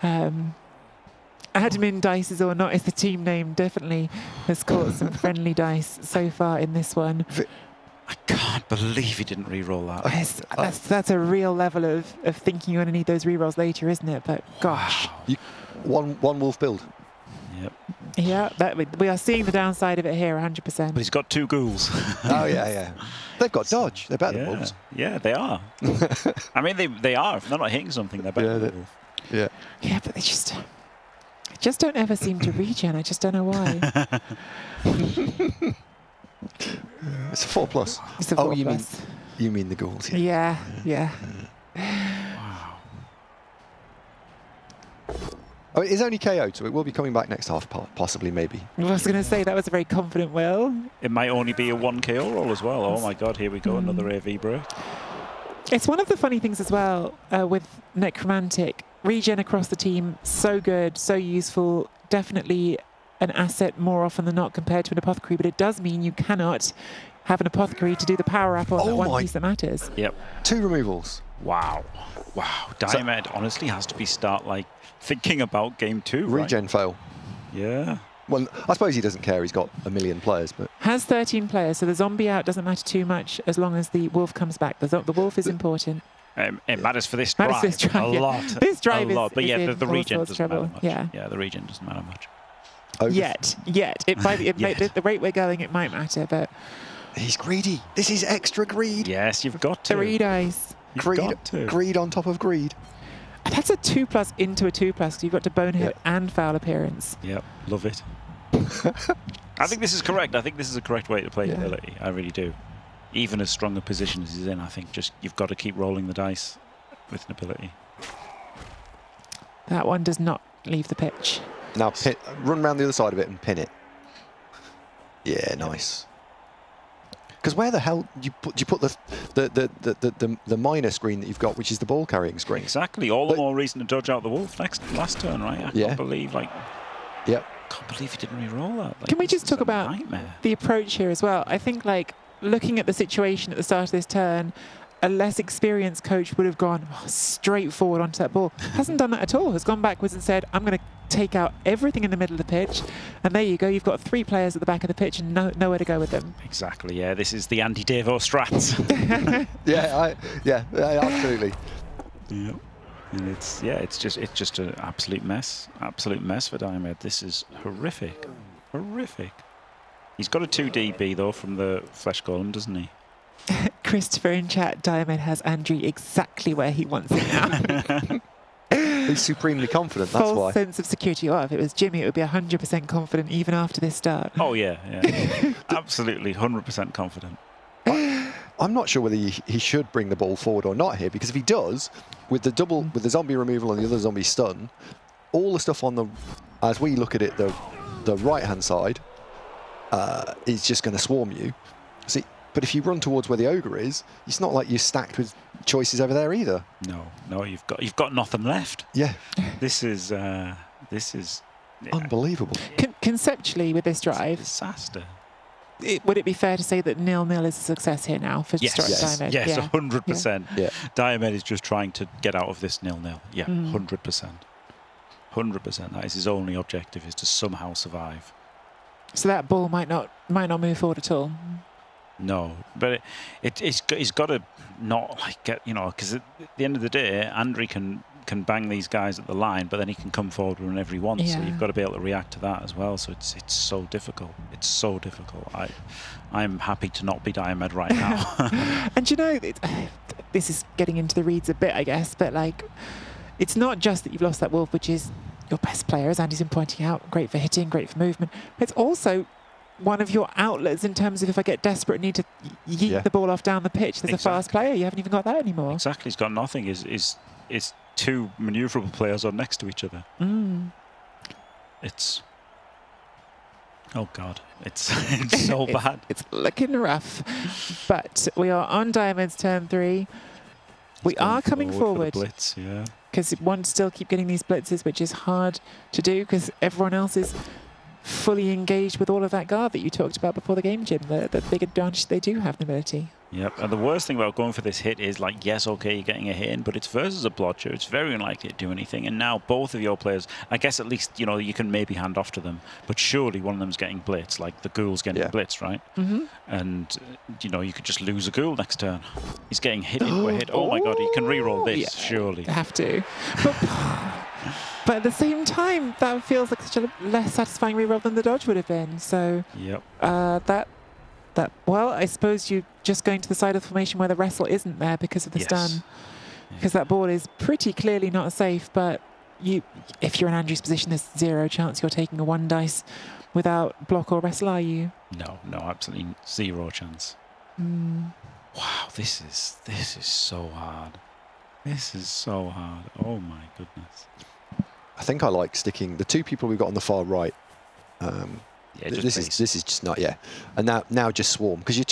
Admin Dices or not is the team name. Definitely has caught some friendly dice so far in this one. I can't believe he didn't re-roll that. That's a real level of thinking you're going to need those rerolls later, isn't it? But gosh. One wolf build. Yep. Yeah, we are seeing the downside of it here, 100%. But he's got 2 ghouls. Oh, yeah. They've got dodge. They're better than yeah, wolves. yeah, they are. I mean, they are. If they're not hitting something, they're better than wolf. Yeah. Yeah, but they just don't ever seem to regen. I just don't know why. It's a 4+. It's a 4+. You mean the ghouls? Yeah. Oh, it is only KO, so it will be coming back next half, possibly, maybe. I was going to say that was a very confident Will. It might only be a 1 KO roll as well. Oh my God, here we go, another AV break. It's one of the funny things as well with Necromantic. Regen across the team, so good, so useful, definitely an asset more often than not compared to an apothecary, but it does mean you cannot have an apothecary to do the power up on that one piece that matters. Yep. 2 removals. Wow. Diomed honestly has to be thinking about game 2, Regen right? fail. Yeah. Well, I suppose he doesn't care. He's got a million players, but Has 13 players, so the zombie out doesn't matter too much as long as the wolf comes back. The wolf is important. It matters for this drive, Matters for this drive, a yeah. lot. This drive a lot. But is yeah, in the all regen sorts of doesn't trouble. matter much. Yeah. The regen doesn't matter much. Yet. The rate we're going, it might matter, but he's greedy. This is extra greed. Yes, you've got to. 3 dice. Greed on top of greed. And that's a 2+ into a 2+, because you've got to bonehead and foul appearance. Yep, love it. I think this is correct. I think this is a correct way to play ability. I really do. Even as strong a position as he's in, I think you've got to keep rolling the dice with an ability. That one does not leave the pitch. Now run around the other side of it and pin it. Yeah, nice. Because where the hell do you put the minor screen that you've got, which is the ball carrying screen? Exactly. All the more reason to dodge out the wolf last turn, right? I can't believe can't believe he didn't re-roll that. Can we just talk about the approach here as well? I think looking at the situation at the start of this turn, a less experienced coach would have gone straight forward onto that ball. Hasn't done that at all. Has gone backwards and said, I'm going to take out everything in the middle of the pitch. And there you go. You've got 3 players at the back of the pitch and nowhere to go with them. Exactly. Yeah, this is the Andy Devo strats. Absolutely. Yeah. And it's just an absolute mess for Diomed. This is horrific. He's got a 2 DB though from the Flesh Golem, doesn't he? Christopher in chat, Diomed has Andrew exactly where he wants it now. He's supremely confident, that's False why. sense of security. Oh, if it was Jimmy, it would be 100% confident even after this start. Oh yeah. Absolutely, 100% confident. I'm not sure whether he should bring the ball forward or not here, because if he does, with the zombie removal and the other zombie stun, all the stuff on the, as we look at it, the right-hand side is just going to swarm you. See, but if you run towards where the ogre is, it's not like you're stacked with choices over there either. No, you've got nothing left. Yeah. This is unbelievable. Conceptually, with this drive, disaster. Would it be fair to say that 0-0 is a success here now for Diomed? Yes, 100%. Yeah. Diomed is just trying to get out of this 0-0. Yeah, 100%. 100%. That is his only objective, is to somehow survive. So that ball might not move forward at all. No, but he's got to not get, because at the end of the day, Andrew can bang these guys at the line, but then he can come forward whenever he wants. So you've got to be able to react to that as well. So it's so difficult. It's so difficult. I'm happy to not be Diomed right now. And this is getting into the reads a bit, I guess, but it's not just that you've lost that wolf, which is your best player, as Andy's been pointing out, great for hitting, great for movement. It's also one of your outlets in terms of if I get desperate and need to yeet the ball off down the pitch, there's a fast player. You haven't even got that anymore. Exactly. He's got nothing. Is 2 maneuverable players are next to each other. It's oh god, it's so bad. It's looking rough, but we are on Diomed's turn 3. We are coming forward. For the blitz, yeah. Because it wants to still keep getting these blitzes, which is hard to do because everyone else is fully engaged with all of that guard that you talked about before the game, Jim. The big advantage they do have in ability. Yep, and the worst thing about going for this hit is yes, okay, you're getting a hit in, but it's versus a blotcher. It's very unlikely to do anything. And now both of your players, I guess at least, you can maybe hand off to them, but surely one of them's getting blitzed, like the ghoul's getting blitzed, right? And, you could just lose a ghoul next turn. He's getting hit into a hit. Oh my god, he can re-roll this, surely. Have to. But But at the same time, that feels like such a less satisfying reroll than the dodge would have been. So Yep. well, I suppose you just going to the side of the formation where the wrestle isn't there because of the stun. Because that ball is pretty clearly not safe, but if you're in Andrew's position, there's zero chance you're taking a 1 dice without block or wrestle, are you? No, absolutely zero chance. Wow, this is so hard. This is so hard. Oh my goodness. I think I like sticking the 2 people we've got on the far right. Yeah, This is just not, and now just swarm, because you're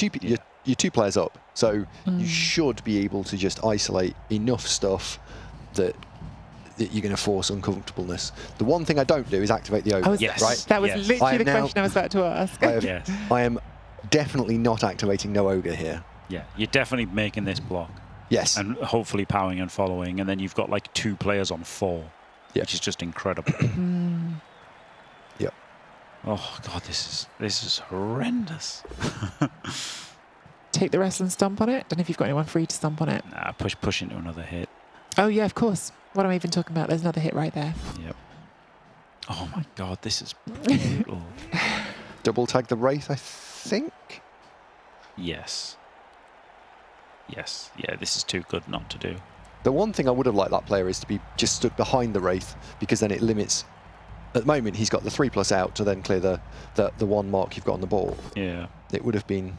2 players up, so you should be able to just isolate enough stuff that you're going to force uncomfortableness. The one thing I don't do is activate the ogre. Yes. Right? That was Yes. literally the question I was about to ask. Yes. I am definitely not activating no ogre here. Yeah, you're definitely making this block. Yes. And hopefully powering and following, and then you've got like 2 players on 4, which is just incredible. Yep. Oh god, this is horrendous. Take the wrestle and stomp on it. Don't know if you've got anyone free to stomp on it. Nah, push into another hit. Oh yeah, of course. What am I even talking about? There's another hit right there. Yep. Oh my god, this is brutal. Double tag the Wraith, I think. Yes. Yeah, this is too good not to do. The one thing I would have liked that player is to be just stood behind the Wraith, because then it limits. At the moment, he's got the 3+ out to then clear the 1 mark you've got on the ball. Yeah. It would have been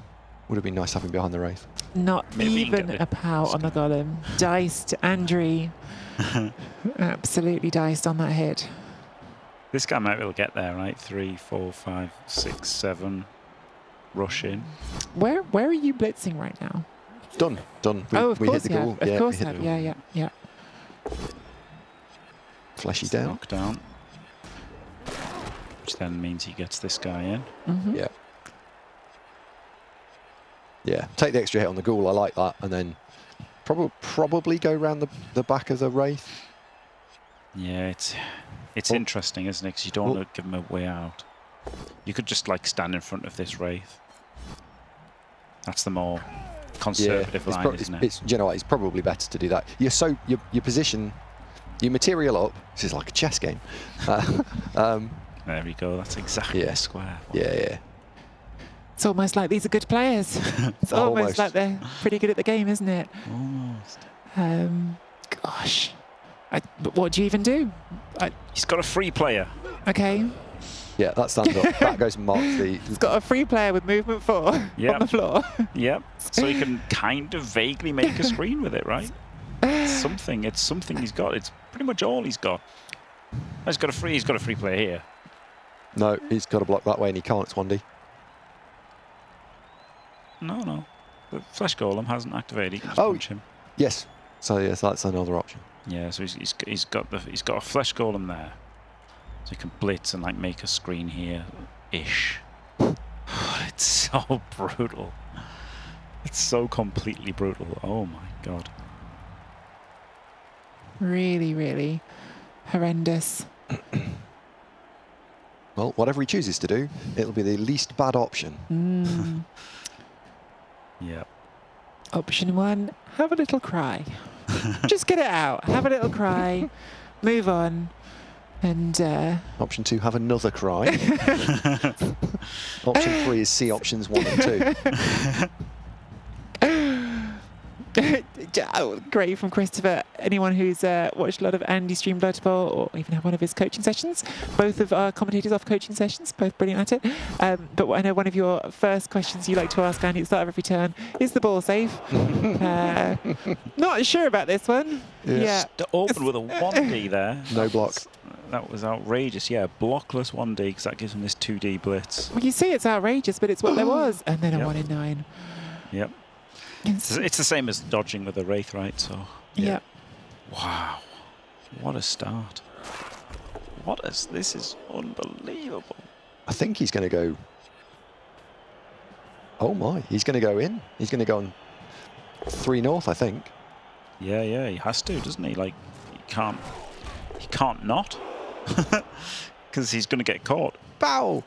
nice having behind the Wraith. Not Maybe you can even get a pow on the golem. Diced, Andrew. Absolutely diced on that hit. This guy might be able to get there, right? 3, 4, 5, 6, 7. Rush in. Where are you blitzing right now? Done. Of We hit course the you goal. have. Of course we you hit have. Yeah. Flashy down. Knockdown. Which then means he gets this guy in. Mm-hmm. Yeah. Take the extra hit on the ghoul. I like that, and then probably go around the back of the Wraith. Yeah, it's interesting, isn't it? Because you don't want to give him a way out. You could just like stand in front of this Wraith. That's the more conservative line, isn't it? You know what? It's probably better to do that. Your position, your material up. This is like a chess game. There we go. That's exactly the square. Yeah. It's almost like these are good players. It's almost like they're pretty good at the game, isn't it? Almost. Gosh. But what do you even do? He's got a free player. Okay. Yeah, that stands up. That goes and marks the. He's got a free player with movement 4 on the floor. Yep. So you can kind of vaguely make a screen with it, right? It's something he's got. It's pretty much all he's got. He's got a free player here. No, he's got to block that way, and he can't. It's 1D. No. The Flesh Golem hasn't activated. He can just punch him. Yes. So yes, that's another option. Yeah. So he's got a Flesh Golem there. So he can blitz and like make a screen here-ish. It's so brutal. It's so completely brutal. Oh my god. Really, really horrendous. Well, whatever he chooses to do, it'll be the least bad option. Yeah. Option 1, have a little cry. Just get it out. Have a little cry. Move on. And Option 2, have another cry. Option 3 is see options 1 and 2. great from Christopher. Anyone who's watched a lot of Andy stream Blood Bowl or even had one of his coaching sessions, both of our commentators off coaching sessions, both brilliant at it. But I know one of your first questions you like to ask Andy at the start of every turn, is the ball safe? Not sure about this one. Yeah. To open with a 1D there. No block. That was outrageous. Yeah, blockless 1D because that gives him this 2D blitz. Well, you say it's outrageous, but it's what there was. And then a 1 in 9. Yep. It's the same as dodging with a Wraith, right? So. Yeah. Wow. What a start. This is unbelievable. I think he's going to go. Oh my, he's going to go in. He's going to go on 3 north, I think. Yeah, he has to, doesn't he? Like, he can't not. Because he's going to get caught. Bow!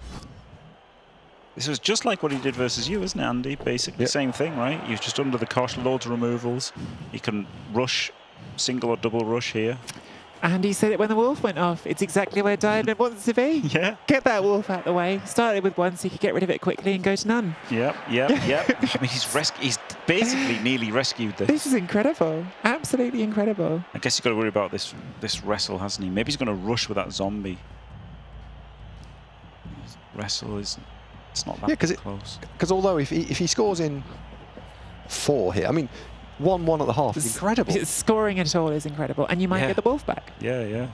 This was just like what he did versus you, isn't it, Andy? Basically, same thing, right? He was just under the cosh, loads of removals. He can rush, single or double rush here. And he said it when the wolf went off. It's exactly where Diamond wants to be. Yeah. Get that wolf out of the way. Started with one so he could get rid of it quickly and go to none. Yep. I mean, he's basically nearly rescued this. This is incredible. Absolutely incredible. I guess you've got to worry about this wrestle, hasn't he? Maybe he's going to rush with that zombie. Wrestle is... It's not that close. Because although if he scores in 4 here, I mean, 1-1 at the half is incredible. Scoring at all is incredible. And you might get the wolf back. Yeah.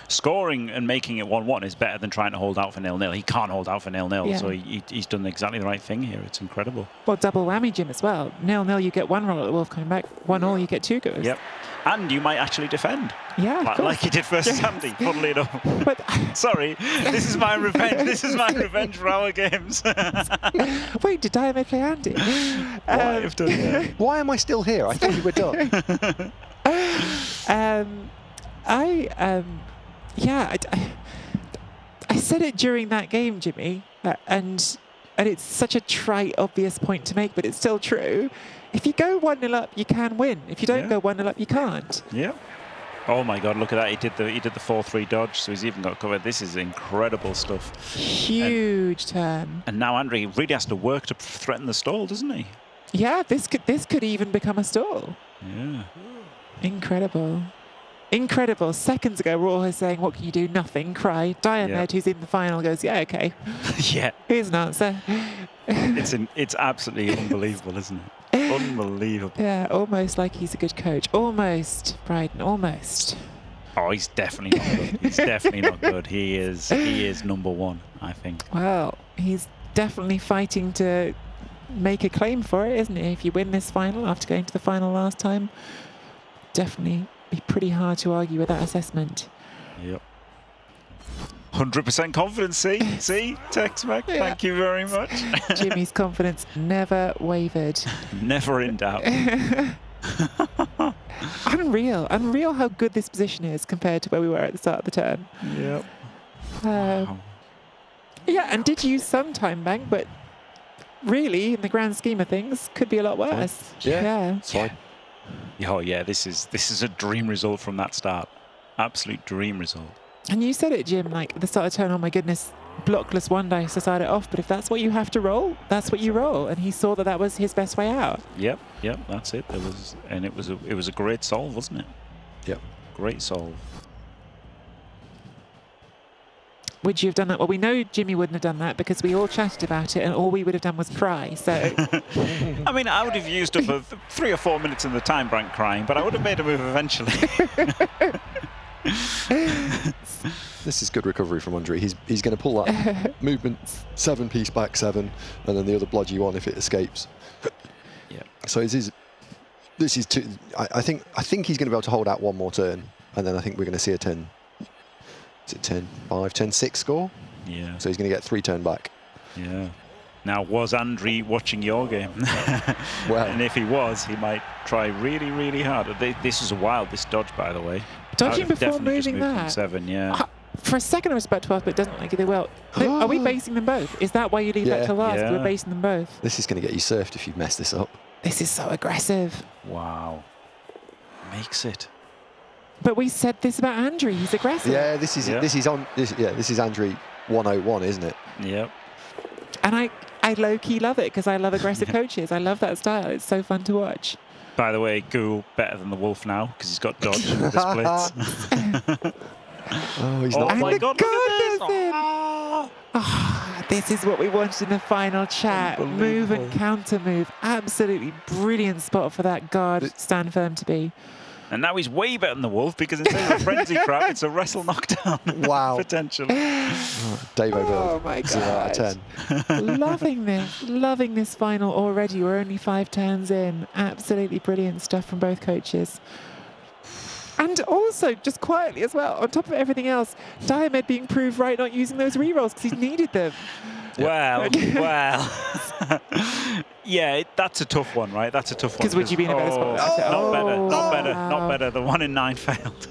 Scoring and making it 1-1 is better than trying to hold out for 0-0. He can't hold out for 0-0, so he's done exactly the right thing here. It's incredible. Well, double whammy, Jim, as well. 0-0, you get 1 roll at the wolf coming back. 1-0, you get 2 goes. Yep. And you might actually defend. Yeah, of course. Like you did versus Sandy, funnily enough. But Sorry, this is my revenge. This is my revenge for our games. wait, did Diamond play Andy? I've done that. Why am I still here? I thought you were done. I said it during that game, Jimmy, and it's such a trite, obvious point to make, but it's still true. If you go 1-0 up, you can win. If you don't go 1-0 up, you can't. Yeah. Oh my God! Look at that. He did the 4-3 dodge, so he's even got covered. This is incredible stuff. Huge turn. And now Andre really has to work to threaten the stall, doesn't he? Yeah, this could even become a stall. Yeah. Incredible. Incredible. Seconds ago, we're all here saying, what can you do? Nothing. Cry. Diomed, who's in the final, goes, yeah, okay. Yeah. Here's an answer. It's absolutely unbelievable, isn't it? Unbelievable. Yeah, almost like he's a good coach. Almost, Bryden, almost. Oh, he's definitely not good. He's definitely not good. He is #1, I think. Well, he's definitely fighting to make a claim for it, isn't he? If you win this final after going to the final last time, definitely be pretty hard to argue with that assessment. Yep. 100% confidence, see? Tex-Mex, thank you very much. Jimmy's confidence never wavered. Never in doubt. Unreal how good this position is compared to where we were at the start of the turn. Yep. Wow. Yeah, and did use some time bank, but really, in the grand scheme of things, could be a lot worse. Yeah. It's fine. Oh yeah, this is a dream result from that start. Absolute dream result. And you said it, Jim, like at the start of the turn, oh my goodness, blockless 1 dice to start it off. But if that's what you have to roll, that's what you roll. And he saw that was his best way out. Yep, that's it. It was a great solve, wasn't it? Yep. Great solve. Would you have done that? Well, we know Jimmy wouldn't have done that because we all chatted about it and all we would have done was cry. So, I mean, I would have used up 3 or 4 minutes in the time bank crying, but I would have made a move eventually. This is good recovery from Andre. He's going to pull that movement 7-piece back 7, and then the other bludgy 1 if it escapes. Yeah. So this is two. I think he's going to be able to hold out 1 more turn, and then I think we're going to see a 10. Is it 10-5, 10-6 score? Yeah. So he's going to get 3 turn back. Yeah. Now, was Andre watching your game? Well, and if he was, he might try really, really hard. This is this dodge, by the way. dodging before Definitely just moving moved from that. 7, yeah. For a second, I was about 12, but it doesn't like it. They will. Are we basing them both? Is that why you leave that till last? Yeah. We're basing them both. this is going to get you surfed if you mess this up. This is so aggressive. Wow. Makes it. But we said this about Andre. He's aggressive. Yeah, this is Andre 101, isn't it? Yep. And I low-key love it because I love aggressive coaches. I love that style. It's so fun to watch. By the way, Ghoul better than the Wolf now because he's got dodge with the splits. Oh, he's Oh not. my God, look at this. Oh, this is what we wanted in the final chat. Move and counter move. Absolutely brilliant spot for that guard stand firm to be. And now he's way better than the Wolf because instead of a frenzy crap, it's a wrestle knockdown. Wow. Potential. Dave O'Bill, Oh my 0 out God. of 10. Loving this final already. We're only 5 turns in. Absolutely brilliant stuff from both coaches. And also, just quietly as well, on top of everything else, Diomed being proved right not using those rerolls because he needed them. Well. Yeah, that's a tough one, right? That's a tough one. Because would you be in a better spot? Not better. The 1 in 9 failed.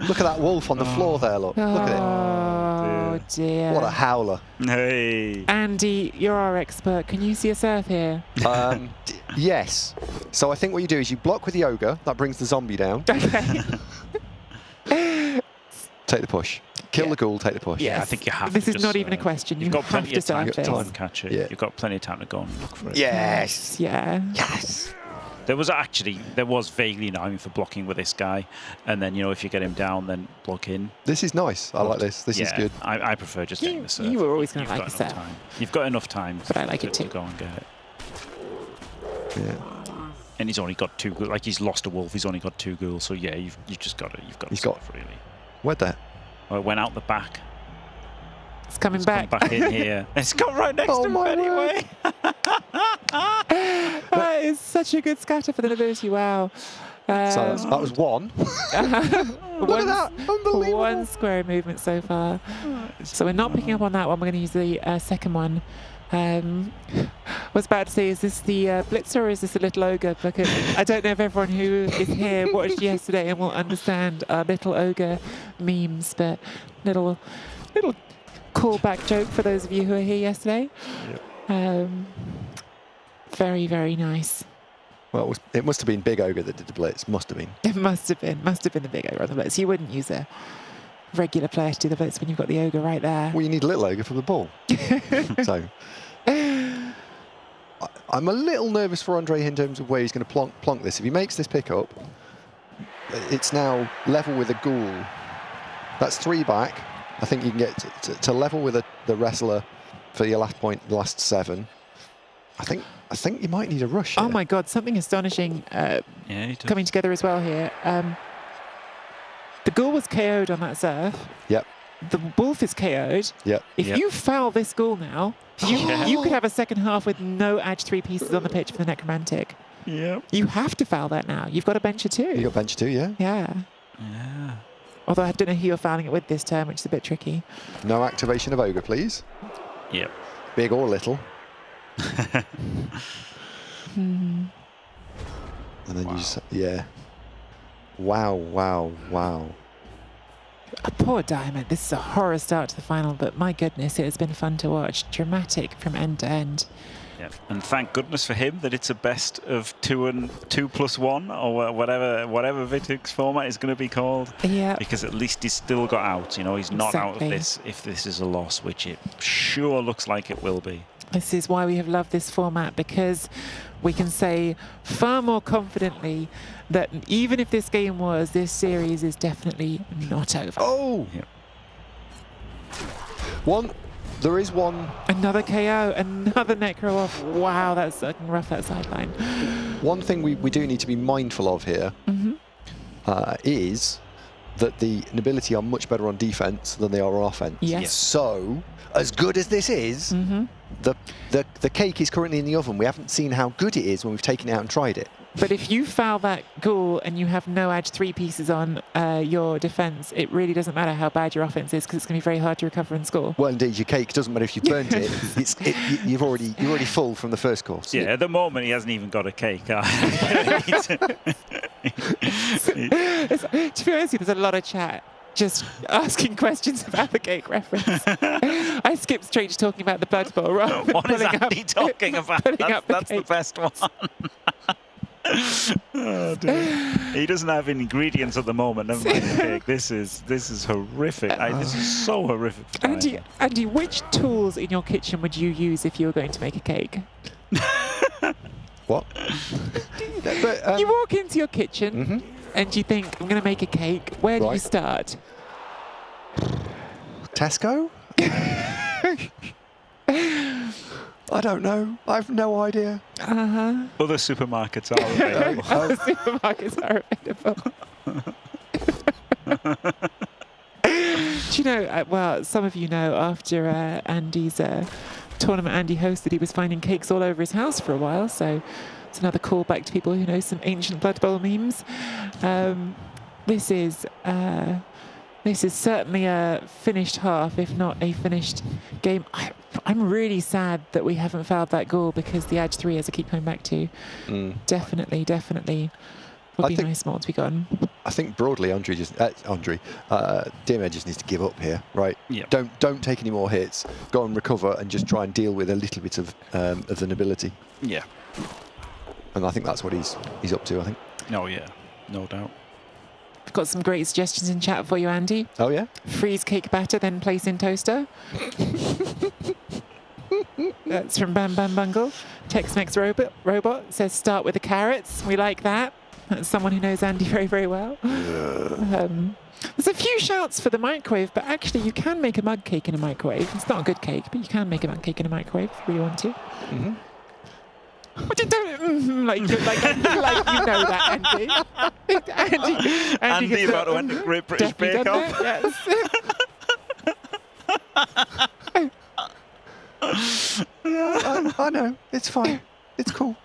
Look at that wolf on the floor there, look. Look at Oh, dear. it. What a howler. Hey. Andy, you're our expert. Can you see a surf here? Yes. So I think what you do is you block with the ogre. That brings the zombie down. Okay. Take the push. Kill the ghoul, take the push. Yeah, I think you have This to is just, not even a question. You've You got have plenty to of time serve to this. go and catch it. Yeah. You've got plenty of time to go and look for it. Yes. Yeah. Yes. There was vaguely an aiming for blocking with this guy, and then if you get him down, then block in. This is nice. I like this. This is good. I prefer just getting the serve. You were always going to You've like got the enough serve. time. You've got enough time. But I like it to too. go and get it. Yeah. And he's only got 2 ghouls. Like he's lost a wolf. He's only got 2 ghouls. So yeah, you've just got to. He's got really. Where'd that? Well, it went out the back. It's coming It's back. come back in here. It's got right next Oh to him my anyway. That is such a good scatter for the nobility. Wow. So that was one. Look at that. Unbelievable. One square movement so far. So we're not picking up on that one. We're going to use the second one. I was about to say, is this the Blitzer or is this a little ogre? Because I don't know if everyone who is here watched yesterday and will understand our little ogre memes, but little callback joke for those of you who were here yesterday. Very, very nice. Well, it must have been Big Ogre that did the blitz. Must have been. It must have been the big ogre on the blitz. You wouldn't use a regular player to do the blitz when you've got the ogre right there. Well, you need Little Ogre for the ball. So I'm a little nervous for Andre in terms of where he's going to plonk this. If he makes this pick up, it's now level with a ghoul. That's 3 back. I think you can get to level with the wrestler for your last point, the last 7. I think you might need a rush. Oh here. my God! Something astonishing coming together as well here. The ghoul was KO'd on that serve. Yep. The wolf is KO'd. Yep. If Yep. you foul this ghoul now, you could have a second half with no edge 3 pieces on the pitch for the necromantic. Yep. You have to foul that now. You've got a bencher too. You got bench 2, yeah. Yeah. Yeah. Although I don't know who you're fouling it with this turn, which is a bit tricky. No activation of Ogre, please. Yep. Big or little. And then you just, Wow. A poor Diamond. This is a horror start to the final, but my goodness, it has been fun to watch. Dramatic from end to end. Yeah, and thank goodness for him that it's a best of 2 and 2+1 or whatever Vitic's format is going to be called. Yeah. Because at least he's still got out. He's not out of Exactly. this if this is a loss, which it sure looks like it will be. This is why we have loved this format, because we can say far more confidently that even if this game was, this series is definitely not over. Oh! Yep. There is one. Another KO, another Necro off. Wow, that's looking rough, that sideline. One thing we do need to be mindful of here is that the nobility are much better on defense than they are on offense. Yes. So, as good as this is, the cake is currently in the oven. We haven't seen how good it is when we've taken it out and tried it. But if you foul that ghoul and you have no edge 3 pieces on your defense, it really doesn't matter how bad your offense is, because it's going to be very hard to recover and score. Well, indeed, your cake doesn't matter if you've burnt it. You're already full from the first course. Yeah, at the moment he hasn't even got a cake. To be honest, there's a lot of chat just asking questions about the cake reference. I skipped straight to talking about the Blood Bowl. Right? What is Andy talking about? That's the best one. Oh, dear. He doesn't have ingredients at the moment. Never mind the cake. This is horrific. This is so horrific. For Andy, which tools in your kitchen would you use if you were going to make a cake? What? But, You walk into your kitton and you think, I'm going to make a cake. Where do you Right. start? Tesco? I don't know. I have no idea. Other supermarkets are available. Other supermarkets are available. Do you know, well, some of you know, after Andy's tournament Andy hosted, he was finding cakes all over his house for a while, so it's another callback to people who know some ancient Blood Bowl memes. This is certainly a finished half, if not a finished game. I'm really sad that we haven't fouled that goal, because the edge 3, as I keep coming back to, definitely would be nice more to be gone. I think broadly, Diarmaid just needs to give up here, right? Yep. Don't take any more hits. Go and recover and just try and deal with a little bit of the nobility. Yeah. And I think that's what he's up to. I think. Oh yeah, no doubt. got some great suggestions in chat for you, Andy. Oh yeah. Freeze cake batter, then place in toaster. That's from Bam Bam Bungle. Tex-Mex Robot says start with the carrots. We like that. That's someone who knows Andy very, very well. There's a few shouts for the microwave, but actually you can make a mug cake in a microwave. It's not a good cake, but you can make a mug cake in a microwave if you really want to. Mm-hmm. But you don't like you know that, Andy. Andy gets about to win the Great British definitely Bake done Off. that, yes. I know. It's fine. It's cool.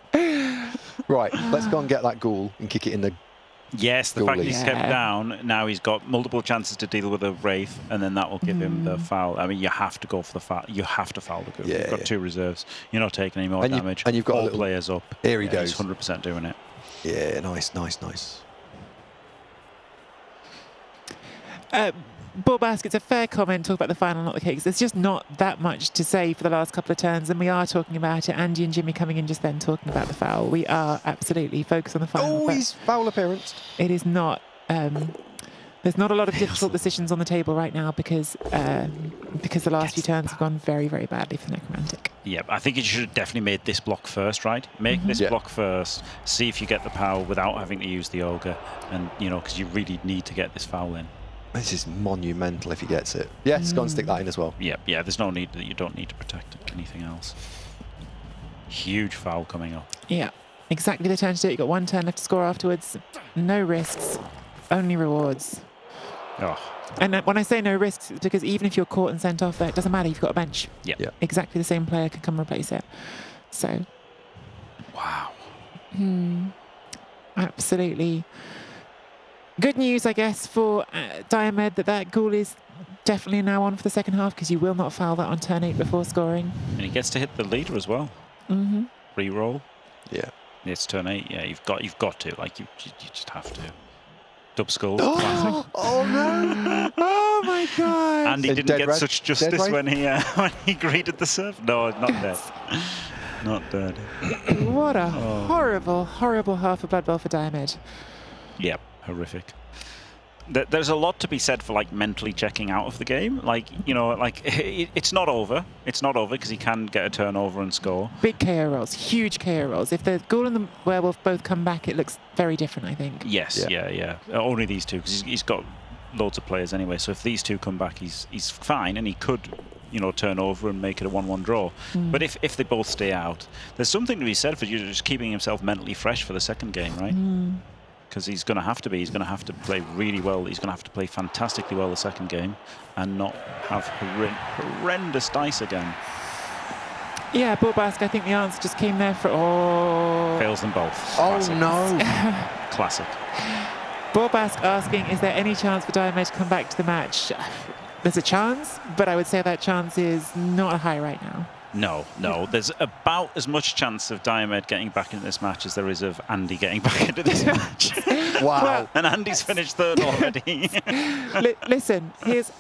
Right, let's go and get that ghoul and kick it in the... Yes, the fact Goalie. he's kept down, now he's got multiple chances to deal with a Wraith, and then that will give him the foul. I mean, you have to go for the foul. You have to foul the ghoul. Yeah, You've got 2 reserves. You're not taking any more damage. And you've got a all little... players up. Here he Yeah, goes. He's 100% doing it. Yeah, nice. Ball Basket's a fair comment, talk about the final, not the cakes. There's just not that much to say for the last couple of turns, and we are talking about it. Andy and Jimmy coming in just then talking about the foul. We are absolutely focused on the final. but Always foul appearance. it is not. There's not a lot of difficult decisions on the table right now because the last few turns have gone very, very badly for the Necromantic. Yeah, I think you should have definitely made this block first, right? Make this Yeah. block first, see if you get the power without having to use the Ogre, and, because you really need to get this foul in. This is monumental if he gets it. Yes, go and stick that in as well. Yeah, there's no need that you don't need to protect anything else. Huge foul coming up. Yeah, exactly the turn to do it. You've got 1 turn left to score afterwards. No risks, only rewards. Oh, And when I say no risks, it's because even if you're caught and sent off there, it doesn't matter. You've got a bench. yeah. Yeah. Exactly the same player can come replace it. So, Wow. absolutely. Good news, I guess, for Diomed that ghoul is definitely now on for the second half because you will not foul that on turn 8 before scoring. And he gets to hit the leader as well. Mm-hmm. Reroll. Yeah. It's turn 8. Yeah, you've got to. Like, you just have to. Dub skull. Classic. Oh no! Oh my god! And he Is didn't Dead get Red- such Dead justice Red? when he greeted the serve. No, not dead. Not dead. What a horrible, horrible half a Blood Bowl for Diomed. Yep, horrific. There's a lot to be said for mentally checking out of the game. It's not over. It's not over because he can get a turnover and score. Big KO rolls, huge KO rolls. If the ghoul and the werewolf both come back, it looks very different, I think. Yes, yeah. Only these two because he's got loads of players anyway. So if these two come back, he's fine, and he could, turn over and make it a 1-1 draw. But if they both stay out, there's something to be said for just keeping himself mentally fresh for the second game, right? Because he's going to have to be. He's going to have to play really well. He's going to have to play fantastically well the second game and not have horrendous dice again. Yeah, Bulbask, I think the answer just came there for... Fails them both. Oh Classic. no! Classic. Bulbask asking, is there any chance for Diomed to come back to the match? There's a chance, but I would say that chance is not high right now. No. There's about as much chance of Diomed getting back into this match as there is of Andy getting back into this match. Wow! And Andy's finished third already. Listen, here's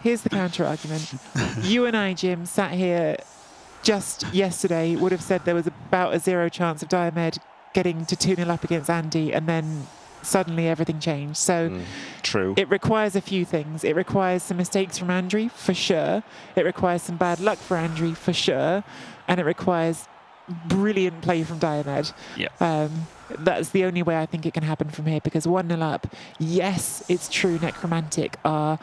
the counter argument. You and I, Jim, sat here just yesterday, would have said there was about a 0 chance of Diomed getting to 2-0 up against Andy, and then suddenly everything changed. So True. it requires a few things. It requires some mistakes from Andrew, for sure. It requires some bad luck for Andrew, for sure. And it requires brilliant play from Diomed. Yeah. That's the only way I think it can happen from here, because 1-0 up, yes, it's true, Necromantic are...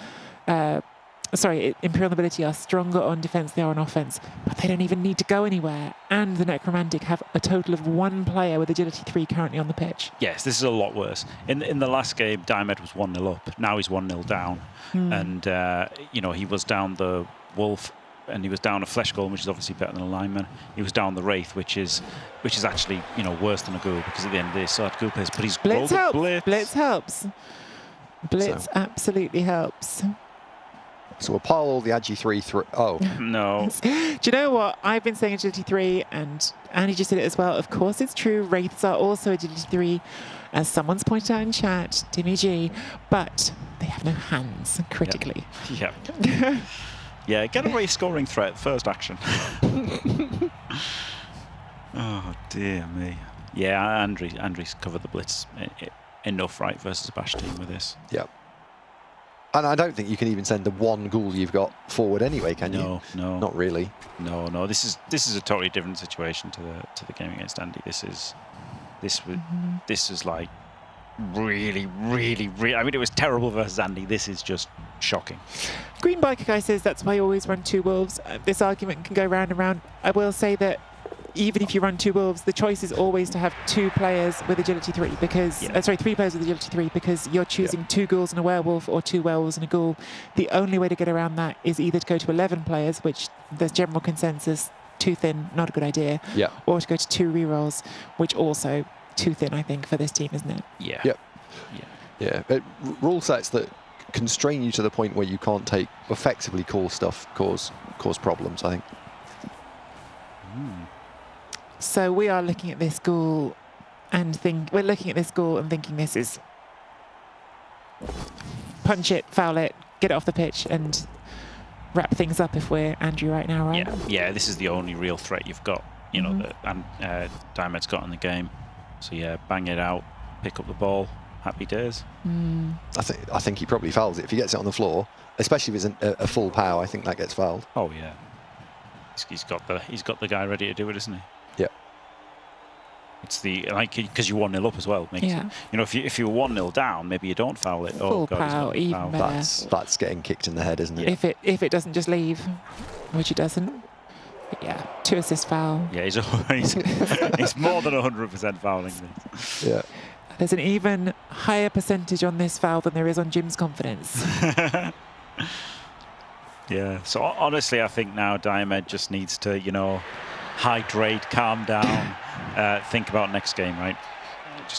Imperial Nobility are stronger on defense than they are on offense, but they don't even need to go anywhere. And the Necromantic have a total of 1 player with agility 3 currently on the pitch. Yes, this is a lot worse. In the last game, Diomed was 1-0 up. Now he's 1-0 down. And, he was down the Wolf and he was down a Flesh Golem, which is obviously better than a Lineman. He was down the Wraith, which is actually, worse than a Ghoul, because at the end of the day, so had Ghoul players. But he's Blitz rolled a helps. Blitz. Blitz helps. Blitz So- absolutely helps. So we'll pile all the Agi 3 through. Oh, No. Do you know what? I've been saying agility 3, and Andy just did it as well. Of course it's true. Wraiths are also agility 3, as someone's pointed out in chat, Timmy G, but they have no hands, critically. Yeah. Yeah, get a Wraith scoring threat, first action. Oh, dear me. Yeah, Andrew's covered the Blitz enough, right, versus a Bash team with this. Yeah. And I don't think you can even send the one ghoul you've got forward anyway, can you? No. Not really. No. This is a totally different situation to the game against Andy. This was like really. I mean, it was terrible versus Andy. This is just shocking. Green Biker Guy says that's why you always run 2 wolves. This argument can go round and round. I will say that even if you run 2 wolves, the choice is always to have 2 players with agility 3 because 3 players with agility 3 because you're choosing 2 ghouls and a werewolf or 2 werewolves and a ghoul. The only way to get around that is either to go to 11 players, which there's general consensus, too thin, not a good idea, or to go to 2 rerolls, which also too thin, I think, for this team, isn't it? Yeah. Yep. Yeah. Rule sets that constrain you to the point where you can't effectively call stuff cause problems, I think. So we are looking at this ghoul and thinking this is punch it, foul it, get it off the pitch and wrap things up if we're Andrew right now, right? Yeah, this is the only real threat you've got, you know, that Diamed's got in the game. So yeah, bang it out, pick up the ball, happy days. I think he probably fouls it. If he gets it on the floor, especially if it's a full power, I think that gets fouled. Oh yeah. He's got the guy ready to do it, isn't he? Yeah. It's because you're 1-0 up as well. Makes it, you know, if you're 1-0 down, maybe you don't foul it. Full power, even better. That's getting kicked in the head, isn't it? If it doesn't just leave, which it doesn't. But yeah, 2 assist foul. Yeah, he's more than 100% fouling this. Yeah. There's an even higher percentage on this foul than there is on Jim's confidence. Yeah. So honestly, I think now Diomed just needs to, you know, hydrate, calm down, think about next game, right?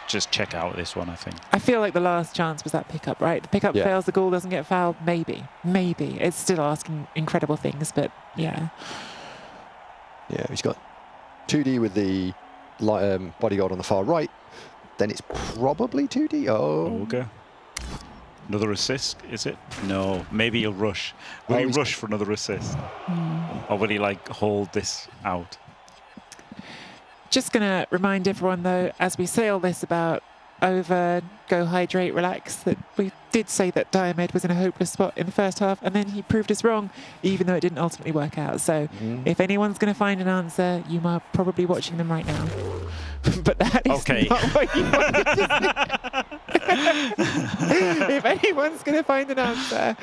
Just check out this one, I think. I feel like the last chance was that pickup, right? The pickup fails, the goal doesn't get fouled. Maybe. It's still asking incredible things, but yeah. Yeah, he's got 2D with the bodyguard on the far right. Then it's probably 2D. Oh. Okay. Another assist, is it? No, maybe he'll rush. Will he rush for another assist? Or will he like hold this out? Just going to remind everyone, though, as we say all this about over, go, hydrate, relax, that we did say that Diomed was in a hopeless spot in the first half, and then he proved us wrong, even though it didn't ultimately work out. So if anyone's going to find an answer, you are probably watching them right now. But that is not what you wanted to see. If anyone's going to find an answer,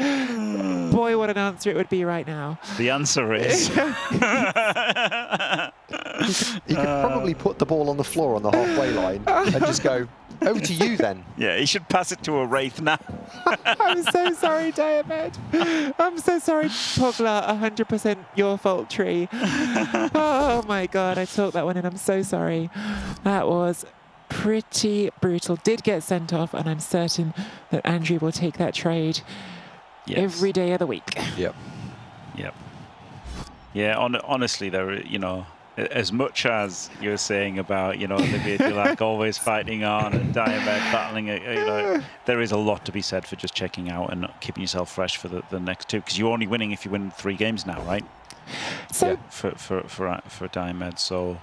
boy, what an answer it would be right now. The answer is... He could probably put the ball on the floor on the halfway line and just go, over to you then. Yeah, he should pass it to a Wraith now. I'm so sorry, Diomed. I'm so sorry, Pogla. 100% your fault, Tree. Oh my God, I talked that one in. I'm so sorry. That was pretty brutal. Did get sent off, and I'm certain that Andrew will take that trade every day of the week. Yep. Yeah, honestly, there, you know, as much as you're saying about, you know, Olivier Dulac always fighting on and Diomed battling it, you know, there is a lot to be said for just checking out and keeping yourself fresh for the next 2, because you're only winning if you win 3 games now, right? So for Diomed, so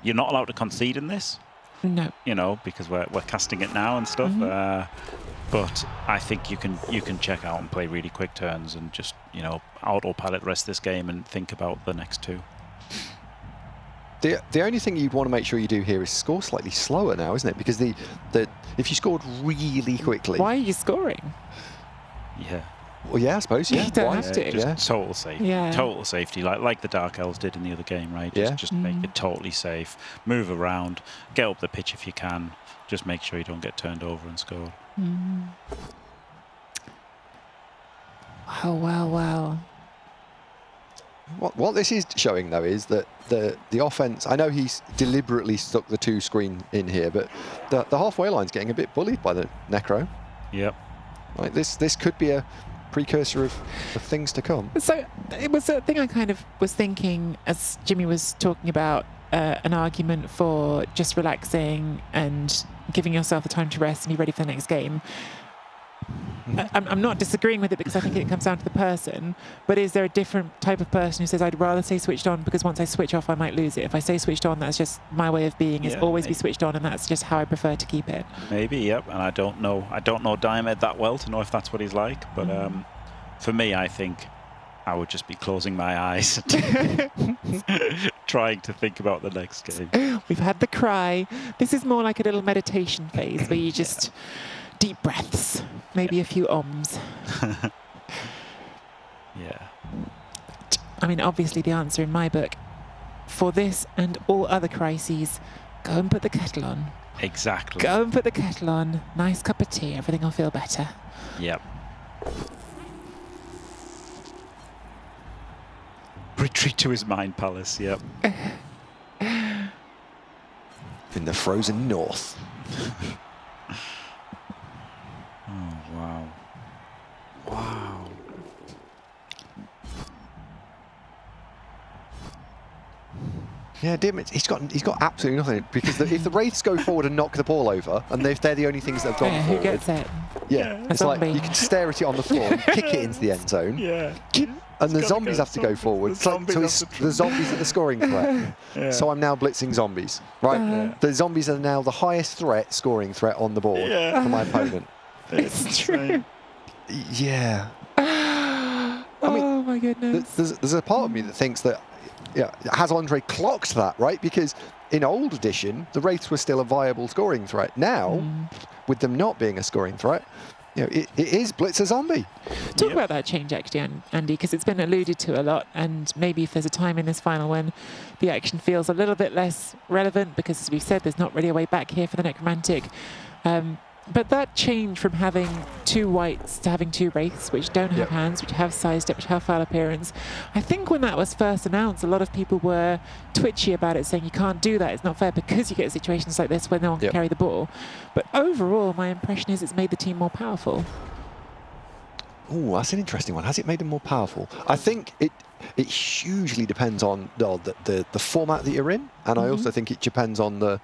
you're not allowed to concede in this. No. You know, because we're casting it now and stuff. But I think you can check out and play really quick turns and just, you know, autopilot the rest of this game and think about the next 2. The only thing you'd want to make sure you do here is score slightly slower now, isn't it? Because if you scored really quickly... Why are you scoring? Yeah. Well, yeah, I suppose, yeah. You don't have to. Just total safety. Yeah. Total safety, like the Dark Elves did in the other game, right? Just make it totally safe. Move around. Get up the pitch if you can. Just make sure you don't get turned over and scored. Oh, wow. What this is showing, though, is that the offense... I know he's deliberately stuck the 2 screen in here, but the halfway line's getting a bit bullied by the Necro. Yep. Like this could be a precursor of things to come. So it was a thing I kind of was thinking as Jimmy was talking about an argument for just relaxing and giving yourself the time to rest and be ready for the next game. I'm not disagreeing with it because I think it comes down to the person, but is there a different type of person who says, I'd rather stay switched on because once I switch off, I might lose it. If I stay switched on, that's just my way of being, is Yeah, always be maybe. switched on, and that's just how I prefer to keep it. Maybe, yep. And I don't know Diomed that well to know if that's what he's like. But for me, I think I would just be closing my eyes, trying to think about the next game. We've had the cry. This is more like a little meditation phase where you just deep breaths, maybe a few ohms. Yeah. I mean, obviously the answer in my book for this and all other crises, go and put the kettle on. Exactly. Go and put the kettle on. Nice cup of tea. Everything will feel better. Yep. Retreat to his mind palace. Yep. In the frozen north. Oh wow. Wow. Yeah, Dim, he's got absolutely nothing because if the Wraiths go forward and knock the ball over, and if they're the only things that have gone Who forward, gets it? yeah, A it's like zombie. you can stare at it on the floor and kick it into the end zone, Yeah. and the gotta zombies go. have to go forward. The It's like, so the zombies are the scoring threat. Yeah. So I'm now blitzing zombies. Right, Yeah. the zombies are now the highest scoring threat on the board Yeah. for my opponent. It's true. Yeah. Oh my goodness. There's a part of me that thinks that, has Andre clocked that, right? Because in old edition, the Wraiths were still a viable scoring threat. Now, with them not being a scoring threat, it is blitz a zombie. Talk Yep. about that change, actually, Andy, because it's been alluded to a lot, and maybe if there's a time in this final when the action feels a little bit less relevant, because as we've said, there's not really a way back here for the Necromantic. But that change from having 2 whites to having 2 wraiths, which don't have Yep. hands, which have sized up, which have foul appearance, I think when that was first announced, a lot of people were twitchy about it, saying you can't do that, it's not fair, because you get situations like this where no one can Yep. carry the ball. But overall, my impression is it's made the team more powerful. Oh, that's an interesting one. Has it made them more powerful? I think it hugely depends on the format that you're in, and I also think it depends on the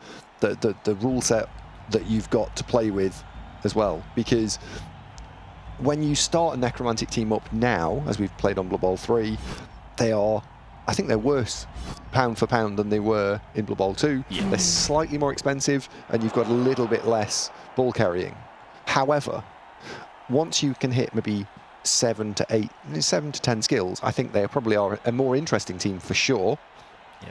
rule set that you've got to play with as well. Because when you start a Necromantic team up now, as we've played on Blood Bowl 3, I think they're worse pound for pound than they were in Blood Bowl 2. Yeah. They're slightly more expensive, and you've got a little bit less ball carrying. However, once you can hit maybe 7 to 10 skills, I think they probably are a more interesting team for sure.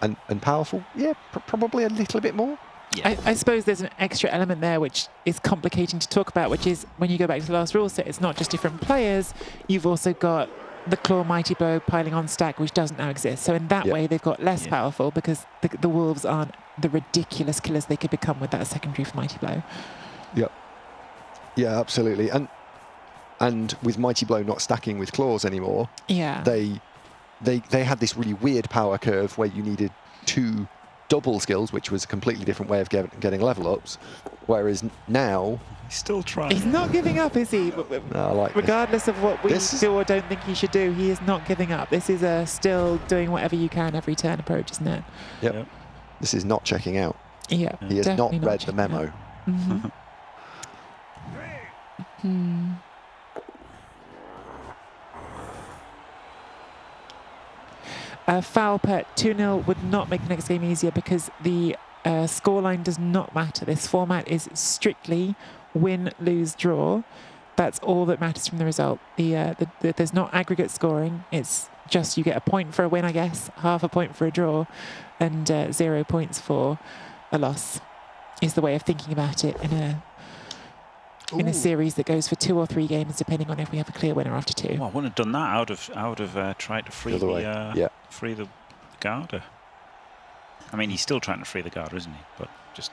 Yeah. And powerful, yeah, probably a little bit more. Yeah. I suppose there's an extra element there which is complicating to talk about, which is when you go back to the last rule set, it's not just different players, you've also got the Claw Mighty Blow piling on stack, which doesn't now exist. So in that Yeah. way, they've got less Yeah. powerful because the Wolves aren't the ridiculous killers they could become with that secondary for Mighty Blow. Yep. Yeah, absolutely. And with Mighty Blow not stacking with claws anymore, Yeah. they had this really weird power curve where you needed 2 double skills, which was a completely different way of getting level ups. Whereas now, He's still trying. He's not giving up, is he? I like this. Regardless of what we This is- do or don't think he should do, he is not giving up. This is a still doing whatever you can every turn approach, isn't it? Yep. Yep. This is not checking out. Yeah. He has not definitely read the checking out. memo. Mhm. Hmm. Foul pet 2-0 would not make the next game easier because the scoreline does not matter. This format is strictly win, lose, draw. That's all that matters from the result. There's not aggregate scoring. It's just you get a point for a win, I guess, half a point for a draw, and 0 points for a loss. Is the way of thinking about it in a Ooh. series that goes for 2 or 3 games, depending on if we have a clear winner after 2. Oh, I wouldn't have done that. I would have tried to free The other way. Yeah. free the Garda. I mean, he's still trying to free the Garda, isn't he? But just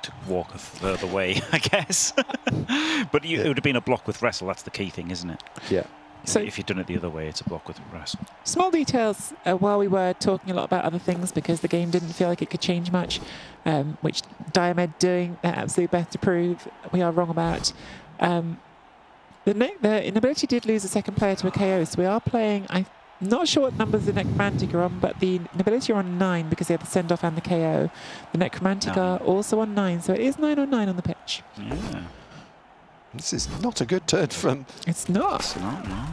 to walk a further way, I guess. But it would have been a block with wrestle. That's the key thing, isn't it? Yeah. So- if you'd done it the other way, it's a block with wrestle. Small details while we were talking a lot about other things because the game didn't feel like it could change much, which Diomed doing their absolute best to prove we are wrong about. The inability did lose a second player to a KO, so we are playing. I'm not sure what numbers the Necromantic are on, but the Nobility are on 9 because they have the send-off and the KO. The Necromantic 9. are also on 9, so it is 9 on 9 on the pitch. Yeah. This is not a good turn from... It's not. It's not, no.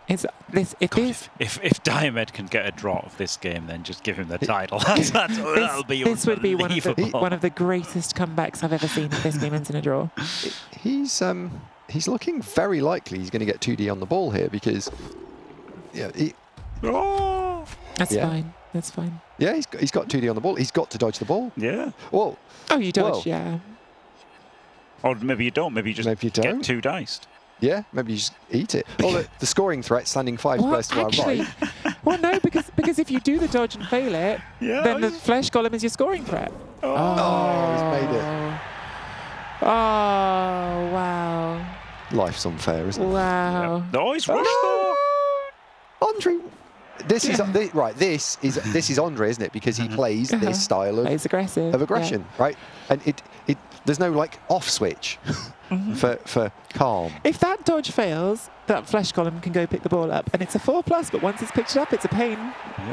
It's this. If God, this. if Diomed can get a draw of this game, then just give him the title. That'll be This would be one of unbelievable. the greatest comebacks I've ever seen if this game ends in a draw. He's looking very likely he's going to get 2D on the ball here because... Yeah, Oh! That's Yeah. fine. That's fine. yeah, he's got 2D on the ball. He's got to dodge the ball. Yeah. Well, Oh, you dodge, Well. yeah. Or maybe you don't. Maybe you just Maybe you get don't. 2 diced. yeah, maybe you just eat it. Or the scoring threat standing 5 Well, squares to our actually, right. well, no, because if you do the dodge and fail it, Yeah, then the flesh golem is your scoring threat. Oh, he's made it. Oh, wow. Life's unfair, isn't it? Wow. No, he's rushed though. Andre, this is right. This is Andre, isn't it? Because he plays this style Plays aggressive. of aggression, right? And it there's no like off switch for calm. If that dodge fails, that flesh column can go pick the ball up, and it's a 4+. But once it's picked it up, it's a pain.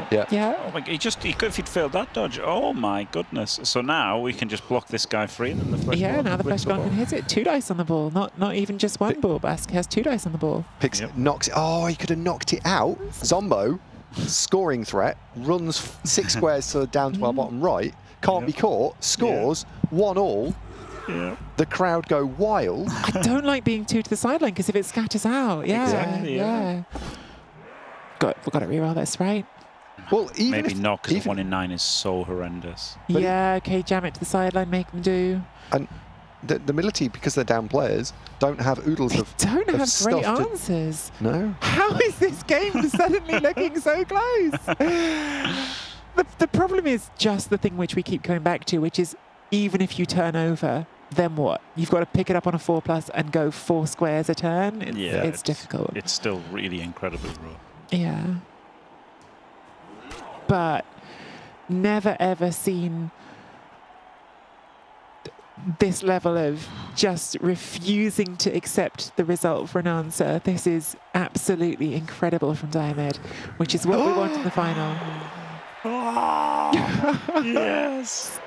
Yeah. Yeah. Oh my, he could, if he'd failed that dodge. Oh my goodness. So now we can just block this guy free and then the flesh Yeah. golem Now the wins flesh column ball. can hit it. 2 dice on the ball. Not even just 1 ball. Bask has 2 dice on the ball. Picks Yep. knocks it. Oh, he could have knocked it out. Zombo, scoring threat, runs 6 squares down to our bottom right. Can't be caught. Scores 1-1. Yeah. The crowd go wild. I don't like being 2 to the sideline because if it scatters out, yeah, Exactly, yeah. We've got to reroll this, right? Well, even Maybe if, not, because a even- 1 in 9 is so horrendous. But yeah, okay, jam it to the sideline, make them do. And the military, because they're down players, don't have oodles They of. don't of have great stuff to- answers. No. How is this game suddenly looking so close? The problem is just the thing which we keep coming back to, which is even if you turn over, then what? You've got to pick it up on a 4+ and go 4 squares a turn. It's difficult. It's still really incredibly raw. Yeah. But never ever seen this level of just refusing to accept the result for an answer. This is absolutely incredible from Diomed, which is what we want in the final. Yes.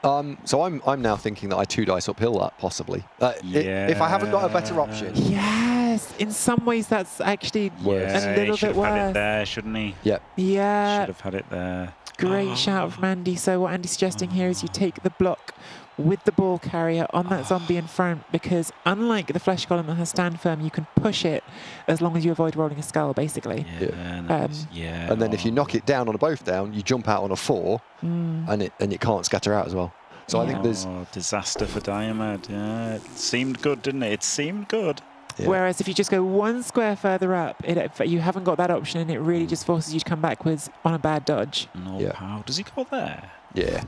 So I'm now thinking that I 2 dice uphill that possibly. If I haven't got a better option. Yes, in some ways that's actually Worse. a little he should bit have had it worse. there, shouldn't he? Yep. Yeah, Should have had it there. great shout from Andy. So what Andy's suggesting here is you take the block with the ball carrier on that zombie in front, because unlike the flesh golem that has stand firm, you can push it as long as you avoid rolling a skull, basically. Yeah. Nice. Yeah. And then if you knock it down on a both down, you jump out on a 4, and it can't scatter out as well. So I think there's. disaster for Diomed. Yeah, it seemed good, didn't it? It seemed good. Yeah. Whereas if you just go 1 square further up, you haven't got that option, and it really just forces you to come backwards on a bad dodge. No Yeah. power. Does he go there? Yeah.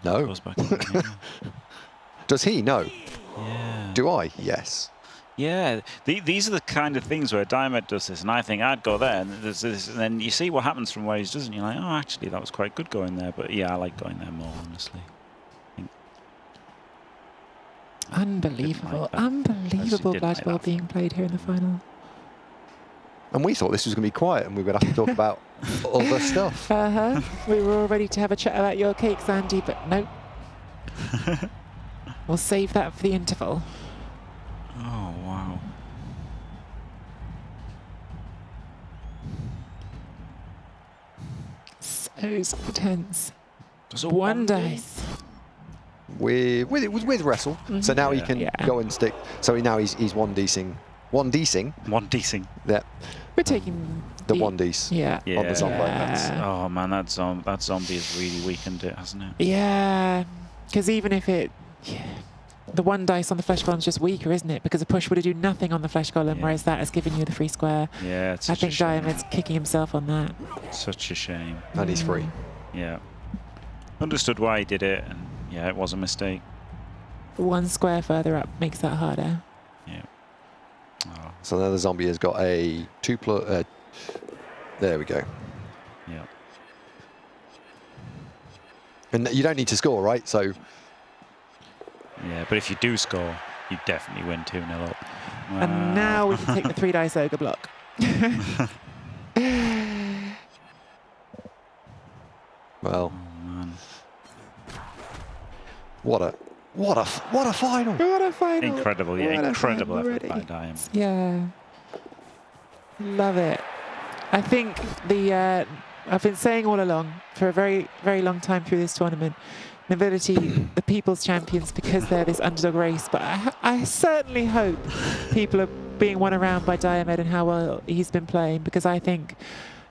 No. Goes back. Yeah. Does he? No. Yeah. Do I? Yes. Yeah, these are the kind of things where Diomed does this, and I think I'd go there, and there's this, and then you see what happens from where he does, and you're like, oh, actually, that was quite good going there. But yeah, I like going there more, honestly. Unbelievable, like that. unbelievable Actually did like Blood Bowl that. being played here in the final. And we thought this was going to be quiet, and we would have to talk about other stuff. We were all ready to have a chat about your cakes, Andy, but no. We'll save that for the interval. Oh wow. So tense. So 1 dice. With wrestle, so now he Yeah. can Yeah. go and stick. So now he's 1d-sing. 1d-sing. One decing. Yeah. We're taking The 1ds. Yeah. Yeah. On the zombie. Oh man, that zombie has really weakened it, hasn't it? Yeah, because even if the 1 dice on the flesh golem is just weaker, isn't it? Because a push would have done nothing on the flesh golem, Yeah. whereas that has given you the free square. Yeah, it's I such think a shame. Diamond's kicking himself on that. Such a shame. And he's free. Yeah. Understood why he did it, and yeah, it was a mistake. 1 square further up makes that harder. Yeah. Oh, So now the zombie has got a 2+. There we go. yeah. And you don't need to score, right? So Yeah, but if you do score, you definitely win 2-0 up. And now we can take the 3 dice ogre block. well, Oh, man. what What a final! What a final. Incredible, yeah, What a incredible final effort by already. Diamond. Yeah. Love it. I think I've been saying all along for a very, very long time through this tournament, Nobility, the people's champions, because they're this underdog race. But I certainly hope people are being won around by Diomed and how well he's been playing, because I think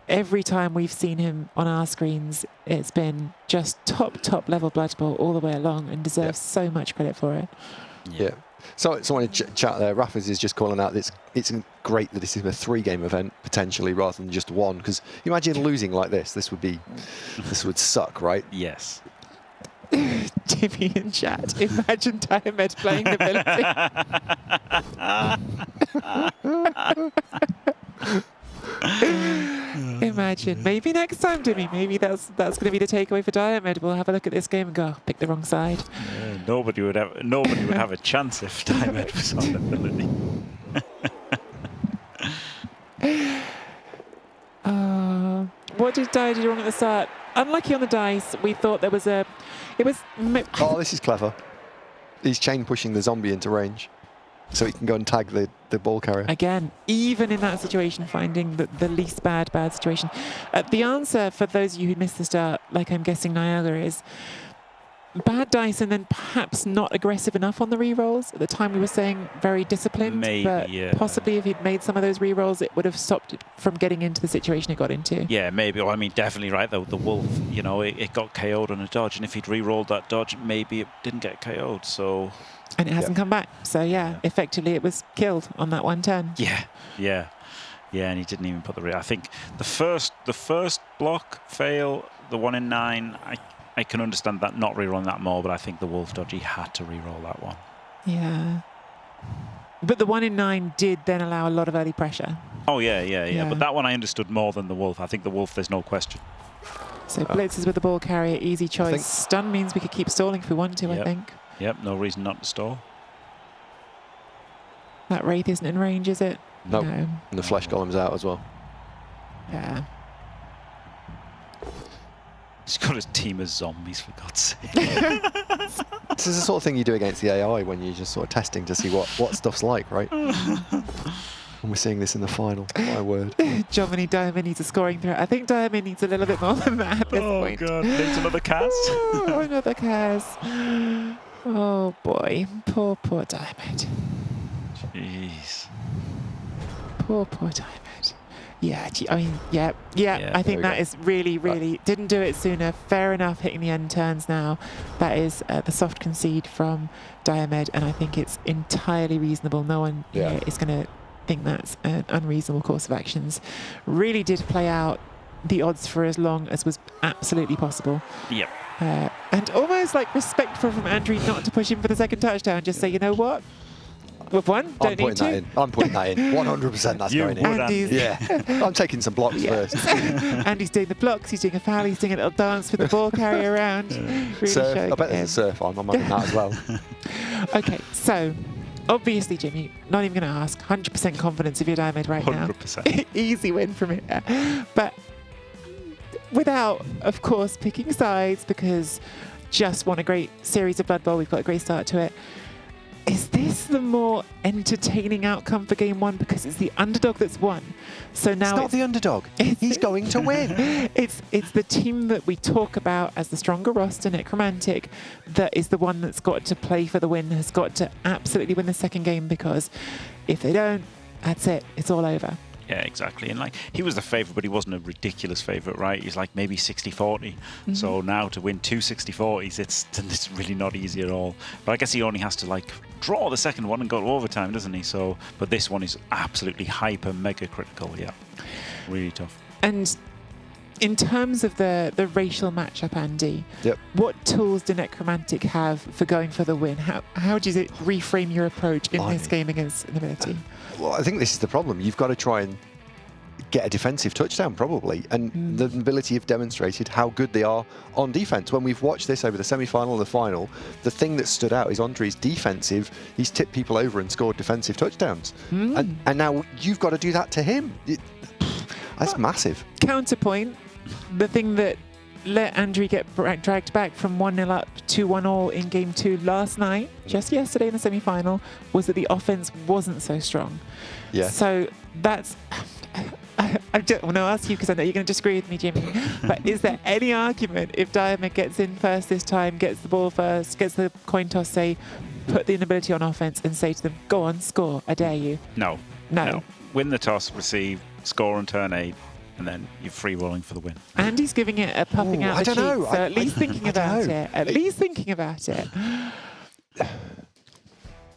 every time we've seen him on our screens, it's been just top level Blood Bowl all the way along, and deserves so much credit for it. Yeah. So someone in chat there, Raffers is just calling out that it's great that this is a 3-game event potentially rather than just one. Because imagine losing like this. This would suck, right? Yes. Jimmy in chat, imagine Diomed playing Nobility. Imagine. Maybe next time, Jimmy. Maybe that's going to be the takeaway for Diomed. We'll have a look at this game and go, pick the wrong side. Nobody would have a chance if Diomed was on Nobility. What did Dio do wrong at the start? Unlucky on the dice. We thought there was a... Oh, this is clever. He's chain pushing the zombie into range, so he can go and tag the ball carrier. Again, even in that situation, finding the least bad situation. The answer for those of you who missed the start, like I'm guessing Niagara, is bad dice and then perhaps not aggressive enough on the re-rolls. At the time we were saying very disciplined, Maybe, but yeah. possibly if he'd made some of those re-rolls, it would have stopped it from getting into the situation it got into. Yeah, maybe. Well, I mean, definitely right, though. The Wolf, you know, it got KO'd on a dodge, and if he'd re-rolled that dodge, maybe it didn't get KO'd, so... And it hasn't come back. So, yeah, effectively it was killed on that one turn. Yeah, and he didn't even put the... I think the first block fail, the 1 in 9, I can understand that not re-rolling that more, but I think the Wolf dodge, he had to re-roll that one. Yeah. But the 1 in 9 did then allow a lot of early pressure. Oh, yeah. But that one I understood more than the Wolf. I think the Wolf, there's no question. So blitzes with the ball carrier, easy choice. Stun means we could keep stalling if we wanted to, I think. Yep, no reason not to stall. That Wraith isn't in range, is it? Nope. No. And the flesh golem's out as well. Yeah. He's got his team of zombies, for God's sake. This is the sort of thing you do against the AI when you're just sort of testing to see what stuff's like, right? And we're seeing this in the final. My word. Jomini Diamond needs a scoring threat. I think Diamond needs a little bit more than that at this point. Oh, God. Needs another cast? Oh, another cast. Oh, boy. Poor Diamond. Jeez. Poor Diamond. Yeah, I mean, yeah. I think that is really didn't do it sooner. Fair enough, hitting the end turns now. That is the soft concede from Diomed, and I think it's entirely reasonable. No one here is going to think that's an unreasonable course of actions. Really did play out the odds for as long as was absolutely possible. Yep. And almost like respectful from Andrew not to push him for the second touchdown. Just say, you know what? We've won. I'm putting that in. 100% that's going in. Andy's Yeah. I'm taking some blocks first. Andy's doing the blocks, he's doing a foul, he's doing a little dance with the ball carrier around. Really Surf. showing I bet there's a surf on. I'm having that as well. Okay, so obviously, Jimmy, not even going to ask. 100% confidence of your Diomed right now. 100%. Easy win from here. But without, of course, picking sides, because just won a great series of Blood Bowl. We've got a great start to it. Is this the more entertaining outcome for game one because it's the underdog that's won? So now it's not the underdog. He's going to win. It's the team that we talk about as the stronger roster, Necromantic, that is the one that's got to play for the win, has got to absolutely win the second game, because if they don't, that's it. It's all over. Yeah, exactly. And like, he was the favourite, but he wasn't a ridiculous favourite, right? He's like maybe 60-40. So now to win two 60-40s, it's really not easy at all. But I guess he only has to like draw the second one and go to overtime, doesn't he? So, but this one is absolutely hyper mega critical. Yeah, really tough. And in terms of the racial matchup, Andy, what tools do Necromantic have for going for the win? How do you reframe your approach in this game against Nobility? Well, I think this is the problem. You've got to try and get a defensive touchdown, probably. And the Nobility have demonstrated how good they are on defense. When we've watched this over the semi-final and the final, the thing that stood out is Andre's defensive. He's tipped people over and scored defensive touchdowns. And now you've got to do that to him. That's massive. Counterpoint, the thing that let Andrew get dragged back from 1-0 up to 1-all in game 2 last night, just yesterday in the semi-final, was that the offense wasn't so strong. Yeah. So that's... I just want to ask you, because I know you're going to disagree with me, Jimmy, but is there any argument if Diomed gets in first this time, gets the ball first, gets the coin toss, say, put the inability on offense and say to them, go on, score, I dare you? No. No. Win the toss, receive, score on turn 8, and then you're free rolling for the win. Andy's giving it a puffing Ooh, out I the don't cheeks, know. so at least thinking I don't about know. it. At least thinking about it.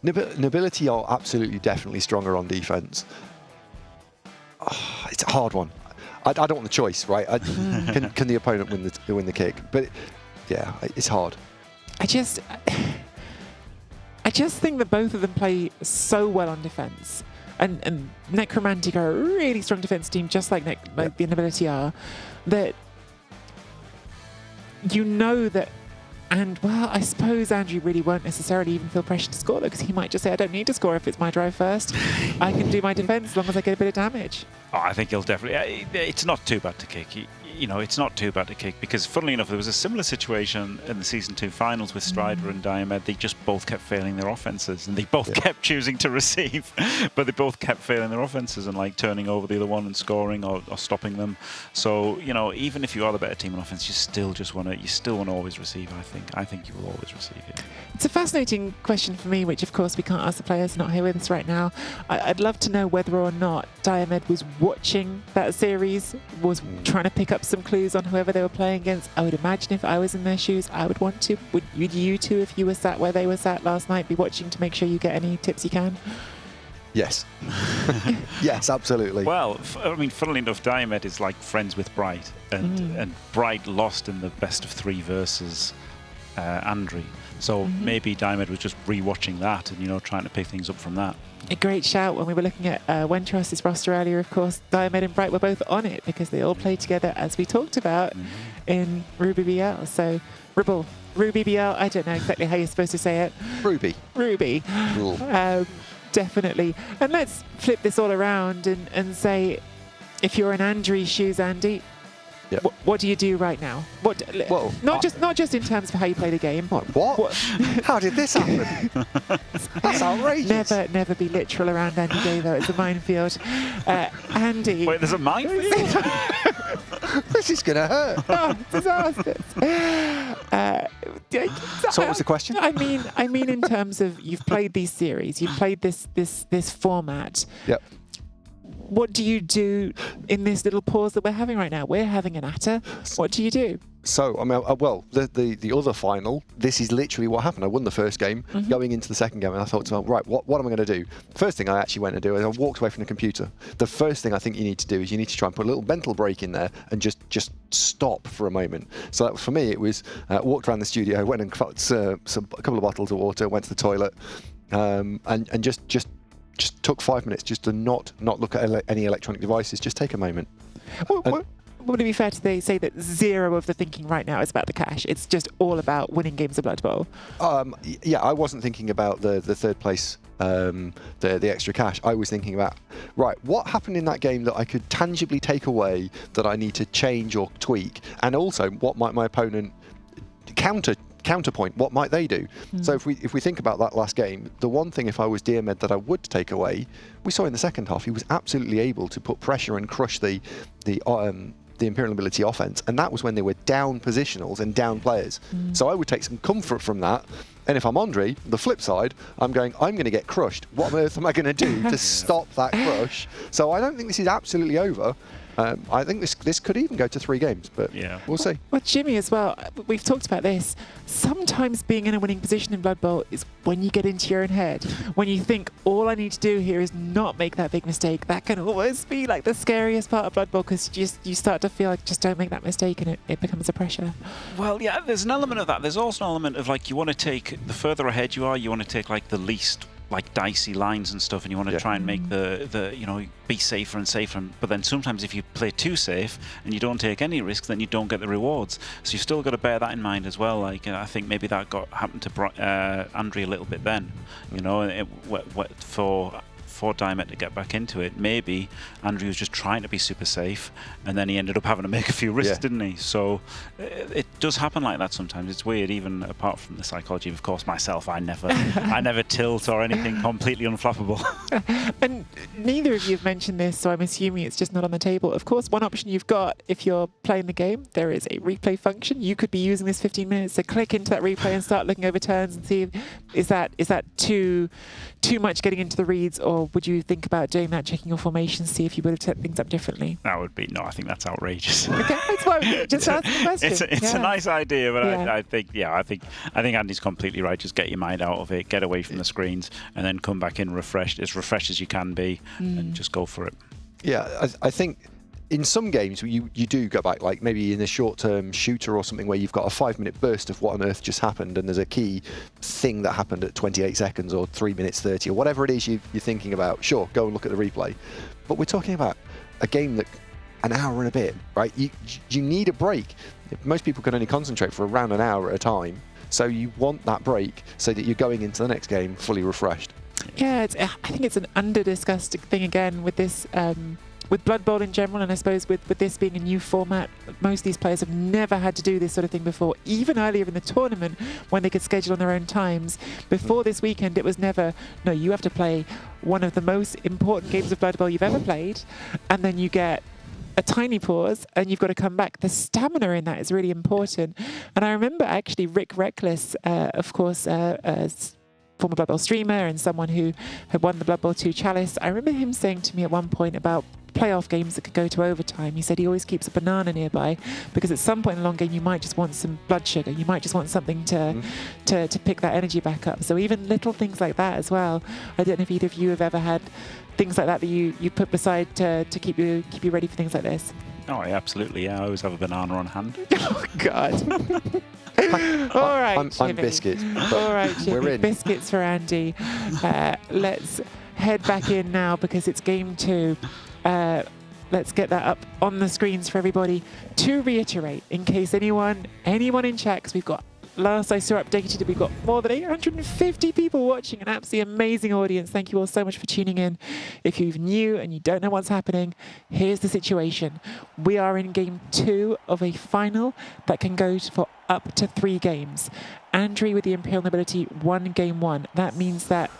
Nobility are absolutely, definitely stronger on defense. It's a hard one. I don't want the choice, right? Can the opponent win the kick? But yeah, it's hard. I just think that both of them play so well on defense. And Necromantic are a really strong defense team, just like the Nobility are, that you know that. And, well, I suppose Andrew really won't necessarily even feel pressure to score, though, because he might just say, I don't need to score if it's my drive first. I can do my defence as long as I get a bit of damage. Oh, I think he'll definitely... It's not too bad to kick. It's not too bad to kick, because funnily enough, there was a similar situation in the Season 2 finals with Strider and Diomed. They just both kept failing their offences, and they both kept choosing to receive, but they both kept failing their offences and like turning over the other one and scoring or stopping them. So, even if you are the better team on offense, you still want to always receive, I think. I think you will always receive it. It's a fascinating question for me, which of course we can't ask the players not here with us right now. I'd love to know whether or not Diomed was watching that series, was trying to pick up some clues on whoever they were playing against. I would imagine if I was in their shoes, I would want to. Would you two, if you were sat where they were sat last night, be watching to make sure you get any tips you can? Yes. Yes, absolutely. Well, funnily enough, Diomed is like friends with Bright, and Bright lost in the best of 3 versus Andre. So maybe Diomed was just re-watching that and, trying to pick things up from that. A great shout when we were looking at Wentros's roster earlier, of course. Diomed and Bright were both on it because they all played together, as we talked about, in Ruby BL. So, Ruby BL, I don't know exactly how you're supposed to say it. Ruby. Cool. Definitely. And let's flip this all around and say, if you're in Andrew's shoes, Andy, what do you do right now? Well, not just in terms of how you play the game. What? How did this happen? That's outrageous. Never be literal around Andy Gavo. It's a minefield. Andy. Wait, there's a minefield? This is going to hurt. Oh, disasters. So what was the question? I mean, in terms of you've played these series, you've played this format. Yep. What do you do in this little pause that we're having right now? We're having an atta. What do you do? So, the other final, this is literally what happened. I won the first game, going into the second game, and I thought to myself, right, what am I going to do? First thing I actually went to do is I walked away from the computer. The first thing I think you need to do is you need to try and put a little mental break in there and just stop for a moment. So that, for me, it was walked around the studio, went and got a couple of bottles of water, went to the toilet, and just took 5 minutes just to not look at any electronic devices, just take a moment. Would it be fair to say that 0 of the thinking right now is about the cash? It's just all about winning games of Blood Bowl. Yeah, I wasn't thinking about the third place, the extra cash. I was thinking about, right, what happened in that game that I could tangibly take away that I need to change or tweak, and also what might my opponent counterpoint, what might they do? So if we think about that last game, the one thing, if I was Diomed, that I would take away, we saw in the second half he was absolutely able to put pressure and crush the Imperial Nobility offense, and that was when they were down positionals and down players. So I would take some comfort from that. And if I'm Andre, the flip side, I'm going to get crushed. What on earth am I going to do to stop that crush? So I don't think this is absolutely over. I think this could even go to 3 games, but we'll see. Well, Jimmy, as well, we've talked about this. Sometimes being in a winning position in Blood Bowl is when you get into your own head. When you think, all I need to do here is not make that big mistake. That can always be like the scariest part of Blood Bowl, because you start to feel like, just don't make that mistake, and it becomes a pressure. Well, yeah, there's an element of that. There's also an element of, like, you want to take, the further ahead you are, you want to take, like, the least dicey lines and stuff, and you want to try and make the be safer and safer, but then sometimes if you play too safe and you don't take any risks, then you don't get the rewards, so you've still got to bear that in mind as well. Like, I think maybe that happened to Andre a little bit then, for for Diamond to get back into it. Maybe Andrew was just trying to be super safe, and then he ended up having to make a few risks, Yeah. didn't he? So it does happen like that sometimes. It's weird, even apart from the psychology. Of course, myself, I never tilt or anything completely unflappable. And neither of you have mentioned this, so I'm assuming it's just not on the table. Of course, one option you've got if you're playing the game, there is a replay function. You could be using this 15 minutes to click into that replay and start looking over turns and see is that too much getting into the reads, or would you think about doing that, checking your formation, see if you would have set things up differently? That would be I think that's outrageous. Okay, that's why I'm just asking the question. It's a nice idea, but Yeah. I think Andy's completely right. Just get your mind out of it, get away from the screens, and then come back in refreshed as you can be, and just go for it. Yeah, I think in some games you do go back, like maybe in a short-term shooter or something where you've got a 5-minute burst of what on earth just happened, and there's a key thing that happened at 28 seconds or 3 minutes 30 or whatever it is you're thinking about. Sure, go and look at the replay. But we're talking about a game that an hour and a bit, right? You need a break. Most people can only concentrate for around an hour at a time. So you want that break so that you're going into the next game fully refreshed. Yeah, I think it's an under-discussed thing again with this, with Blood Bowl in general, and I suppose with this being a new format, most of these players have never had to do this sort of thing before. Even earlier in the tournament, when they could schedule on their own times, before this weekend, it was never, no, you have to play one of the most important games of Blood Bowl you've ever played, and then you get a tiny pause and you've got to come back. The stamina in that is really important. And I remember actually Rick Reckless, of course, former Blood Bowl streamer and someone who had won the Blood Bowl 2 Chalice. I remember him saying to me at one point about playoff games that could go to overtime. He said he always keeps a banana nearby because at some point in a long game you might just want some blood sugar. You might just want something to pick that energy back up. So even little things like that as well. I don't know if either of you have ever had things like that you put beside to keep you ready for things like this. Oh, yeah, absolutely. Yeah, I always have a banana on hand. Oh God. All right, I'm Jimmy. biscuits. All right, Jimmy. We're in. Biscuits for Andy. Let's head back in now because it's game 2. Let's get that up on the screens for everybody. To reiterate, in case anyone in chat, 'cause we've got, last I saw updated, we've got more than 850 people watching, an absolutely amazing audience. Thank you all so much for tuning in. If you're new and you don't know what's happening, here's the situation. We are in game 2 of a final that can go for up to 3 games. Andrew with the Imperial Nobility won game 1. That means that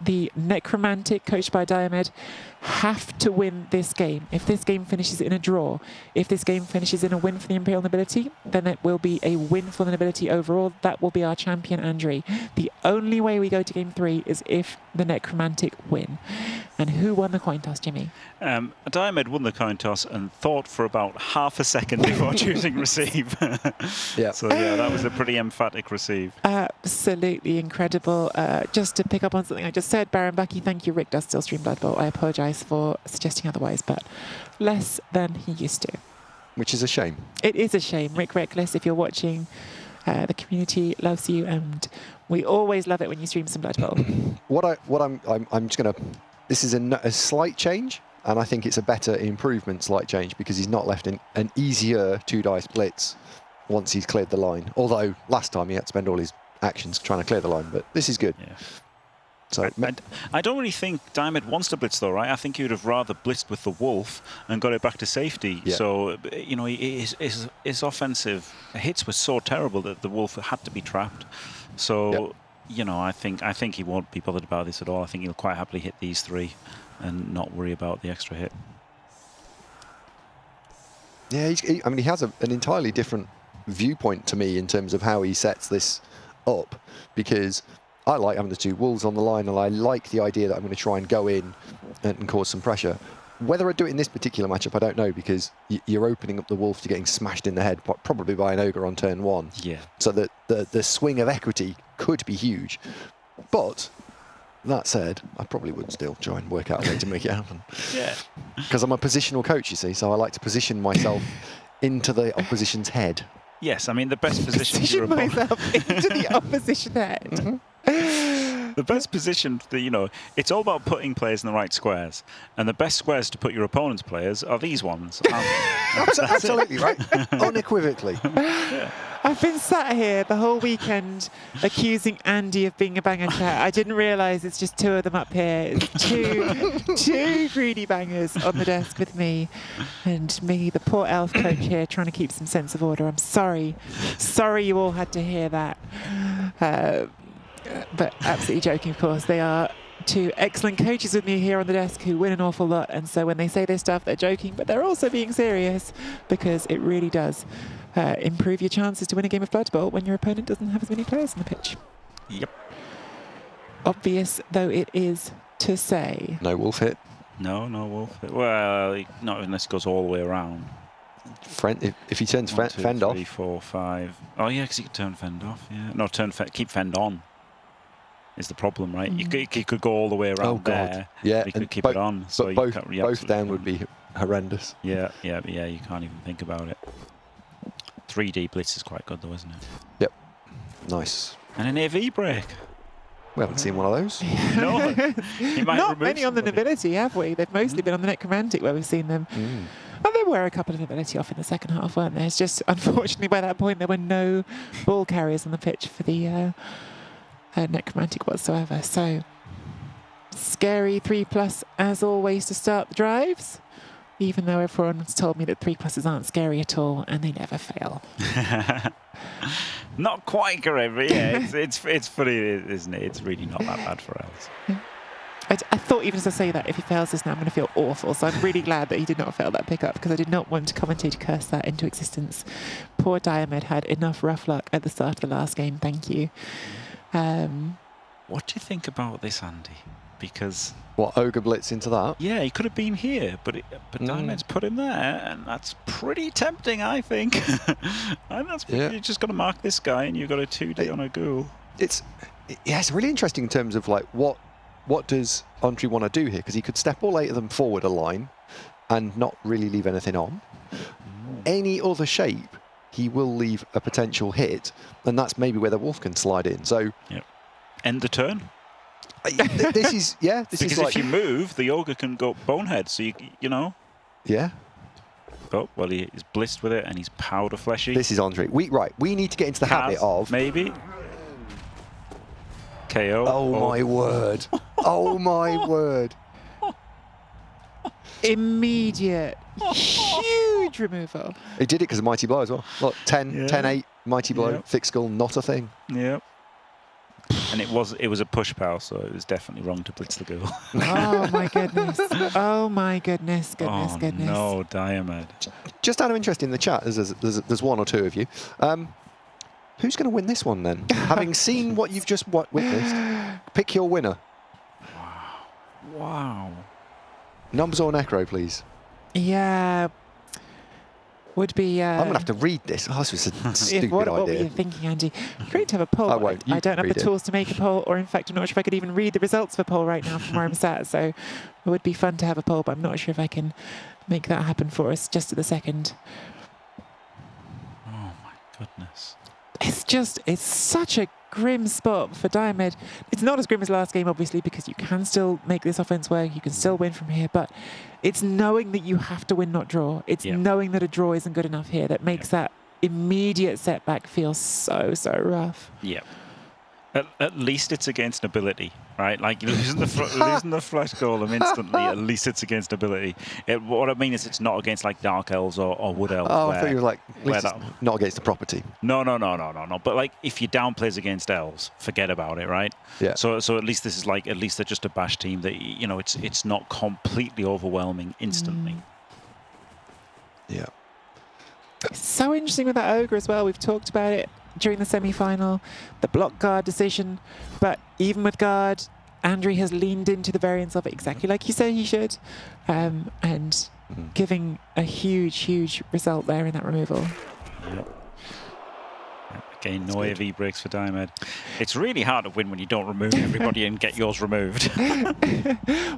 the Necromantic, coached by Diomed, have to win this game. If this game finishes in a draw, if this game finishes in a win for the Imperial Nobility, then it will be a win for the Nobility overall. That will be our champion, Andrew. The only way we go to game 3 is if the Necromantic win. And who won the coin toss, Jimmy? Diomed won the coin toss and thought for about half a second before choosing receive. Yeah. So yeah, that was a pretty emphatic receive. Absolutely incredible. Just to pick up on something I just said, Baron Bucky, thank you. Rick does still stream Blood Bowl. I apologise for suggesting otherwise, but less than he used to. Which is a shame. It is a shame. Rick Reckless, if you're watching, the community loves you, and we always love it when you stream some Blood Bowl. I'm just gonna. This is a slight change, and I think it's a better improvement, slight change, because he's not left in an easier 2-dice blitz once he's cleared the line. Although last time he had to spend all his actions trying to clear the line, but this is good. Yeah. So I don't really think Diomed wants to blitz though, right? I think he would have rather blitzed with the Wolf and got it back to safety. Yeah. So, you know, his offensive hits were so terrible that the Wolf had to be trapped. So, Yep. you know, I think he won't be bothered about this at all. I think he'll quite happily hit these 3 and not worry about the extra hit. yeah, I mean, he has an entirely different viewpoint to me in terms of how he sets this up, because I like having the 2 Wolves on the line, and I like the idea that I'm going to try and go in and cause some pressure. Whether I do it in this particular matchup, I don't know, because you're opening up the Wolf to getting smashed in the head, probably by an Ogre on turn 1. Yeah. So that the swing of equity could be huge. But that said, I probably would still try and work out a way to make it happen. Yeah. Because I'm a positional coach, you see, so I like to position myself into the opposition's head. Yes, I mean the best position Position your opponent. myself into the opposition head. The best position, it's all about putting players in the right squares. And the best squares to put your opponent's players are these ones. Absolutely, right? Unequivocally. I've been sat here the whole weekend accusing Andy of being a banger chat. I didn't realise it's just two of them up here. It's two greedy bangers on the desk with me. And me, the poor elf coach here, trying to keep some sense of order. I'm sorry. Sorry you all had to hear that. But absolutely joking, of course. They are two excellent coaches with me here on the desk who win an awful lot. And so when they say this stuff, they're joking, but they're also being serious because it really does improve your chances to win a game of Blood Bowl when your opponent doesn't have as many players on the pitch. Yep. Obvious though it is to say. No wolf hit. No wolf. Well, not unless it goes all the way around. If he turns 1, 2, fend 3, off. 4, 5. Oh yeah, because he could turn fend off. Yeah. No, keep fend on. Is the problem, right? You could go all the way around there. Yeah, You could and keep it on. So but you both can't- you both absolutely down would can't. be horrendous. Yeah. You can't even think about it. 3D blitz is quite good though, isn't it? Yep. Nice. And an AV break. We haven't seen one of those. No. He might Not remove many on the somebody. nobility, have we? They've mostly been on the necromantic where we've seen them. And there were a couple of nobility off in the second half, weren't there? It's just, unfortunately, by that point, there were no ball carriers on the pitch for the necromantic whatsoever. So, scary 3+ as always to start the drives, even though everyone's told me that 3+s aren't scary at all, and they never fail. Not quite correct, but yeah, it's funny, isn't it? It's really not that bad for us. I thought even as I say that, if he fails this now, I'm going to feel awful. So I'm really glad that he did not fail that pickup because I did not want to commentate to curse that into existence. Poor Diomed had enough rough luck at the start of the last game. Thank you. What do you think about this, Andy? Because What, Ogre Blitz into that? yeah, he could have been here, but Diamond's put him there, and that's pretty tempting, I think. And that's you just got to mark this guy, and you've got a 2D on a ghoul. It's really interesting in terms of like what does Andre want to do here? Because he could step all 8 of them forward a line and not really leave anything on. Any other shape, he will leave a potential hit, and that's maybe where the wolf can slide in. So End the turn. this is Because is like if you move, the ogre can go bonehead. So you know. yeah. Oh well, he's blitzed with it, and he's powder fleshy. This is Andre. We need to get into the habit of maybe KO. Oh my word! Oh my word! Immediate, huge removal. He did it because of Mighty Blow as well. Look, 10-8, Mighty Blow, Yep. thick skull, not a thing. Yep. And it was a push pow, so it was definitely wrong to blitz the ghoul. Oh my goodness. Oh my goodness. Goodness. Oh Goodness. no, Diomed. Just out of interest in the chat, there's one or two of you. Who's going to win this one then? Having seen what you've just witnessed, pick your winner. Wow. Numbs or Necro, please. Yeah. Would be. I'm going to have to read this. Oh, this was a stupid what were idea. you thinking, Andy? Great to have a poll. I won't. You I don't have read the it. tools to make a poll, or in fact, I'm not sure if I could even read the results of a poll right now from where I'm sat. So it would be fun to have a poll, but I'm not sure if I can make that happen for us just at the second. Oh my goodness. It's such a grim spot for Diomed. It's not as grim as last game, obviously, because you can still make this offense work. You can still win from here, but it's knowing that you have to win, not draw. It's knowing that a draw isn't good enough here that makes that immediate setback feel so rough. Yeah. At least it's against nobility, right? Like losing the flesh golem instantly. At least it's against nobility. What I mean is, it's not against like dark elves or wood elves. Oh, I thought you were like, at least where it's not against the property. No. But like, if you down plays against elves, forget about it, right? Yeah. So at least this is like, at least they're just a bash team that it's not completely overwhelming instantly. Yeah. It's so interesting with that ogre as well. We've talked about it during the semi-final, the block guard decision, but even with guard, Andre has leaned into the variance of it exactly like you said he should, and giving a huge result there in that removal. Yep. Again, no AV breaks for Diomed. It's really hard to win when you don't remove everybody and get yours removed.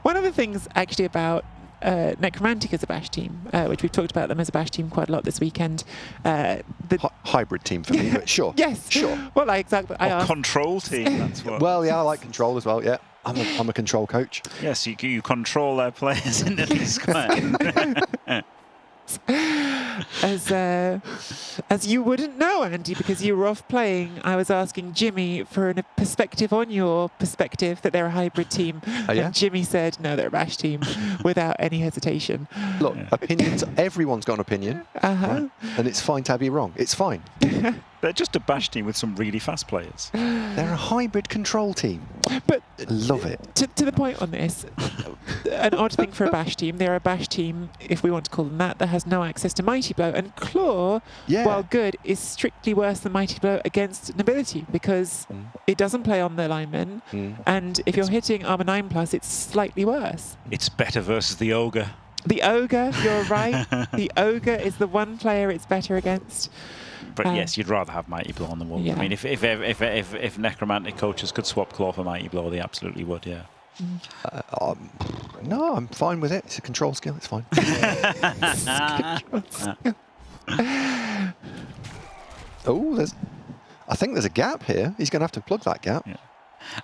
One of the things actually about Necromantic as a bash team, which we've talked about them as a bash team quite a lot this weekend. Hybrid team for me, but sure. Yes. Sure. Well, exactly. I asked. Control team, that's what. Well, yeah, I like control as well. Yeah, I'm a control coach. Yes, you control their players into the square. As you wouldn't know, Andy, because you were off playing, I was asking Jimmy for a perspective on your perspective that they're a hybrid team. Oh, yeah? And Jimmy said, no, they're a bash team without any hesitation. Look, opinions. Everyone's got an opinion, right? And it's fine to be wrong. It's fine. They're just a bash team with some really fast players. They're a hybrid control team. But Love it. to the point on this, an odd thing for a bash team, they're a bash team, if we want to call them that has no access to Mighty Blow. And Claw, Yeah. while good, is strictly worse than Mighty Blow against Nobility because it doesn't play on the lineman. And if you're hitting Armor 9+, it's slightly worse. It's better versus the Ogre. The Ogre, you're right. The Ogre is the one player it's better against. But yes, you'd rather have Mighty Blow on the wall. Yeah. I mean, if Necromantic coaches could swap Claw for Mighty Blow, they absolutely would, yeah. No, I'm fine with it. It's a control skill. It's fine. Oh, I think there's a gap here. He's going to have to plug that gap. Yeah.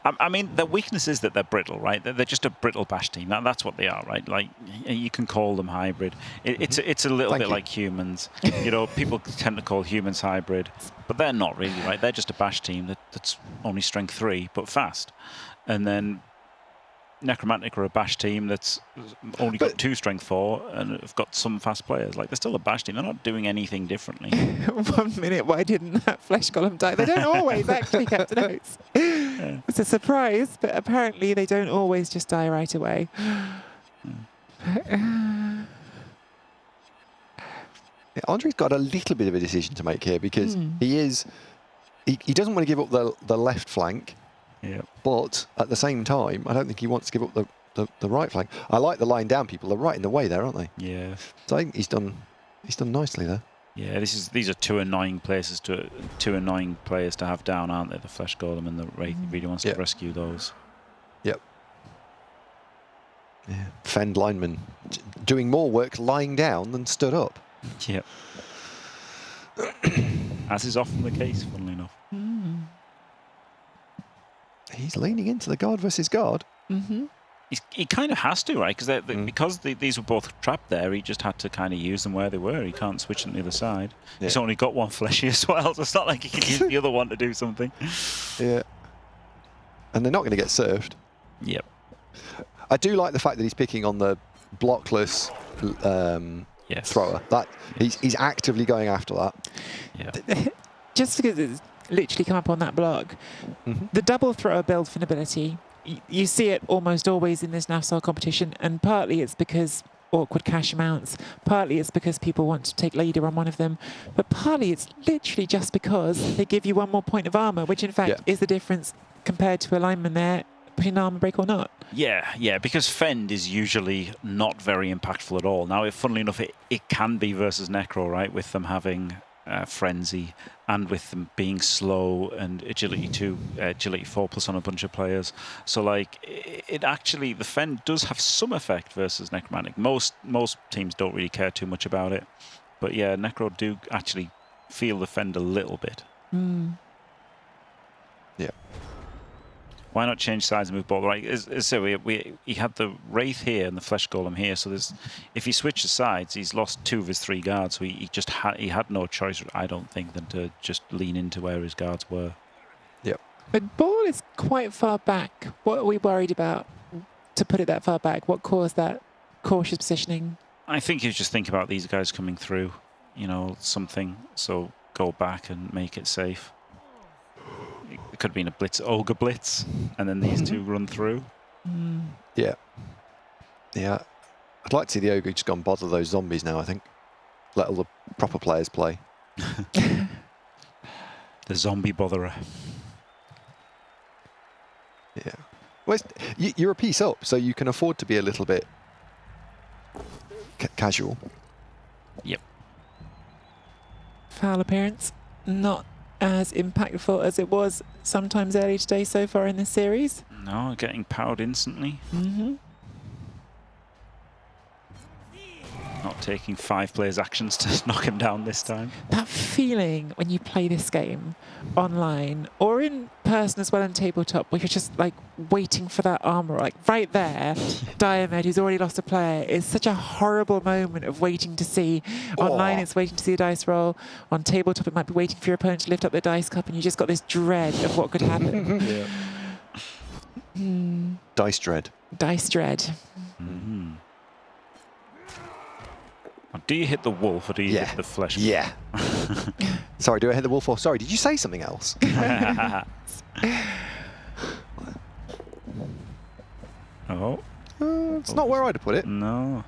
I mean, the weakness is that they're brittle, right? They're just a brittle bash team. That's what they are, right? Like, you can call them hybrid. It's a little Thank bit you. like humans. You know, people tend to call humans hybrid, but they're not really, right? They're just a bash team that's only strength 3, but fast. And then Necromantic are a bash team that's only got 2 strength 4 and have got some fast players. Like, they're still a bash team. They're not doing anything differently. 1 minute, why didn't that flesh golem die? They don't always actually, Captain Oates. It's a surprise, but apparently they don't always just die right away. Yeah, Andre's got a little bit of a decision to make here because he doesn't want to give up the left flank. Yeah. But at the same time, I don't think he wants to give up the right flank. I like the lying down people. They're right in the way there, aren't they? Yeah. So I think he's done nicely there. Yeah, these are two annoying players to have down, aren't they? The Flesh Golem and the Wraith. He really wants to rescue those. Yep. Yeah. Fend lineman doing more work lying down than stood up. Yep. As is often the case, funnily enough. He's leaning into the guard versus guard. He kind of has to, right? Because these were both trapped there, he just had to kind of use them where they were. He can't switch them to the other side. Yeah. He's only got one fleshy as well, so it's not like he can use the other one to do something. Yeah. And they're not going to get served. Yep. I do like the fact that he's picking on the blockless thrower. That he's actively going after that. Yeah. Just because it's literally come up on that block, the double thrower build for Nobility, you see it almost always in this NAF competition, and partly it's because awkward cash amounts, partly it's because people want to take leader on one of them, but partly it's literally just because they give you 1 more point of armor, which in fact is the difference compared to a lineman there, putting armor break or not. Yeah, because Fend is usually not very impactful at all. Now, funnily enough, it can be versus Necro, right, with them having Frenzy and with them being slow and agility 2, agility 4+ on a bunch of players. So, like, it actually, the Fend does have some effect versus Necromantic. Most teams don't really care too much about it. But yeah, Necro do actually feel the Fend a little bit. Yeah. Why not change sides and move both? Right, so he had the Wraith here and the Flesh Golem here. So if he switches sides, he's lost 2 of his 3 guards. So he had no choice, I don't think, than to just lean into where his guards were. Yep. But ball is quite far back. What are we worried about to put it that far back? What caused that cautious positioning? I think you just think about these guys coming through, something. So go back and make it safe. It could have been a ogre blitz, and then these 2 run through. Yeah. Yeah. I'd like to see the ogre just go and bother those zombies now, I think. Let all the proper players play. The zombie botherer. Yeah. Well, you're a piece up, so you can afford to be a little bit casual. Yep. Foul appearance, not as impactful as it was sometimes early today so far in this series. No, getting powered instantly. taking 5 players' actions to knock him down this time. That feeling when you play this game online or in person as well on tabletop, where you're just like waiting for that armor, like right there, Diomed, who's already lost a player, is such a horrible moment of waiting to see. Online, it's waiting to see a dice roll. On tabletop, it might be waiting for your opponent to lift up their dice cup, and you just got this dread of what could happen. Dice dread. Dice dread. Do you hit the wolf or do you hit the flesh? Yeah. Sorry, do I hit the wolf or sorry, did you say something else? Oh. It's not where I'd have put it. No.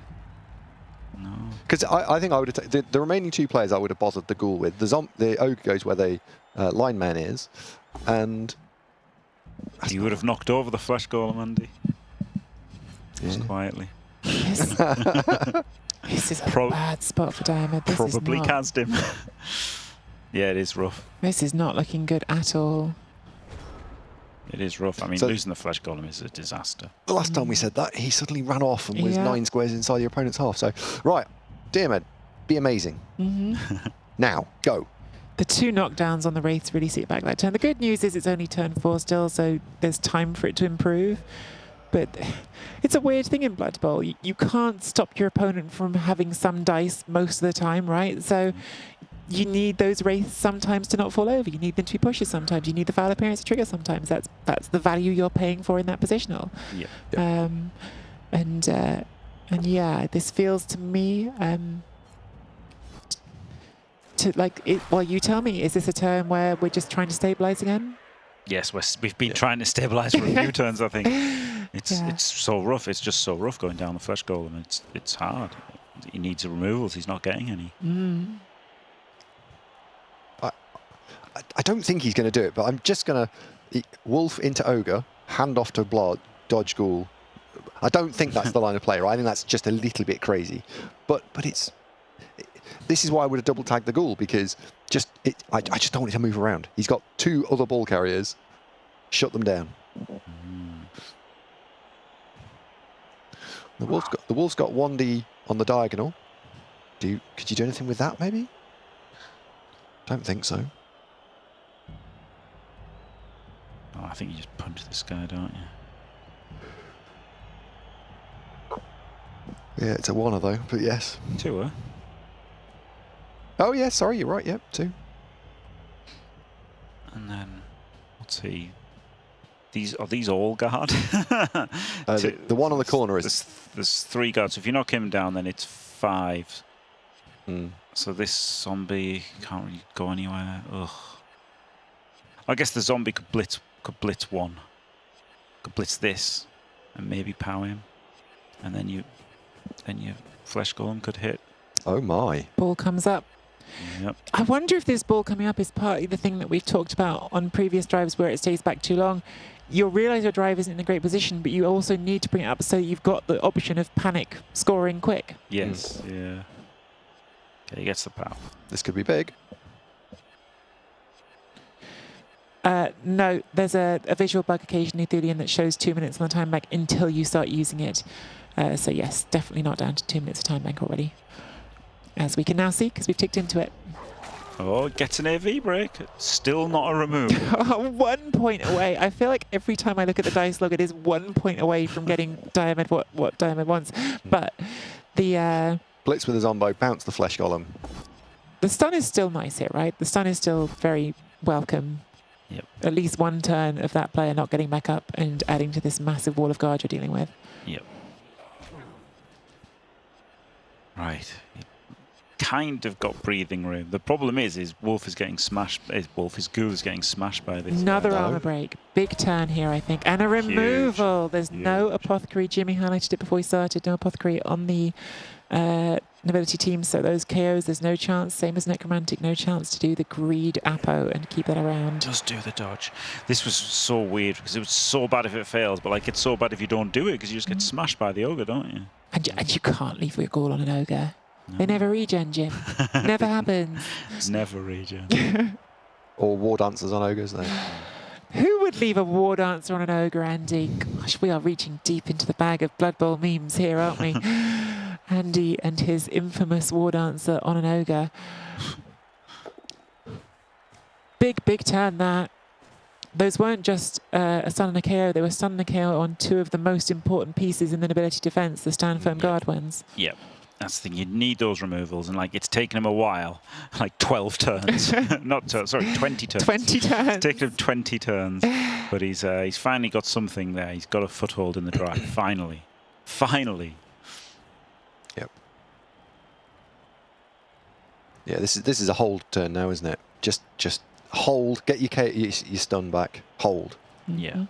Because I think I would have the remaining 2 players I would have bothered the ghoul with. The ogre goes where the lineman is, and You would have knocked over the flesh golem, Andy. Just quietly. This is a bad spot for Diomed. This Probably is not, cast him. Yeah, it is rough. This is not looking good at all. It is rough. I mean, So- losing the flesh golem is a disaster. the last time we said that, he suddenly ran off and was Yeah. 9 squares inside your opponent's half. So, right, Diomed, be amazing. Now, go. The 2 knockdowns on the Wraiths really see it back that turn. The good news is it's only turn 4 still, so there's time for it to improve. But it's a weird thing in Blood Bowl. You can't stop your opponent from having some dice most of the time, right? So you need those Wraiths sometimes to not fall over. You need them to be pushes sometimes. You need the foul appearance to trigger sometimes. That's the value you're paying for in that positional. Yeah. And yeah, this feels to me to like it. Well, you tell me, is this a turn where we're just trying to stabilize again? Yes, we've been trying to stabilise for a few turns, I think. It's so rough. It's just so rough going down the flesh golem. It's hard. He needs removals. He's not getting any. I don't think he's going to do it, but I'm just going to wolf into ogre, hand off to blood, dodge ghoul. I don't think that's the line of play, right? I think that's just a little bit crazy. But it's... This is why I would have double tagged the ghoul, because I just don't want it to move around. He's got 2 other ball carriers. Shut them down. The wolf's got 1D on the diagonal. Could you do anything with that, maybe? Don't think so. Oh, I think you just punch this guy, don't you? Yeah, it's a 1er though, but yes. 2, Oh yeah, sorry, you're right. Yep, 2. And then what's he? Are these all guard? The one on the corner is. There's 3 guards. If you knock him down, then it's 5. Mm. So this zombie can't really go anywhere. Ugh. I guess the zombie could blitz 1. Could blitz this, and maybe power him, and then your flesh golem could hit. Oh my! Ball comes up. Yep. I wonder if this ball coming up is partly the thing that we've talked about on previous drives where it stays back too long. You'll realise your drive isn't in a great position, but you also need to bring it up so you've got the option of panic scoring quick. Yes. Yeah. Okay, he gets the power. This could be big. No, there's a visual bug occasionally, Thulian, that shows 2 minutes on the time bank until you start using it. So yes, definitely not down to 2 minutes of time bank already. As we can now see, because we've ticked into it. Oh, it gets an AV break. Still not a remove. 1 point away. I feel like every time I look at the dice log, it is 1 point away from getting Diomed what Diomed wants. But the Blitz with a zombo, bounce the flesh golem. the stun is still nice here, right? The stun is still very welcome. Yep. At least 1 turn of that player not getting back up and adding to this massive wall of guard you're dealing with. Yep. Right. Kind of got breathing room. The problem is Wolf is getting smashed. His ghoul is getting smashed by this. Another No. armor break. Big turn here, I think. And a removal. There's no Huge. apothecary. Jimmy highlighted it before we started. No apothecary on the nobility team. So those KOs, there's no chance. Same as necromantic. No chance to do the greed apo and keep that around. Just do the dodge. This was so weird because it was so bad if it fails, but like it's so bad if you don't do it because you just get smashed by the ogre, don't you? And you can't leave your ghoul on an ogre. They never regen, Jim. Never happens. Never regen. Or war dancers on ogres there. Who would leave a war dancer on an ogre, Andy? Gosh, we are reaching deep into the bag of Blood Bowl memes here, aren't we? Andy and his infamous war dancer on an ogre. Big turn that. Those weren't just a stun and a KO, they were stun and a KO on two of the most important pieces in the nobility defense, the stand firm guard wins. Yep. That's the thing. You need those removals, and like it's taken him a while, like 12 turns. Sorry, 20 turns. 20 turns. It's taken him 20 turns, but he's finally got something there. He's got a foothold in the drive. Finally. Yep. Yeah, this is a hold turn now, isn't it? Just hold, get your stun back, hold. Yeah.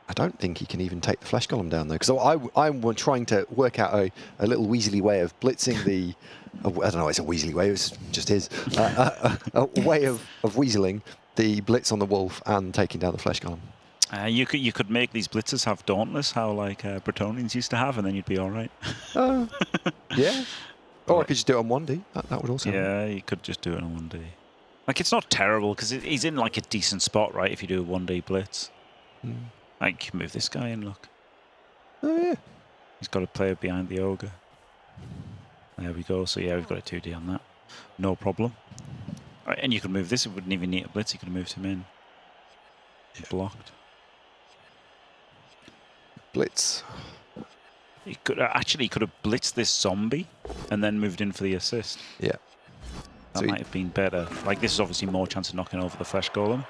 I don't think he can even take the flesh golem down though, because I'm trying to work out a little Weasley way of blitzing the. I don't know, it's a Weasley way. It's just his a way of weaseling the blitz on the wolf and taking down the flesh golem. You could make these blitzers have dauntless, how like Bretonians used to have, and then you'd be all right. Yeah. Or I could just do it on 1D. That would also. Yeah, you could just do it on 1D. Like it's not terrible because he's in like a decent spot, right? If you do a 1D blitz. Like, move this guy in, look. Oh, yeah. He's got a player behind the ogre. There we go. So, yeah, we've got a 2D on that. No problem. Right, and you could move this. It wouldn't even need a blitz. You could have moved him in. Blocked. Blitz. He could actually could have blitzed this zombie and then moved in for the assist. Yeah. That So might have been better. Like, this is obviously more chance of knocking over the flesh golem.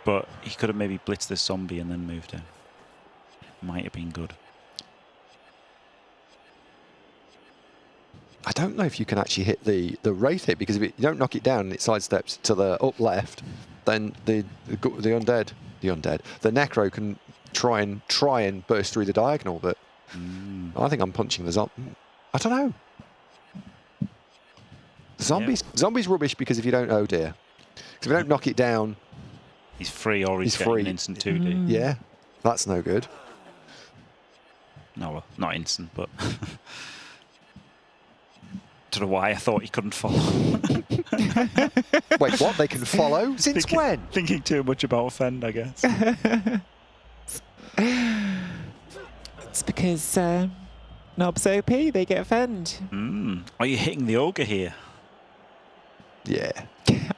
But he could have maybe blitzed this zombie and then moved in. Might have been good. I don't know if you can actually hit the wraith hit, because if you don't knock it down and it sidesteps to the up left, then the necro can try and burst through the diagonal. But I think I'm punching the zombie. I don't know. Zombies rubbish, because if you don't, oh dear, because if you don't knock it down, he's free, or he's getting free. an instant 2D. Yeah, that's no good. No, well, not instant, but don't know why I thought he couldn't follow. Wait, what? They can follow? Since when? Thinking too much about offend, I guess. It's because Knob's OP, they get offend. Are you hitting the ogre here? Yeah.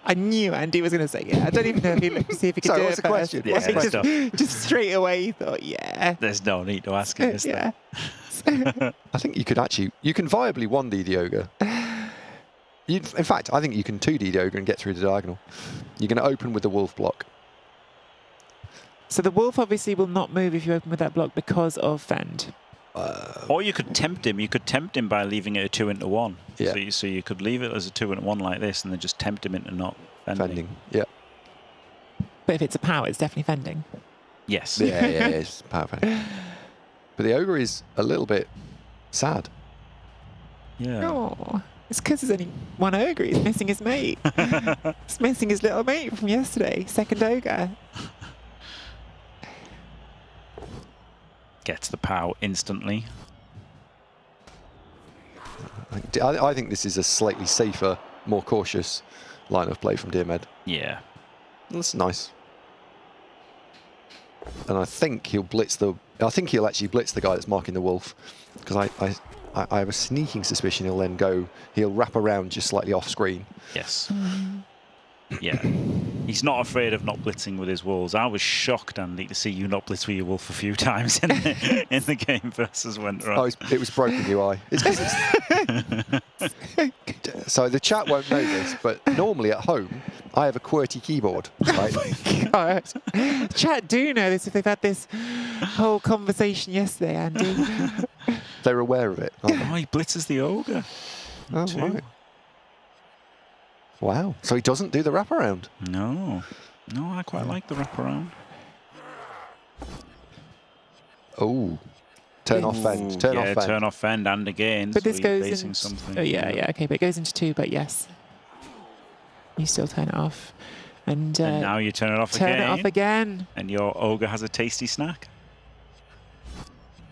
I knew Andy was going to say yeah. I don't even know if he looked to see if he could Sorry, do what's it the first. question? Yeah, What's the let's question? go. Just straight away he thought, yeah. There's no need to ask him, is there? Yeah. I think you can viably 1D the ogre. In fact, I think you can 2D the ogre and get through the diagonal. You're going to open with the wolf block. So the wolf obviously will not move if you open with that block because of fend. Or you could tempt him. You could tempt him by leaving it a 2 into 1. Yeah. So you could leave it as a 2 into 1 like this, and then just tempt him into not fending. Fending. Yeah. But if it's a power, it's definitely fending. Yes. Yeah, it's power fending. But the ogre is a little bit sad. Yeah. Oh, it's because there's only one ogre. He's missing his mate. He's missing his little mate from yesterday. Second ogre. Gets the pow instantly. I think this is a slightly safer, more cautious line of play from Diomed. Yeah. That's nice. And I think he'll actually blitz the guy that's marking the wolf, because I have a sneaking suspicion he'll wrap around just slightly off screen. Yes. Yeah. He's not afraid of not blitzing with his wolves. I was shocked, Andy, to see you not blitz with your wolf a few times in the game versus Winter. Oh, it was broken UI. So the chat won't know this, but normally at home I have a QWERTY keyboard. Right? God. Chat do know this if they've had this whole conversation yesterday, Andy. They're aware of it. Oh, he blitzes the ogre. Oh, Two. right. Wow. So he doesn't do the wraparound. No. No, I quite like the wraparound. Oh. Turn off fend. Turn off fend. Turn off fend and again. But so this he's goes basing into something. Oh yeah, okay, but it goes into 2, but yes. You still turn it off. And now you turn it off turn again. it off again. And your ogre has a tasty snack.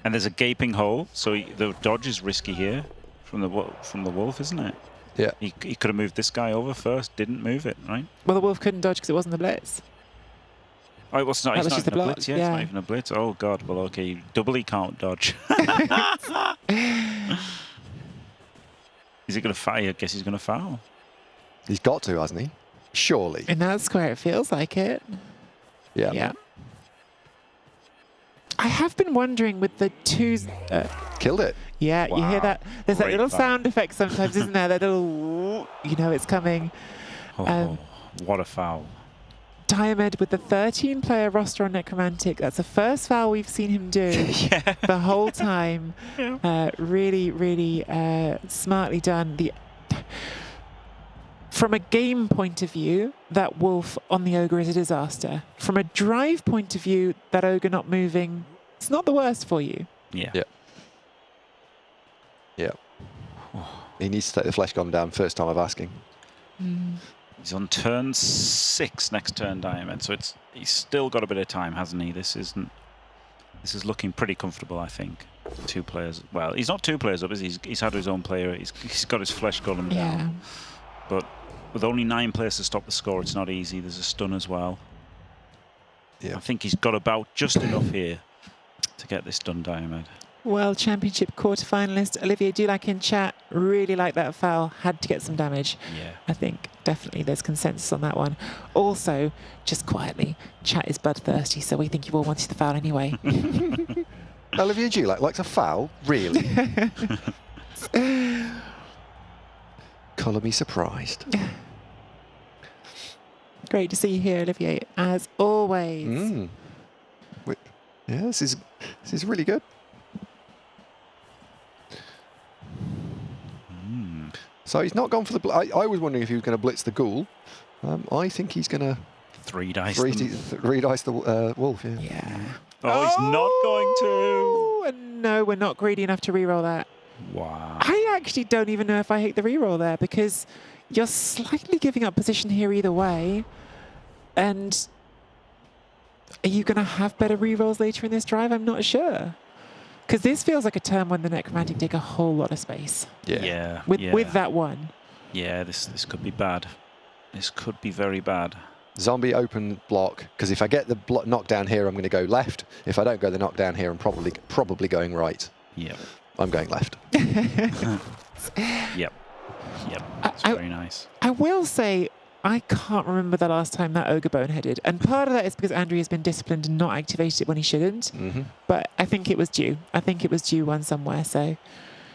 And there's a gaping hole, so the dodge is risky here from the wolf, isn't it? Yeah. He could have moved this guy over first, didn't move it, right? Well, the wolf couldn't dodge because it wasn't the blitz. Oh, it was not. That It's was not just even a a block, blitz. Yeah, yeah. it's not even a blitz. Oh god. Well, okay. You doubly can't dodge. Is he going to foul? I guess he's going to foul. He's got to, hasn't he? Surely. In that square, it feels like it. Yeah. Yeah. I have been wondering with the twos. Killed it. Yeah, you hear Wow. that? There's that Great little foul. sound effect sometimes, isn't there? That little, you know, it's coming. Oh, what a foul. Diomed with the 13-player roster on Necromantic. That's the first foul we've seen him do Yeah. the whole time. Yeah. Really, really smartly done. From a game point of view, that wolf on the ogre is a disaster. From a drive point of view, that ogre not moving, it's not the worst for you. Yeah. Yeah. Yeah. He needs to take the flesh golem down first time of asking. He's on turn 6 next turn, Diomed. So he's still got a bit of time, hasn't he? This is looking pretty comfortable, I think. 2 players. Well, he's not 2 players up, is he? He's had his own player. He's got his flesh golem down. Yeah. But with only 9 players to stop the score, it's not easy. There's a stun as well. Yeah. I think he's got about just enough here to get this done, Diomed. World Championship quarterfinalist Olivier Dulac in chat. Really like that foul. Had to get some damage. Yeah. I think definitely there's consensus on that one. Also, just quietly, chat is bloodthirsty, so we think you all wanted the foul anyway. Olivier Dulac likes a foul? Really? Colour me surprised. Great to see you here, Olivier, as always. Yeah, this is really good. So he's not gone for the... I was wondering if he was going to blitz the ghoul. I think he's going to 3 dice. re-dice the wolf, yeah. Yeah. Oh, he's not going to. Oh, and no, we're not greedy enough to reroll that. Wow. I actually don't even know if I hate the reroll there because you're slightly giving up position here either way. And are you going to have better rerolls later in this drive? I'm not sure. Because this feels like a turn when the Necromantic take a whole lot of space. Yeah. With that one. Yeah, this could be bad. This could be very bad. Zombie open block, because if I get the knockdown here, I'm going to go left. If I don't go the knockdown here, I'm probably going right. Yep. I'm going left. Yep. That's very nice. I will say, I can't remember the last time that ogre boneheaded. And part of that is because Andrew has been disciplined and not activated it when he shouldn't. But I think it was due. I think it was due one somewhere, so...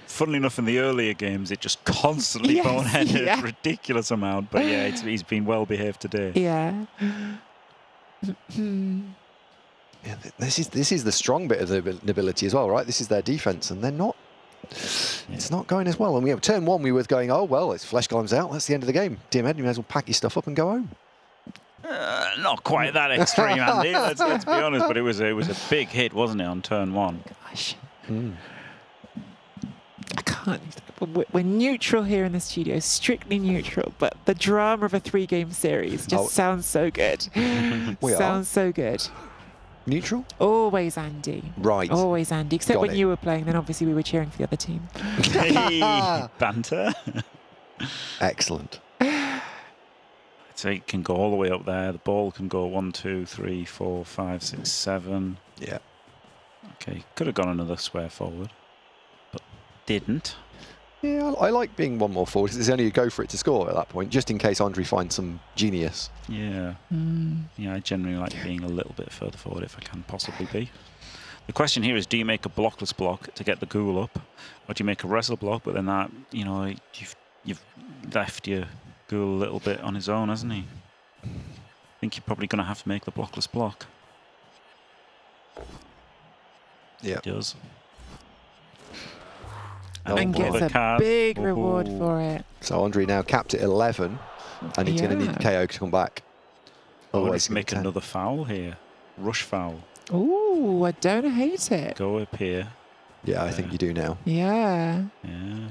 Funnily enough, in the earlier games, it just constantly Yes, boneheaded yeah. ridiculous amount. But yeah, he's been well behaved today. Yeah. Yeah, this is the strong bit of the nobility as well, right? This is their defense, and they're not. It's not going as well. And we have turn 1. We were going, oh well, it's flesh golems out. That's the end of the game. Diomed, you may as well pack your stuff up and go home. Not quite that extreme, Andy. Let's be honest. But it was a big hit, wasn't it, on turn 1? Gosh. I can't. We're neutral here in the studio, strictly neutral, but the drama of a 3-game series just sounds so good. We are. Sounds so good. Neutral? Always Andy. Right. Always Andy. Except Got when it. you were playing, then obviously we were cheering for the other team. Hey, banter. Excellent. So it can go all the way up there. The ball can go 1, 2, 3, 4, 5, 6, 7. Yeah. Okay, could have gone another square forward, but didn't. Yeah, I like being one more forward. There's only a go for it to score at that point, just in case Andre finds some genius. Yeah. Yeah, I generally like being a little bit further forward if I can possibly be. The question here is, do you make a blockless block to get the ghoul up, or do you make a wrestle block, but then that, you know, you've left your ghoul a little bit on his own, hasn't he? I think you're probably going to have to make the blockless block. Yeah. He does. And gets a card. big reward for it. So Andre now capped at 11, and he's going to need KO to come back. Oh, Otherwise, let's he'll make get 10. another foul here. Rush foul. Ooh, I don't hate it. Go up here. Yeah, I think you do now. Yeah. Yeah.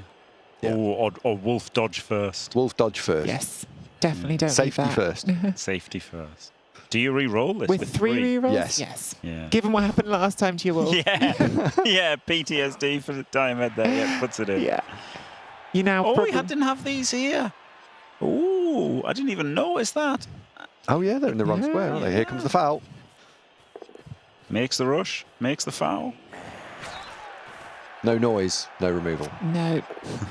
Yeah. Or wolf dodge first. Wolf dodge first. Yes. Definitely don't Safety leave that. first. Safety first. Do you re-roll this With 3 rerolls? Yes. Yes. Yeah. Given what happened last time to you all. Yeah. Yeah, PTSD for the Diomed there. Yeah, puts it in. Yeah. You now Oh, probably... we didn't have these here. Oh, I didn't even notice that. Oh yeah, they're in the wrong square, aren't they? Here comes the foul. Makes the rush, makes the foul. No noise, no removal. No.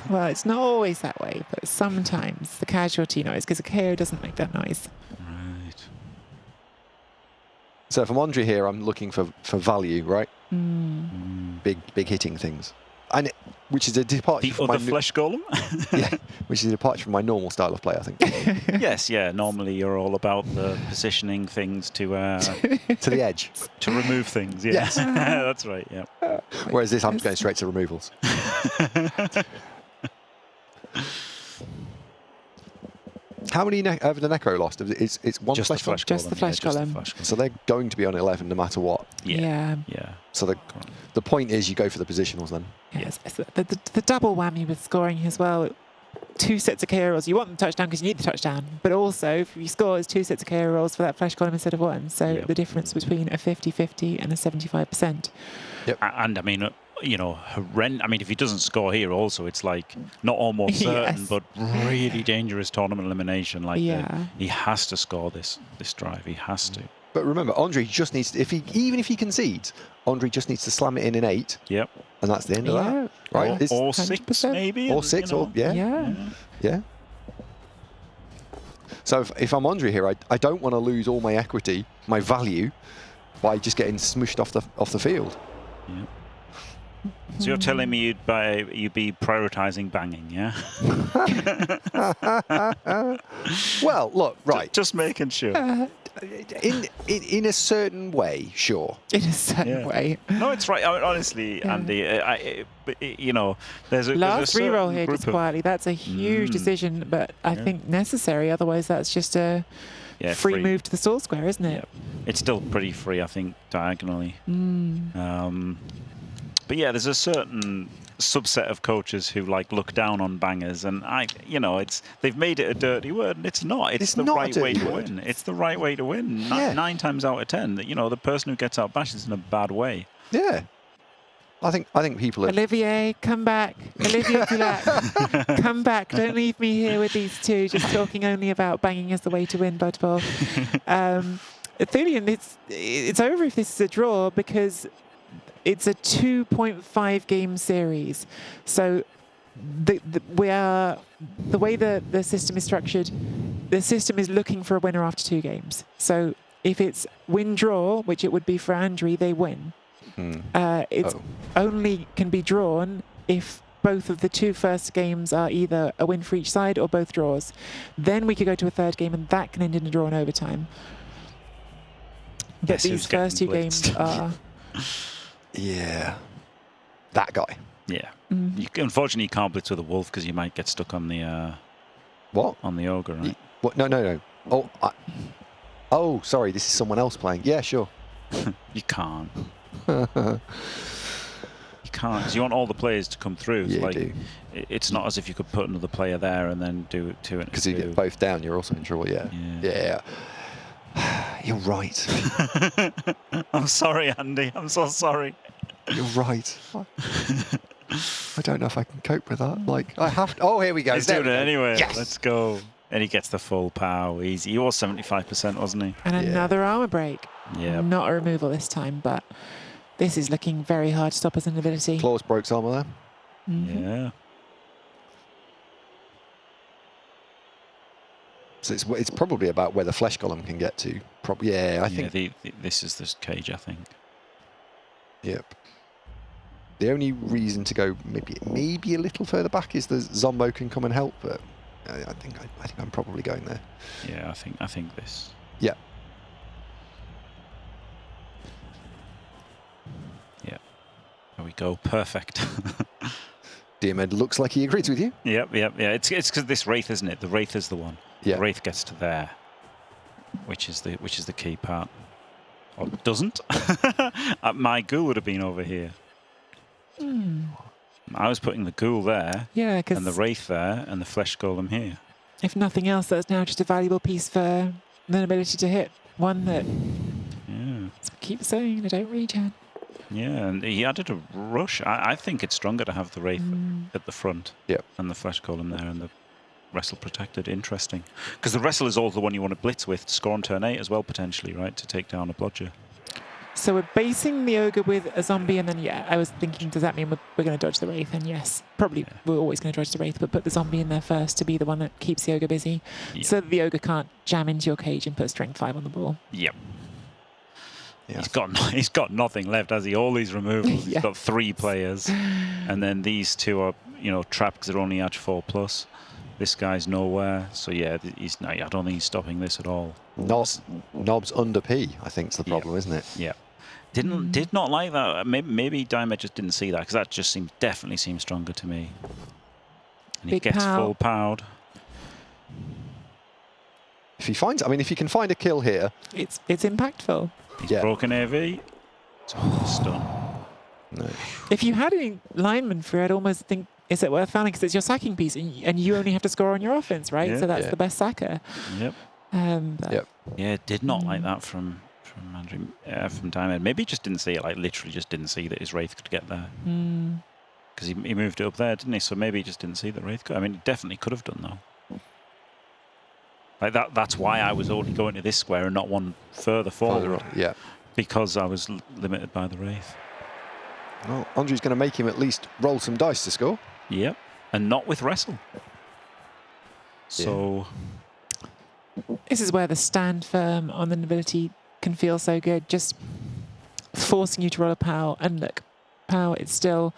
Well, it's not always that way, but sometimes the casualty noise, because a KO doesn't make that noise. Right. So if I'm Andre here, I'm looking for value, right? Big hitting things. And which is a departure The from other my flesh golem? yeah, which is a departure from my normal style of play, I think. Yes, yeah. Normally you're all about the positioning things to To the edge. to remove things. Yeah. Yes. That's right. Yeah. Whereas this, I'm going straight to removals. How many have the Necro lost? It's one Just the flesh flesh golem? Just the golem, flesh just the golem. flesh golem. So they're going to be on 11 no matter what. Yeah. Yeah. So the point is you go for the positionals then. Yes. The double whammy with scoring as well. 2 sets of KO rolls. You want the touchdown because you need the touchdown. But also, if you score, it's 2 sets of KO rolls for that flesh column instead of 1. So Yep. the difference between a 50-50 and a 75%. And I mean, you know, I mean, if he doesn't score here, also it's like not almost certain, Yes. but really dangerous tournament elimination. Like, Yeah. he has to score this drive. He has to. But remember, Andre just needs to, even if he concedes, Andre just needs to slam it in an 8, Yep. and that's the end of Yeah. that. Right? It's- Or 6 100%. maybe. or and, 6, you know. or yeah. Yeah. So if I'm Andre here, I don't want to lose all my equity, my value, by just getting smushed off the field. Yep. So you're telling me you'd be prioritizing banging, yeah? Well, look, right. Just making sure. In a certain way, sure. In a certain Yeah. way. No, it's right. I mean, honestly, Yeah. Andy, you know, there's a Last certain reroll here, group just of- quietly. That's a huge decision, but I Yeah. think necessary. Otherwise, that's just a Yeah, free move to the soul square, isn't Yeah, it? it's still pretty free, I think, diagonally. But yeah, there's a certain subset of coaches who like look down on bangers, and they've made it a dirty word, and it's not. It's the not a right way dirty to word. win. It's the right way to win. Yeah. 9 times out of 10, that the person who gets outbashed is in a bad way. Yeah. I think people are. Olivier, come back. Olivier Dulac, come back. Don't leave me here with these two, just talking only about banging as the way to win, Budball. Thulian, it's over if this is a draw because it's a 2.5 game series. So the way the system is structured, the system is looking for a winner after 2 games. So if it's win-draw, which it would be for Andre, they win. It's only can be drawn if both of the 2 first games are either a win for each side or both draws. Then we could go to a 3rd game, and that can end in a draw in overtime. But Guess these who's first 2 getting games blitzed? are... Yeah. That guy. Yeah. Unfortunately, you can't blitz with a wolf because you might get stuck on the What? on the ogre, right? What? No. Oh, sorry. This is someone else playing. Yeah, sure. You can't. You can't, 'cause you want all the players to come through. Yeah, you Like, do. it's not as if you could put another player there and then do it 2 and Because you 2. get both down, you're also in trouble. Yeah. Yeah. You're right. I'm sorry, Andy. I'm so sorry. You're right. I don't know if I can cope with that. Like, I have to. Oh, here we go. He's There doing it we go. anyway. Yes. Let's go. And he gets the full pow. Easy. He was 75%, wasn't he? And Yeah. another armor break. Yeah. Not a removal this time, but this is looking very hard to stop as an ability. Claws broke armor there. Yeah. So it's probably about where the flesh golem can get to. I think. This is this cage, I think. Yep. The only reason to go maybe a little further back is the Zombo can come and help, but I think I'm probably going there. Yeah, I think this. Yeah. Yeah. There we go. Perfect. Diomed looks like he agrees with you. Yep. Yeah. It's because this wraith, isn't it? The wraith is the one. Yeah. The wraith gets to there, which is the key part. Or doesn't. My ghoul would have been over here. I was putting the ghoul there, Yeah, and the because wraith there, and the flesh golem here. if nothing else, that's now just a valuable piece for an ability to hit. One that Yeah. keep saying, I don't regen. Yeah, and he added a rush. I think it's stronger to have the wraith at the front. Yep. And the flesh golem there, and the wrestle protected. Interesting. Because the wrestle is also the one you want to blitz with to score on turn 8 as well, potentially, right? To take down a blodger. So we're basing the ogre with a zombie, and then I was thinking, does that mean we're going to dodge the wraith? And yes, probably we're always going to dodge the wraith, but put the zombie in there first to be the one that keeps the ogre busy, so that the ogre can't jam into your cage and put strength 5 on the ball. Yep. Yeah. He's got nothing left, has he? All these removals. He's got 3 players, and then these 2 are trapped because they're only at 4+. This guy's nowhere, so yeah, I don't think he's stopping this at all. Knobs under P, I think, is the problem, isn't it? Yeah. Did not like that. Maybe Diamond just didn't see that, because that just definitely seems stronger to me. And he gets full powered. If he can find a kill here, it's impactful. He's broken AV. It's a stun. No. If you had any linemen for it, I'd almost think, is it worth founding? Because it's your sacking piece, and you only have to score on your offense, right? Yeah. So that's the best sacker. Yep. Yeah, did not like that from Andrew, from Diamond. Maybe he just didn't see it, like literally just didn't see that his Wraith could get there. Because he moved it up there, didn't he? So maybe he just didn't see that Wraith could. I mean, he definitely could have done, though. Like that's why I was only going to this square and not one further forward. Yeah. Because I was limited by the Wraith. Well, Andrew's going to make him at least roll some dice to score. Yep. And not with Wrestle. So... This is where the stand firm on the nobility can feel so good. Just forcing you to roll a POW. And look, POW, it's still...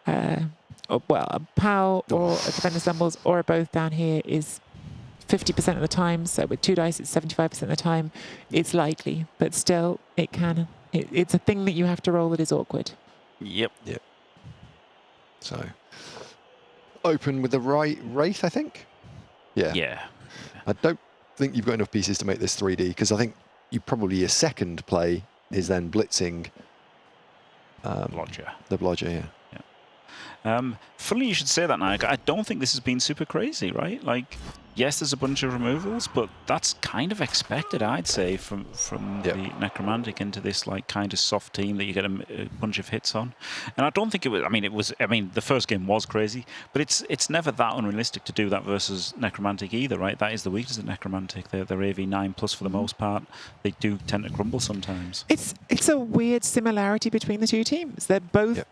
a POW or a defender stumbles or a both down here is 50% of the time. So with 2 dice, it's 75% of the time. It's likely, but still, it can. It's a thing that you have to roll that is awkward. Yep. So, open with the right Wraith, I think? Yeah. I don't think you've got enough pieces to make this 3D, because I think your second play is then blitzing Blodger. The Blodger, Funny you should say that, now. I don't think this has been super crazy, right? Like, yes, there's a bunch of removals, but that's kind of expected, I'd say, from the Necromantic into this like kind of soft team that you get a bunch of hits on. And I don't think it was. I mean, the first game was crazy, but it's never that unrealistic to do that versus Necromantic either, right? That is the weakness of Necromantic. They're AV 9+ for the most part. They do tend to crumble sometimes. It's a weird similarity between the two teams. They're both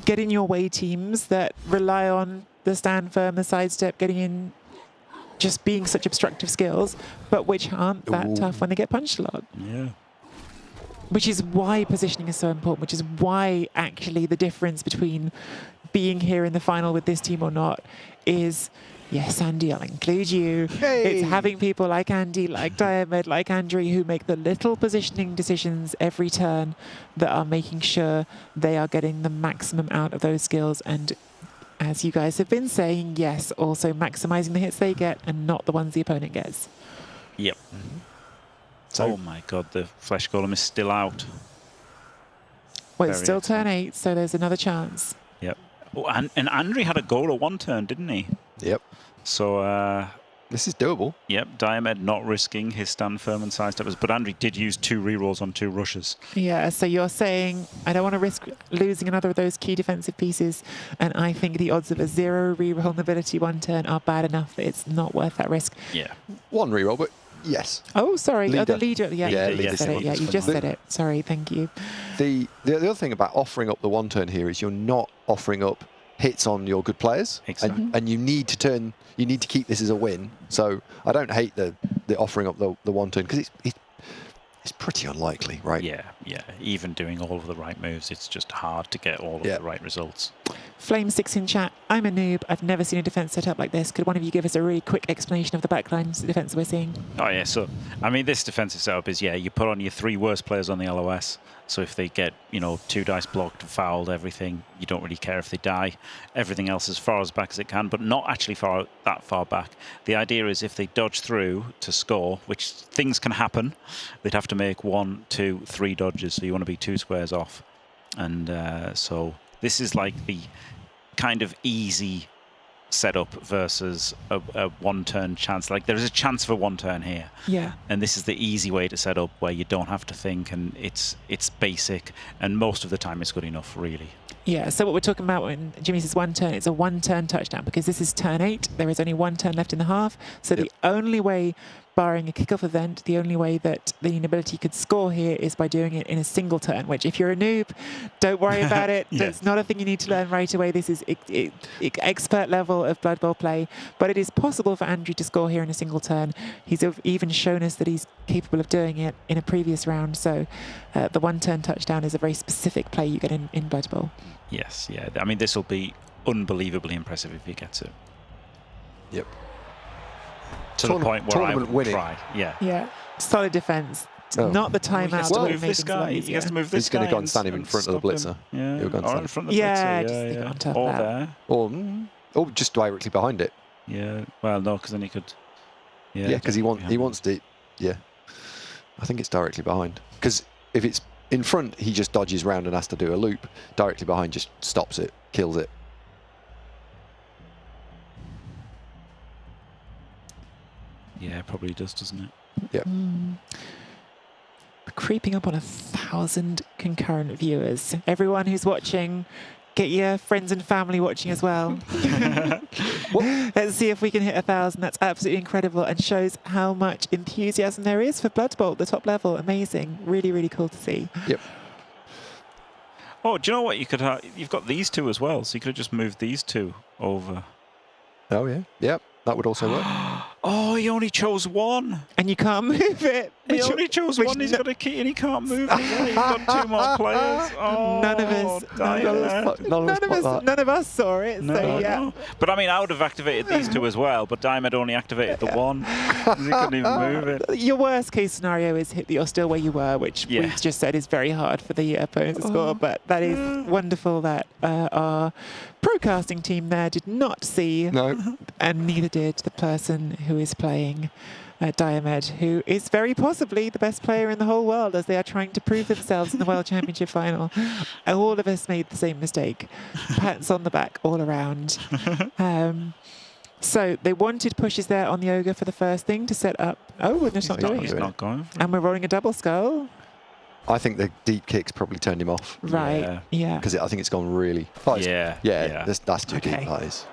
get in your way teams that rely on the stand firm, the sidestep, getting in, just being such obstructive skills, but which aren't that tough when they get punched a lot. Yeah. Which is why positioning is so important, which is why actually the difference between being here in the final with this team or not is, yes, Andy, I'll include you. Hey. It's having people like Andy, like Diomed, like Andrew, who make the little positioning decisions every turn that are making sure they are getting the maximum out of those skills. And as you guys have been saying, yes, also maximizing the hits they get and not the ones the opponent gets. Yep. Oh my god, the Flesh Golem is still out. Well, it's still turn 8, so there's another chance. Yep. Oh, and Andrew had a goal at 1 turn, didn't he? Yep. So, this is doable. Yep, Diomed not risking his stand firm and sidesteppers, but Andrew did use 2 rerolls on 2 rushes. Yeah, so you're saying, I don't want to risk losing another of those key defensive pieces, and I think the odds of a 0 reroll nobility 1 turn are bad enough that it's not worth that risk. Yeah. 1 reroll, but yes. Oh, sorry. Leader. Oh, the leader. Yeah, leader. you said it. Yeah, you just said it. Sorry, thank you. The other thing about offering up the 1 turn here is you're not offering up hits on your good players, exactly. and you need to keep this as a win. So I don't hate the offering up the 1 turn, because it's pretty unlikely, right? Yeah. Even doing all of the right moves, it's just hard to get all of the right results. Flame6 in chat. I'm a noob. I've never seen a defense set up like this. Could one of you give us a really quick explanation of the backline defense we're seeing? Oh yeah, so I mean, this defensive setup is you put on your 3 worst players on the LOS. So if they get 2 dice blocked, fouled, everything, you don't really care if they die. Everything else as far as back as it can, but not actually that far back. The idea is if they dodge through to score, which things can happen, they'd have to make 1, 2, 3 dodges. So you want to be 2 squares off, and so this is like the kind of easy setup versus a 1 turn chance. Like there is a chance for 1 turn here. Yeah. And this is the easy way to set up where you don't have to think, and it's basic, and most of the time it's good enough, really. Yeah, so what we're talking about when Jimmy says 1 turn, it's a 1 turn touchdown, because this is turn 8. There is only 1 turn left in the half. So the only way barring a kickoff event, the only way that the nobility could score here is by doing it in a single turn, which if you're a noob, don't worry about it. Yeah. That's not a thing you need to learn right away. This is expert level of Blood Bowl play, but it is possible for Andrew to score here in a single turn. He's even shown us that he's capable of doing it in a previous round, so the one-turn touchdown is a very specific play you get in Blood Bowl. Yes, yeah. I mean, this will be unbelievably impressive if he gets it. Yep. To the point where I tournament would winning. try. Yeah. Yeah, solid defense. Oh. Not the timeout. Well, that move made this things a lot guy. He easier. has to move this He's going guy to go and stand him in front of the blitzer. stop him. Yeah. He'll go and Or stand in him. front of the Yeah, blitzer. just Yeah, stick it yeah. on top of Or that. there. Or just directly behind it. Yeah. Well, no, because then he could. Yeah, because he wants to. Yeah, I think it's directly behind. Because if it's in front, he just dodges round and has to do a loop. Directly behind just stops it, kills it. Yeah, probably does, doesn't it? Yeah. We're creeping up on 1,000 concurrent viewers. Everyone who's watching, get your friends and family watching as well. Let's see if we can hit 1,000. That's absolutely incredible and shows how much enthusiasm there is for Blood Bowl at the top level. Amazing. Really, really cool to see. Yep. Oh, do you know what you could have? You've got these two as well, so you could have just moved these two over. Oh yeah. Yep. That would also work. Oh, he only chose one. And you can't move it. He only chose one. He's got a key and he can't move it. Yeah, he's got two more players. Oh, None of us- None of us saw it. No, So yeah. no. But I mean, I would have activated these two as well, but Diamond only activated the one. 'Cause he couldn't even move it. Your worst case scenario is that you're still where you were, which Yeah. we've just said is very hard for the opponents to score. But that is wonderful that our procasting team there did not see, No. and neither did the person who is playing Diomed, who is very possibly the best player in the whole world as they are trying to prove themselves in the World Championship final. All of us made the same mistake. Pats on the back all around. So they wanted pushes there on the Ogre for the first thing to set up. Oh, we're just not doing He's it. not going. And we're rolling a double skull. I think the deep kicks probably turned him off Right. Yeah. because I think it's gone really. Oh, Yeah. Yeah. That's too Okay. deep. That is.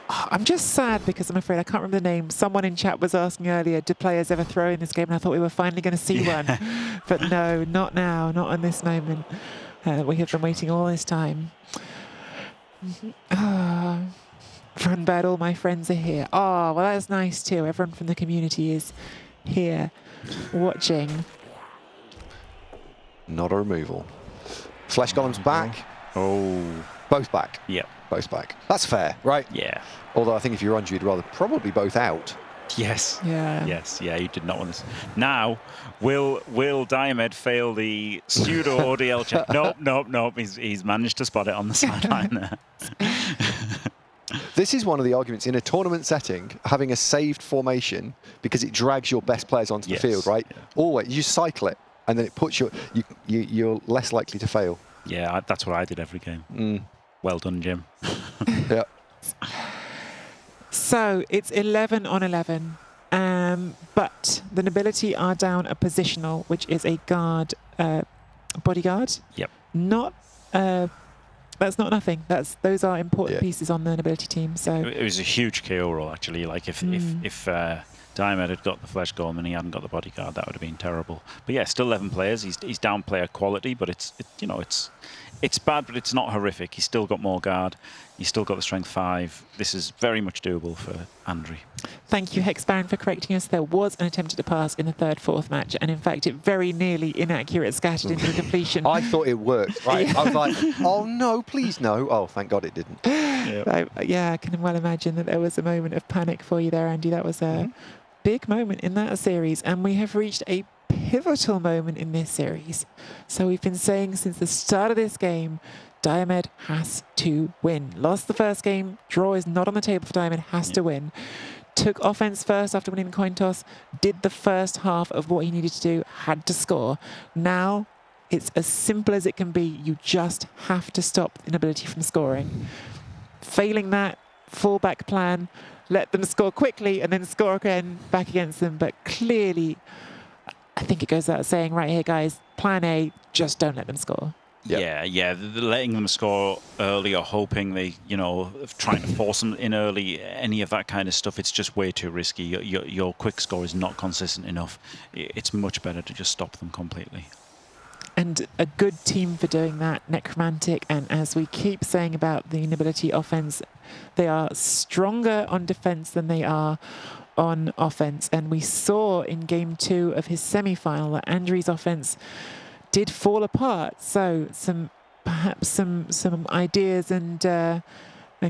I'm just sad because I'm afraid I can't remember the name. Someone in chat was asking earlier, do players ever throw in this game? And I thought we were finally going to see one. But no, not now, not in this moment. We have been waiting all this time. Run bad, all my friends are here. Oh, well, that's nice too. Everyone from the community is here watching. Not a removal. Flesh Golem's back. Oh. Both back. Yep. Both back. That's fair, right? Yeah. Although I think if you're on, you'd rather probably both out. Yes. Yeah. Yes. Yeah. You did not want this. Now, will Diomed fail the pseudo ODL check? Nope. He's managed to spot it on the sideline there. This is one of the arguments in a tournament setting, having a saved formation because it drags your best players onto Yes, the field, right? yeah. Always, you cycle it, and then it puts you're less likely to fail. Yeah, that's what I did every game. Well done, Jim. Yeah. So it's 11 on 11, but the nobility are down a positional, which is a guard, bodyguard. Yep. Not, that's not nothing. Those are important Yeah. pieces on the nobility team. So It was a huge KO roll, actually. Like if Diomed had got the flesh golem and he hadn't got the bodyguard, that would have been terrible. But yeah, still 11 players. He's down player quality, but it's bad, but it's not horrific. He's still got more guard. He's still got the strength 5. This is very much doable for Andrew. thank you, Hexbaron, for correcting us. There was an attempt at a pass in the 3rd-4th match, and in fact, it very nearly inaccurate scattered into completion. I thought it worked, right? I was like, oh no, please no. Oh, thank God it didn't. I can well imagine that there was a moment of panic for you there, Andy. That was a big moment in that series, and we have reached a pivotal moment in this series. So we've been saying since the start of this game, Diomed has to win. Lost the first game, draw is not on the table for Diomed, has to win. Took offense first after winning the coin toss, did the first half of what he needed to do, had to score. Now it's as simple as it can be. You just have to stop the inability from scoring. Failing that, fallback plan, let them score quickly and then score again back against them. But clearly, I think it goes without saying right here, guys, plan A, just don't let them score. Yeah, letting them score early or hoping they, trying to force them in early, any of that kind of stuff, it's just way too risky. Your quick score is not consistent enough. It's much better to just stop them completely. And a good team for doing that, Necromantic. And as we keep saying about the Nobility offense, they are stronger on defense than they are on offense. And we saw in game 2 of his semi-final that Andrew's offense did fall apart. So perhaps some ideas and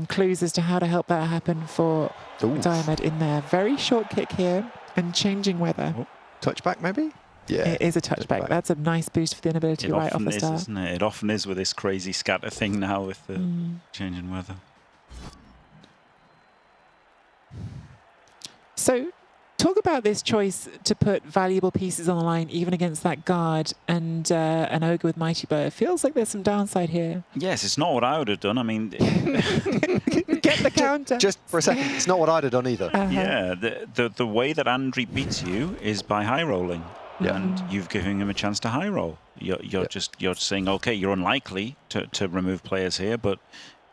clues as to how to help that happen for Diomed in there. Very short kick here and changing weather. Touchback maybe? Yeah. It is a touchback. That's a nice boost for the Nobility right off the start. Isn't it? It often is with this crazy scatter thing now with the changing weather. So talk about this choice to put valuable pieces on the line, even against that guard and an ogre with Mighty Bow. It feels like there's some downside here. Yes, it's not what I would have done. I mean, Get the counter. Just for a second, it's not what I'd have done either. yeah, the way that Andre beats you is by high rolling. Yeah. And you've given him a chance to high roll. You're saying, okay, you're unlikely to remove players here,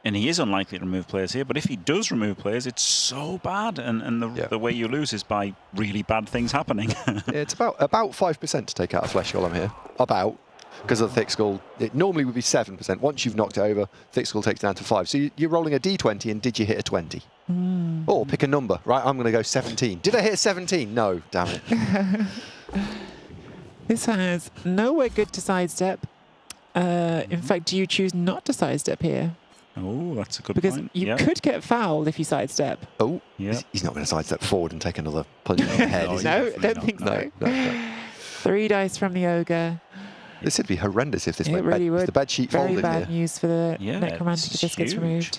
and he is unlikely to remove players here. But if he does remove players, it's so bad, and the way you lose is by really bad things happening. It's about 5% to take out a flesh golem here. About, because of the thick skull. It normally would be 7%. Once you've knocked it over, thick skull takes it down to 5. So you're rolling a d20, and did you hit a 20? Or pick a number, right? I'm going to go 17. Did I hit a 17? No, damn it. This has nowhere good to sidestep. In fact, do you choose not to sidestep here? Oh, that's a good Because point. you could get fouled if you sidestep. Oh, Yeah. he's not going to sidestep forward and take another punch on the head, is he? No, definitely don't not. think so. No. 3 dice from the ogre. This would be horrendous if this It went really if would. the bed sheet Very folded bad here. news for the Yeah, Necromantic if it's this gets huge. removed.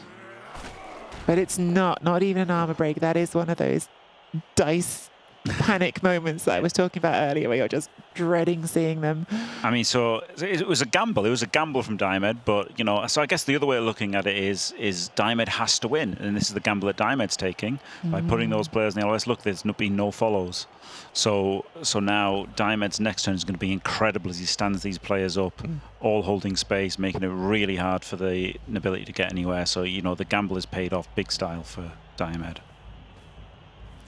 But it's not even an armor break. That is one of those dice panic moments that I was talking about earlier where you're just dreading seeing them. I mean, so it was a gamble. It was a gamble from Diomed, but so I guess the other way of looking at it is Diomed has to win, and this is the gamble that Diomed's taking by putting those players in the LS. Look, there's been no follows, so now Diomed's next turn is going to be incredible as he stands these players up, all holding space, making it really hard for the Nobility to get anywhere. So the gamble is paid off big style for Diomed.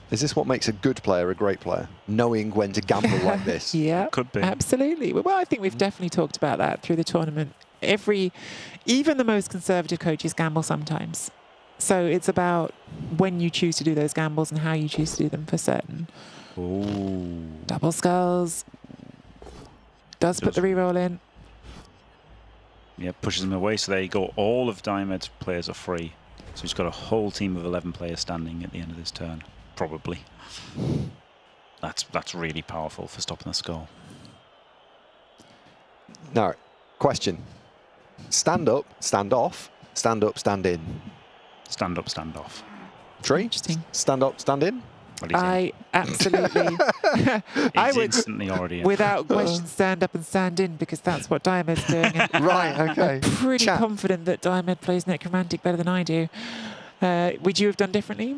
Is this what makes a good player a great player? Knowing when to gamble like this? Yeah, Could be. Absolutely. Well, I think we've definitely talked about that through the tournament. Even the most conservative coaches gamble sometimes. So it's about when you choose to do those gambles and how you choose to do them for certain. Ooh. Double skulls. Does put the reroll in. Yeah, pushes him away. So there you go. All of Diomed's players are free. So he's got a whole team of 11 players standing at the end of this turn. Probably. That's really powerful for stopping the skull. Now, question. Stand up, stand off, stand up, stand in. Stand up, stand off. Tree? Interesting. Stand up, stand in? What do you think? I absolutely... I He's would, instantly already in. without question, stand up and stand in because that's what Diomed's doing. And Right, okay. I'm pretty Chat. confident that Diomed plays Necromantic better than I do. Would you have done differently?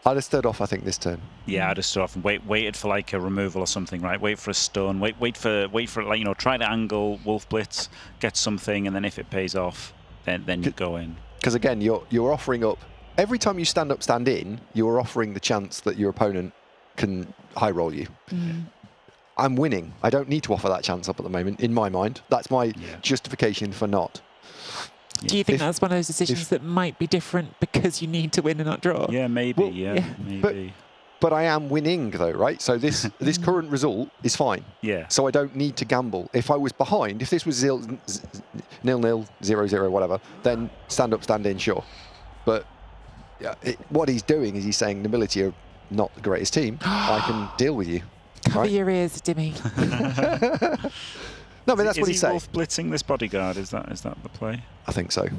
I'd have stood off, I think, this turn. Yeah, I just stood off and waited for like a removal or something, right? Wait for a stun, wait for like try to angle Wolf Blitz, get something, and then if it pays off, then you go in. Because again, you're offering up, every time you stand up, stand in, you're offering the chance that your opponent can high roll you. I'm winning. I don't need to offer that chance up at the moment, in my mind. That's my justification for not. Do you think If- that's one of those decisions that might be different because you need to win and not draw? Yeah, maybe. Well, Maybe. But I am winning though, right? So this current result is fine. Yeah. So I don't need to gamble. If I was behind, if this was 0-0, 0-0, whatever, then stand up, stand in, sure. But what he's doing is he's saying Nobility are not the greatest team. I can deal with you. Cover Right? your ears, Dimmy. No, I mean, that's is what he he's saying. Wolf Blitzing this bodyguard? Is that the play? I think so. Yeah.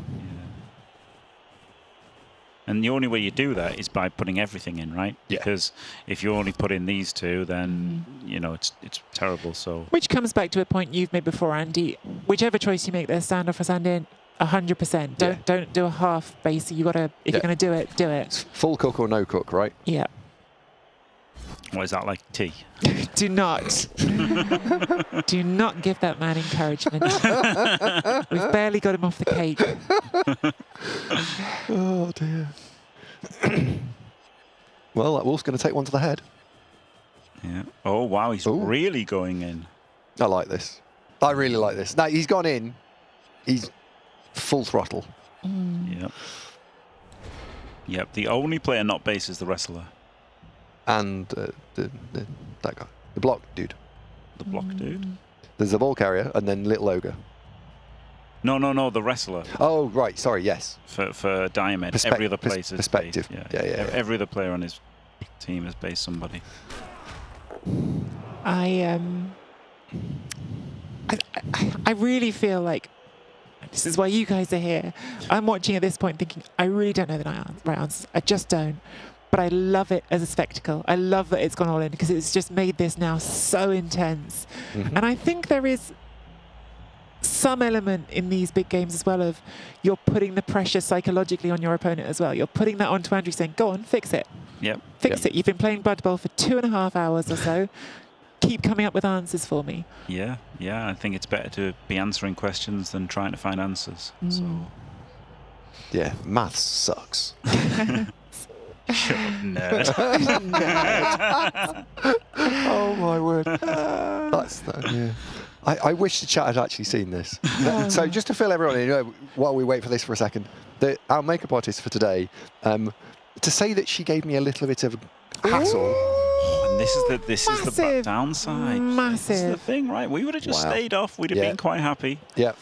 And the only way you do that is by putting everything in, right? Yeah. Because if you only put in these two, then it's terrible. So Which comes back to a point you've made before, Andy. Whichever choice you make there, stand off or stand in, 100%. Don't do a half base. You gotta if you're gonna do it, do it. It's full cook or no cook, right? Yeah. What is that, like tea? Do not. Do not give that man encouragement. We've barely got him off the cake. Oh, dear. Well, that wolf's going to take one to the head. Yeah. Oh, wow, he's Ooh. really going in. I like this. I really like this. Now, he's gone in. He's full throttle. Yep. Yep, the only player not base is the wrestler. And that guy. The block dude. The block dude. There's the ball carrier and then Little Ogre. No, the wrestler. Oh, right. Sorry, yes. For Diomed, every other place is perspective. based. Yeah. Every other player on his team has based somebody. I really feel like this is why you guys are here. I'm watching at this point thinking, I really don't know the right answers. I just don't. But I love it as a spectacle. I love that it's gone all in because it's just made this now so intense. And I think there is some element in these big games as well of you're putting the pressure psychologically on your opponent as well. You're putting that onto Andrew saying, go on, fix it. Yep. Fix it. You've been playing Blood Bowl for 2.5 hours or so. Keep coming up with answers for me. Yeah. I think it's better to be answering questions than trying to find answers. So. Yeah, maths sucks. Shut up, nerd. Oh, my word. That's that, yeah. I wish the chat had actually seen this. So just to fill everyone in, while we wait for this for a second, our makeup artist for today, to say that she gave me a little bit of hassle. And this is the Massive. downside. Massive. This is the thing, right? We would have just Wow. stayed off. We'd have been quite happy. Yeah.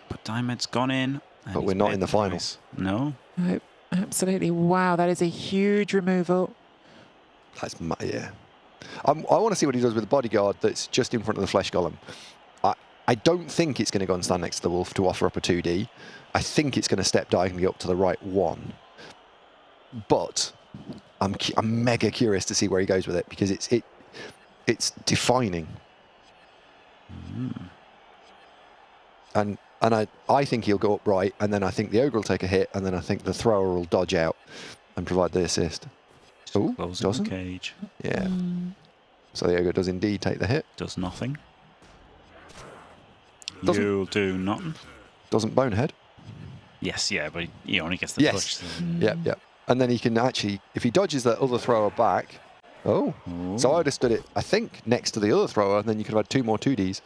But Diamond's gone in. But we're not in the final. No. No, absolutely. Wow, that is a huge removal. That's yeah. I want to see what he does with the bodyguard that's just in front of the flesh golem. I don't think it's going to go and stand next to the wolf to offer up a 2D. I think it's going to step diagonally up to the right one. But I'm mega curious to see where he goes with it because it's defining. And I think he'll go upright, and then I think the ogre will take a hit, and then I think the thrower will dodge out and provide the assist. Oh, Closing doesn't? the cage. Yeah. So the ogre does indeed take the hit. Does nothing. Doesn't- You'll do nothing. Doesn't bonehead. Yes, yeah, but he only gets the Yes. touch. So. Yep. And then he can actually, if he dodges that other thrower back. Oh. So I would have stood it, I think, next to the other thrower, and then you could have had 2 more 2Ds.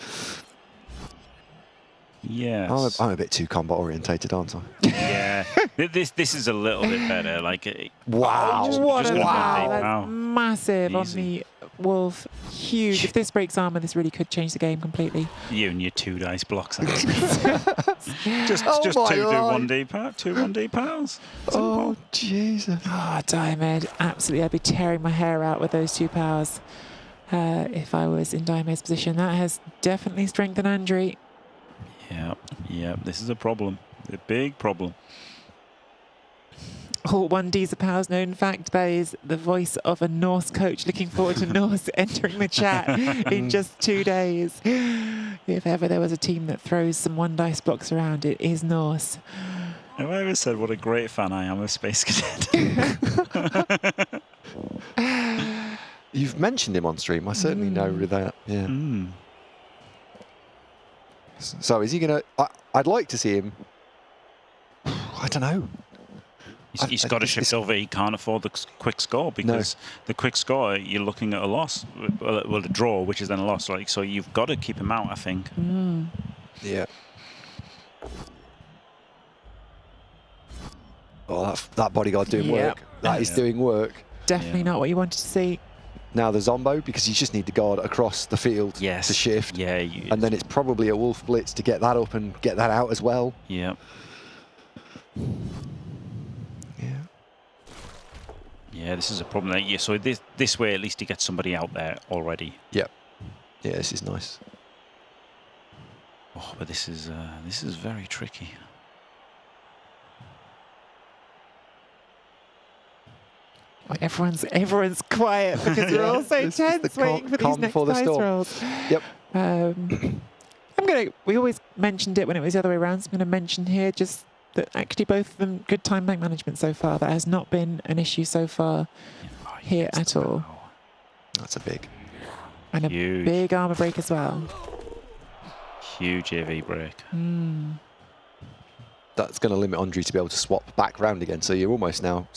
Yes. I'm a bit too combat orientated, aren't I? Yeah. This is a little bit better. Like. Wow. What just a gonna wow. mandate That's now. massive on Easy. the wolf. Huge. If this breaks armor, this really could change the game completely. You and your 2 dice blocks. just Oh just my 2 life. 1D power. 2 1D powers. Oh, Jesus. Oh, Diomed. Absolutely. I'd be tearing my hair out with those 2 powers if I was in Diomed's position. That has definitely strengthened Andrew. Yeah. This is a problem. A big problem. All 1Ds of powers. No, in fact, that is the voice of a Norse coach. Looking forward to Norse entering the chat in just 2 days. If ever there was a team that throws some 1 dice blocks around, it is Norse. Have I ever said what a great fan I am of Space Cadet? You've mentioned him on stream. I certainly know that. Yeah. So is he going to... I'd like to see him... I don't know. He's got to shift over. He can't afford the quick score because the quick score, you're looking at a loss. Well, a draw, which is then a loss. Like, so you've got to keep him out, I think. Yeah. Oh, that bodyguard doing work. That is doing work. Definitely not what you wanted to see. Now the Zombo, because you just need the guard across the field to shift. Yeah. And then it's probably a wolf blitz to get that up and get that out as well. Yeah. Yeah, this is a problem. Yeah, so this way, at least he gets somebody out there already. Yep. Yeah, this is nice. Oh, but this is very tricky. Everyone's quiet because we're all so This is the tense waiting for these calm next before the dice storm. rolls. Yep. We always mentioned it when it was the other way around, so I'm going to mention here just that actually both of them good time bank management so far. That has not been an issue so far here at all. That's a big. And a Huge. big armor break as well. Huge AV break. That's going to limit Andre to be able to swap back round again. So you're almost now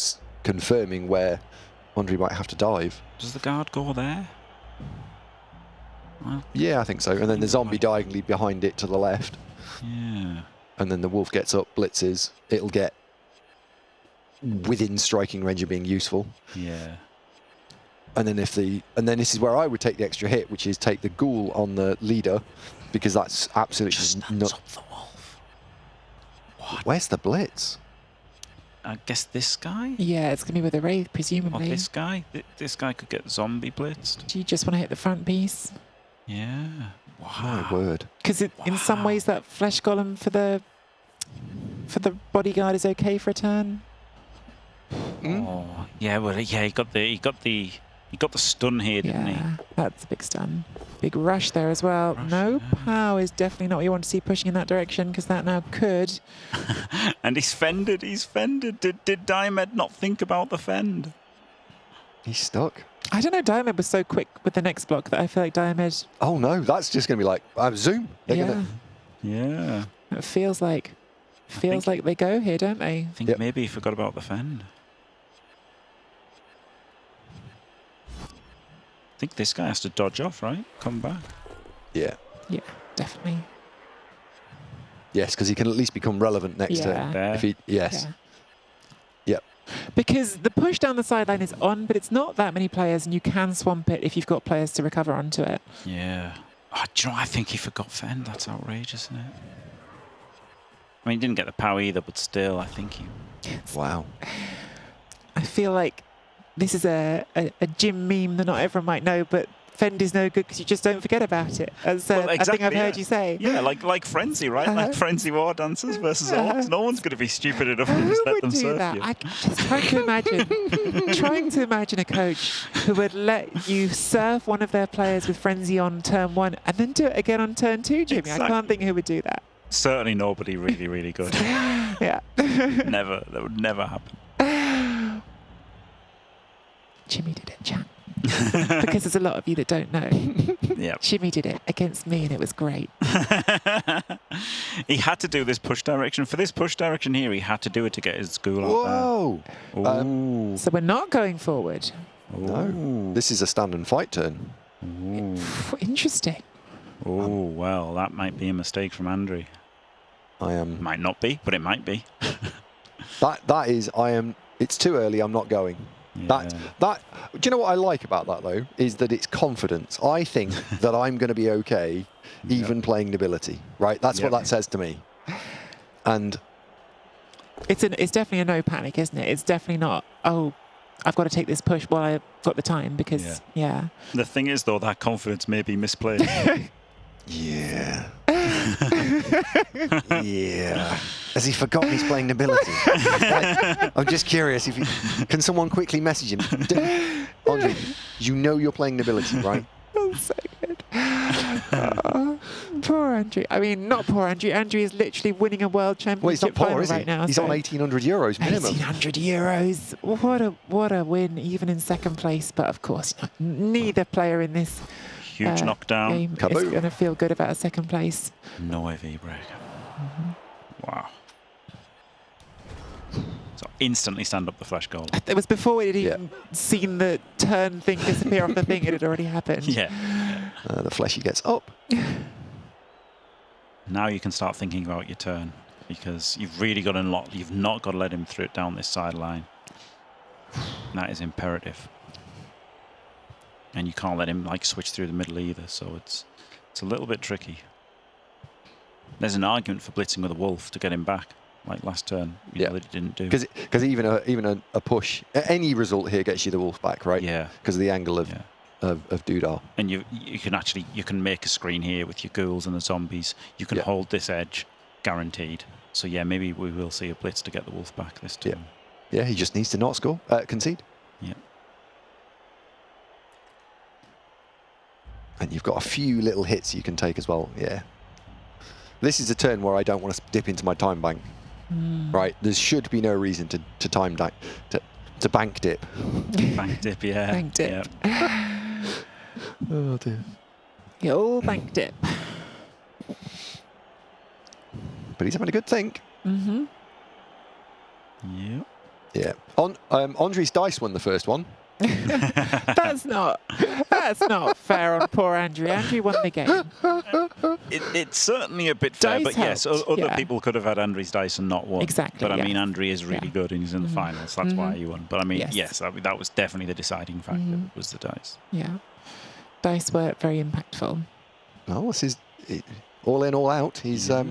confirming where Andre might have to dive. Does the guard go there? Well, Yeah, I think so. And then the zombie diagonally behind it to the left. yeah. And then the wolf gets up, blitzes. It'll get within striking range of being useful. Yeah. And then this is where I would take the extra hit, which is take the ghoul on the leader, because that's absolutely Just stands not. up the wolf. Where's the blitz? I guess this guy? Yeah, it's going to be with a Wraith, Or presumably. this guy? This guy could get zombie blitzed. Do you just want to hit the front piece? Yeah. My Wow. word. Because in some ways that flesh golem for the bodyguard is okay for a turn. Oh, yeah. Well, yeah. He got the stun here, didn't Yeah, that's a big stun. Big rush there as well. Rush, No yeah. pow is definitely not what you want to see pushing in that direction, because that now could. he? And he's fended. He's fended. Did Diomed not think about the fend? He's stuck. I don't know, Diomed was so quick with the next block that I feel like Diomed, Oh no, that's just going to be like zoom. They're yeah, gonna, Yeah. it feels like think- like they go here, don't they? I think Yep. maybe he forgot about the fend. I think this guy has to dodge off, right? Come back. yeah. Yeah, definitely. Yes, because he can at least become relevant next Yeah. turn. There. If he, yes. Yeah. Yep. Because the push down the sideline is on, but it's not that many players, and you can swamp it if you've got players to recover onto it. Yeah. Oh, do you know, I think he forgot fend. That's outrageous, isn't it? I mean, he didn't get the power either, but still, I think he... Wow. I feel like this is a gym meme that not everyone might know, but fend is no good because you just don't forget about it. As Well, I think I've exactly, heard yeah. you say. Yeah, like Frenzy, right? Like Frenzy War Dancers versus Orcs. No one's going to be stupid enough to Who just let would them do surf that? you. I just trying to imagine a coach who would let you surf one of their players with frenzy on turn 1 and then do it again on turn 2, Jimmy. I can't think who would do that. Certainly nobody really, really good. Yeah. Never. That would never happen. Jimmy did it, chat. Because there's a lot of you that don't know. Yeah. Jimmy did it against me and it was great. He had to do this push direction. For this push direction here, he had to do it to get his school out Whoa. there. Ooh. So we're not going forward. No. This is a stand and fight turn. Interesting. Oh, well, that might be a mistake from Andre. I am. Might not be, but it might be. That is. I am. It's too early. I'm not going. Yeah. That. Do you know what I like about that though? Is that it's confidence. I think that I'm going to be okay, even playing nobility. Right. That's what Yep. that says to me. And It's definitely a no panic, isn't it? It's definitely not, oh, I've got to take this push while I've got the time because, yeah. The thing is, though, that confidence may be misplaced. yeah. yeah. Has he forgotten he's playing nobility? Like, I'm just curious if can someone quickly message him? Andre, you know you're playing nobility, right? That's so good. Oh, poor Andrew. I mean, not poor Andrew. Andrew is literally winning a world Well, he's championship not poor, final is he? right now. He's so on 1,800 euros minimum. 1,800 euros. What a win, even in second place. But of course, neither player in this Huge knockdown. game is Kaboom. going to feel good about a second place. No AV break. Wow. So instantly stand up the flash goal. It was before we'd even seen the turn thing disappear off the thing. It had already happened. Yeah. The fleshy gets up. Now you can start thinking about your turn because you've really got to unlock. You've not got to let him through it down this sideline. That is imperative. And you can't let him like switch through the middle either. So it's a little bit tricky. There's an argument for blitzing with a wolf to get him back, like last turn. You know, that he didn't do. Because even a push, any result here gets you the wolf back, right? Yeah. Because of the angle of Dudar. And you can make a screen here with your ghouls and the zombies. You can hold this edge, guaranteed. So yeah, maybe we will see a blitz to get the wolf back this time. Yeah, he just needs to not score, concede. Yeah. And you've got a few little hits you can take as well. Yeah. This is a turn where I don't want to dip into my time bank. Right. There should be no reason to time to bank dip. Bank dip, yeah. Bank dip. Yeah. Oh dear. He all banked it. But he's having a good think. Mm-hmm. Yeah. Yeah. Andre's dice won the first one. That's not fair on poor Andrew. Andrew won the game. It's certainly a bit fair, Dice but yes, helped, other yeah. people could have had Andre's dice and not won. Exactly, But I mean, yes. Andre is really Yeah. good and he's in the finals. That's why he won. But I mean, Yes. yes, I mean, that was definitely the deciding factor. Was the dice. Yeah. Dice were very impactful. Oh, this is all in, all out. He's Yeah.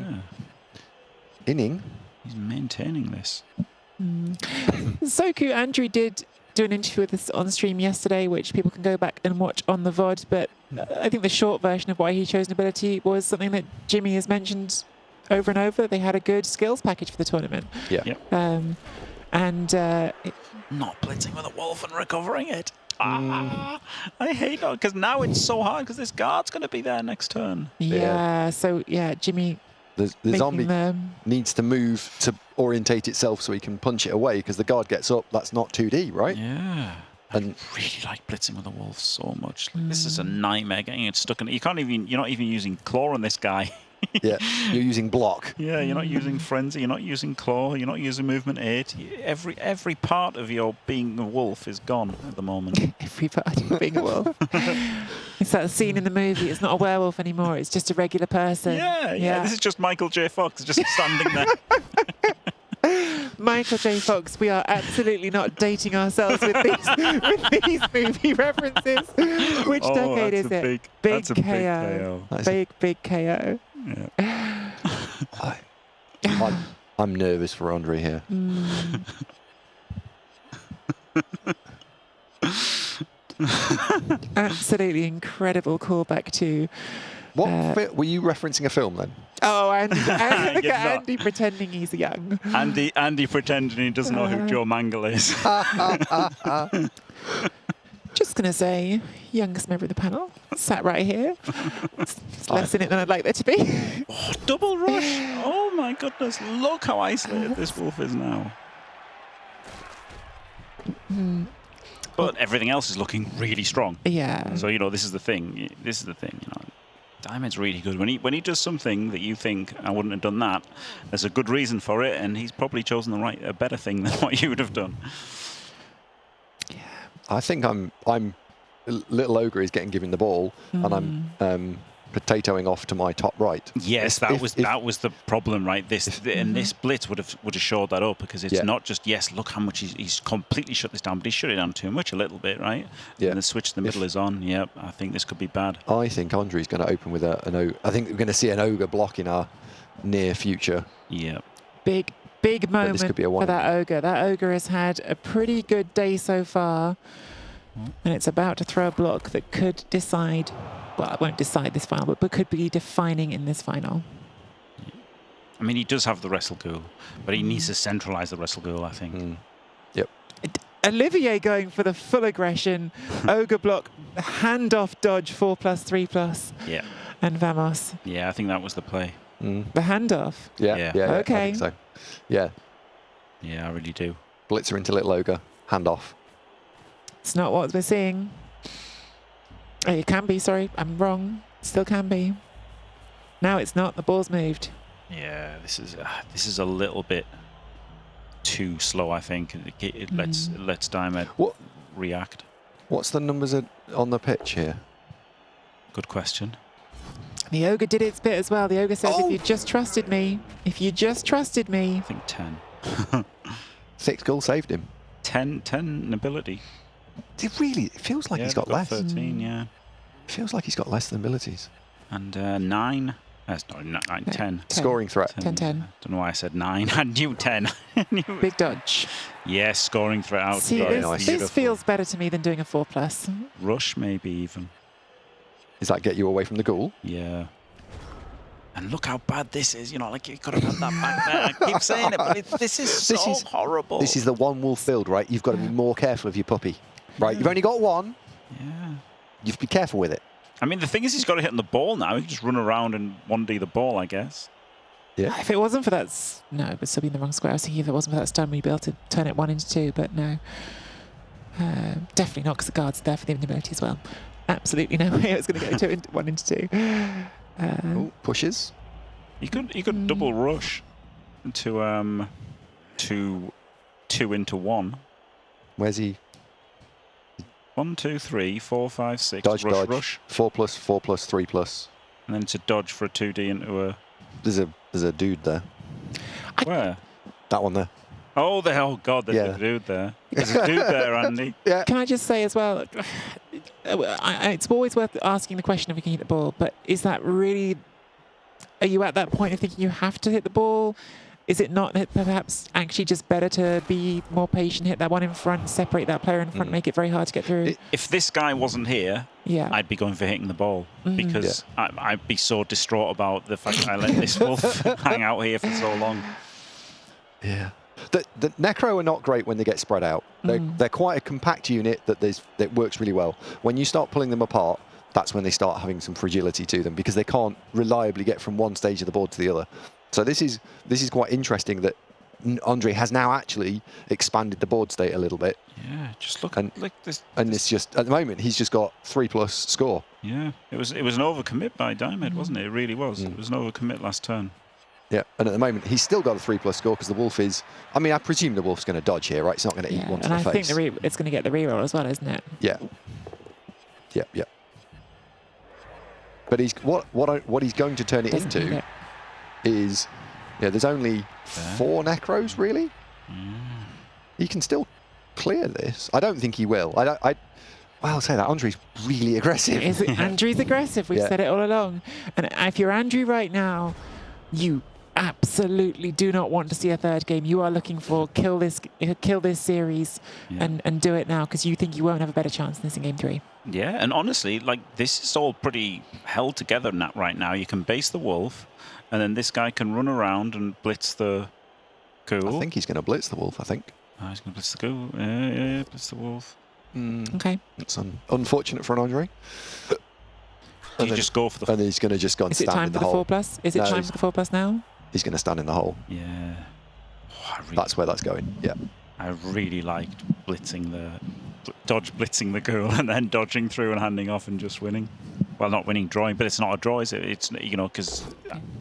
inning. He's maintaining this. Soku Andrew did do an interview with us on stream yesterday, which people can go back and watch on the VOD. But I think the short version of why he chose Nobility was something that Jimmy has mentioned over and over. They had a good skills package for the tournament. Yeah. Yep. Not blitzing with a wolf and recovering it. I hate that because now it's so hard because this guard's going to be there next turn. Yeah. So yeah, Jimmy. The making zombie them- needs to move to orientate itself so he can punch it away because the guard gets up. That's not 2D, right? Yeah. And I really like blitzing with a wolf so much. Like, this is a nightmare getting it stuck in. You're not even using claw on this guy. yeah, you're using block. Yeah, you're not using frenzy, you're not using claw, you're not using movement 8. Every part of your being a wolf is gone at the moment. Everybody being a wolf. It's that scene in the movie. It's not a werewolf anymore. It's just a regular person. Yeah. This is just Michael J. Fox just standing there. Michael J. Fox, we are absolutely not dating ourselves with these movie references. Which decade is it? That's a big KO. KO. Big KO. Yeah. I'm nervous for Andre here. Absolutely incredible callback to. What were you referencing a film then? Oh, Andy, look at You're not. Andy pretending he's young. Andy pretending he doesn't know who Joe Mangle is. Just going to say, youngest member of the panel, sat right here. It's less in it than I'd like there to be. Oh, double rush. Oh my goodness. Look how isolated this wolf is now. But everything else is looking really strong. Yeah. So, this is the thing. Diamond's really good. When he does something that you think, I wouldn't have done that, there's a good reason for it, and he's probably chosen a better thing than what you would have done. I think I'm Little Ogre is getting given the ball, and I'm potatoing off to my top right. Yes, that was the problem, right? And this blitz would have shored that up because it's not just look how much he's completely shut this down, but he shut it down too much a little bit, right? Yeah. And the switch in the middle is on. Yep, I think this could be bad. I think Andre's going to open with an ogre. I think we're going to see an ogre block in our near future. Yep. Big moment could be a for that ogre. That ogre has had a pretty good day so far, and it's about to throw a block that could decide. Well, it won't decide this final, but could be defining in this final. I mean, he does have the Wrestle Ghoul, but he needs to centralise the Wrestle Ghoul, I think. Yep. Olivier going for the full aggression, ogre block, handoff dodge 4+3+, Yeah. and Vamos. Yeah, I think that was the play. The handoff. Yeah. Yeah. I Okay. think so. Yeah. Yeah, I really do. Blitzer into Little Ogre. Hand off. It's not what we're seeing. Oh, it can be, sorry. I'm wrong. Still can be. Now it's not. The ball's moved. Yeah, this is a little bit too slow, I think. It lets Diamond What? react. What's the numbers on the pitch here? Good question. The ogre did its bit as well. The ogre says, if you just trusted me, if you just trusted me. I think 10. 6 goals saved him. 10 nobility. It feels like Yeah, he's got they've less. 13, yeah. It feels like he's got less than abilities. And 9. That's not 9, 10. 10. Scoring threat. 10. Don't know why I said 9. I knew 10. Big dodge. Yes, scoring threat out. See, very this, nice. this feels better to me than doing a 4+. Rush, maybe even. Does that get you away from the goal? Yeah. And look how bad this is. Like you could have had that back there. I keep saying it, but this is so horrible. This is the one wolf build, right? You've got to be more careful of your puppy. Right? You've only got one. Yeah. You have to be careful with it. I mean, the thing is, he's got to hit on the ball now. He can just run around and 1D the ball, I guess. Yeah. If it wasn't for that... No, it would still be in the wrong square. I was thinking if it wasn't for that stun, we'd be able to turn it 1 into 2, but no. Definitely not, because the guard's there for the nobility as well. absolutely no way it was going to go 1 into 2. Oh, pushes. You could double rush to 2 into 1. Where's he? 1, 2, 3, 4, 5, 6. Dodge, rush, dodge. rush, 4+, 4+, 3+. and then to dodge for a 2D into a. There's a dude there. Where? That one there. Oh, oh God, there's Yeah. a dude there. There's a dude there, Andy. Yeah. Can I just say as well, it's always worth asking the question if we can hit the ball, but is that really, are you at that point of thinking you have to hit the ball? Is it not perhaps actually just better to be more patient, hit that one in front, separate that player in front, make it very hard to get through? If this guy wasn't here, Yeah. I'd be going for hitting the ball because I'd be so distraught about the fact that I let this wolf hang out here for so long. Yeah. The Necro are not great when they get spread out. They're quite a compact unit that works really well. When you start pulling them apart, that's when they start having some fragility to them because they can't reliably get from one stage of the board to the other. So this is quite interesting that Andre has now actually expanded the board state a little bit. Yeah, just look And- like this. And it's just, at the moment, he's just got 3+ score. Yeah, it was an overcommit by Diamond, wasn't it? It really was. It was an overcommit last turn. Yeah, and at the moment, he's still got a 3+ score because the wolf is, I mean, I presume the wolf's going to dodge here, right? It's not going to eat one to and the I face. think it's going to get the reroll as well, isn't it? Yeah. Yeah, yeah. But he's what he's going to turn it Doesn't need into it. is, there's only 4 Necros, really? He can still clear this. I don't think he will. Well, I'll say that. Andre's really aggressive. Andrew's aggressive. We've Yeah. said it all along. And if you're Andrew right now, you absolutely do not want to see a third game. You are looking for kill this series and do it now because you think you won't have a better chance than this in game 3. Yeah, and honestly, like this is all pretty held together right now. You can base the wolf, and then this guy can run around and blitz the ghoul. I think he's going to blitz the wolf, I think. Oh, he's going to blitz the ghoul. Yeah, blitz the wolf. Okay. It's unfortunate for an Andre. Do you just go for the? And he's going to just go and Is it stand time in for the the hole. 4+? Is it No, time for the 4+ now? He's going to stand in the hole. Yeah. Oh, That's where that's going. Yeah. I really liked blitzing the ghoul and then dodging through and handing off and just winning. Well, not winning, drawing, but it's not a draw, is it? It's because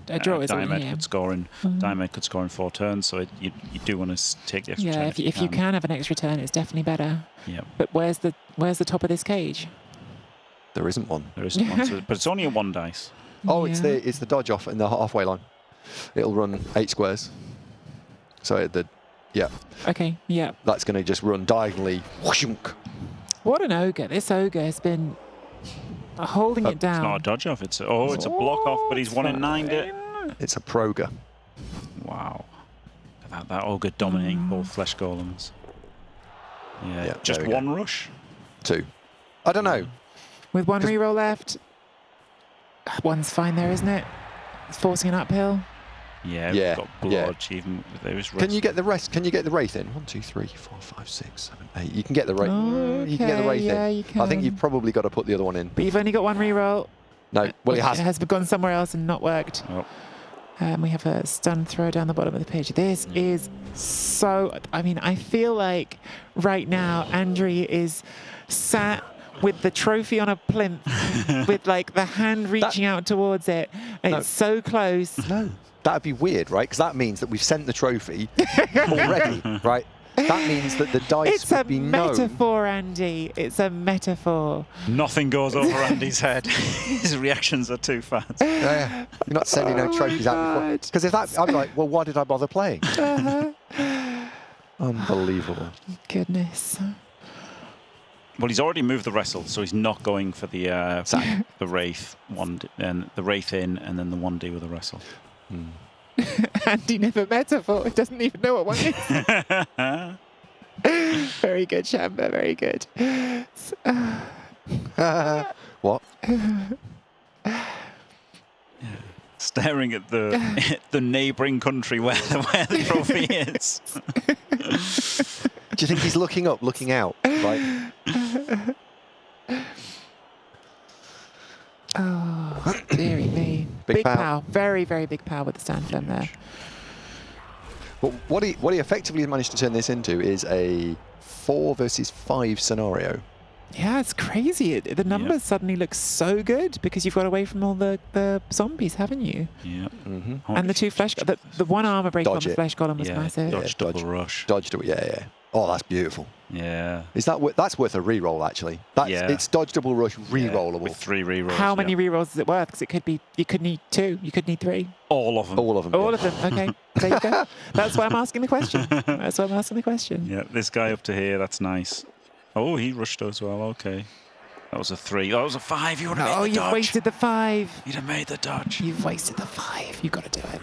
A draw is already Diamond here. could score in Diamond could score in 4 turns, so you do want to take the extra turn. Yeah, if you can have an extra turn, it's definitely better. Yeah, But where's the top of this cage? There isn't one. there isn't one, but it's only a 1 dice. Oh, Yeah. it's the dodge off in the halfway line. It'll run 8 squares. So Okay, yeah. that's going to just run diagonally. Whooshunk. What an ogre. This ogre has been holding it It's down. not a dodge off. It's a block off, but he's 1 in 9'd it. It's a proger. Wow, that ogre dominating both flesh golems. Yeah, Yeah, just there we go. 1 rush. 2. I don't know. With 1 reroll left. 1's fine there, isn't it? It's forcing an uphill. Yeah, Yeah, we've got yeah. blodge. Even there is. Can you get the rest? Can you get the wraith in? 1, 2, 3, 4, 5, 6, 7, 8. You can get the wraith. You can get the Okay, wraith yeah, in. you I think can. you've probably got to put the other one in. But you've only got 1 reroll. No, well, it has. It has gone somewhere else and not worked. Oh. We have a stun throw down the bottom of the page. This is so... I mean, I feel like right now Andre is sat with the trophy on a plinth with like the hand reaching out towards it. And No. it's so close. No, that'd be weird, right? Because that means that we've sent the trophy already, right? That means that the dice It's a would be known. metaphor, Andy. It's a metaphor. Nothing goes over Andy's head. His reactions are too fast. Yeah, you're not sending no trophies out before. God. Because if that, I'm like, well, why did I bother playing? Unbelievable. Goodness. Well, he's already moved the wrestle, so he's not going for the the wraith and the wraith in, and then the 1D with the wrestle. Andy never metaphor. He doesn't even know what one is. Very good, Shamba. Very good. What? Staring at the the neighbouring country where the trophy is. Do you think he's looking up, looking out? Right? Oh, dearie me. Big pow. pow. Very, very big pow with the stand firm there. Well, what he effectively managed to turn this into is a 4 versus 5 scenario. Yeah, it's crazy. The numbers suddenly look so good because you've got away from all the zombies, haven't you? Yeah. And the two flesh, the one armor break on Dodge the it. flesh golem was Yeah, massive. dodge, Yeah, double rush. Dodged it. Yeah. Oh, that's beautiful. Yeah. Is that that's worth a re-roll actually? That's Yeah. It's dodge double rush re-rollable. With 3 rerolls. How many rerolls is it worth? Because it could be, you could need 2, you could need 3. All of them. All of them. All yeah. of them. Okay, there you go. That's why I'm asking the question. That's why I'm asking the question. Yeah, this guy up to here, that's nice. Oh, he rushed as well. Okay. That was a 3. That was a 5. You would have Oh, made the you've dodge. wasted the 5. You'd have made the dodge. You've wasted the 5. You've got to do it.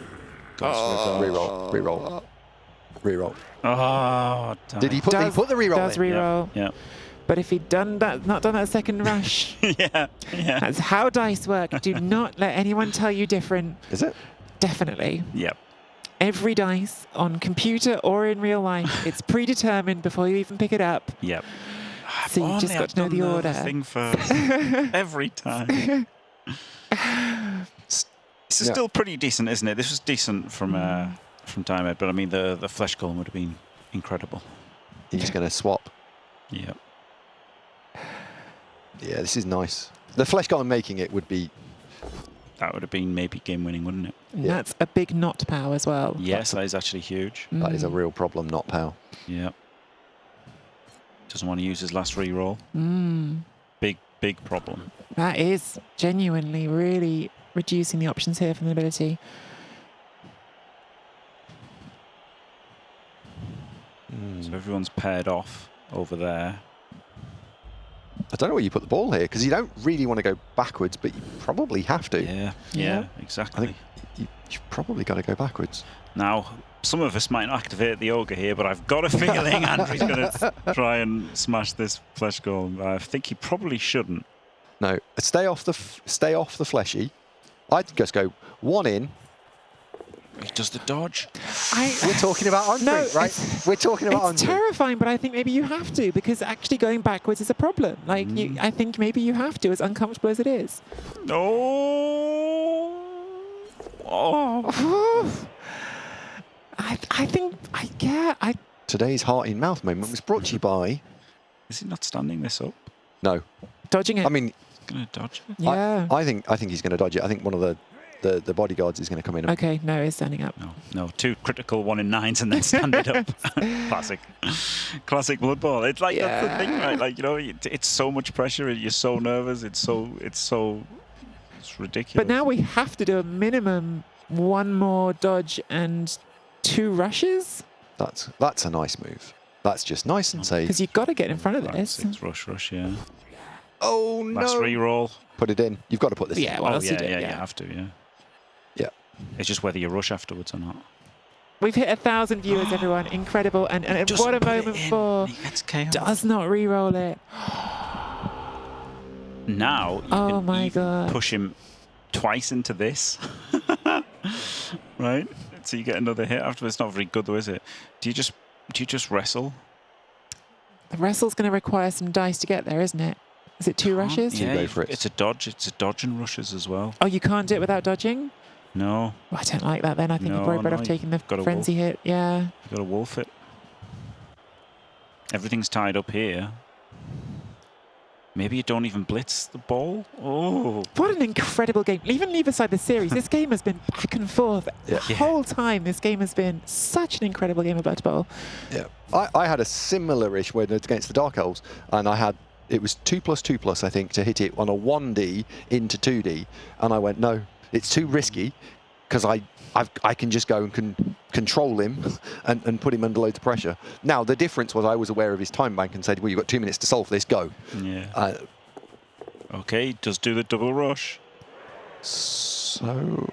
Re-roll. Re-roll. Re-roll. Oh, damn. Did he put the re-roll Does in? re-roll. Yeah. But if he'd done that, not done that second rush, Yeah. that's how dice work. Do not let anyone tell you different. Is it? Definitely. Yep. Every dice on computer or in real life, it's predetermined before you even pick it up. Yep. So you just got to know the order. Thing first. Every time. This is still pretty decent, isn't it? This was decent from Diamond, but I mean the flesh golem would have been incredible. He's going to swap. Yep. Yeah, this is nice. The flesh golem making it would be. That would have been maybe game winning, wouldn't it? And Yeah. that's a big not pow as well. Yes, that is actually huge. That is a real problem, not pow. Yep. Doesn't want to use his last reroll. Big problem. That is genuinely really reducing the options here from the ability. So everyone's paired off over there. I don't know where you put the ball here because you don't really want to go backwards, but you probably have to. Yeah, Yeah. exactly. I think you've probably got to go backwards. Now, some of us might not activate the ogre here, but I've got a feeling Andrew's going to try and smash this flesh golem. I think he probably shouldn't. No, stay off the fleshy. I'd just go 1 in. He does the dodge. We're talking about Andre, No, right? We're talking about It's Andre. terrifying, but I think maybe you have to because actually going backwards is a problem. Like, I think maybe you have to, as uncomfortable as it is. No. Oh. I think, Today's heart in mouth moment was brought to you by. Is he not standing this up? No, dodging it. I mean, He's going to dodge it. yeah. I think he's going to dodge it. I think one of the bodyguards is going to come in. And Okay, no, he's standing up. No, 2 critical 1 in 9s and then stand it up. Classic Blood Bowl. It's like that's the thing, right? Like, you know, it's so much pressure. You're so nervous. It's ridiculous. But now we have to do a minimum 1 more dodge and 2 rushes That's a nice move. That's just nice and safe. because you've got to get in front of 5, this. 6 rush, yeah. Oh no! Last reroll. Put it in. You've got to put this Yeah, in. what Oh, else you do? you have to, yeah. Yeah. It's just whether you rush afterwards or not. We've hit 1,000 viewers, everyone. Incredible. And what a moment for He gets KO. does not re-roll it. Now you Oh can my even God. push him twice into this. Right? So you get another hit after. It's not very good though, is it? Do you just wrestle? The wrestle's going to require some dice to get there, isn't it? Is it 2 rushes? Yeah. go you- for it. It's a dodge. It's a dodge and rushes as well. Oh, you can't do it without dodging? No, Well, I don't like that then. I think you're No, probably better no, off taking the you've gotta frenzy hit. Yeah. you got to wolf it. Everything's tied up here. Maybe you don't even blitz the ball. Oh, What an incredible game. Even leave aside the series, this game has been back and forth. Yeah. The whole time, this game has been such an incredible game of Blood Bowl. Yeah. I had a similar-ish when against the Dark Elves, and it was 2+2+, I think, to hit it on a 1D into 2D, and I went, no, it's too risky, because I can just go and control him and put him under loads of pressure. Now, the difference was I was aware of his time bank and said, well, you've got 2 minutes to solve this, go. yeah. Okay, does do the double rush. So...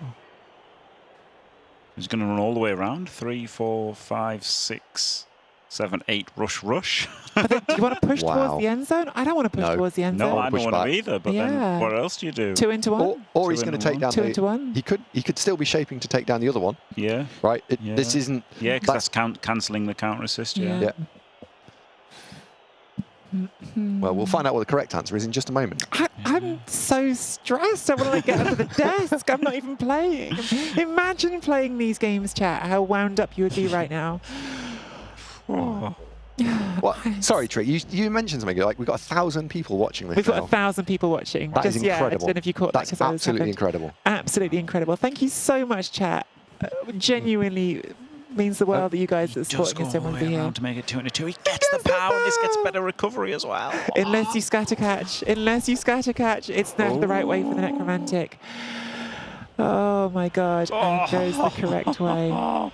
He's going to run all the way around. 3, 4, 5, 6, 7, 8. Rush. But then, do you want to push Wow. towards the end zone? I don't want to push No. towards the end No, zone. I push don't want back. to either. But Yeah. then what else do you do? 2 into 1? Or he's Two going to into take one. down 2 the... into 1? He could still be shaping to take down the other one, Yeah. right? Yeah. This isn't... Yeah, because that's cancelling the counter assist. Yeah. Yeah. Well, we'll find out what the correct answer is in just a moment. I'm so stressed. I want to like, get under the desk. I'm not even playing. Imagine playing these games, chat, how wound up you would be right now. Oh. What? Sorry, Trick. You mentioned something like we've got 1,000 people watching this. We've got now. 1,000 people watching. That is Just, yeah, I incredible. don't know if you caught that. That's 'cause I was absolutely happened. incredible. Absolutely incredible. Thank you so much, chat. Genuinely means the world that you guys are Just supporting go us all and the will way be here. around to make it 2-2. He gets the power, and this gets better recovery as well. Unless you scatter catch. Unless you scatter catch, it's not the right way for the necromantic. Oh my god. And goes the correct way.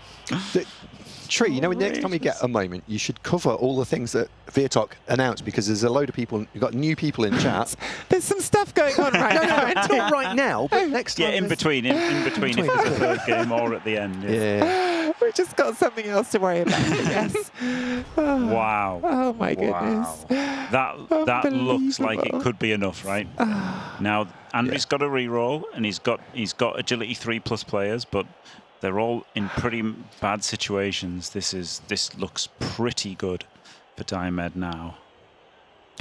Tree, you know, next time we get a moment, you should cover all the things that Viatok announced because there's a load of people. You've got new people in chat. There's some stuff going on right now. Not right now, but next time. Yeah, in between if there's a third game or at the end. Yeah. We've just got something else to worry about. Yes. Oh, Wow. oh my goodness. That looks like it Unbelievable. could be enough, right? Now Andrew's got a reroll and he's got agility 3+ players, but they're all in pretty bad situations. This looks pretty good for Diomed now.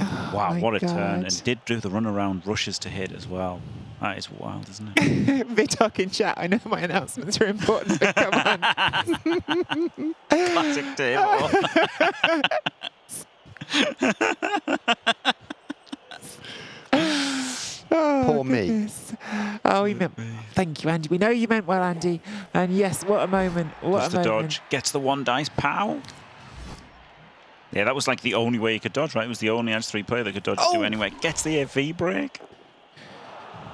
Wow, my what a turn. God. And did do the run around rushes to hit as well. That is wild, isn't it? Vitok in chat. I know my announcements are important, but come on. Classic Dave. Oh, Poor me. goodness. Oh, he meant. Thank you, Andy. We know you meant well, Andy. And yes, what a moment. What Does a the moment. dodge, gets the 1 dice, pow. Yeah, that was like the only way he could dodge, right? It was the only Edge 3 player that could dodge to do anyway. Gets the AV break.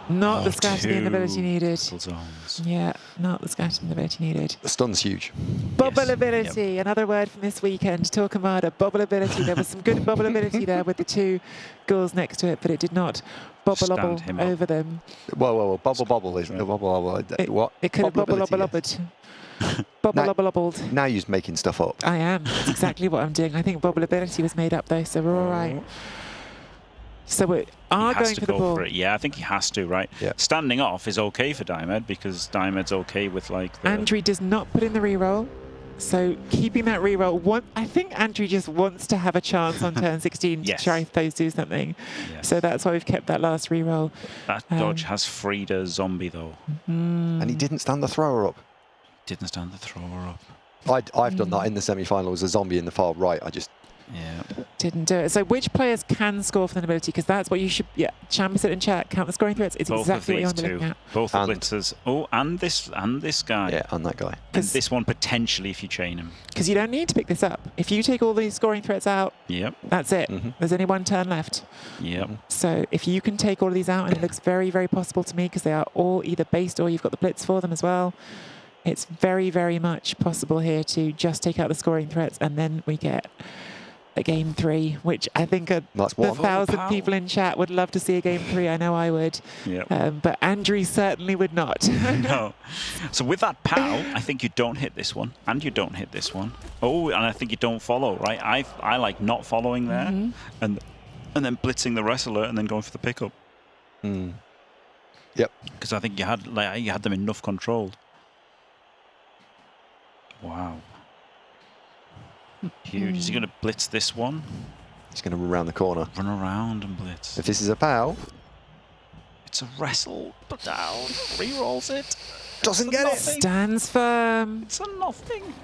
Not the scouting Two ability needed. little zones. Yeah, not the scouting ability needed. The stun's huge. Bubble Yes. ability, another word from this weekend. Torquemada, bubble ability. There was some good bubble ability there with the 2 goals next to it, but it did not Stand bubble him up. over them. Whoa. Bubble is Right. the bubble. What? It could have bubble ability, bubbled. Now you're making stuff up. I am. That's exactly what I'm doing. I think bubble ability was made up though, so we're all right. So we are He has going to for the go ball. for it. Yeah, I think he has to, right? Yeah. Standing off is okay for Diomed because Diomed's okay with like the... Andrew does not put in the reroll. So keeping that reroll, I think Andrew just wants to have a chance on turn 16 Yes. to try to do something. Yes. So that's why we've kept that last reroll. That dodge has freed a zombie though. And he didn't stand the thrower up. Didn't stand the thrower up. I've done that in the semi-final as a zombie in the far right. I just Yeah. Didn't do it. So which players can score for the ability? Because that's what you should, Champions in chat, count the scoring threats. It's Both exactly what you of want to these be two. looking at. Both the And- blitzers. Oh, and this guy. yeah, and that guy. And 'Cause- this one potentially if you chain him. Because you don't need to pick this up. If you take all these scoring threats out, Yep. that's it. Mhm. There's only 1 turn left. Yep. So if you can take all of these out, and it looks very, very possible to me because they are all either based or you've got the blitz for them as well. It's very, very much possible here to just take out the scoring threats and then we get a game 3, which I think That's the one. 1,000 Power. people in chat would love to see a game 3. I know I would. Yep. But Andrew certainly would not. No. So with that POW, I think you don't hit this one, and you don't hit this one. Oh, and I think you don't follow, right? I like not following there, and then blitzing the wrestler, and then going for the pickup. Mm. Yep. Because I think you had them enough controlled. Wow. Huge. Is he going to blitz this one? He's going to run around the corner. Run around and blitz. If this is a POW, It's a wrestle, but down. Rerolls it. doesn't It's a get it. nothing. Stands firm. It's a nothing.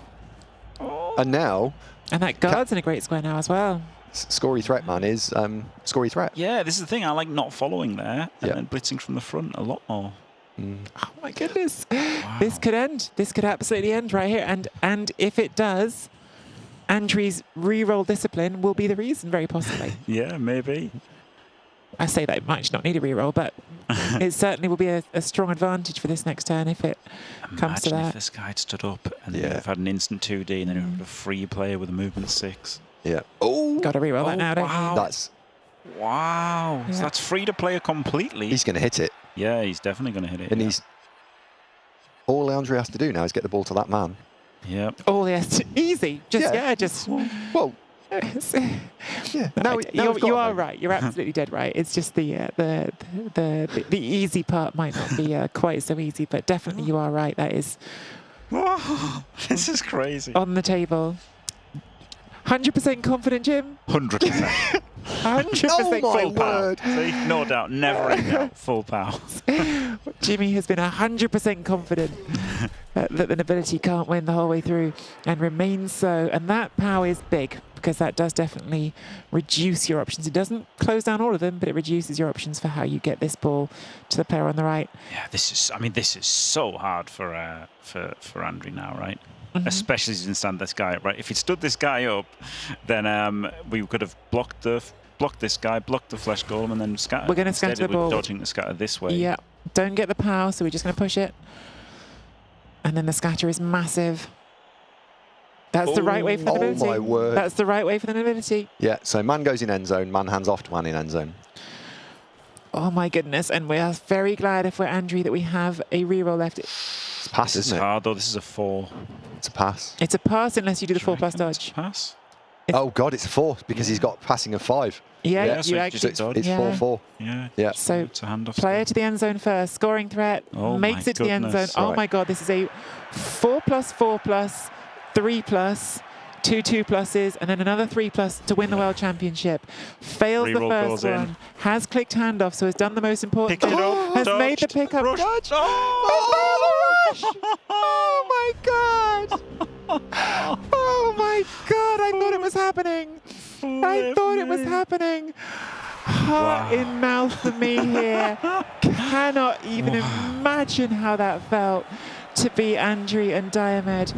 Oh. And now, And that guard's in a great square now as well. Scory Threat Man is Scory Threat. Yeah, this is the thing. I like not following there and Yeah. then blitzing from the front a lot more. Oh my goodness. This could end. This could absolutely end right here. And if it does, Andrew's reroll discipline will be the reason, very possibly. Yeah, maybe. I say that it might not need a reroll, but it certainly will be a strong advantage for this next turn if it comes to Imagine if that. this guy had stood up and then Yeah. you'd have had an instant 2D and then you'd have had a free player with a movement 6. Yeah. Oh, Got to reroll that now, don't wow. you? that's Wow. So Yeah. that's free to player completely. he's going to hit it, Yeah, he's definitely going to hit it. and yeah. he's all Andre has to do now is get the ball to that man. Yep. Oh, yes. Easy. Just, Yeah. just. Well, yeah. Now, You are right. You're absolutely dead right. It's just the easy part might not be quite so easy, but definitely you are right. That is This is crazy. on the table. 100% confident, Jim. 100%. 100% Oh my Full power. word. See? No doubt. Never in doubt. Full power. Jimmy has been 100% confident that the nobility can't win the whole way through and remains so. And that power is big because that does definitely reduce your options. It doesn't close down all of them, but it reduces your options for how you get this ball to the player on the right. Yeah, this is so hard for Andrew now, right? Especially as he didn't stand this guy up, right? If he'd stood this guy up, then we could have blocked this guy, blocked the flesh golem, and then scatter. We're going to scatter the ball. We're dodging the scatter this way. Yeah, don't get the power, so we're just going to push it. And then the scatter is massive. That's the right way for the nobility. Oh my word. That's the right way for the nobility. Yeah, so man goes in end zone, man hands off to man in end zone. Oh my goodness, and we are very glad if we're Andrew that we have a reroll left. It's a pass, This is isn't it? hard though. This is a 4. It's a pass. It's a pass unless you do the 4+ dodge. Pass. Oh God, it's a 4 because he's got passing of 5. Yeah, Yeah, so you you actually. just dodge. It's Yeah. 4-4. Yeah. Yeah. So It's a handoff. player to the end zone first, scoring threat, Oh makes my it to the end zone. goodness. Oh Right. my God, this is a 4+, 4+, 3+, 2 pluses, and then another 3+ to win the world championship. Fails the Reroll first goes in. one, has clicked handoff, so has done the most important Picked it thing, up, has made the dodged, pickup. rushed. Dodge. Oh! Oh my God! Oh my God! I thought it was happening. I thought it was happening. Heart Wow. in mouth for me here. Cannot even imagine how that felt to be Andrew and Diomed.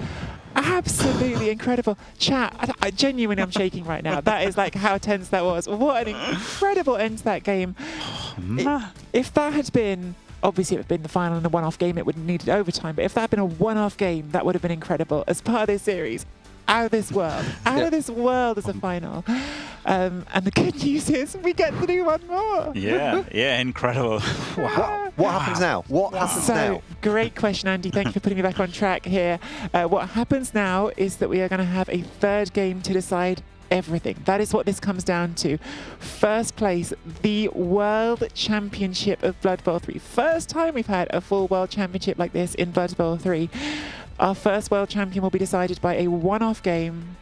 Absolutely incredible. Chat, I genuinely am shaking right now. That is like how tense that was. What an incredible end to that game. If that had been, obviously it would have been the final and a one-off game, it would have needed overtime, but if that had been a one-off game, that would have been incredible. As part of this series, out of this world, of this world as a final. And the good news is we get to do one more. Yeah, incredible. Wow. What happens now? What happens So, now? great question, Andy. Thank you for putting me back on track here. What happens now is that we are going to have a third game to decide everything. That is what this comes down to. First place, the World Championship of Blood Bowl 3. First time we've had a full World Championship like this in Blood Bowl 3. Our first World Champion will be decided by a one-off game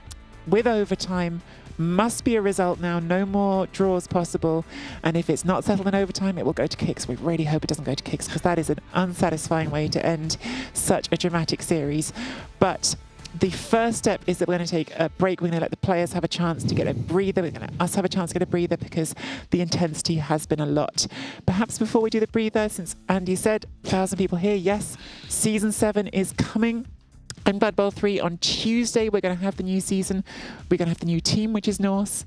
with overtime. Must be a result now, no more draws possible. And if it's not settled in overtime, it will go to kicks. We really hope it doesn't go to kicks because that is an unsatisfying way to end such a dramatic series. But the first step is that we're going to take a break. We're going to let the players have a chance to get a breather. We're going to let us have a chance to get a breather because the intensity has been a lot. Perhaps before we do the breather, since Andy said 1,000 people here, yes, Season 7 is coming. In Blood Bowl 3 on Tuesday, we're going to have the new season. We're going to have the new team, which is Norse.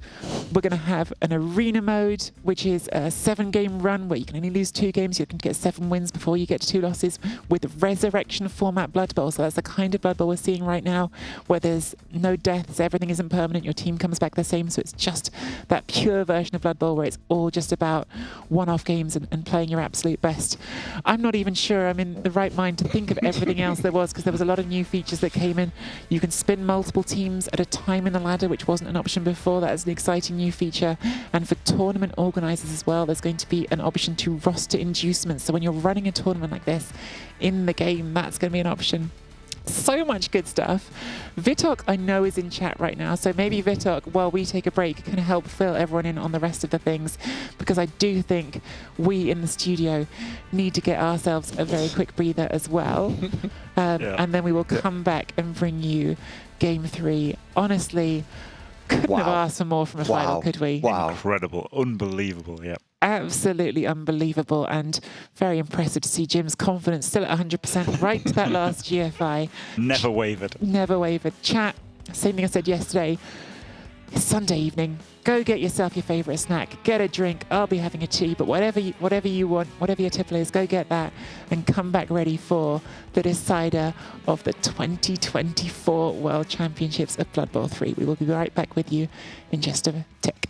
We're going to have an arena mode, which is a 7-game run where you can only lose 2 games. You can get 7 wins before you get to 2 losses with the resurrection format Blood Bowl. So that's the kind of Blood Bowl we're seeing right now, where there's no deaths, everything isn't permanent, your team comes back the same. So it's just that pure version of Blood Bowl where it's all just about one-off games and playing your absolute best. I'm not even sure I'm in the right mind to think of everything else there was because there was a lot of new features that came in. You can spin multiple teams at a time in the ladder, which wasn't an option before. That is an exciting new feature. And for tournament organisers as well, there's going to be an option to roster inducements. So when you're running a tournament like this in the game, that's going to be an option. So much good stuff. Vitok, I know, is in chat right now, so maybe Vitok, while we take a break, can help fill everyone in on the rest of the things, because I do think we in the studio need to get ourselves a very quick breather as well. And then we will come back and bring you Game 3. Honestly, couldn't have asked for more from a final, could we? Wow. Incredible. Unbelievable. Yeah. Absolutely unbelievable and very impressive to see Jim's confidence still at 100% right to that last GFI. Never wavered. Never wavered. Chat, same thing I said yesterday. It's Sunday evening. Go get yourself your favourite snack. Get a drink. I'll be having a tea, but whatever you want, whatever your tipple is, go get that and come back ready for the decider of the 2024 World Championships of Blood Bowl 3. We will be right back with you in just a tick.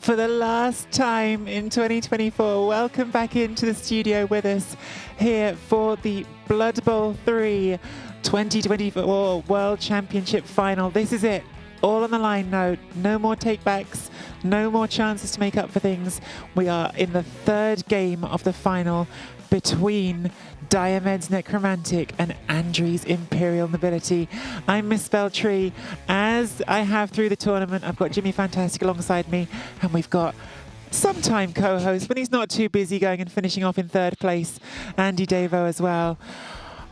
for the last time in 2024. Welcome back into the studio with us here for the Blood Bowl 3 2024 World Championship Final. This is it. All on the line now. No more takebacks. No more chances to make up for things. We are in the third game of the final between Diomed's Necromantic and Andri's Imperial Nobility. I'm Miss Beltree. As I have through the tournament, I've got Jimmy Fantastic alongside me, and we've got sometime co-host, when he's not too busy, going and finishing off in third place, Andy Davo as well.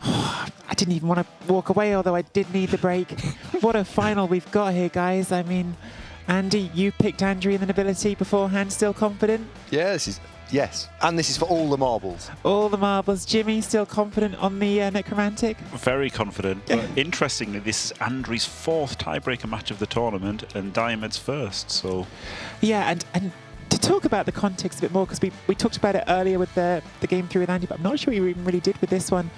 I didn't even want to walk away, although I did need the break. What a final we've got here, guys. I mean, Andy, you picked Andri in the Nobility beforehand, still confident? Yeah, yes. And this is for all the marbles. All the marbles. Jimmy, still confident on the Necromantic? Very confident. But interestingly, this is Andri's fourth tiebreaker match of the tournament and Diomed's first. So, yeah, and to talk about the context a bit more, because we talked about it earlier with the game through with Andy, but I'm not sure we even really did with this one.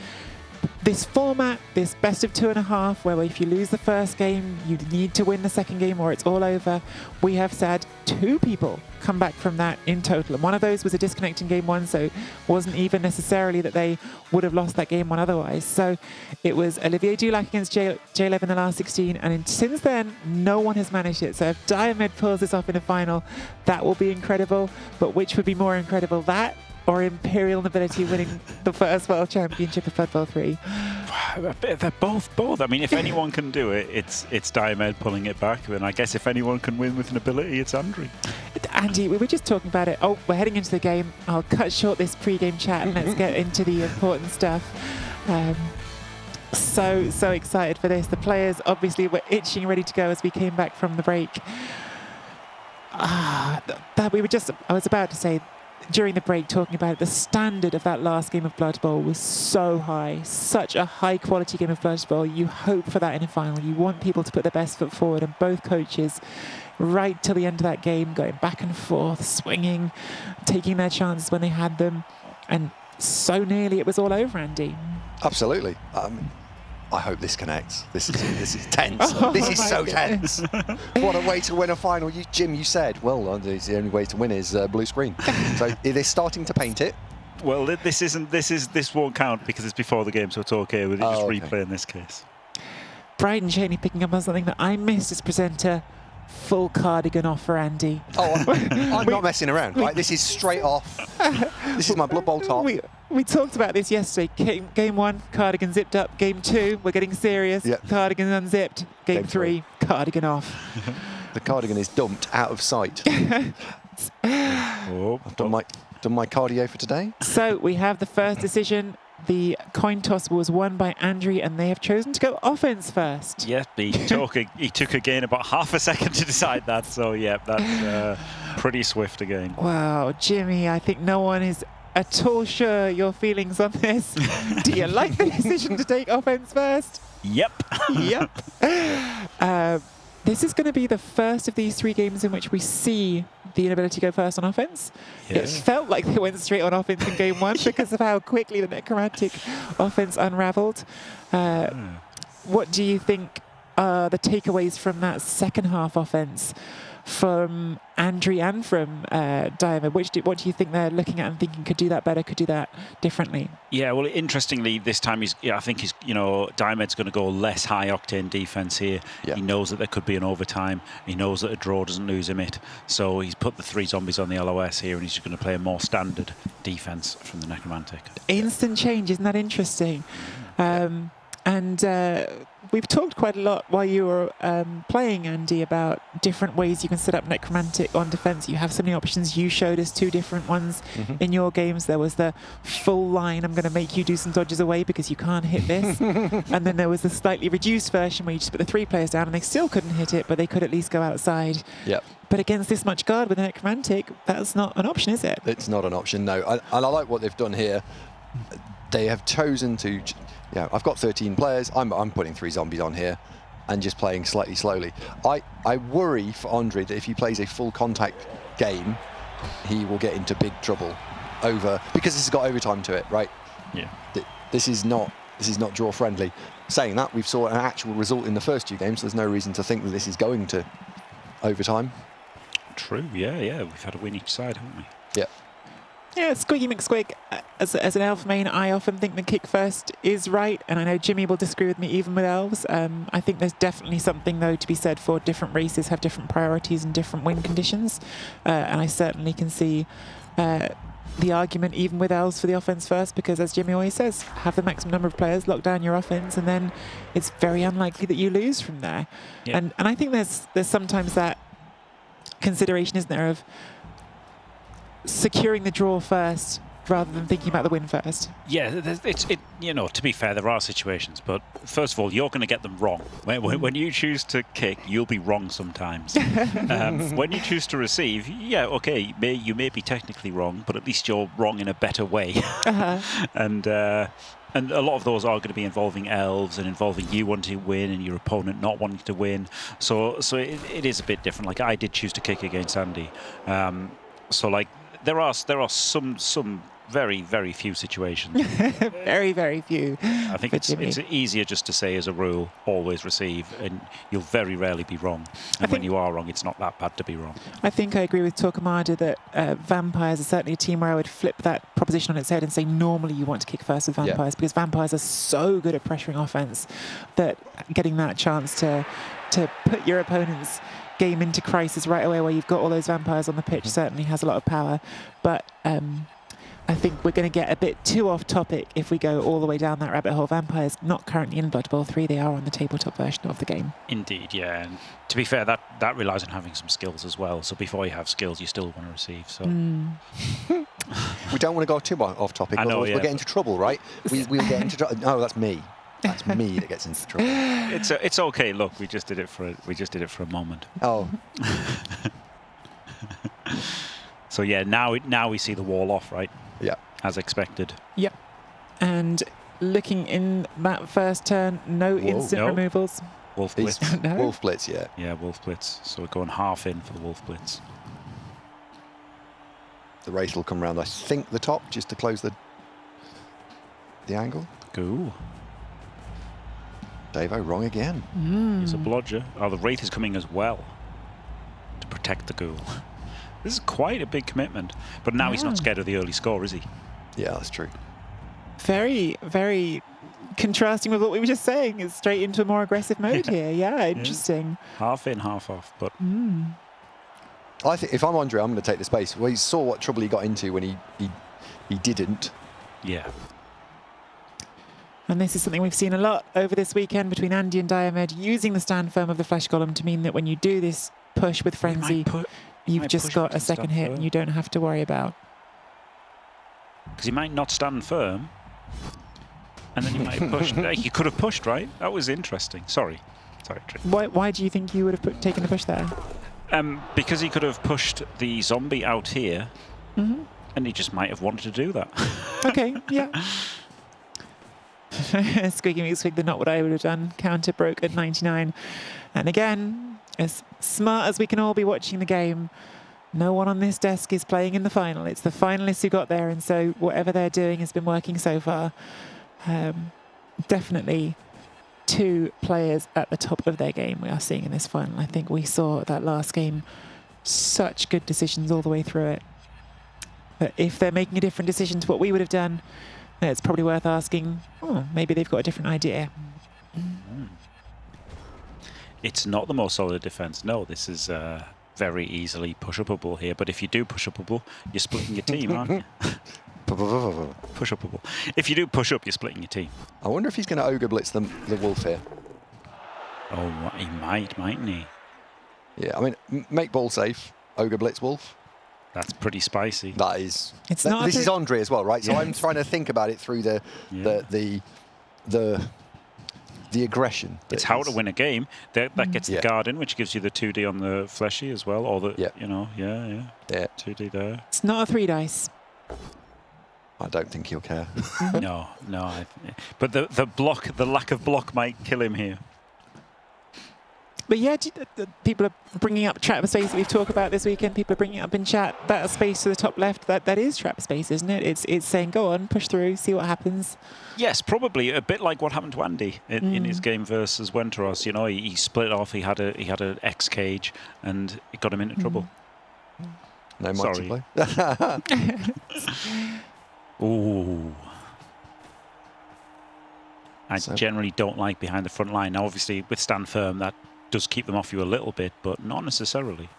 This format, this best of 2.5, where if you lose the first game, you need to win the second game or it's all over. We have had 2 people come back from that in total. And one of those was a disconnect in game 1, so it wasn't even necessarily that they would have lost that game 1 otherwise. So it was Olivier Dulac against J-Lev in the last 16. And since then, no one has managed it. So if Diomed pulls this off in a final, that will be incredible. But which would be more incredible, that or Imperial Nobility winning the first World Championship of Blood Bowl 3? they're both. I mean, if anyone can do it, it's Diomed pulling it back. And I guess if anyone can win with Nobility, it's Andri. Andy, we were just talking about it. Oh, we're heading into the game. I'll cut short this pre-game chat and let's get into the important stuff. So excited for this. The players obviously were itching, ready to go as we came back from the break. I was about to say, during the break, talking about it, the standard of that last game of Blood Bowl was so high, such a high quality game of Blood Bowl. You hope for that in a final. You want people to put their best foot forward, and both coaches, right till the end of that game, going back and forth, swinging, taking their chances when they had them, and so nearly it was all over, Andy. Absolutely. I hope this connects. This is tense. Oh this is so goodness. tense. What a way to win a final. Jim, you said, well, the only way to win is blue screen. So they're starting to paint it. Well, this won't count because it's before the game, so it's okay. We'll just replay in this case. Bryden Cheney picking up on something that I missed as presenter. Full cardigan off for Andy. Oh, I'm not messing around. Right, this is straight off. This is my Blood Bowl top. We talked about this yesterday. Game 1, cardigan zipped up. Game 2, we're getting serious. Yep. Cardigan unzipped. Game 3, cardigan off. The cardigan is dumped out of sight. I've done my cardio for today. So we have the first decision. The coin toss was won by Andri, and they have chosen to go offense first. Yeah, he took again about half a second to decide that. So yeah, that's pretty swift again. Wow, Jimmy, I think no one is at all sure your feelings on this. Do you like the decision to take offense first? Yep. Yep. This is going to be the first of these 3 games in which we see the inability to go first on offense. Yeah. It felt like they went straight on offense in game 1 because of how quickly the Necromantic offense unraveled. What do you think are the takeaways from that second half offense from Andri and from Diomed? What do you think they're looking at and thinking could do that better, could do that differently? Yeah, well, interestingly, this time I think Diomed's going to go less high octane defense here. Yeah. He knows that there could be an overtime. He knows that a draw doesn't lose him it. So he's put the 3 zombies on the LOS here, and he's just going to play a more standard defense from the Necromantic. Instant change, isn't that interesting? And we've talked quite a lot while you were playing, Andy, about different ways you can set up Necromantic on defense. You have so many options. You showed us 2 different ones in your games. There was the full line, I'm going to make you do some dodges away because you can't hit this. And then there was the slightly reduced version where you just put the 3 players down and they still couldn't hit it, but they could at least go outside. Yep. But against this much guard with a Necromantic, that's not an option, is it? It's not an option, no. And I like what they've done here. They have chosen to... Yeah, I've got 13 players. I'm putting 3 zombies on here and just playing slightly slowly. I worry for Andri that if he plays a full contact game, he will get into big trouble because this has got overtime to it, right? Yeah. This is not draw friendly. Saying that, we've saw an actual result in the first 2 games. So there's no reason to think that this is going to overtime. True. Yeah. We've had a win each side, haven't we? Yeah. Yeah, Squiggy McSquig, as an elf main, I often think the kick first is right, and I know Jimmy will disagree with me even with elves. I think there's definitely something, though, to be said for different races have different priorities and different win conditions, and I certainly can see the argument even with elves for the offense first, because as Jimmy always says, have the maximum number of players, lock down your offense, and then it's very unlikely that you lose from there. Yeah. And I think there's sometimes that consideration, isn't there, of securing the draw first rather than thinking about the win first. Yeah, to be fair, there are situations, but first of all, you're going to get them wrong. When you choose to kick, you'll be wrong sometimes. When you choose to receive, okay, you may be technically wrong, but at least you're wrong in a better way. And a lot of those are going to be involving elves and involving you wanting to win and your opponent not wanting to win. So it is a bit different. Like, I did choose to kick against Andy. There are some very, very few situations. Very, very few. I think it's easier just to say as a rule, always receive, and you'll very rarely be wrong. And when you are wrong, it's not that bad to be wrong. I think I agree with Torquemada that Vampires are certainly a team where I would flip that proposition on its head and say normally you want to kick first with Vampires, because Vampires are so good at pressuring offense that getting that chance to put your opponent's game into crisis right away where you've got all those Vampires on the pitch certainly has a lot of power. But I think we're going to get a bit too off topic if we go all the way down that rabbit hole. Vampires not currently in Blood Bowl 3, they are on the tabletop version of the game. Indeed, yeah. And to be fair, that relies on having some skills as well. So before you have skills, you still want to receive. So We don't want to go too off topic, otherwise we'll get into trouble, right? We'll get into trouble. No, that's me. That's me that gets into trouble. It's okay. Look, we just did it for a moment. Oh. So yeah, now we see the wall off, right? Yeah. As expected. Yep. And looking in that first turn, no instant removals. Wolf Blitz. No. Wolf Blitz, yeah. Yeah, Wolf Blitz. So we're going half in for the Wolf Blitz. The Wraith will come round, I think, the top, just to close the angle. Go. Davo, wrong again. He's a blodger. Oh, the Wraith is coming as well to protect the ghoul. This is quite a big commitment. But now he's not scared of the early score, is he? Yeah, that's true. Very, very contrasting with what we were just saying. It's straight into a more aggressive mode here. Yeah, interesting. Half in, half off. But I think if I'm Andre, I'm going to take the space. Well, he saw what trouble he got into when he didn't. yeah. And this is something we've seen a lot over this weekend between Andy and Diomed, using the stand firm of the Flesh Golem to mean that when you do this push with Frenzy, you've just got a second hit and you don't have to worry about. Because he might not stand firm, and then he might have pushed. He could have pushed, right? That was interesting. Sorry, Trick. Why do you think you would have taken the push there? Because he could have pushed the zombie out here, and he just might have wanted to do that. Okay, yeah. Squeaky McSquig, not what I would have done. Counter broke at 99. And again, as smart as we can all be watching the game, no one on this desk is playing in the final. It's the finalists who got there, and so whatever they're doing has been working so far. Definitely two players at the top of their game we are seeing in this final. I think we saw that last game, such good decisions all the way through it. But if they're making a different decision to what we would have done, it's probably worth asking, maybe they've got a different idea. It's not the most solid defense. No, this is very easily push-upable here. But if you do push-upable, you're splitting your team, aren't you? Push-upable. If you do push-up, you're splitting your team. I wonder if he's going to Ogre Blitz the Wolf here. Oh, he mightn't he? Yeah, I mean, make ball safe, Ogre Blitz Wolf. That's pretty spicy. That is. It's not. This is Andre as well, right? So I'm trying to think about it through the aggression. It's how to win a game. That gets the guard in, which gives you the 2D on the fleshy as well, or the 2D there. It's not a 3 dice. I don't think he'll care. No. But the lack of block might kill him here. But yeah, people are bringing up trap space that we've talked about this weekend. People are bringing it up in chat. That space to the top left, that is trap space, isn't it? It's saying, go on, push through, see what happens. Yes, probably a bit like what happened to Andy in his game versus Wenteros. You know, he split off. He had a X cage, and it got him into trouble. No Sorry. multiplayer. Ooh. I So- generally don't like behind the front line. Now, obviously, with stand firm, that does keep them off you a little bit, but not necessarily.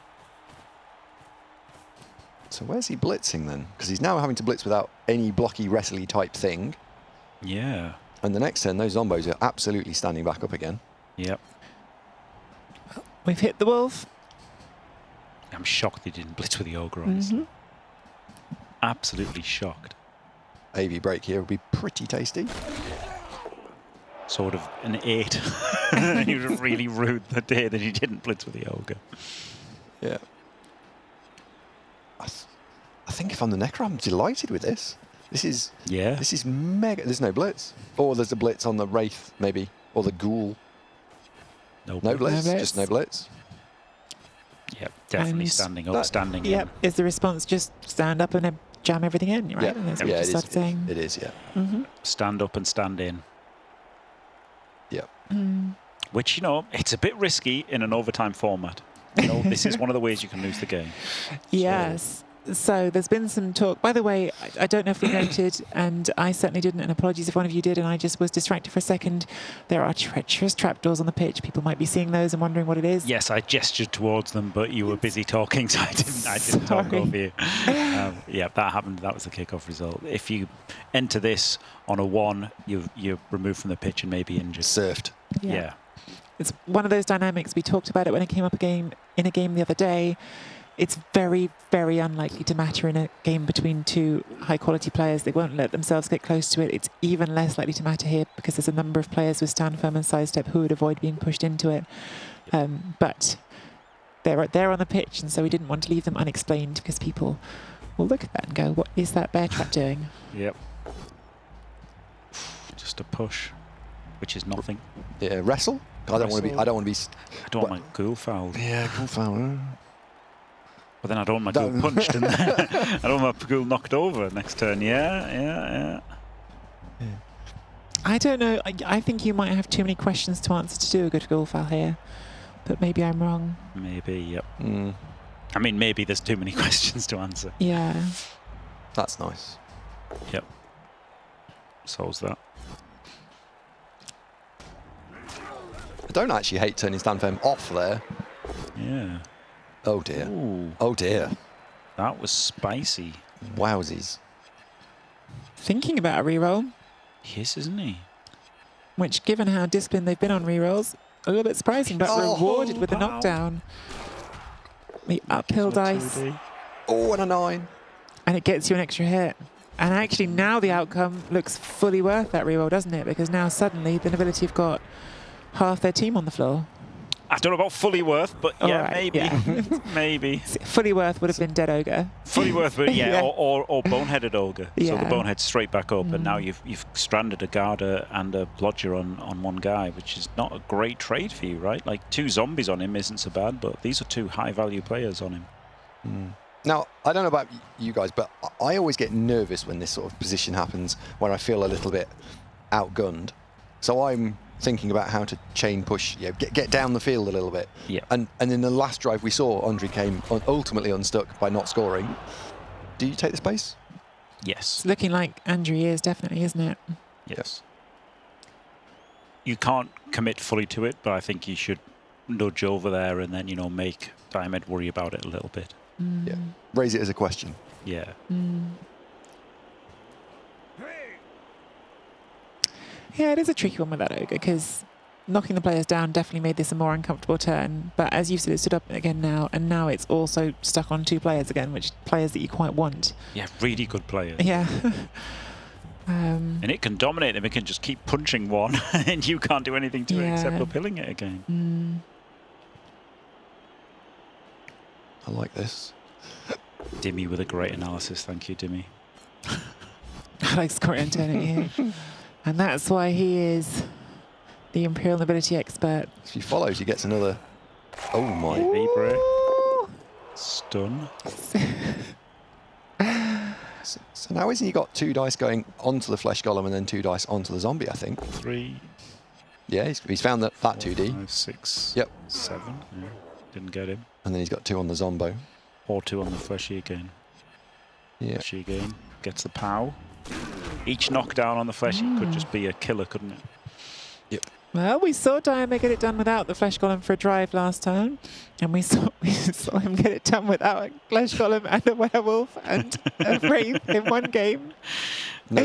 So where's he blitzing then? Because he's now having to blitz without any blocky, wrestly type thing. Yeah. And the next turn, those zombos are absolutely standing back up again. Yep. We've hit the wolf. I'm shocked they didn't blitz with the ogre, honestly. Absolutely shocked. AV break here would be pretty tasty. Sort of an 8. He was really rude the day that he didn't blitz with the ogre. Yeah. I think if I'm the Necro, I'm delighted with this. This is mega. There's no blitz. Or there's a blitz on the Wraith, maybe. Or the Ghoul. No No blitz. blitz, just no blitz. Yep, definitely And standing up, that- standing in. Yep. Is the response just stand up and then jam everything in, right? Yeah, And that's what yeah, you it is. started saying. It is, yeah. Stand up and stand in. Yeah. Which, you know, it's a bit risky in an overtime format. You know, this is one of the ways you can lose the game. Yes. So there's been some talk. By the way, I don't know if we noted, and I certainly didn't, and apologies if one of you did, and I just was distracted for a second. There are treacherous trapdoors on the pitch. People might be seeing those and wondering what it is. Yes, I gestured towards them, but you were busy talking, so I didn't talk Sorry. over you. Yeah, that happened. That was the kickoff result. If you enter this on a 1, you're removed from the pitch and maybe injured. Surfed. Yeah. It's one of those dynamics. We talked about it when it came up in a game the other day. It's very, very unlikely to matter in a game between two high-quality players. They won't let themselves get close to it. It's even less likely to matter here because there's a number of players with stand firm and sidestep who would avoid being pushed into it. But they're right there on the pitch, and so we didn't want to leave them unexplained because people will look at that and go, "What is that bear trap doing?" Yep. Just a push, which is nothing. Yeah, wrestle? I don't want to be. I don't want to be. I don't want my ghoul fouled. Yeah, cool foul. But then I don't want my ghoul punched and I don't want my ghoul knocked over next turn. Yeah. I don't know. I think you might have too many questions to answer to do a good goal foul here, but maybe I'm wrong. Maybe, yep. Mm, I mean, maybe there's too many questions to answer. Yeah. that's nice. Yep. Solves that. I don't actually hate turning stand firm off there. Yeah. Oh dear. Ooh, Oh dear. that was spicy. Wowsies. Thinking about a reroll, He is, isn't he? which, given how disciplined they've been on rerolls, a little bit surprising, but Oh, rewarded with the wow. knockdown. The uphill dice, 2D. Oh, and a 9. and it gets you an extra hit. And actually, now the outcome looks fully worth that reroll, doesn't it? Because now suddenly the nobility have got half their team on the floor. I don't know about fully worth, but yeah, Alright, maybe. yeah. Maybe. Fully worth would have been dead ogre. Fully worth, but yeah, Yeah. or boneheaded ogre. So the Yeah. bonehead straight back up, and now you've stranded a Garda and a blodger on one guy, which is not a great trade for you, right? Like 2 zombies on him isn't so bad, but these are 2 high value players on him. Now, I don't know about you guys, but I always get nervous when this sort of position happens, where I feel a little bit outgunned. So I'm thinking about how to chain push, get down the field a little bit. Yeah. And in the last drive we saw, Andre came ultimately unstuck by not scoring. Do you take the space? Yes. It's looking like Andrew is, definitely, isn't it? Yes. You can't commit fully to it, but I think you should nudge over there and then, make Diomed worry about it a little bit. Yeah. Raise it as a question. Yeah. Yeah, it is a tricky one with that ogre because knocking the players down definitely made this a more uncomfortable turn. But as you said, it stood up again now, and now it's also stuck on 2 players again, which players that you quite want. Yeah, really good players. Yeah. And it can dominate them. It can just keep punching one, and you can't do anything to it except Yeah. upilling it again. I like this. Dimmy with a great analysis. Thank you, Dimmy. I like scoring turning here. And that's why he is the Imperial Nobility expert. If he follows, he gets another. Oh my. Heavy break. Stun. So now isn't he got 2 dice going onto the flesh golem and then 2 dice onto the zombie, I think. 3, Yeah, he's found that 2D. 5, 6, Yep. 7. Yeah. Didn't get him. And then he's got 2 on the zombo. Or 2 on the fleshy again. Yeah. Fleshy again. Gets the pow. Each knockdown on the fleshy could just be a killer, couldn't it? Yep. Well, we saw Diame get it done without the flesh golem for a drive last time, and we saw him get it done without a flesh golem and a werewolf and a wraith in one game. No,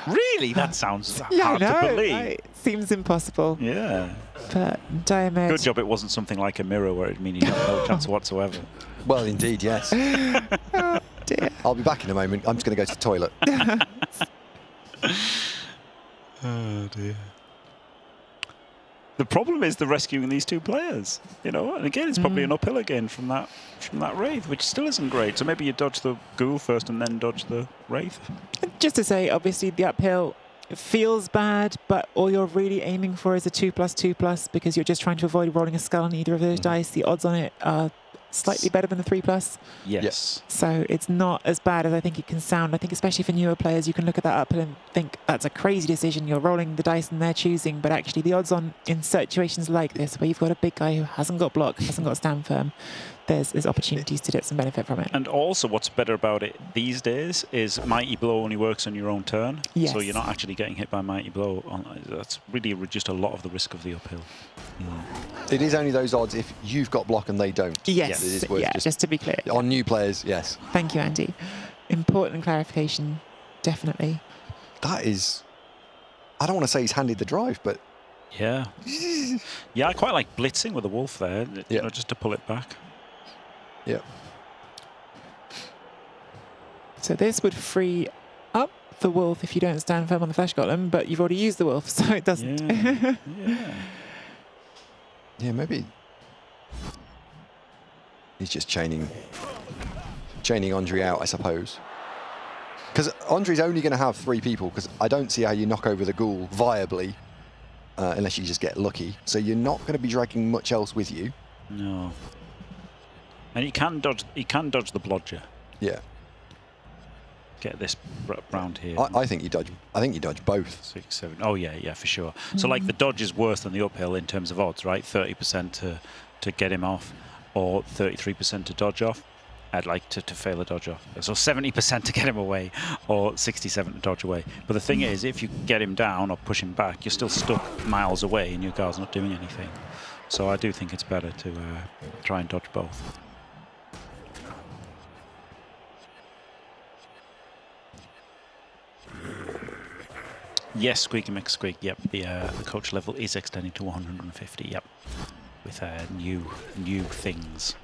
Really? That sounds Yeah, I hard know, to believe. right? Seems impossible. Yeah. But Diame. Good job it wasn't something like a mirror where it'd mean you had no chance whatsoever. well, indeed, yes. Oh, dear. I'll be back in a moment. I'm just going to go to the toilet. Oh dear. The problem is the rescuing these 2 players, you know, and again it's probably an uphill again from that wraith, which still isn't great. So maybe you dodge the ghoul first and then dodge the wraith. Just to say, obviously the uphill feels bad, but all you're really aiming for is a 2+2+ because you're just trying to avoid rolling a skull on either of those dice. The odds on it are slightly better than the 3+. Yes. So it's not as bad as I think it can sound. I think especially for newer players, you can look at that uphill and think that's a crazy decision. You're rolling the dice and they're choosing, but actually the odds on in situations like this where you've got a big guy who hasn't got block, hasn't got stand firm, there's opportunities to get some benefit from it. And also what's better about it these days is Mighty Blow only works on your own turn. Yes. So you're not actually getting hit by Mighty Blow. That's really reduced a lot of the risk of the uphill. It is only those odds if you've got block and they don't. Yes, It is worth yeah, just to be clear. On new players, yes. Thank you, Andy. Important clarification, definitely. That is... I don't want to say he's handed the drive, but... Yeah. Yeah, I quite like blitzing with the wolf there, you know, just to pull it back. Yeah. So this would free up the wolf if you don't stand firm on the flesh golem, but you've already used the wolf, so it doesn't. Yeah. Yeah. Yeah, maybe... He's just chaining Andre out, I suppose. Because Andre's only going to have 3 people, because I don't see how you knock over the ghoul viably, unless you just get lucky. So you're not going to be dragging much else with you. No. And he can dodge the blodger. Yeah. Get this round here. I think you dodge. I think you dodge both. 6, 7. Oh yeah, for sure. So like the dodge is worse than the uphill in terms of odds, right? 30% to get him off, or 33% to dodge off. I'd like to fail a dodge off. So 70% to get him away, or 67 to dodge away. But the thing is, if you get him down or push him back, you're still stuck miles away, and your guard's not doing anything. So I do think it's better to try and dodge both. Yes, Squeaky McSqueak. Yep, the coach level is extending to 150. Yep, with new things.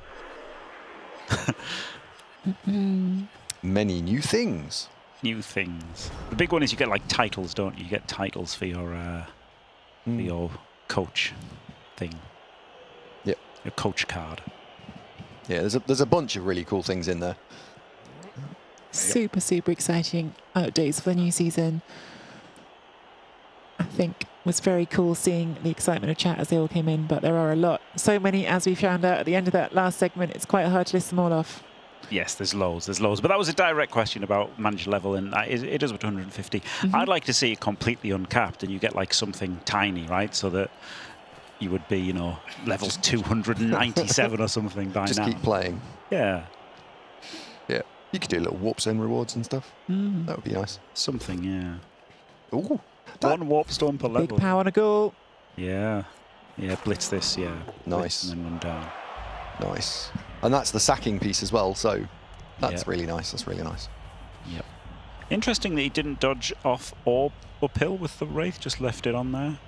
Many new things. New things. The big one is you get like titles, don't you? You get titles for your coach thing. Yep. Your coach card. Yeah, there's a bunch of really cool things in there. Super, super exciting updates for the new season. I think it was very cool seeing the excitement of chat as they all came in, but there are a lot. So many, as we found out at the end of that last segment, it's quite hard to list them all off. Yes, there's loads. But that was a direct question about manager level, and it is with 150. I'd like to see it completely uncapped, and you get like something tiny, right? So that you would be, you know, levels 297 or something by Just now. keep playing. Yeah. Yeah. You could do little warp zone rewards and stuff. That would be nice. Something, yeah. Ooh. One warp stone per level. Big power on a ghoul. Yeah. Yeah, blitz this, yeah. Nice. Blitz and then run down. Nice. And that's the sacking piece as well, so that's Yep. really nice. That's really nice. Yep. Interesting that he didn't dodge off or uphill with the Wraith, just left it on there.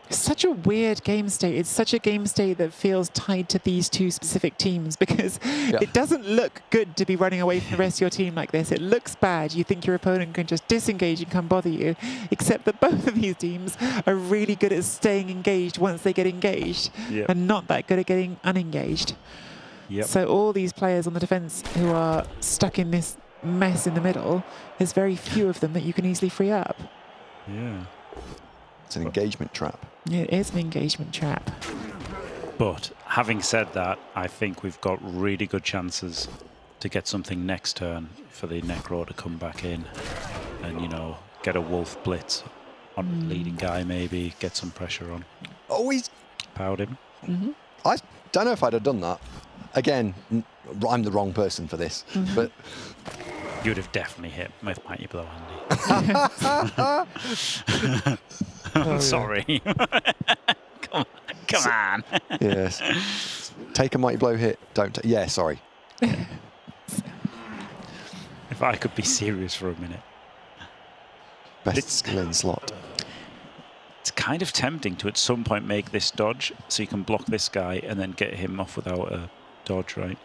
It's such a weird game state. It's such a game state that feels tied to these 2 specific teams because it doesn't look good to be running away from the rest of your team like this. It looks bad. You think your opponent can just disengage and come bother you, except that both of these teams are really good at staying engaged once they get engaged and not that good at getting unengaged. Yep. So all these players on the defense who are stuck in this mess in the middle, there's very few of them that you can easily free up. Yeah. It's an engagement trap. It is an engagement trap. But having said that, I think we've got really good chances to get something next turn for the Necro to come back in and, you know, get a wolf blitz on the leading guy maybe, get some pressure on. Oh, he's... Powered him. I don't know if I'd have done that. Again, I'm the wrong person for this, but You'd have definitely hit with Mighty Blow, Andy. I'm sorry. Come on. yes. Take a mighty blow hit. Don't. Yeah, sorry. If I could be serious for a minute. Best skill in slot. It's kind of tempting to at some point make this dodge so you can block this guy and then get him off without a dodge, right?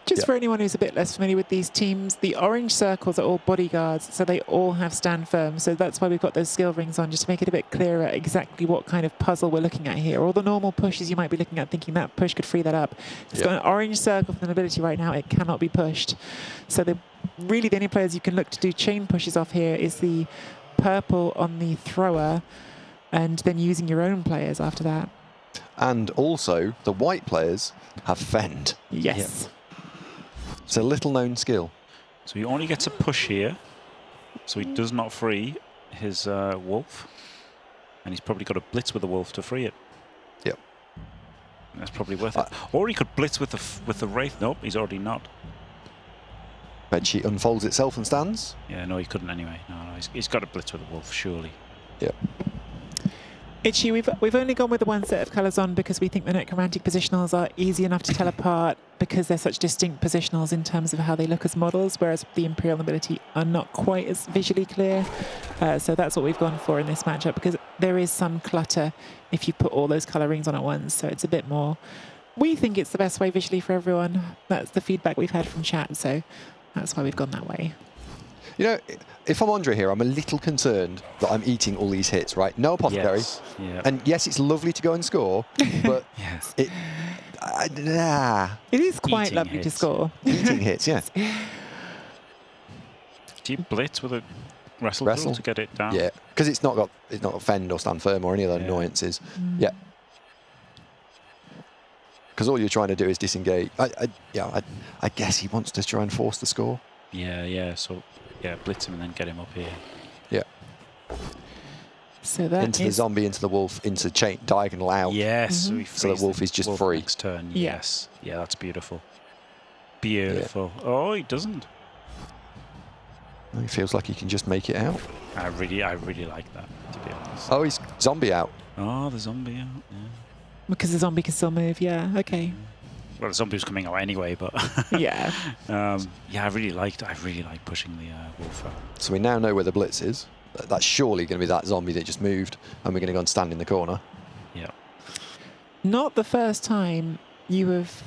Just for anyone who's a bit less familiar with these teams, the orange circles are all bodyguards, so they all have stand firm. So that's why we've got those skill rings on, just to make it a bit clearer exactly what kind of puzzle we're looking at here. All the normal pushes you might be looking at, thinking that push could free that up. It's got an orange circle for an ability right now. It cannot be pushed. So really the only players you can look to do chain pushes off here is the purple on the thrower, and then using your own players after that. And also, the white players have fend. Yes. It's a little known skill. So he only gets a push here, so he does not free his wolf, and he's probably got a blitz with the wolf to free it. Yep. That's probably worth it. Or he could blitz with the wraith. Nope, he's already not. Bedsheet unfolds itself and stands. Yeah, no, he couldn't anyway. No, he's got a blitz with the wolf, surely. Yep. Itchy, we've only gone with the one set of colours on because we think the necromantic positionals are easy enough to tell apart because they're such distinct positionals in terms of how they look as models, whereas the Imperial Nobility are not quite as visually clear. So that's what we've gone for in this matchup, because there is some clutter if you put all those colour rings on at once, so it's a bit more. We think it's the best way visually for everyone. That's the feedback we've had from chat, so that's why we've gone that way. You know, if I'm Andre here, I'm a little concerned that I'm eating all these hits, right? No apothecary. Yes. Yeah. And yes, it's lovely to go and score, but Yes. it It is quite Eating lovely to hits. score. eating hits, yeah. Do you blitz with a wrestle Wrestle? tool to get it down? Yeah, because it's not got fend or stand firm or any other Yeah. annoyances. Yeah. Because all you're trying to do is disengage. I guess he wants to try and force the score. Yeah. So, yeah, blitz him and then get him up here. Yeah. So that Into the is zombie, into the wolf, into chain diagonal out. Yes. So, he So the frees wolf is just wolf free. next turn. Yeah. Yes. Yeah, that's beautiful. Beautiful. Oh, he doesn't. He feels like he can just make it out. I really like that, to be honest. Oh, he's zombie out. Oh, the zombie out. Yeah. because the zombie can still move. Yeah, okay. Well, the zombie was coming out anyway, but Yeah. yeah, I really like pushing the wolf out. So we now know where the blitz is. That's surely going to be that zombie that just moved, and we're going to go and stand in the corner. Yeah. Not the first time you have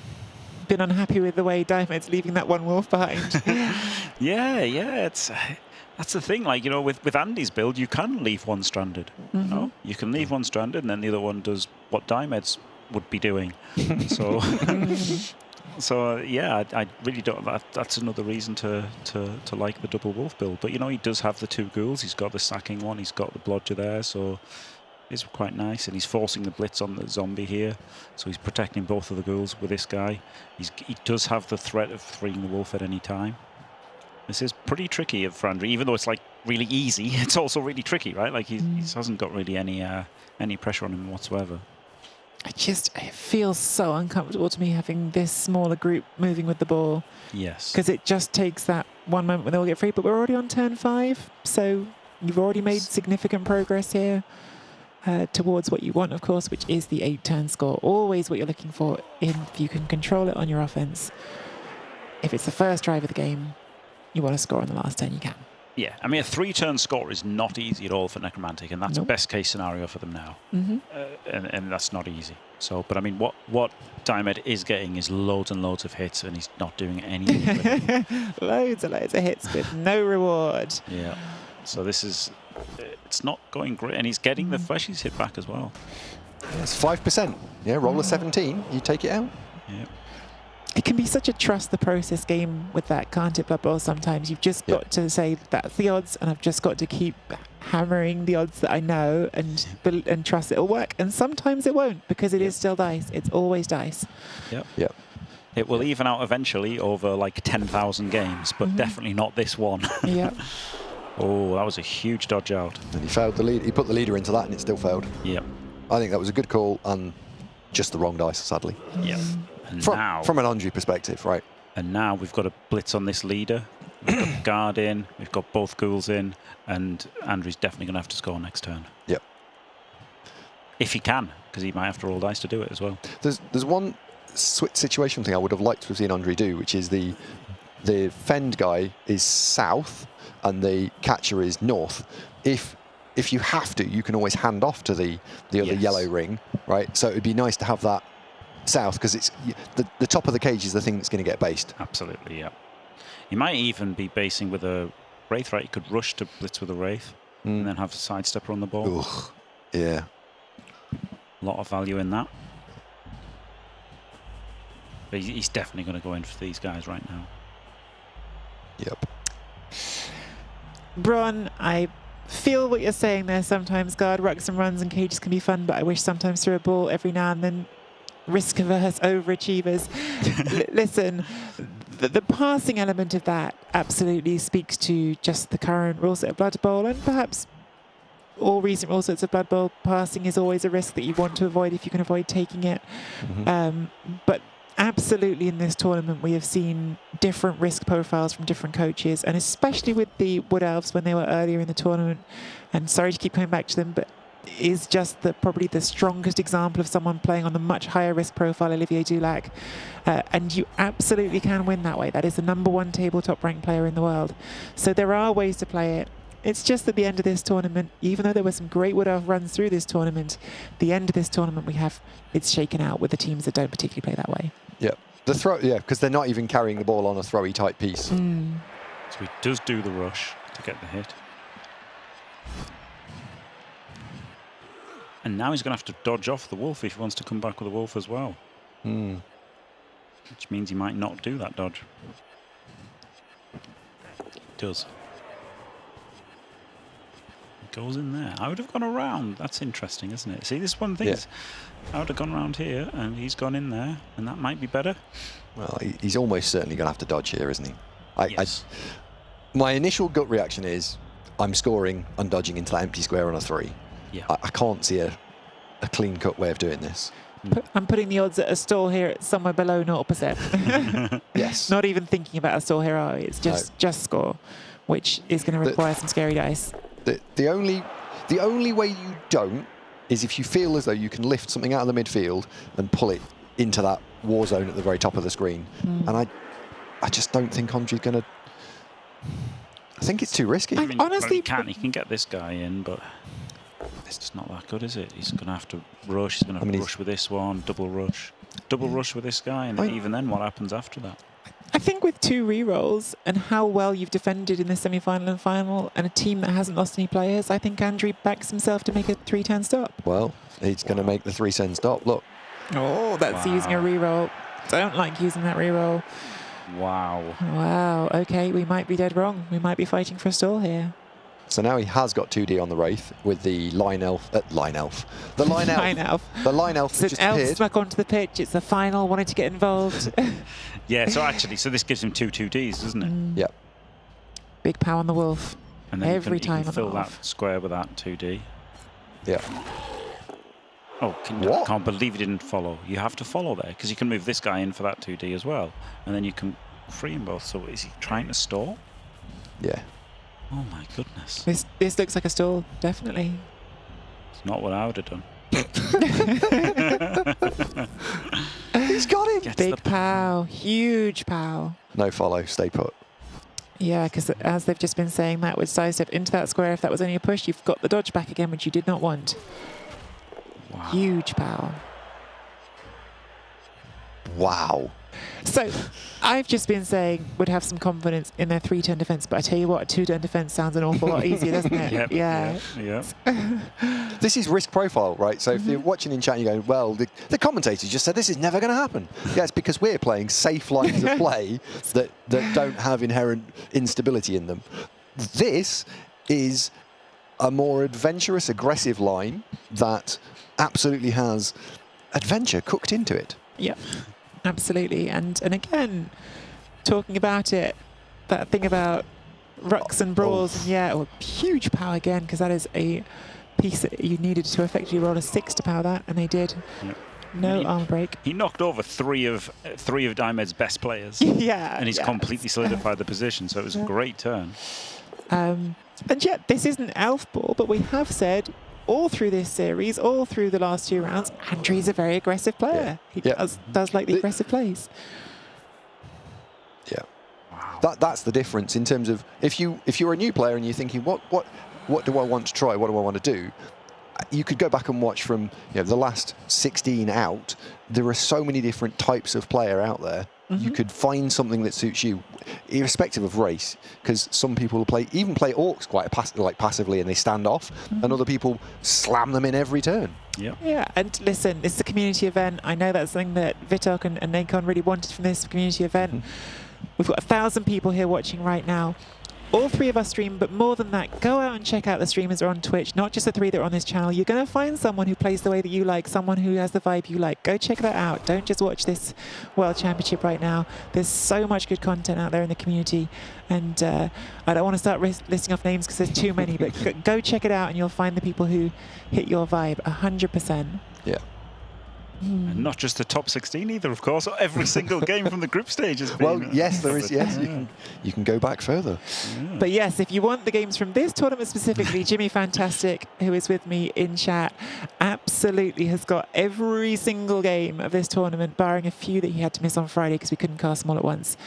been unhappy with the way Diamond's leaving that one wolf behind. Yeah, it's that's the thing. Like, you know, with Andy's build, you can leave one stranded. You know, you can leave one stranded, and then the other one does what Diamed's would be doing. So, yeah, I really don't. That's another reason to like the double wolf build. But you know, he does have the two ghouls. He's got the sacking one. He's got the blodger there. So it's quite nice, and he's forcing the blitz on the zombie here. So he's protecting both of the ghouls with this guy. He does have the threat of freeing the wolf at any time. This is pretty tricky for Andre, even though it's like really easy. It's also really tricky, right? Like he hasn't got really any pressure on him whatsoever. It feels so uncomfortable to me having this smaller group moving with the ball, Yes. because it just takes that one moment when they all get free. But we're already on turn 5, so you've already made significant progress here towards what you want, of course, which is the 8-turn score. Always what you're looking for if you can control it on your offense. If it's the first drive of the game, you want to score on the last turn you can. Yeah, I mean, a 3-turn score is not easy at all for Necromantic, and that's Nope. best case scenario for them now. Mm-hmm. And that's not easy. So, but I mean, what Diamed is getting is loads and loads of hits, and he's not doing anything with it. Loads and loads of hits with no reward. Yeah. So this is, it's not going great, and he's getting the fleshies hit back as well. It's 5%. Yeah, roll a 17, you take it out. Yeah. It can be such a trust the process game with that, can't it, Blood Bowl? Sometimes you've just got to say that's the odds, and I've just got to keep hammering the odds that I know and trust it'll work. And sometimes it won't, because it is still dice. It's always dice. Yep. Yep. It will even out eventually over like 10,000 games, but definitely not this one. Yeah. Oh, that was a huge dodge out. And he failed the lead. He put the leader into that, and it still failed. Yep. I think that was a good call, and just the wrong dice, sadly. Yeah. And From an Andre perspective, right? And now we've got a blitz on this leader. We've got the guard in. We've got both ghouls in, and Andrew's definitely going to have to score next turn. Yep. If he can, because he might have to roll dice to do it as well. There's one situation thing I would have liked to have seen Andre do, which is the fend guy is south and the catcher is north. If you have to, you can always hand off to the other Yes. yellow ring, right? So it'd be nice to have that south, because it's the top of the cage is the thing that's going to get based. Absolutely, yeah. He might even be basing with a Wraith, right? He could rush to blitz with a Wraith and then have a sidestepper on the ball. Ugh. Yeah. A lot of value in that. But he's definitely going to go in for these guys right now. Yep. Bron, I feel what you're saying there sometimes. Guard rucks and runs and cages can be fun, but I wish sometimes through a ball every now and then. Risk-averse overachievers. Listen, the passing element of that absolutely speaks to just the current rule set of Blood Bowl, and perhaps all recent rule sets of Blood Bowl. Passing is always a risk that you want to avoid if you can avoid taking it. But absolutely in this tournament we have seen different risk profiles from different coaches, and especially with the Wood Elves when they were earlier in the tournament, and sorry to keep coming back to them, but is just probably the strongest example of someone playing on the much higher risk profile, Olivier Dulac. And you absolutely can win that way. That is the #1 tabletop ranked player in the world. So there are ways to play it. It's just at the end of this tournament, even though there were some great Wood Elf runs through this tournament, the end of this tournament it's shaken out with the teams that don't particularly play that way. Yeah. The throw, yeah, because they're not even carrying the ball on a throwy type piece. So he does do the rush to get the hit. And now he's going to have to dodge off the wolf if he wants to come back with a wolf as well. Which means he might not do that dodge. He does. He goes in there. I would have gone around. That's interesting, isn't it? See, this one thing is, I would have gone around here, and he's gone in there, and that might be better. Well, he's almost certainly going to have to dodge here, isn't he? Yes. My initial gut reaction is, I'm scoring and dodging into that empty square on a 3. Yeah. I can't see a clean-cut way of doing this. I'm putting the odds at a stall here at somewhere below 0%. Yes. Not even thinking about a stall here, are we? It's just score, which is going to require some scary dice. The only way you don't is if you feel as though you can lift something out of the midfield and pull it into that war zone at the very top of the screen. And I just don't think Andre's going to... I think it's too risky. I mean, honestly, he can get this guy in, but it's just not that good, is it? He's going to have to rush. He's going to have to rush with this one, double rush with this guy, and even then, what happens after that? I think with 2 rerolls and how well you've defended in the semi-final and final, and a team that hasn't lost any players, I think Andre backs himself to make a 3-10 stop. Well, he's going to make the 3-10 stop. Look. Oh, that's using a reroll. Don't like using that reroll. Wow. Wow. Okay, we might be dead wrong. We might be fighting for a stall here. So now he has got 2D on the Wraith with the line elf. The line elf. The line elf It's an just elf appeared. snuck onto the pitch. It's the final. Wanted to get involved. Yeah, so this gives him 2/2Ds, doesn't it? Yep. Big pow on the wolf. And then Every you time can on the fill that wolf. square with that 2D. Yeah. Oh, I can't believe he didn't follow. You have to follow there, because you can move this guy in for that 2D as well. And then you can free them both. So is he trying to stall? Yeah. Oh my goodness. This looks like a stall, definitely. It's not what I would have done. He's got it. Gets Big the pow. Huge pow. No follow. Stay put. Yeah, because as they've just been saying, that would sidestep into that square. If that was only a push, you've got the dodge back again, which you did not want. Wow. Huge pow. Wow. So I've just been saying would have some confidence in their 3-turn defence, but I tell you what, a 2-turn defence sounds an awful lot easier, doesn't it? Yep, Yeah. This is risk profile, right? So if you're watching in chat and you're going, well, the commentators just said this is never going to happen. Yeah, it's because we're playing safe lines of play that don't have inherent instability in them. This is a more adventurous, aggressive line that absolutely has adventure cooked into it. Yep. Absolutely. And again, talking about it, that thing about rucks and brawls, and huge power again, because that is a piece that you needed to effectively roll a 6 to power that, and they did. Yep. No armor break. He knocked over three of Diamed's best players. Yeah. And he's yes. completely solidified the position, so it was a great turn. And yet, this isn't Elf Ball, but we have said all through this series, all through the last 2 rounds, Andrew's a very aggressive player. He does like the aggressive plays. Yeah. Wow. That's the difference in terms of if you're a new player and you're thinking what do I want to try? What do I want to do? You could go back and watch from the last 16 out. There are so many different types of player out there. You could find something that suits you, irrespective of race, because some people play orcs quite passively and they stand off, and other people slam them in every turn. Yeah. Yeah, and listen, it's a community event. I know that's something that Vitok and Nacon really wanted from this community event. We've got 1,000 people here watching right now. All 3 of us stream, but more than that, go out and check out the streamers that are on Twitch, not just the 3 that are on this channel. You're going to find someone who plays the way that you like, someone who has the vibe you like. Go check that out. Don't just watch this World Championship right now. There's so much good content out there in the community. And I don't want to start listing off names because there's too many, but go check it out and you'll find the people who hit your vibe 100%. Yeah. And not just the top 16 either, of course. Every single game from the group stage has been... Well, yes, there is. Yes, you can go back further. Yeah. But yes, if you want the games from this tournament specifically, Jimmy Fantastic, who is with me in chat, absolutely has got every single game of this tournament, barring a few that he had to miss on Friday because we couldn't cast them all at once,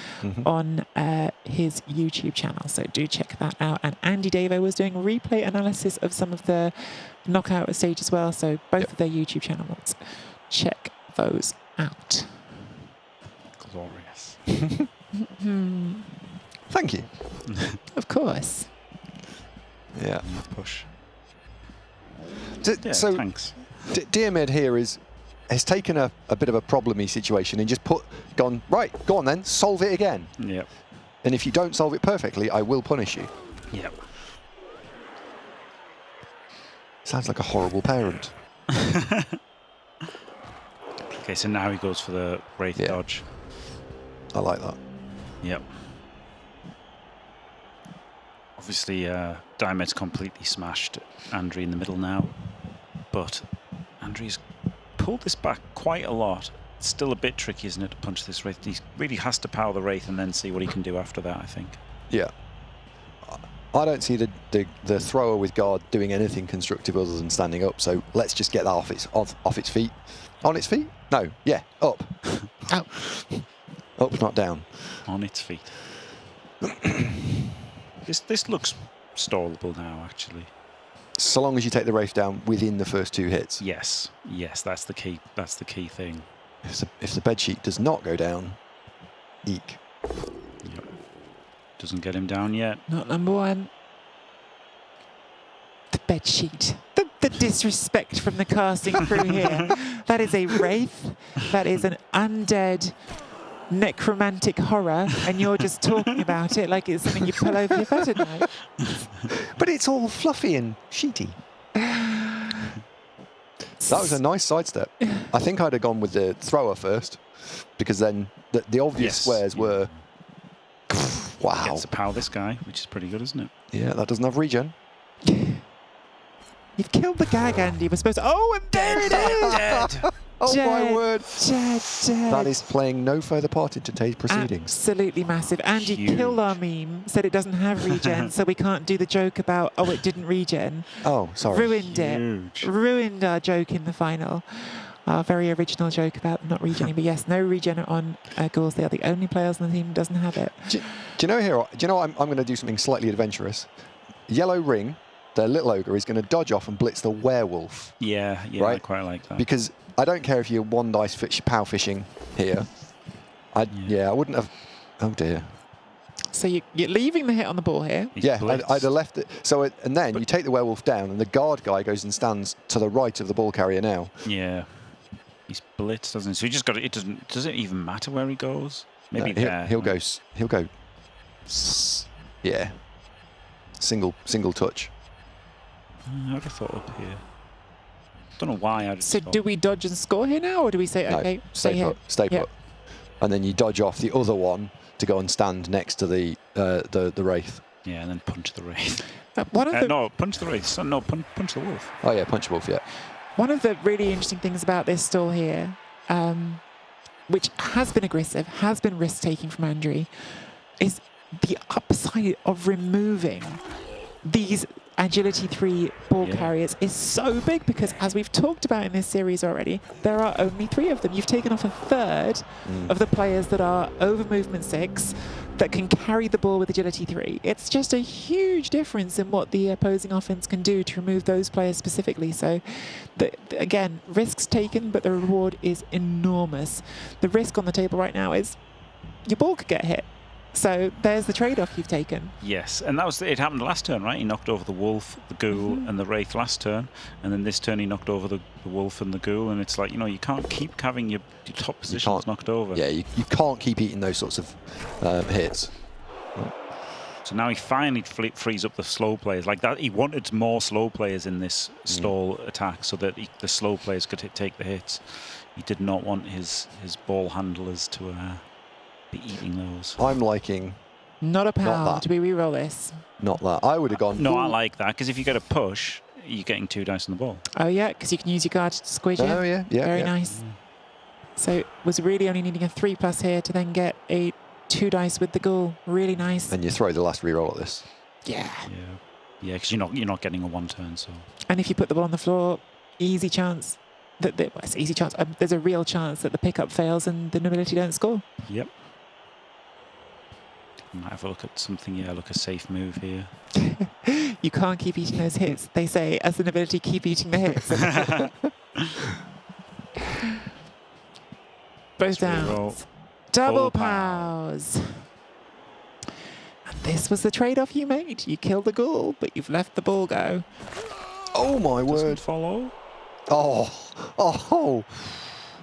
on his YouTube channel. So do check that out. And Andy Davo was doing replay analysis of some of the knockout stage as well. So both of their YouTube channels. Check those out. Glorious. Thank you. Of course. Yeah. Push. So thanks. Diarmid here has taken a bit of a problemy situation and just gone, right, go on then, solve it again. Yep. And if you don't solve it perfectly, I will punish you. Yep. Sounds like a horrible parent. Okay, so now he goes for the Wraith dodge. I like that. Yep. Obviously, Diamed's completely smashed Andrew in the middle now, but Andrew's pulled this back quite a lot. It's still a bit tricky, isn't it, to punch this Wraith? He really has to power the Wraith and then see what he can do after that, I think. Yeah. I don't see the thrower with guard doing anything constructive other than standing up, so let's just get that off its feet. On its feet? No. Yeah. Up. Out. Up, not down. On its feet. This looks stallable now, actually. So long as you take the Wraith down within the first 2 hits. Yes. Yes, that's the key. That's the key thing. If the bedsheet does not go down, eek. Yep. Doesn't get him down yet. Not number 1. The bedsheet. The disrespect from the casting crew here. That is a Wraith. That is an undead necromantic horror, and you're just talking about it like it's something you pull over your bed at night. But it's all fluffy and sheety. That was a nice sidestep. I think I'd have gone with the thrower first, because then the obvious squares were... Wow. Gets to power this guy, which is pretty good, isn't it? Yeah, that doesn't have regen. You've killed the gag, Andy. We're supposed to... Oh, and there it is! Dead. Oh my word. Dead. That is playing no further part in today's proceedings. Absolutely massive. Andy Huge. killed our meme, said it doesn't have regen, so we can't do the joke about, oh, it didn't regen. Oh, sorry. Ruined Huge. it. Ruined our joke in the final. Our very original joke about not regening. But yes, no regen on ghouls. They are the only players on the team who doesn't have it. Do you know I'm going to do something slightly adventurous. Yellow ring, their little ogre, is going to dodge off and blitz the werewolf. Yeah, right? I quite like that. Because I don't care if you're 1 dice pow fishing here. I wouldn't have... Oh dear. So you're leaving the hit on the ball here. He's Yeah, blitzed. I'd have left it. So and then you take the werewolf down, and the guard guy goes and stands to the right of the ball carrier now. Yeah. He's blitzed, doesn't he? So he just got it. Does it even matter where he goes? Maybe No, there. he'll go. Yeah. Single touch. I'd have thought up here. Don't know why I'd. So do we dodge and score here now, or do we say, No, okay, stay here? put. Stay Yeah. put. And then you dodge off the other one to go and stand next to the wraith. Yeah, and then punch the Wraith. One of the, No, punch the Wraith. No, punch the Wolf. Oh yeah, punch wolf. Yeah. One of the really interesting things about this stall here, which has been aggressive, has been risk-taking from Andrew, is the upside of removing these agility 3 ball carriers is so big, because as we've talked about in this series already, there are only 3 of them. You've taken off a third of the players that are over movement 6 that can carry the ball with agility 3. It's just a huge difference in what the opposing offense can do to remove those players specifically. So again, risks taken, but the reward is enormous. The risk on the table right now is your ball could get hit. So there's the trade-off you've taken. Yes, and that was it. Happened last turn, right? He knocked over the wolf, the ghoul, and the wraith last turn, and then this turn he knocked over the wolf and the ghoul. And it's like, you know, you can't keep having your top positions knocked over. Yeah, you can't keep eating those sorts of hits. So now he finally frees up the slow players like that. He wanted more slow players in this stall attack so that the slow players could take the hits. He did not want his ball handlers to be eating those. I'm liking. Not a pound. Not that. Do we re-roll this? Not that. I would have gone. No, I like that, because if you get a push, you're getting 2 dice on the ball. Oh yeah, because you can use your guard to squidge it. Oh yeah, yeah. Very yeah. nice. So was really only needing a 3+ here to then get a 2 dice with the ghoul. Really nice. And you throw the last reroll at this. Yeah. Yeah, because you're not getting a 1 turn. So. And if you put the ball on the floor, easy chance that well, it's easy chance. There's a real chance that the pickup fails and the nobility don't score. Yep. Might have a look at something. Yeah, look, a safe move here. You can't keep eating those hits. They say, as the nobility, keep eating the hits. Both downs. Double pows. And this was the trade-off you made. You killed the ghoul, but you've left the ball go. Oh my Doesn't word! follow. Oh!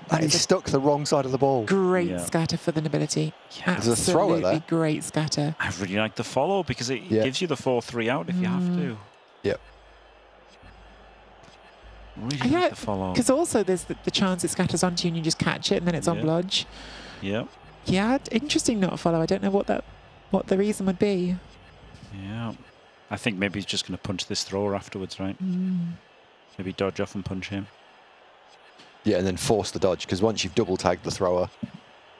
And he stuck the wrong side of the ball. Great scatter for the nobility. There's a thrower Absolutely there. great scatter. I really like the follow because it gives you the 4-3 out if you have to. Yep. Really like the follow. Because also there's the chance it scatters onto you and you just catch it and then it's on bludge. Yep. Yeah, interesting not follow. I don't know what the reason would be. Yeah. I think maybe he's just going to punch this thrower afterwards, right? Maybe dodge off and punch him. Yeah, and then force the dodge, because once you've double tagged the thrower,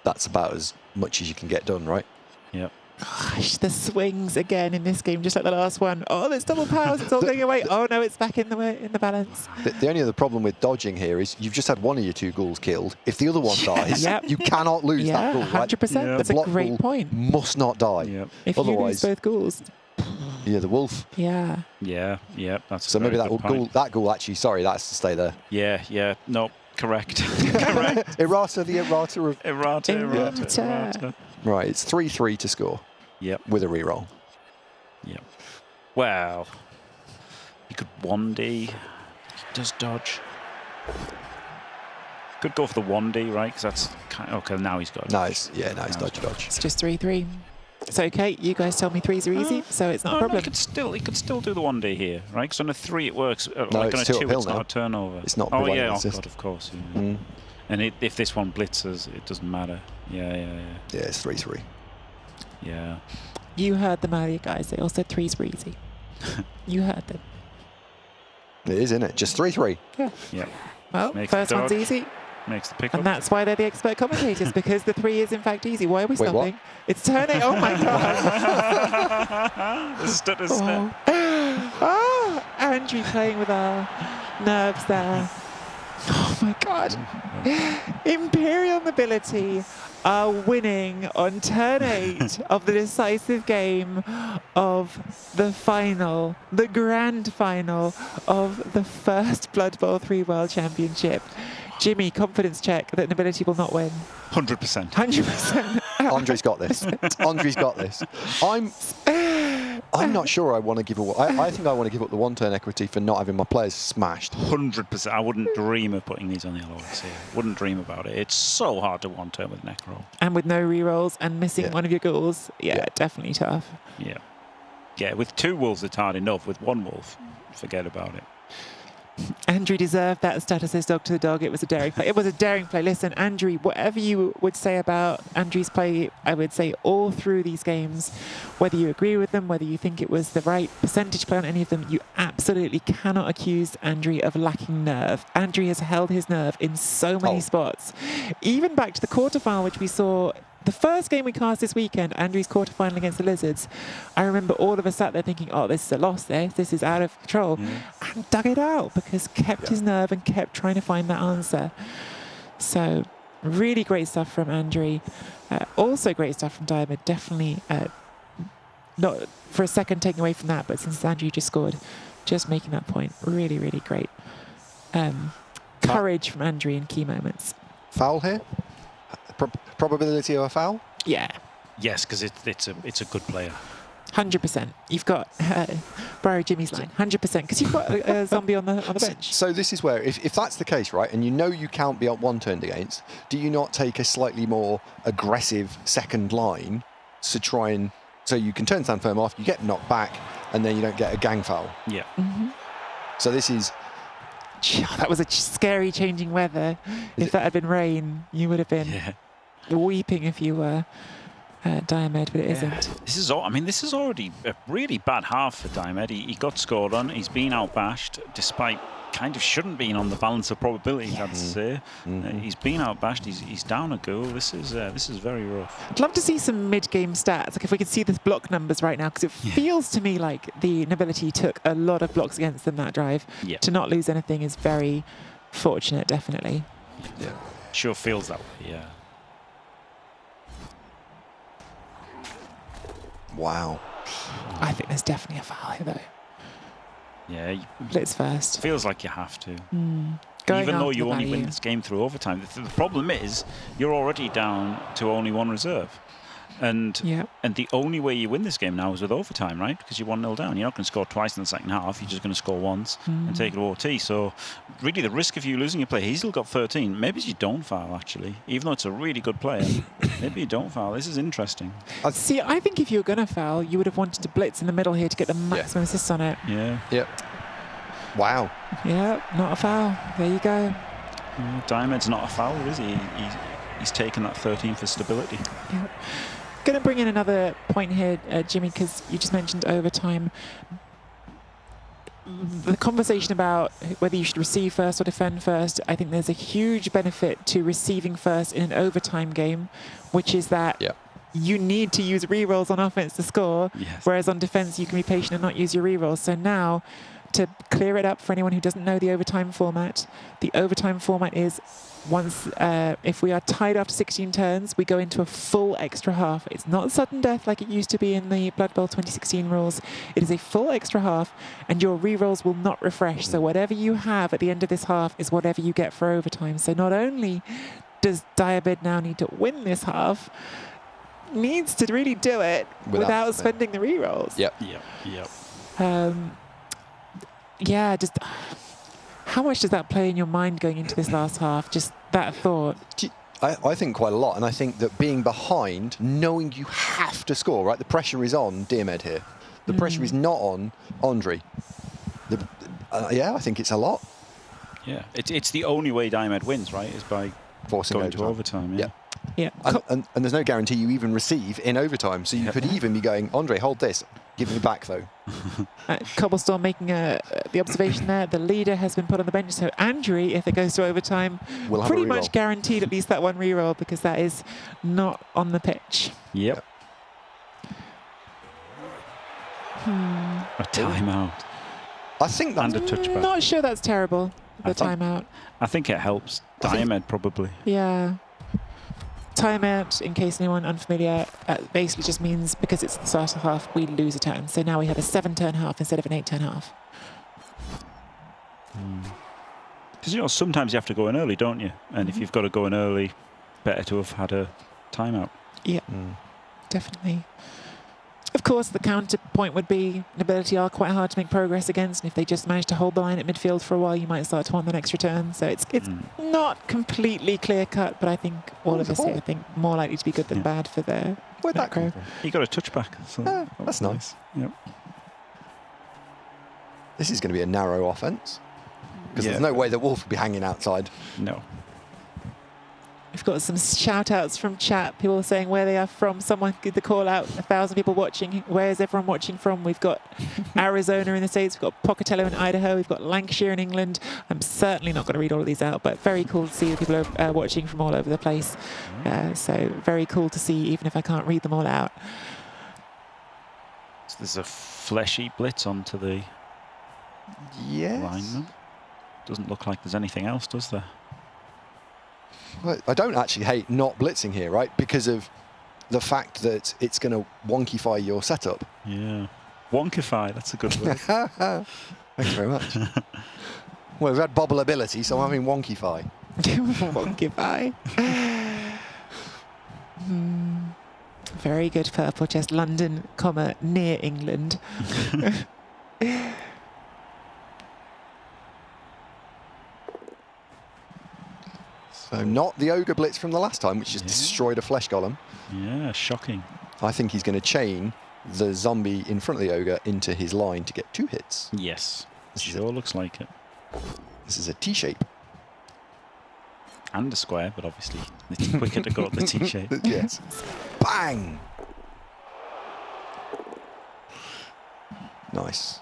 that's about as much as you can get done, right? Yep. Gosh, the swings again in this game, just like the last one. Oh, there's double powers. It's all going away. Oh no, it's back in the balance. The only other problem with dodging here is you've just had one of your 2 ghouls killed. If the other one dies, you cannot lose that ghoul, right? 100%. That's The a block great ghoul point. must not die. Yep. If you lose both ghouls. Yeah, the wolf. Yeah. Yeah. That's So maybe that ghoul actually, sorry, that's to stay there. Yeah. No, correct. Correct. Errata, the errata of... Errata. Right, it's 3-3 to score. Yep. With a reroll. Yep. Well, he could 1D. He does dodge. Could go for the 1D, right? Because that's kind of, okay. Now he's got. Nice. Dodge. It's just 3-3. It's okay. You guys tell me 3s are easy, so it's not a problem. He could still do the 1D here, right? Because on a 3 it works. No, like on a it's 2 uphill it's now. not a turnover. It's not. Oh yeah. Oh assist. god, of course. Yeah. And if this one blitzes, it doesn't matter. Yeah. Yeah, it's 3-3. Yeah. You heard them earlier, guys. They all said 3s were easy. You heard them. It is, isn't it? Just 3-3. Yeah. Well, Makes first the one's dodge. easy. Makes the pickup. And that's why they're the expert commentators, because the 3 is in fact easy. Why are we Wait, stopping? what? It's turn 8. Oh my god. The stutter step. Andrew playing with our nerves there. Oh my god. Imperial Nobility are winning on turn 8 of the decisive game of the final, the grand final of the first Blood Bowl 3 World Championship. Jimmy, confidence check that Nobility will not win. 100%. 100%. Andre's got this. Andre's got this. I'm not sure I want to give away. I think I want to give up the 1-turn equity for not having my players smashed. 100%. I wouldn't dream of putting these on the LOX here. Wouldn't dream about it. It's so hard to 1-turn with Necro. And with no rerolls and missing one of your ghouls. Yeah, definitely tough. Yeah. Yeah, with 2 wolves it's hard enough. With 1 wolf, forget about it. Andrew deserved that status as dog to the dog. It was a daring play. It was a daring play. Listen, Andrew, whatever you would say about Andrew's play, I would say all through these games, whether you agree with them, whether you think it was the right percentage play on any of them, you absolutely cannot accuse Andrew of lacking nerve. Andrew has held his nerve in so many spots. Even back to the quarterfinal, which we saw the first game we cast this weekend, Andrew's quarterfinal against the Lizards. I remember all of us sat there thinking, oh, this is a loss there. This is out of control. And dug it out because kept his nerve and kept trying to find that answer. So really great stuff from Andrew. Also great stuff from Diamond. Definitely not for a second taking away from that, but since Andrew just scored, just making that point. Really, really great. Courage from Andrew in key moments. Foul here? Probability of a foul? Yeah. Yes, because it's a good player. 100%. You've got borrow Jimmy's line. 100% because you've got a zombie on the bench. So this is where, if that's the case, right, and you know you can't be one turned against, do you not take a slightly more aggressive second line to try and so you can turn Stand Firm off, you get knocked back, and then you don't get a gang foul? Yeah. So this is. That was a scary changing weather. If that had been rain, you would have been weeping if you were Diomed, but it isn't. This is already a really bad half for Diomed. He got scored on. He's been outbashed, despite kind of shouldn't be on the balance of probabilities, I'd say. He's been outbashed. He's down a goal. This is very rough. I'd love to see some mid-game stats. Like if we could see the block numbers right now, because it feels to me like the Nobility took a lot of blocks against them that drive. Yeah. To not lose anything is very fortunate, definitely. Yeah. Sure feels that way. Yeah. Wow. I think there's definitely a foul here, though. Yeah. Blitz first. Feels like you have to. Going Even though after you the only win value. this game through overtime. The problem is you're already down to only one reserve. And the only way you win this game now is with overtime, right? Because you're 1-0 down. You're not going to score twice in the second half. You're just going to score once and take it to OT. So really the risk of you losing a play, he's still got 13. Maybe you don't foul, actually. Even though it's a really good player, maybe you don't foul. This is interesting. See, I think if you were going to foul, you would have wanted to blitz in the middle here to get the maximum assists on it. Yeah. Yep. Wow. Yeah, not a foul. There you go. Diamond's not a foul, is he? He's taken that 13 for stability. Yeah. Going to bring in another point here, Jimmy, because you just mentioned overtime. The conversation about whether you should receive first or defend first, I think there's a huge benefit to receiving first in an overtime game, which is that you need to use rerolls on offense to score, whereas on defense you can be patient and not use your rerolls. So now, to clear it up for anyone who doesn't know the overtime format, the overtime format is once, if we are tied after 16 turns, we go into a full extra half. It's not sudden death like it used to be in the Blood Bowl 2016 rules. It is a full extra half, and your rerolls will not refresh. So whatever you have at the end of this half is whatever you get for overtime. So not only does Diabed now need to win this half, needs to really do it without spending the rerolls. Yep. Yeah, just how much does that play in your mind going into this last half? Just that thought. I think quite a lot, and I think that being behind, knowing you have to score, right? The pressure is on Diomed here. The pressure is not on Andre. I think it's a lot. Yeah, it's the only way Diomed wins, right? Is by forcing going to overtime. Yeah. And there's no guarantee you even receive in overtime, so you could even be going, Andre, hold this, give me back though. Cobblestone making the observation there. The leader has been put on the bench, so Andrew, if it goes to overtime, We'll have pretty a much reroll. guaranteed at least that one reroll because that is not on the pitch. Yep. A timeout. I think that's And a touchback. Not sure that's terrible. The I think- timeout. I think it helps Diomed probably. Yeah. Timeout, in case anyone unfamiliar, basically just means because it's the start of half, we lose a turn. So now we have a 7-turn half instead of an 8-turn half. Because sometimes you have to go in early, don't you? And if you've got to go in early, better to have had a timeout. Yeah, definitely. Of course, the counterpoint would be Nobility are quite hard to make progress against, and if they just manage to hold the line at midfield for a while, you might start to want the next return. So it's not completely clear-cut, but I think all of us here think more likely to be good than bad for their Where'd that come macro. from? He got a touchback. So That's nice. Yep. This is going to be a narrow offense. Because there's no way the Wolf will be hanging outside. No. We've got some shout outs from chat, people saying where they are from. Someone did the call out, 1,000 people watching. Where is everyone watching from? We've got Arizona in the States, we've got Pocatello in Idaho, we've got Lancashire in England. I'm certainly not going to read all of these out, but very cool to see that people are watching from all over the place. So very cool to see, even if I can't read them all out. So there's a fleshy blitz onto the Yes. lineman. Doesn't look like there's anything else, does there? Well, I don't actually hate not blitzing here, right? Because of the fact that it's going to wonkyfy your setup. Yeah. Wonkify, that's a good word. Thanks very much. Well, we've had bobble ability, so I'm having wonkyfy. Goodbye. Very good purple chest. London, comma, near England. So not the ogre blitz from the last time, which just destroyed a flesh golem. Yeah, shocking. I think he's going to chain the zombie in front of the ogre into his line to get 2 hits. Yes. This is Sure looks like it. This is a T-shape. And a square, but obviously it's quicker to go at the T-shape. Yes. Bang! Nice.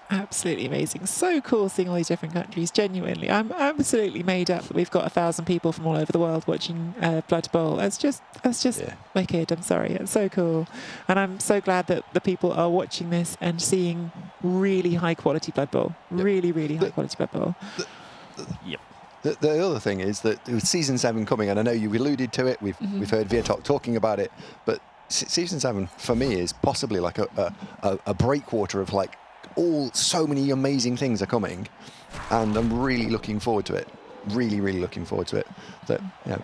Absolutely amazing. So cool seeing all these different countries. Genuinely, I'm absolutely made up that we've got 1,000 people from all over the world watching Blood Bowl. That's just wicked. I'm sorry. It's so cool, and I'm so glad that the people are watching this and seeing really high quality Blood Bowl. Yep. Really high quality Blood Bowl. Yep. The other thing is that with Season 7 coming, and I know you alluded to it, we've heard Viatok talking about it, but Season 7 for me is possibly like a breakwater of like so many amazing things are coming, and I'm really looking forward to it. Really looking forward to it. That, you know,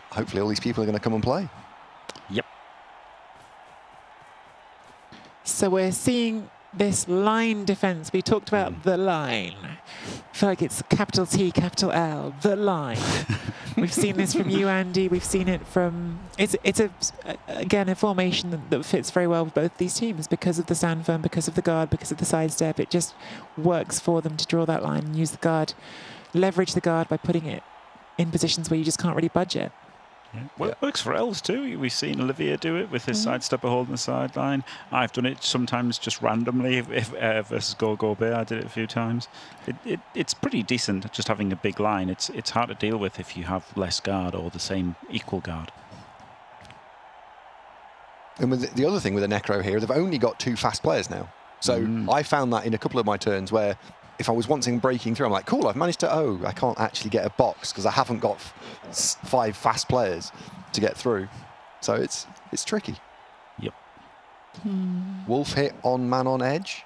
hopefully all these people are going to come and play. Yep. So we're seeing this line defense. We talked about the line. I feel like it's capital T, capital L, the line. We've seen this from you, Andy. We've seen it from... It's again, a formation that fits very well with both these teams because of the stand firm, because of the guard, because of the sidestep. It just works for them to draw that line and use the guard, leverage the guard by putting it in positions where you just can't really budget. Yeah. Well, it works for elves too. We've seen Olivier do it with his sidestepper holding the sideline. I've done it sometimes just randomly versus Gorgobert. I did it a few times. It's pretty decent just having a big line. It's hard to deal with if you have less guard or the same equal guard. And with the other thing with the Necro here, they've only got 2 fast players now. So I found that in a couple of my turns where if I was wanting breaking through, I'm like, cool, I've managed to, I can't actually get a box because I haven't got 5 fast players to get through. So it's tricky. Yep. Wolf hit on man on edge.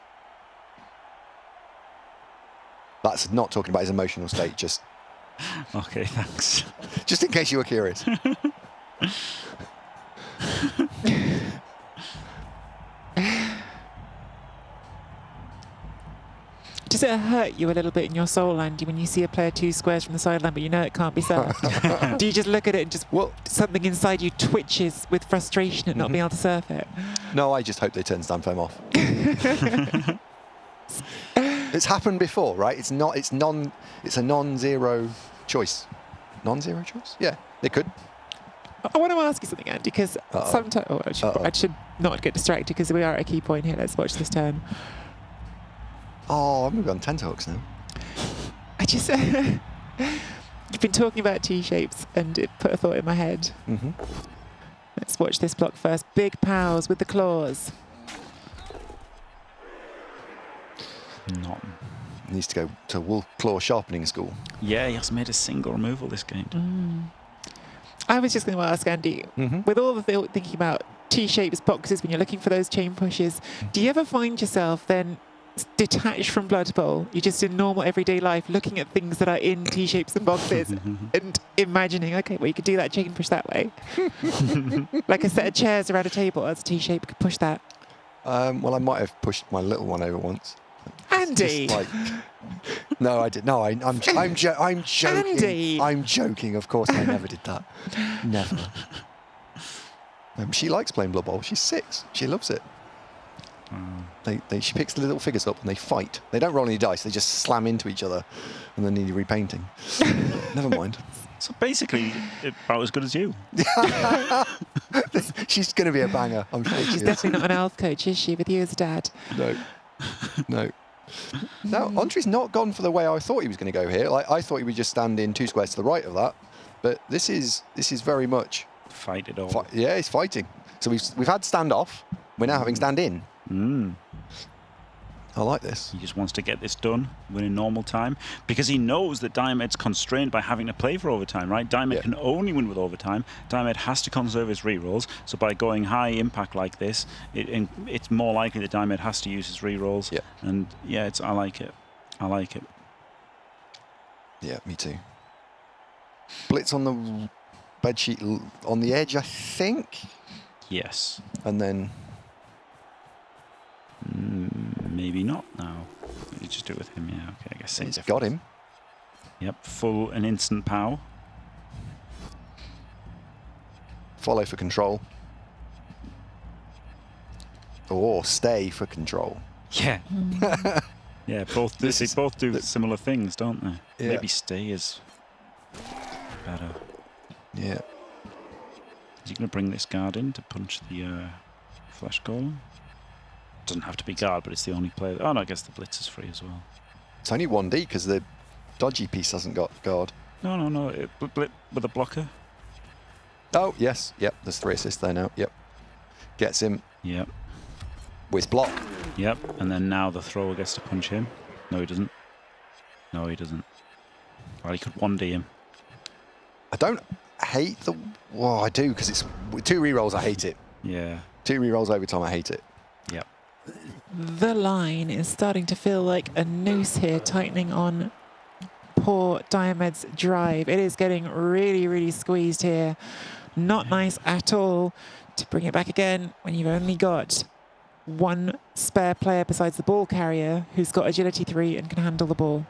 That's not talking about his emotional state, just Okay, thanks. just in case you were curious. Does it hurt you a little bit in your soul, Andy, when you see a player 2 squares from the sideline, but you know it can't be served? Do you just look at it and just something inside you twitches with frustration at not being able to serve it? No, I just hope they turn stand firm off. It's happened before, right? It's a non-zero choice. Non-zero choice? Yeah, it could. I want to ask you something, Andy, because sometimes... I should not get distracted because we are at a key point here. Let's watch this turn. Oh, I'm going to be on tenterhooks now. I just... You've been talking about T-shapes and it put a thought in my head. Let's watch this block first. Big Pows with the claws. Not. Needs to go to Wolf Claw Sharpening School. Yeah, he has made a single removal this game. I was just going to ask, Andy, with all the thinking about T-shapes, boxes, when you're looking for those chain pushes, do you ever find yourself then detached from Blood Bowl? You're just in normal everyday life looking at things that are in T-shapes and boxes and imagining, okay, well, you could do that chain push that way. Like a set of chairs around a table, that's a T-shape, could push that. Well, I might have pushed my little one over once. Andy! Just like, no, I did. No, I'm joking. Andy! I'm joking. Of course, I never did that. Never. She likes playing Blood Bowl. She's 6. She loves it. She picks the little figures up and they fight. They don't roll any dice. They just slam into each other, and then need repainting. Never mind. So basically, about as good as you. She's going to be a banger. I'm sure. She's definitely not an elf coach, is she, with you as dad? No. No. Now, Andre's not gone for the way I thought he was going to go here. Like, I thought he would just stand in 2 squares to the right of that, but this is very much Fight it all. yeah, he's fighting. So we've had standoff. We're now having stand in. I like this. He just wants to get this done within normal time because he knows that Diomed's constrained by having to play for overtime, right? Diomed can only win with overtime. Diomed has to conserve his rerolls, so by going high impact like this, it's more likely that Diomed has to use his rerolls. And yeah, I like it. I like it. Yeah, me too. Blitz on the bedsheet on the edge, I think. Yes. And then maybe not now. You just do it with him, yeah. Okay, I guess same he's difference. got him. Yep, full and instant pow. Follow for control. Or stay for control. Yeah. Yeah, both do similar things, don't they? Yeah. Maybe stay is better. Yeah. Is he going to bring this guard in to punch the flesh golem? Doesn't have to be guard, but it's the only player. Oh, no, I guess the blitz is free as well. It's only 1D because the dodgy piece hasn't got guard. No. Blip with a blocker. Oh, yes. Yep, there's 3 assists there now. Yep. Gets him Yep. with block. Yep. And then now the thrower gets to punch him. No, he doesn't. No, he doesn't. Well, he could 1D him. I don't hate the... Well, I do because it's... With 2 rerolls, I hate it. Yeah. 2 rerolls over time, I hate it. Yep. The line is starting to feel like a noose here, tightening on poor Diomed's drive. It is getting really, really squeezed here. Not nice at all to bring it back again when you've only got 1 spare player besides the ball carrier who's got agility 3 and can handle the ball.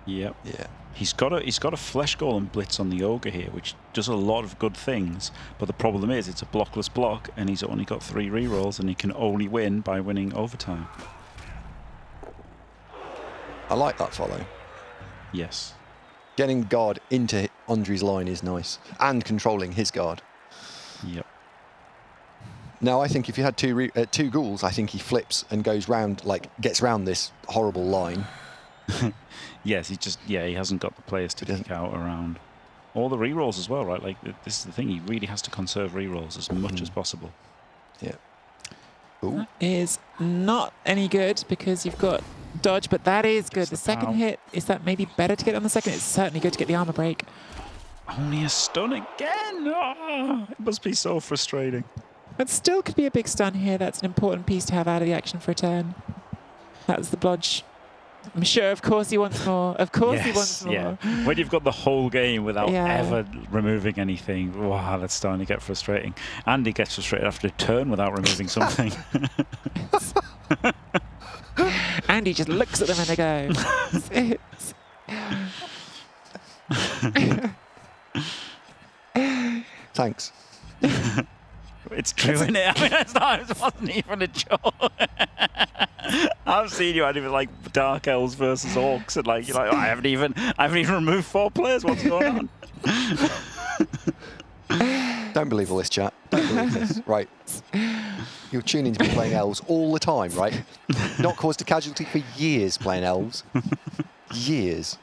Yep. Yeah. He's got a flesh golem blitz on the ogre here, which does a lot of good things. But the problem is, it's a blockless block, and he's only got 3 rerolls, and he can only win by winning overtime. I like that follow. Yes. Getting guard into Andre's line is nice. And controlling his guard. Yep. Now, I think if you had 2 ghouls, I think he flips and goes round, like, gets round this horrible line. Yes, he hasn't got the players to kick out around. All the rerolls as well, right? Like, this is the thing, he really has to conserve rerolls as much as possible. Yeah. Ooh. That is not any good because you've got dodge, but that is good. The second hit, is that maybe better to get on the second? It's certainly good to get the armor break. Only a stun again! Oh, it must be so frustrating. But still could be a big stun here. That's an important piece to have out of the action for a turn. That's the blodge. I'm sure, of course, he wants more. Of course, he wants more. Yeah. When you've got the whole game without Yeah. ever removing anything, wow, that's starting to get frustrating. And he gets frustrated after a turn without removing something. And he just looks at them and they go. Thanks. It's true, isn't it? I mean, it wasn't even a joke. I've seen you had even like Dark Elves versus Orcs, and like you're like, oh, I haven't even removed 4 players. What's going on? Don't believe all this, chat. Don't believe this. Right. You're tuning to be playing elves all the time, right? Not caused a casualty for years playing elves. Years.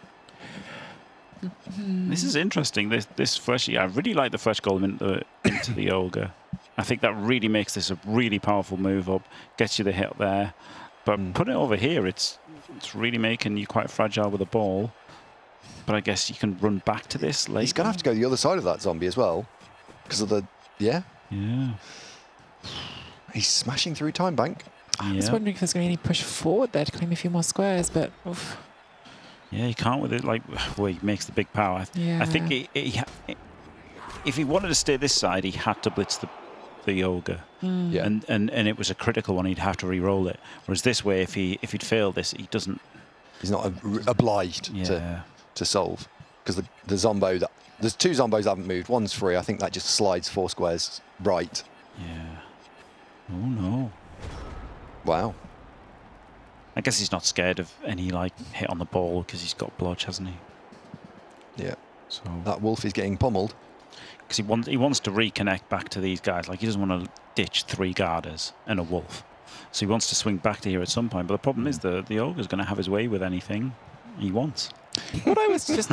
This is interesting. This fleshy. I really like the flesh golem into the ogre. I think that really makes this a really powerful move up. Gets you the hit there, but put it over here. It's really making you quite fragile with a ball. But I guess you can run back to this later. He's going to have to go the other side of that zombie as well. Because of the... Yeah? Yeah. He's smashing through time bank. I was wondering if there's going to be any push forward there to claim a few more squares, but... Oof. Yeah, he can't with it. Like, well, he makes the big power. Yeah. I think if he wanted to stay this side, he had to blitz the ogre. Yeah. And it was a critical one. He'd have to re-roll it. Whereas this way, if he'd failed this, he doesn't. He's not obliged to solve. Because the zombo... There's 2 zombos that haven't moved. One's free. I think that just slides 4 squares right. Yeah. Oh, no. Wow. I guess he's not scared of any like hit on the ball because he's got blodge, hasn't he? Yeah. So That wolf is getting pummeled. because he wants to reconnect back to these guys. Like he doesn't want to ditch 3 guarders and a wolf. So he wants to swing back to here at some point. But the problem is the ogre's going to have his way with anything he wants. What I was just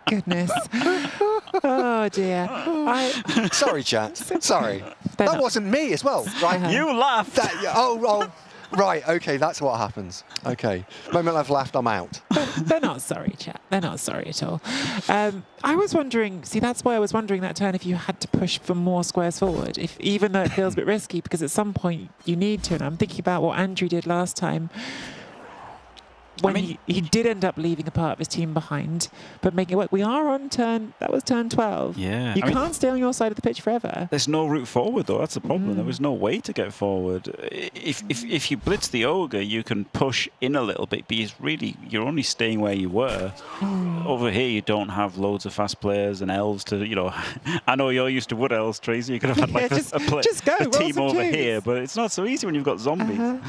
goodness. Oh dear. Sorry, chat. Sorry. They're That not- wasn't me as well, right? You laughed. Oh, right. Okay, that's what happens. Okay. Moment I've laughed, I'm out. They're not sorry, chat. They're not sorry at all. I was wondering, see, that's why I was wondering that turn if you had to push for more squares forward, if even though it feels a bit risky, because at some point you need to. And I'm thinking about what Andrew did last time when he did end up leaving a part of his team behind, but making it work. We are on that was turn 12. Yeah. You I mean, can't stay on your side of the pitch forever. there's no route forward though. That's the problem. There was no way to get forward. If you blitz the ogre, you can push in a little bit, but you're only staying where you were. Over here, you don't have loads of fast players and elves to I know you're used to wood elves, Tracy. You could have had like Yeah, just go, a roll team some over twos. here, but it's not so easy when you've got zombies.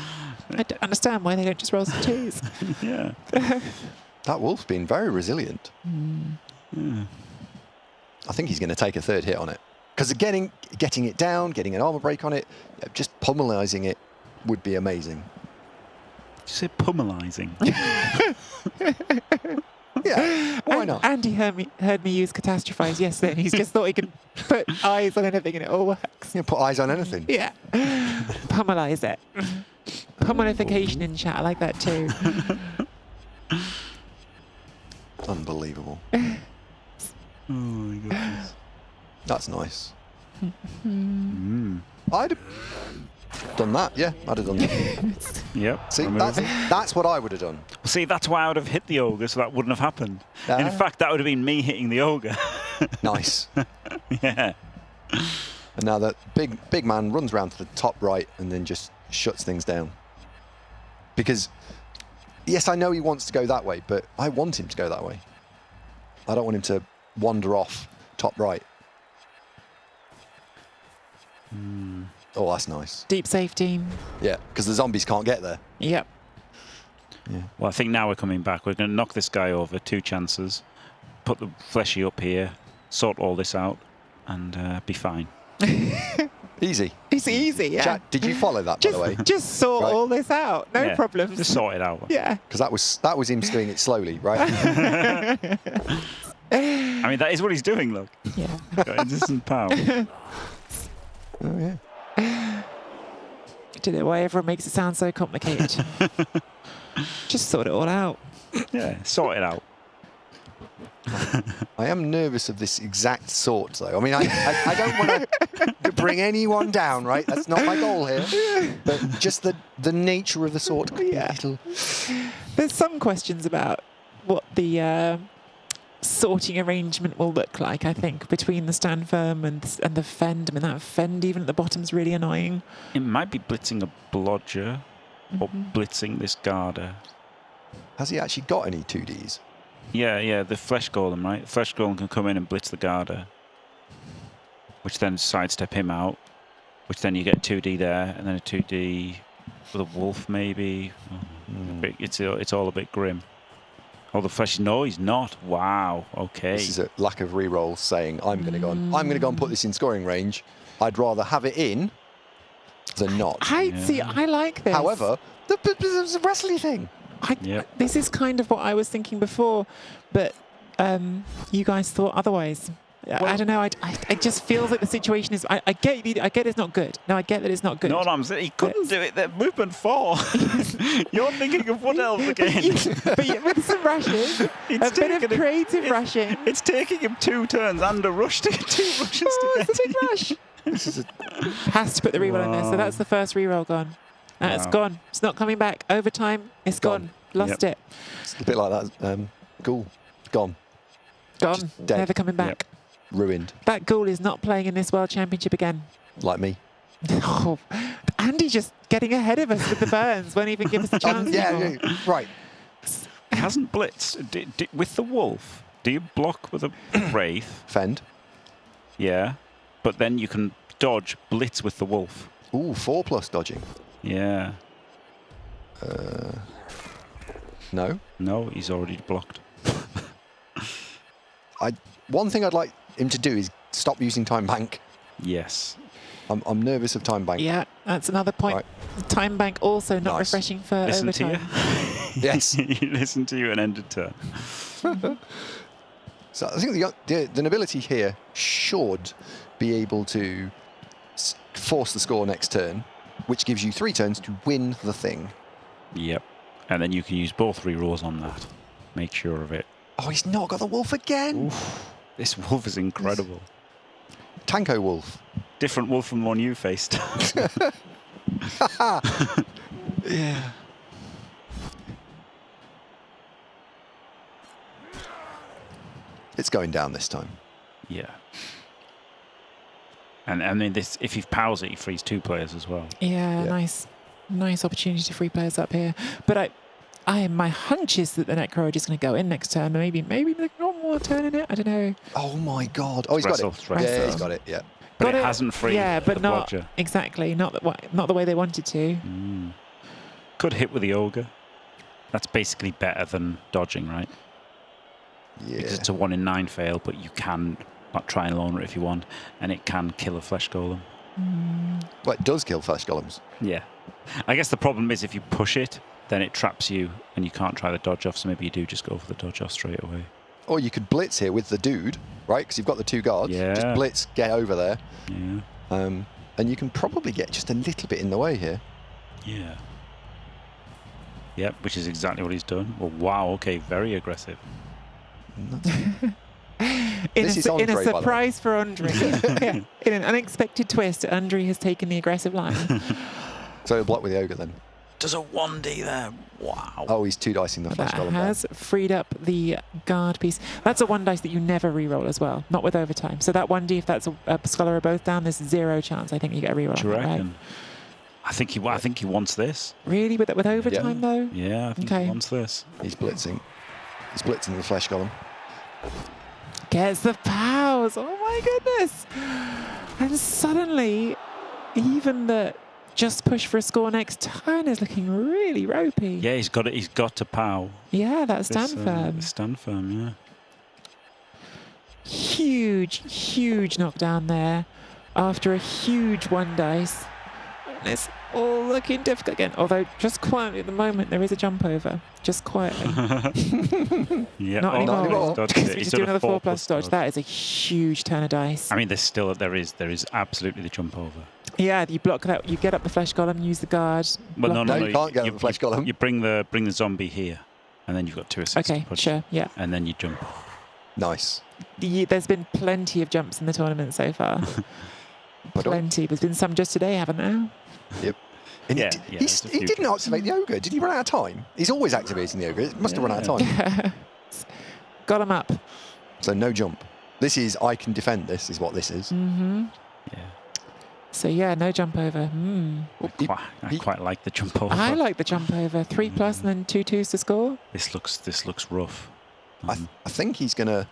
I don't understand why they don't just roll some twos. Yeah. That wolf's been very resilient. I think he's going to take a 3rd hit on it. Because getting it down, getting an armor break on it, just pummelizing it would be amazing. Did you say pummelizing? Yeah, why not? Andy heard me use catastrophize yesterday, and he's just thought he could put eyes on anything and it all works. You put eyes on anything. Yeah. Pummelize it. Pummelification in chat. I like that too. Unbelievable. Oh my goodness. That's nice. I'd have done that, yeah. I'd have done that. Yep. See, remember. that's what I would have done. See, that's why I would have hit the ogre, so that wouldn't have happened. Ah. In fact, that would have been me hitting the ogre. Nice. Yeah. And now that big man runs round to the top right and then just shuts things down. Because, yes, I know he wants to go that way, but I want him to go that way. I don't want him to wander off top right. Oh, that's nice. Deep safety. Yeah, because the zombies can't get there. Yep. Well, I think now we're coming back. We're going to knock this guy over, 2 chances, put the fleshy up here, sort all this out, and be fine. Easy. It's easy, yeah. Chat, did you follow that, by the way? Just sort Right. all this out. No Yeah, problems. Just sort it out. Yeah. Because that was him doing it slowly, right? I mean, that is what he's doing, look. Yeah. Got instant power. Oh, yeah. I don't know why everyone makes it sound so complicated. Just sort it all out. Yeah, sort it out. I am nervous of this exact sort, though. I mean, I don't want to bring anyone down, right? That's not my goal here. But just the nature of the sort could be a little... There's some questions about what the sorting arrangement will look like, I think, between the stand firm and the fend. I mean, that fend even at the bottom is really annoying. It might be blitzing a blodger or blitzing this garter. Has he actually got any 2Ds? Yeah, the flesh golem, right? Flesh golem can come in and blitz the garter, which then sidestep him out, which then you get 2D there, and then a 2D with a wolf, maybe. It's all a bit grim. Oh, the flesh. No, he's not. Wow. Okay. This is a lack of re-roll saying, I'm going to go and put this in scoring range. I'd rather have it in than not. See, I like this. However, there's a wrestling thing. Yep. This is kind of what I was thinking before, but you guys thought otherwise. I don't know. I just feels like the situation is. I get it's not good. No, I get that it's not good. No, I'm saying he couldn't do it. That movement 4. You're thinking of wood elves again. But with some rushes, a bit of creative rushing. It's taking him 2 turns and a rush to get 2 rushes to Oh, get it's a big rush. Has to put the reroll in there. So that's the first reroll gone. It's Wow. gone. It's not coming back. Overtime, it's gone. Lost Yep. it. It's a bit like that. Ghoul. Gone. Gone. Just dead. Never coming back. Yep. Ruined. That ghoul is not playing in this World Championship again. Like me. Oh, Andy just getting ahead of us with the burns. Won't even give us a chance anymore. Yeah, right. It hasn't blitzed. With the wolf, do you block with a wraith? Fend. Yeah. But then you can dodge, blitz with the wolf. Ooh, 4+ dodging. Yeah. No. No, he's already blocked. One thing I'd like him to do is stop using time bank. Yes. I'm nervous of time bank. Yeah, that's another point. Right. Time bank also not Nice. refreshing for Listen to overtime. you. Yes. He listened to you and ended turn. So I think the nobility here should be able to force the score next turn, which gives you 3 turns to win the thing. Yep. And then you can use both rerolls on that. Make sure of it. Oh, he's not got the wolf again. Oof. This wolf is incredible. Tanko wolf. Different wolf from the one you faced. Yeah. It's going down this time. Yeah. And I mean, this, if he powers it, he frees 2 players as well. Yeah, Yeah. nice opportunity to free players up here. But my hunch is that the Necro are just going to go in next turn. Maybe there's one more turn in it. I don't know. Oh my God. Oh, he's Wrestle, got it. wrestle. Yeah, he's got it. Yeah. But Got it hasn't freed Yeah, but the not blodger. exactly. Not the way they wanted to. Could hit with the ogre. That's basically better than dodging, right? Yeah. Because it's a 1 in 9 fail, but you can not try and loner it if you want, and it can kill a flesh golem. Well, it does kill flesh golems. Yeah. I guess the problem is if you push it, then it traps you and you can't try the dodge off, so maybe you do just go for the dodge off straight away. Or you could blitz here with the dude, right? Because you've got the 2 guards. Yeah. Just blitz, get over there. Yeah. And you can probably get just a little bit in the way here. Yeah. Yep, which is exactly what he's done. Well, wow, okay, very aggressive. This is Andre, in a by the way. surprise for Andre. Yeah, in an unexpected twist, Andre has taken the aggressive line. So he'll block with the ogre then. Does a 1D there. Wow. Oh, he's 2 dicing the flesh That golem. has freed up the guard piece. That's a 1 dice that you never re-roll as well, not with overtime. So that 1D, if that's a scholar or both down, there's 0 chance. I think you get a re-roll. Do you on that, right? reckon? I think he wants this. Really, with overtime though? Yeah, I think Okay. he wants this. He's blitzing. He's blitzing the flesh golem. Gets the powers. Oh my goodness! And suddenly, even the just push for a score next turn is looking really ropey. Yeah, he's got it. He's got to pow. Yeah, that's stand firm. Stand firm, yeah. Huge knockdown there after a huge 1 dice. And it's all looking difficult again. Although, just quietly at the moment, there is a jump over. Just quietly. Yeah. Not anymore. anymore. Dodged Because it. we He's just do done a another 4+ 4+ dodge. That is a huge turn of dice. I mean, there is absolutely the jump over. Yeah, you block that. You get up the flesh golem, use the guard. But block no, it. No, you can't get the flesh golem. You bring the zombie here, and then you've got 2 assists. Okay, to push, sure, yeah. And then you jump. Nice. There's been plenty of jumps in the tournament so far. Plenty. There's been some just today, haven't there? Yep. And Yeah, he, yeah, he, there's a he few didn't jumps. activate the ogre. Did he run out of time? He's always activating the ogre. It must have run out of time. Got him up. So no jump. This is, I can defend this, is what this is. Mm-hmm. Yeah. So yeah, no jump over. I quite like the jump over. I like the jump over. 3+ and then 2 2s to score. This looks rough. I think he's going to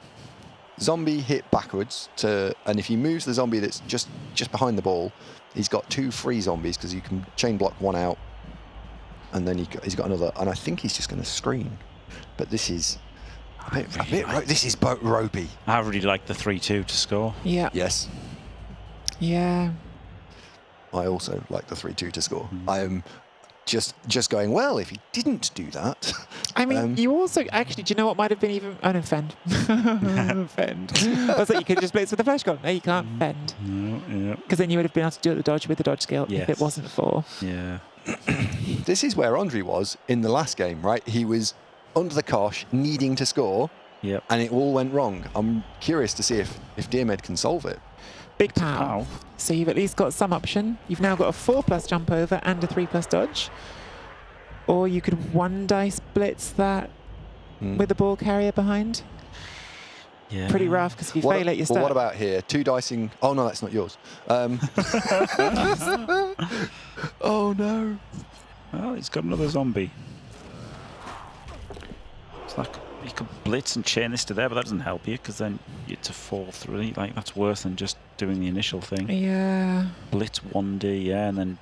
zombie hit backwards and if he moves the zombie that's just behind the ball, he's got 2 free zombies because you can chain block 1 out, and then he's got another. And I think he's just going to screen. But this is this is ropey. I really like the 3-2 to score. Yeah. Yes, Yeah. I also like the 3-2 to score. I am just going, well, if he didn't do that. I mean, you also actually, do you know what might have been even fend? Fend. I was like, you could just blitz with the flash gun. No, you can't fend. No, yeah. Because then you would have been able to do the dodge with the dodge skill if Yes. it wasn't for. Yeah. This is where Andre was in the last game, right? He was under the cosh, needing to score, Yep. and it all went wrong. I'm curious to see if Diomed can solve it. Big pow. Pow. So you've at least got some option. You've now got a 4+ jump over and a 3+ dodge. Or you could 1 dice blitz that with the ball carrier behind. Yeah. Pretty rough, because if you fail it, you're But stuck. what about here? 2 dicing. Oh no, that's not yours. Oh no. Well, he's got another zombie. It's like you could blitz and chain this to there, but that doesn't help you because then it's a 4-3. Like that's worse than just doing the initial thing. Yeah. Blitz 1D, yeah, and then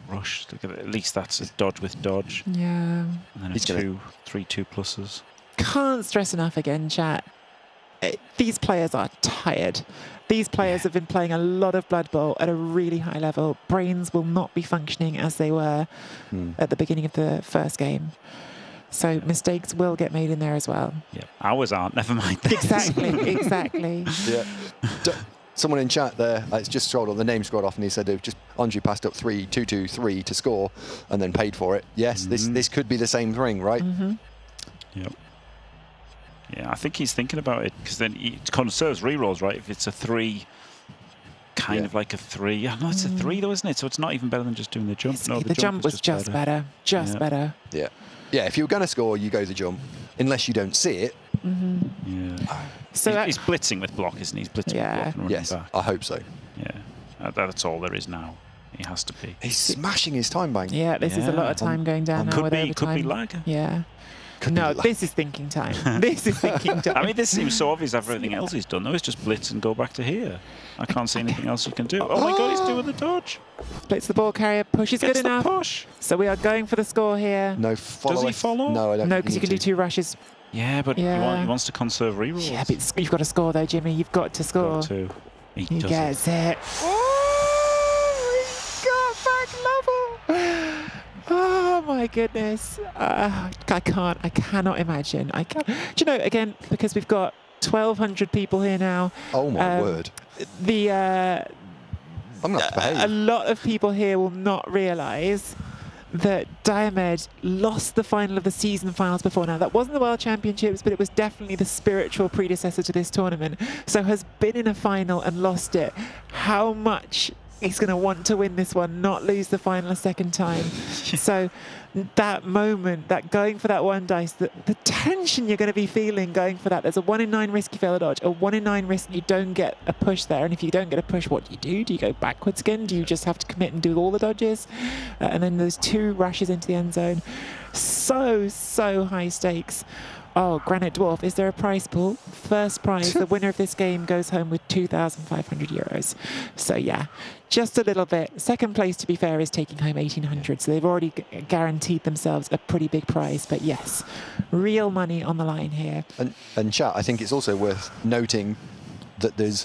rush. At least that's a dodge with dodge. Yeah. And then a He's gonna- 3 2+. Can't stress enough again, chat. These players are tired. These players have been playing a lot of Blood Bowl at a really high level. Brains will not be functioning as they were at the beginning of the first game. So mistakes will get made in there as well. Yeah, ours aren't. Never mind. theirs. Exactly. Yeah. Someone in chat there, it's just scrolled on, the name scrolled off, and he said they've just Andrew passed up 3-2-2-3 to score and then paid for it. Yes, this could be the same thing, right? Yep. Yeah, I think he's thinking about it because then it conserves rerolls, right? If it's a 3, kind of like a 3. Yeah, no, it's a 3 though, isn't it? So it's not even better than just doing the jump. No, the jump was just better. Better. Yeah. Yeah, if you were going to score, you go the jump. Unless you don't see it. Yeah. So He's blitzing with block, isn't he? He's blitzing with block and running Yes, back. I hope so. Yeah. That's all there is now. He has to be. He's smashing his time bank. yeah, this is a lot of time going down now with overtime. Could be lag. Yeah. Could be No, like- this is thinking time. This is thinking time. I mean, this seems so obvious after everything else he's done, though. It's just blitz and go back to here. I can't see anything else you can do. Oh my god, he's doing the dodge. Blitz the ball carrier. Push is good Gets the enough. push. So we are going for the score here. No follow. Does he follow? No, I don't. No, think because you can do need 2 rushes. Yeah, but Yeah. he wants to conserve rerolls. Yeah, but you've got to score though, Jimmy. You've got to score. Got to. He He does gets it. Oh, he got back level. Oh my goodness. I cannot imagine. Do you know, again, because we've got 1,200 people here now. Oh my word! The I'm gonna have to behave. a lot of people here will not realise that Diomed lost the final of the season finals before. Now, that wasn't the World Championships, but it was definitely the spiritual predecessor to this tournament. So has been in a final and lost it. How much he's going to want to win this one, not lose the final a second time. So that moment, that going for that one dice, the tension you're going to be feeling going for that. There's a 1 in 9 risk you fail a dodge, a 1 in 9 risk you don't get a push there. And if you don't get a push, what do you do? Do you go backwards again? Do you just have to commit and do all the dodges? And then there's 2 rushes into the end zone. So high stakes. Oh, Granite Dwarf, is there a prize pool? First prize, the winner of this game goes home with €2,500. So yeah, just a little bit. Second place, to be fair, is taking home 1,800. So they've already guaranteed themselves a pretty big prize. But yes, real money on the line here. And chat, I think it's also worth noting that there's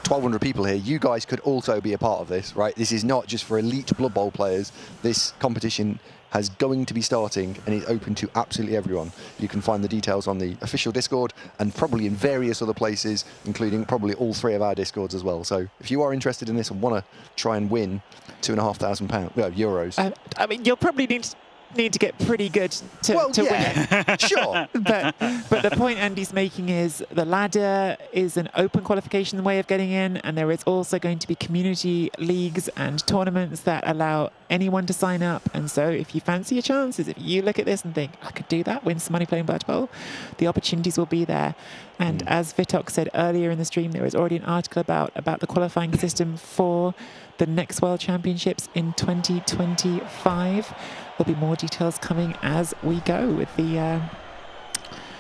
1,200 people here. You guys could also be a part of this, right? This is not just for elite Blood Bowl players. This competition has going to be starting and is open to absolutely everyone. You can find the details on the official Discord and probably in various other places, including probably all 3 of our Discords as well. So if you are interested in this and want to try and win €2,500, euros. I mean, you'll probably need to get pretty good to win it. Sure. But the point Andy's making is the ladder is an open qualification way of getting in, and there is also going to be community leagues and tournaments that allow anyone to sign up. And so if you fancy your chances, if you look at this and think, I could do that, win some money playing Blood Bowl, the opportunities will be there. And as Vitok said earlier in the stream, there is already an article about the qualifying system for the next World Championships in 2025. There'll be more details coming as we go with the...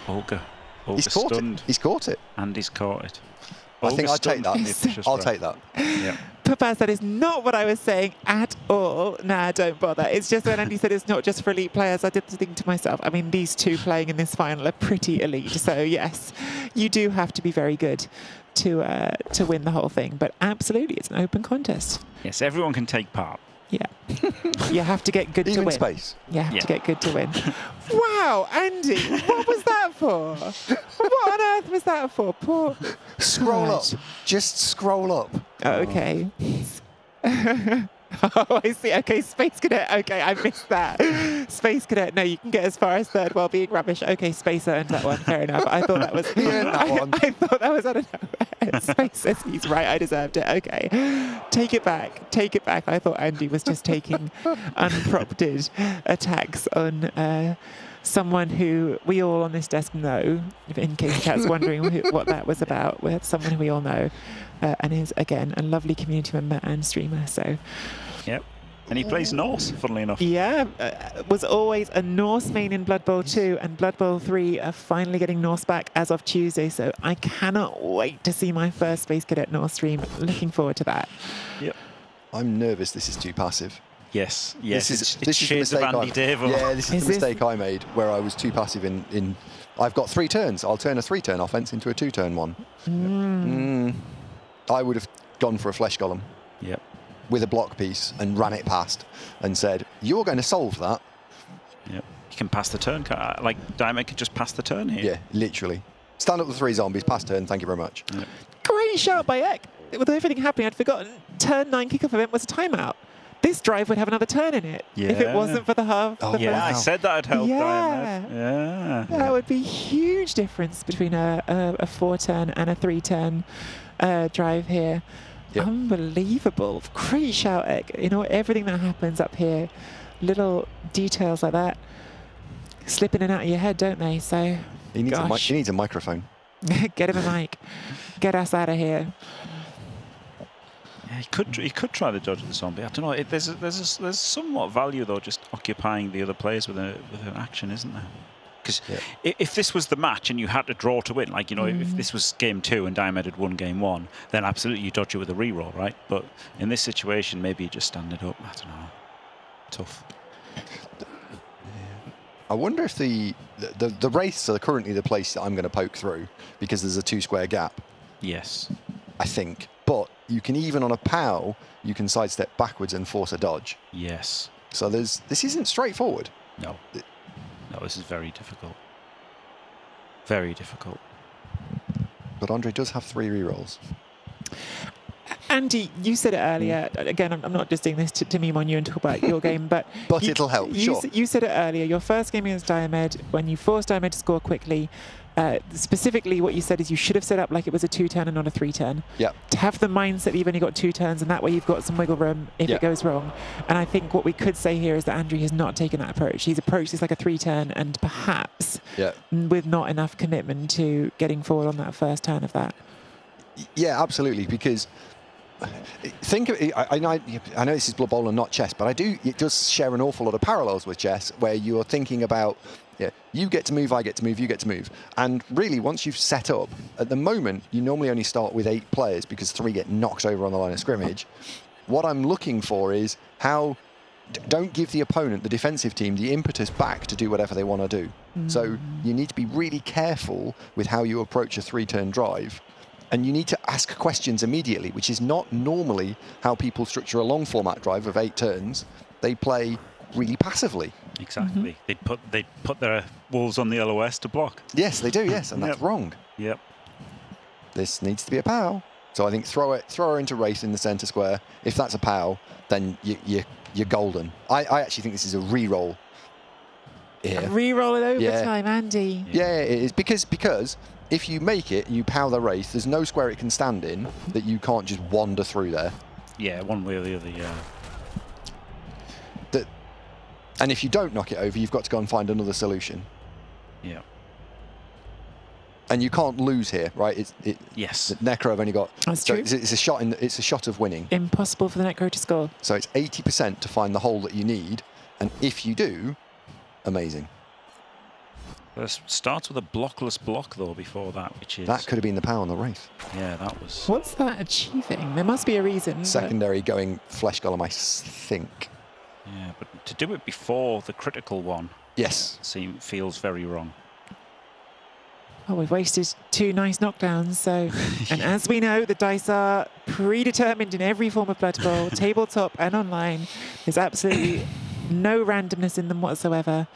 Olga He's caught stunned. it. He's caught it. And he's caught it. I think Olga I'd take stunned from the that. official I'll strike. take that. Yeah. Papaz, that is not what I was saying at all. Nah, don't bother. It's just when Andy said it's not just for elite players, I did think to myself, I mean, these 2 playing in this final are pretty elite. So yes, you do have to be very good to win the whole thing. But absolutely, it's an open contest. Yes, everyone can take part. Yeah. You have to get good to Even win. space. You have Yeah. to get good to win. Wow, Andy, what was that for? What on earth was that for? Poor... Scroll up. God. Just scroll up. Okay. Oh, I see. Okay, Space Cadet. Okay, I missed that. Space Cadet. No, you can get as far as third while being rubbish. Okay, Space earned that one. Fair enough. I thought that was... He earned that one. I thought that was out of nowhere. Space says he's right. I deserved it. Okay. Take it back. Take it back. I thought Andy was just taking unprompted attacks on... someone who we all on this desk know, in case Cat's wondering what that was about. We have someone who we all know and is, again, a lovely community member and streamer. So, Yep. And he plays Norse, funnily enough. Yeah, was always a Norse main in Blood Bowl 2, and Blood Bowl 3 are finally getting Norse back as of Tuesday, so I cannot wait to see my first Space Cadet Norse stream. Looking forward to that. Yep. I'm nervous this is too passive. Yes. This is It's the shades of mistake Andy Davo. Yeah, this is Is the this- mistake I made where I was too passive in I've got 3 turns. I'll turn a 3-turn offense into a 2-turn one. I would have gone for a Flesh Golem Yep. with a block piece and ran it past and said, you're going to solve that. Yep. You can pass the turn. Like, Diamond could just pass the turn here. Yeah, literally. Stand up with 3 zombies, pass turn, thank you very much. Yep. Great shout by Ek. With everything happening, I'd forgotten turn 9 kickoff event was a timeout. This drive would have another turn in it if it Yeah. wasn't for the half. Oh, the Yeah, I first- said that'd help Yeah. Diamond. Yeah. That would be huge difference between a 4-turn and a 3-turn drive here. Yep. Unbelievable. Great shout, Ek. You know, everything that happens up here, little details like that, slip in and out of your head, don't they? So, He needs, gosh. he needs a microphone. Get him a mic. Get us out of here. Yeah, he could try to dodge the zombie. I don't know. There's somewhat value though, just occupying the other players with an action, isn't there? Because if this was the match and you had to draw to win, like, you know, if this was game 2 and Diamond had won game 1, then absolutely you dodge it with a reroll, right? But in this situation, maybe you just stand it up. I don't know. Tough. I wonder if the wraiths are currently the place that I'm going to poke through because there's a 2-square gap, Yes. I think. But you can even on a POW, you can sidestep backwards and force a dodge. Yes. So this isn't straightforward. No. No, this is very difficult. Very difficult. But Andre does have 3 rerolls. Andy, you said it earlier. Again, I'm not just doing this to meme on you and talk about your game, but But you- it'll help, You, sure. You said it earlier. Your first game against Diomed, when you forced Diomed to score quickly, specifically what you said is you should have set up like it was a 2-turn and not a 3-turn. Yep. To have the mindset that you've only got 2 turns, and that way you've got some wiggle room if Yeah. it goes wrong. And I think what we could say here is that Andrew has not taken that approach. He's approached this like a 3-turn, and perhaps Yeah. with not enough commitment to getting forward on that first turn of that. Yeah, absolutely. Because think of it, I know this is Blood Bowl and not chess, but it does share an awful lot of parallels with chess, where you're thinking about, you get to move, I get to move, you get to move. And really, once you've set up, at the moment, you normally only start with 8 players because 3 get knocked over on the line of scrimmage. What I'm looking for is don't give the opponent, the defensive team, the impetus back to do whatever they want to do. So you need to be really careful with how you approach a 3-turn drive. And you need to ask questions immediately, which is not normally how people structure a long format drive of 8 turns. They play really passively. Exactly. They'd put their wolves on the LOS to block. Yes, they do, yes, and that's Yep. wrong. Yep. This needs to be a POW. So I think throw her into Wraith in the centre square. If that's a POW, then you're golden. I actually think this is a re-roll here. Reroll it Yeah. overtime, Andy. Yeah, it is, because if you make it, you POW the Wraith, there's no square it can stand in that you can't just wander through there. Yeah, one way or the other, yeah. And if you don't knock it over, you've got to go and find another solution. Yeah. And you can't lose here, right? Yes. Necro have only got. That's so true. It's a shot it's a shot of winning. Impossible for the Necro to score. So it's 80% to find the hole that you need, and if you do, amazing. It starts with a blockless block though before that, which is That could have been the POW on the Wraith. yeah, that was What's that achieving? There must be a reason. but- Secondary going Flesh Golem, I think. yeah, but to do it before the critical one Yes. feels very wrong. Oh, we've wasted 2 nice knockdowns. So, and as we know, the dice are predetermined in every form of Blood Bowl, tabletop and online. There's absolutely no randomness in them whatsoever.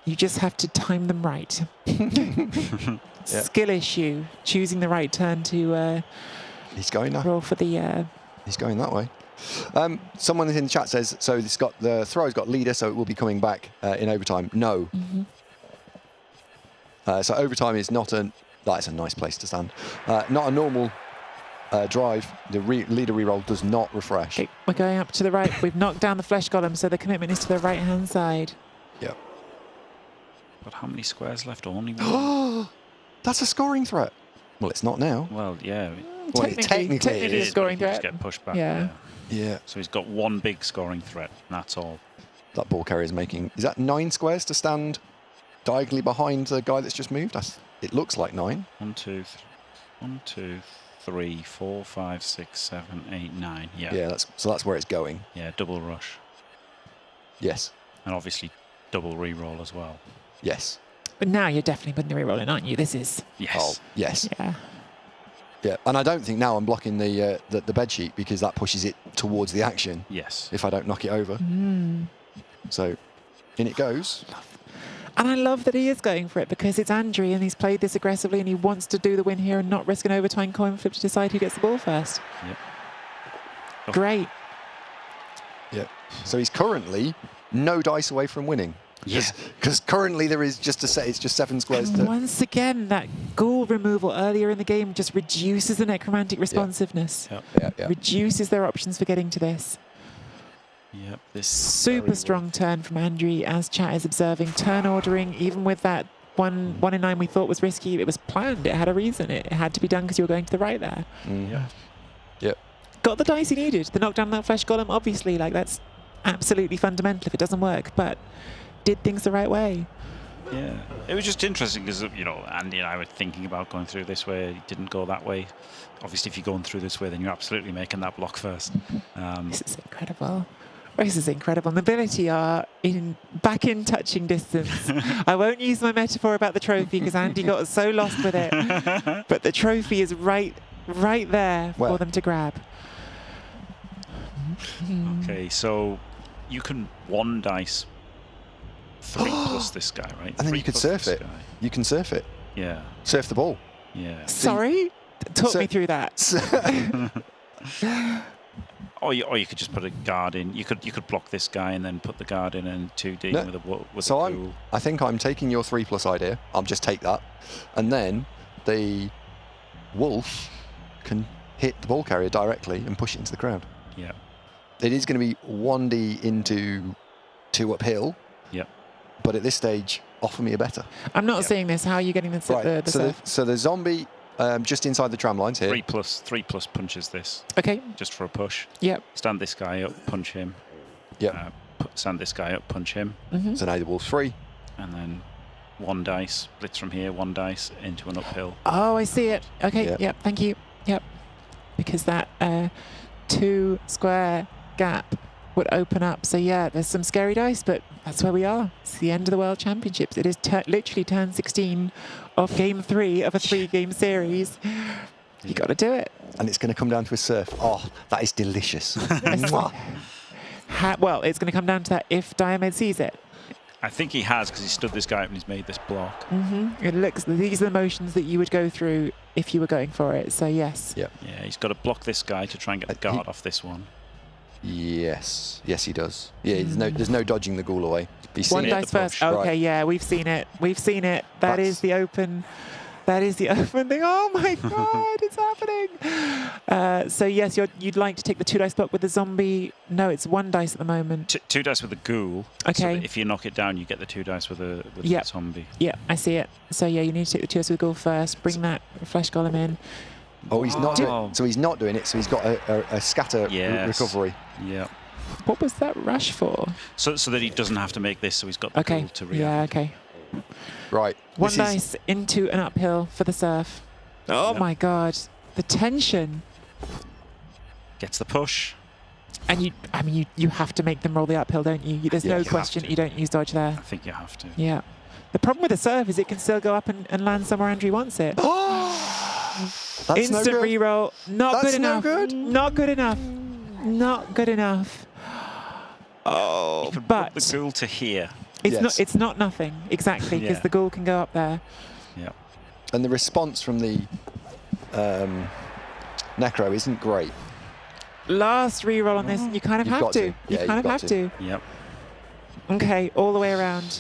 You just have to time them right. Skill issue, choosing the right turn to He's going now. roll for the. He's going that way. Someone in the chat says, so it's got the throw's got leader, so it will be coming back in overtime. No. So overtime is not that's a nice place to stand. Not a normal drive. The leader reroll does not refresh. Okay, we're going up to the right. We've knocked down the flesh golem, so the commitment is to the right-hand side. Yep. But how many squares left? Only one. That's a scoring threat. Well, it's not now. Well, yeah. Well, technically it a is, scoring He just threat. get pushed back. Yeah. Yeah. So he's got one big scoring threat, and that's all. That ball carrier is making... Is that 9 squares to stand diagonally behind the guy that's just moved? It looks like 9. 1, 2, 3, 4, 5, 6, 7, 8, 9. Yeah. Yeah, that's where it's going. Yeah, double rush. Yes. And obviously double re-roll as well. Yes. But now you're definitely putting the reroll in, aren't you? This is. Yes. Oh, yes. Yeah. Yeah. And I don't think now I'm blocking the bed sheet because that pushes it towards the action Yes. if I don't knock it over. So in it goes. And I love that he is going for it because it's Andrew and he's played this aggressively and he wants to do the win here and not risk an overtime coin flip to decide who gets the ball first. Yep. Oh. Great. Yeah. So he's currently no dice away from winning. Yeah. Because currently there is just it's just 7 squares And to... once again, that ghoul removal earlier in the game just reduces the necromantic responsiveness. Yep. Yeah. Reduces their options for getting to this. Yep. This Super strong turn from Andrew as chat is observing. Turn ordering, even with that 1 in 9 we thought was risky, it was planned. It had a reason. It had to be done because you were going to the right there. Yeah. Yep. Got the dice he needed. The knockdown on that flesh golem, obviously, like that's absolutely fundamental if it doesn't work, but did things the right way. Yeah. It was just interesting because, Andy and I were thinking about going through this way. It didn't go that way. Obviously, if you're going through this way, then you're absolutely making that block first. This is incredible. This is incredible. Mobility are back in touching distance. I won't use my metaphor about the trophy because Andy got so lost with it. But the trophy is right there for them to grab. Okay, so you can 1 dice 3 plus this guy, right? And then 3 you could plus surf this it. guy. You can surf it. Yeah. Surf the ball. Yeah. Sorry? Talk me through that. Or you could just put a guard in. You could block this guy and then put the guard in and 2D No. with So a ghoul. I think I'm taking your 3+ idea. I'll just take that. And then the wolf can hit the ball carrier directly and push it into the crowd. Yeah. It is going to be 1D into 2 uphill. Yep. But at this stage, offer me a better. I'm not seeing this. How are you getting the Right. surf? So the zombie just inside the tram lines here. 3 plus punches this Okay. just for a push. Yep. Stand this guy up, punch him. Yep. Stand this guy up, punch him, So now the wolf's free. and then 1 dice blitz from here. 1 dice into an uphill. Oh, I see it. Okay. Yep. Yep. Thank you. Yep. Because that 2 square gap would open up. So yeah, there's some scary dice, but that's where we are. It's the end of the World Championships. It is literally turn 16 of game 3 of a 3-game series. You got to do it. And it's going to come down to a surf. Oh, that is delicious. Mwah. Well, it's going to come down to that if Diomed sees it. I think he has because he stood this guy up and he's made this block. It looks. These are the motions that you would go through if you were going for it. So yes. Yep. Yeah, he's got to block this guy to try and get the guard off this one. Yes. Yes, he does. Yeah, there's no dodging the ghoul away. He's One seen it. dice first. Okay, Right. yeah, we've seen it. We've seen it. That is the open. That is the open thing. Oh my God, it's happening. So yes, you'd like to take the 2 dice block with the zombie. No, it's 1 dice at the moment. 2 dice with the ghoul. So Okay. that if you knock it down, you get the 2 dice with the Yep. zombie. Yeah, I see it. So yeah, you need to take the 2 dice with the ghoul first. Bring that flesh golem in. Oh, he's not. Wow. So he's not doing it. So he's got a scatter Yes. recovery. Yeah. What was that rush for? So that he doesn't have to make this, so he's got the Okay. ghoul to Yeah. react. Okay. Right. 1 this is- dice into an uphill for the surf. Oh Yep. my God, the tension. Gets the push. And you have to make them roll the uphill, don't you? There's Yeah, no you have question to. you don't use dodge there. I think you have to. Yeah. The problem with the serve is it can still go up and land somewhere Andrew wants it. That's no Instant good. reroll. Not That's good no enough. good. Not good enough. Not good enough. Oh, You could but put the ghoul to here. it's Yes. not. It's not nothing exactly because Yeah. the ghoul can go up there. Yeah. And the response from the Necro isn't great. Last reroll on this, you kind of You've have got to. to. You Yeah, kind you've of got have to. to. Yep. Okay, all the way around.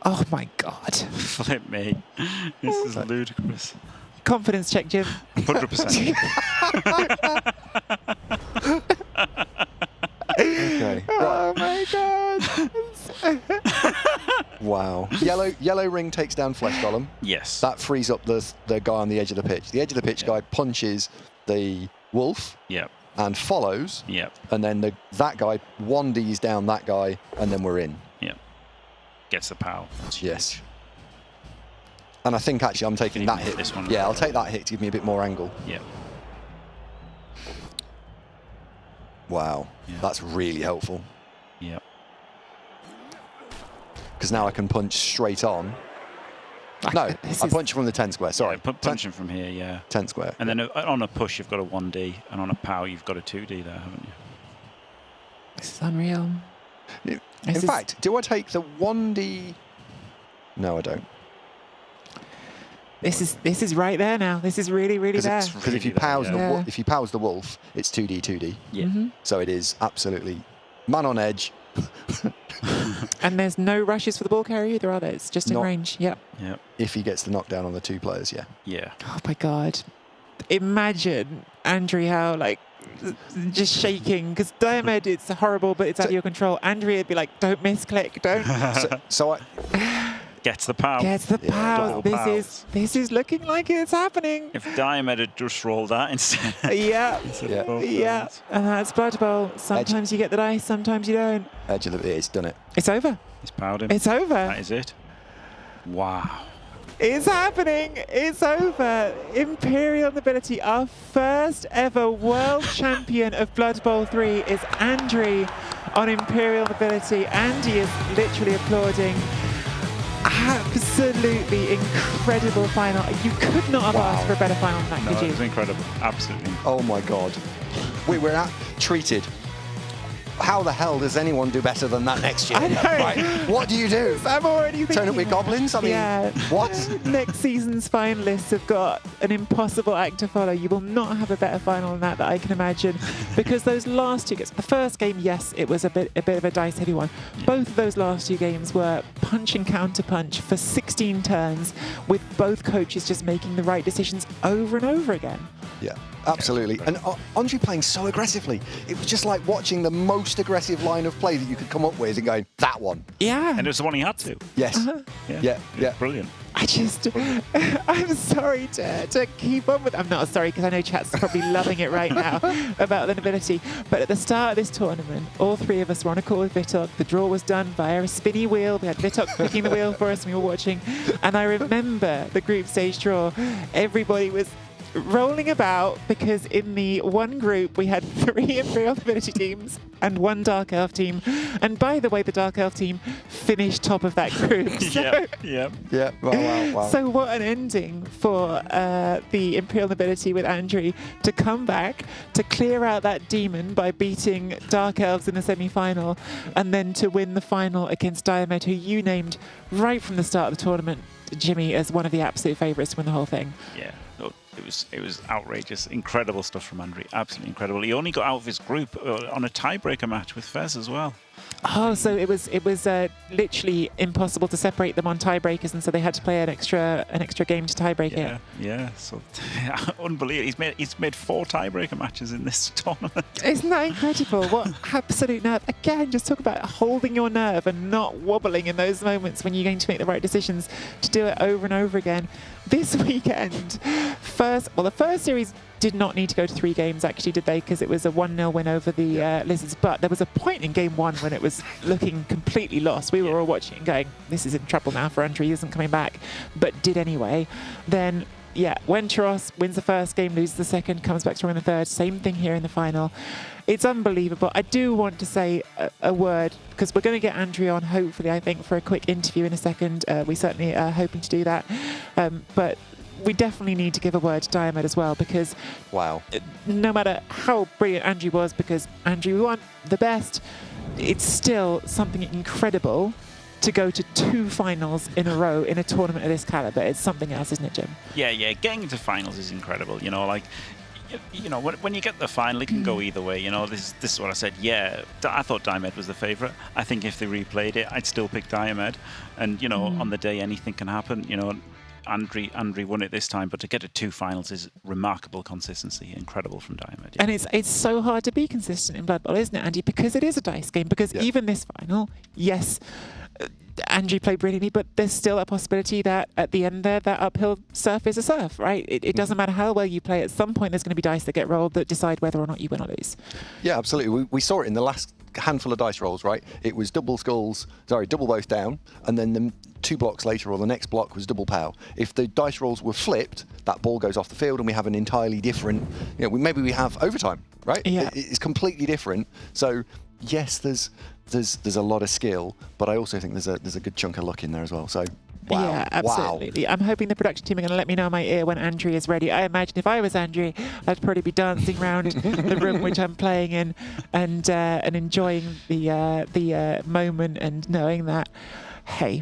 Oh my God. Flip me. This is ludicrous. Confidence check, Jim. 100%. Okay. Oh my God. Wow. Yellow ring takes down Flesh Golem. Yes. That frees up the guy on the edge of the pitch. The edge of the pitch guy punches the wolf Yep. and follows. Yep. And then that guy 1Ds down that guy, and then we're in. Yep. Gets the pow. That's Yes. huge. And I think actually I'm taking Can that you hit. move this one? Yeah, I'll take that hit to give me a bit more angle. Yep. Wow. Yeah. That's really helpful. Yep. Because now I can punch straight on. No, I punch from the 10 square, sorry. Yeah, punching from here, yeah. 10 square. And then on a push, you've got a 1D, and on a pow, you've got a 2D there, haven't you? This is unreal. In This is- fact, do I take the 1D? No, I don't. This is right there now. This is really, really there. Because if you Really pows there, yeah. if you pows the wolf, it's 2D, 2D. Yeah. So it is absolutely man on edge. And there's no rushes for the ball carrier either, are there? It's just in Not- range. Yep. Yep. If he gets the knockdown on the 2 players, yeah. Yeah. Oh my God. Imagine Andrew how just shaking because Diomed, it's horrible, but it's out of your control. Andrea would be like, don't misclick, don't. So I, Gets the pow. Gets the pow. double pows. This is looking like it's happening. If Diomed had just rolled that instead. Yeah. Yeah. both Yeah. those. And that's Blood Bowl. Sometimes you get the dice, sometimes you don't. edge of the it's done it. It's over. He's powed him. It's over. That is it. Wow. It's happening. It's over. Imperial Nobility, our first ever world champion of Blood Bowl 3 is Andri on Imperial Nobility. Andy is literally applauding. Absolutely incredible final. You could not have asked for a better final than that, No, could it you? was incredible. Absolutely. Oh my God. We're treated. How the hell does anyone do better than that next year? I know. Right. What do you do? I'm already thinking. Turn up with goblins? I mean, yeah. what? Next season's finalists have got an impossible act to follow. You will not have a better final than that I can imagine, because those last 2 games. The first game, yes, it was a bit of a dice heavy one. Both of those last 2 games were punch and counter punch for 16 turns, with both coaches just making the right decisions over and over again. Yeah, absolutely. And Andre playing so aggressively. It was just like watching the most aggressive line of play that you could come up with and going, that one. Yeah. And it was the one he had to. Yes. Yeah. Yeah. Brilliant. I just, I'm sorry to keep on with. I'm not sorry because I know chat's probably loving it right now about the nobility. But at the start of this tournament, all 3 of us were on a call with Vitok. The draw was done via a spinny wheel. We had Vitok clicking the wheel for us and we were watching. And I remember the group stage draw. Everybody was rolling about because in the one group we had 3 Imperial Nobility teams and 1 Dark Elf team. And by the way, the Dark Elf team finished top of that group. So, Yeah. Yeah. Wow. so what an ending for the Imperial Nobility with Andrew to come back, to clear out that demon by beating Dark Elves in the semi-final, and then to win the final against Diomed, who you named right from the start of the tournament, Jimmy, as one of the absolute favourites to win the whole thing. Yeah. No, it was outrageous. Incredible stuff from Andre. Absolutely incredible. He only got out of his group on a tiebreaker match with Fez as well. Oh, so it was literally impossible to separate them on tiebreakers, and so they had to play an extra game to tiebreak it. Yeah. So unbelievable. He's made 4 tiebreaker matches in this tournament. Isn't that incredible? What absolute nerve. Again, just talk about holding your nerve and not wobbling in those moments when you're going to make the right decisions, to do it over and over again. This weekend, the first series did not need to go to 3 games, actually, did they? Because it was a 1-0 win over the Lizards. But there was a point in game 1 when it was looking completely lost. We were all watching and going, this is in trouble now for Andrew. He isn't coming back. But did anyway. Then, Wenteros wins the first game, loses the second, comes back strong in the third. Same thing here in the final. It's unbelievable. I do want to say a word, because we're going to get Andrew on, hopefully, I think, for a quick interview in a second. We certainly are hoping to do that. But we definitely need to give a word to Diomed as well, because no matter how brilliant Andrew was, because Andrew won the best, it's still something incredible to go to 2 finals in a row in a tournament of this caliber. It's something else, isn't it, Jim? Yeah. Getting into finals is incredible. When you get the final, it can go either way. This is what I said. Yeah, I thought Diomed was the favourite. I think if they replayed it, I'd still pick Diomed. And, on the day, anything can happen. Andre won it this time, but to get to 2 finals is remarkable consistency. Incredible from Diomed. Yeah. And it's so hard to be consistent in Blood Bowl, isn't it, Andy? Because it is a dice game. Because even this final, yes, Andrew played brilliantly, but there's still a possibility that at the end there, that uphill surf is a surf, right? It doesn't matter how well you play. At some point, there's going to be dice that get rolled that decide whether or not you win or lose. Yeah, absolutely. We saw it in the last handful of dice rolls, right? It was double both down, and then the 2 blocks later, or the next block was double pow. If the dice rolls were flipped, that ball goes off the field, and we have an entirely different. Maybe we have overtime, right? Yeah. It's completely different. So yes, there's a lot of skill, but I also think there's a good chunk of luck in there as well. So. Wow. Yeah, absolutely. Wow. I'm hoping the production team are going to let me know in my ear when Andrew is ready. I imagine if I was Andrew, I'd probably be dancing around the room which I'm playing in and enjoying the moment and knowing that, hey,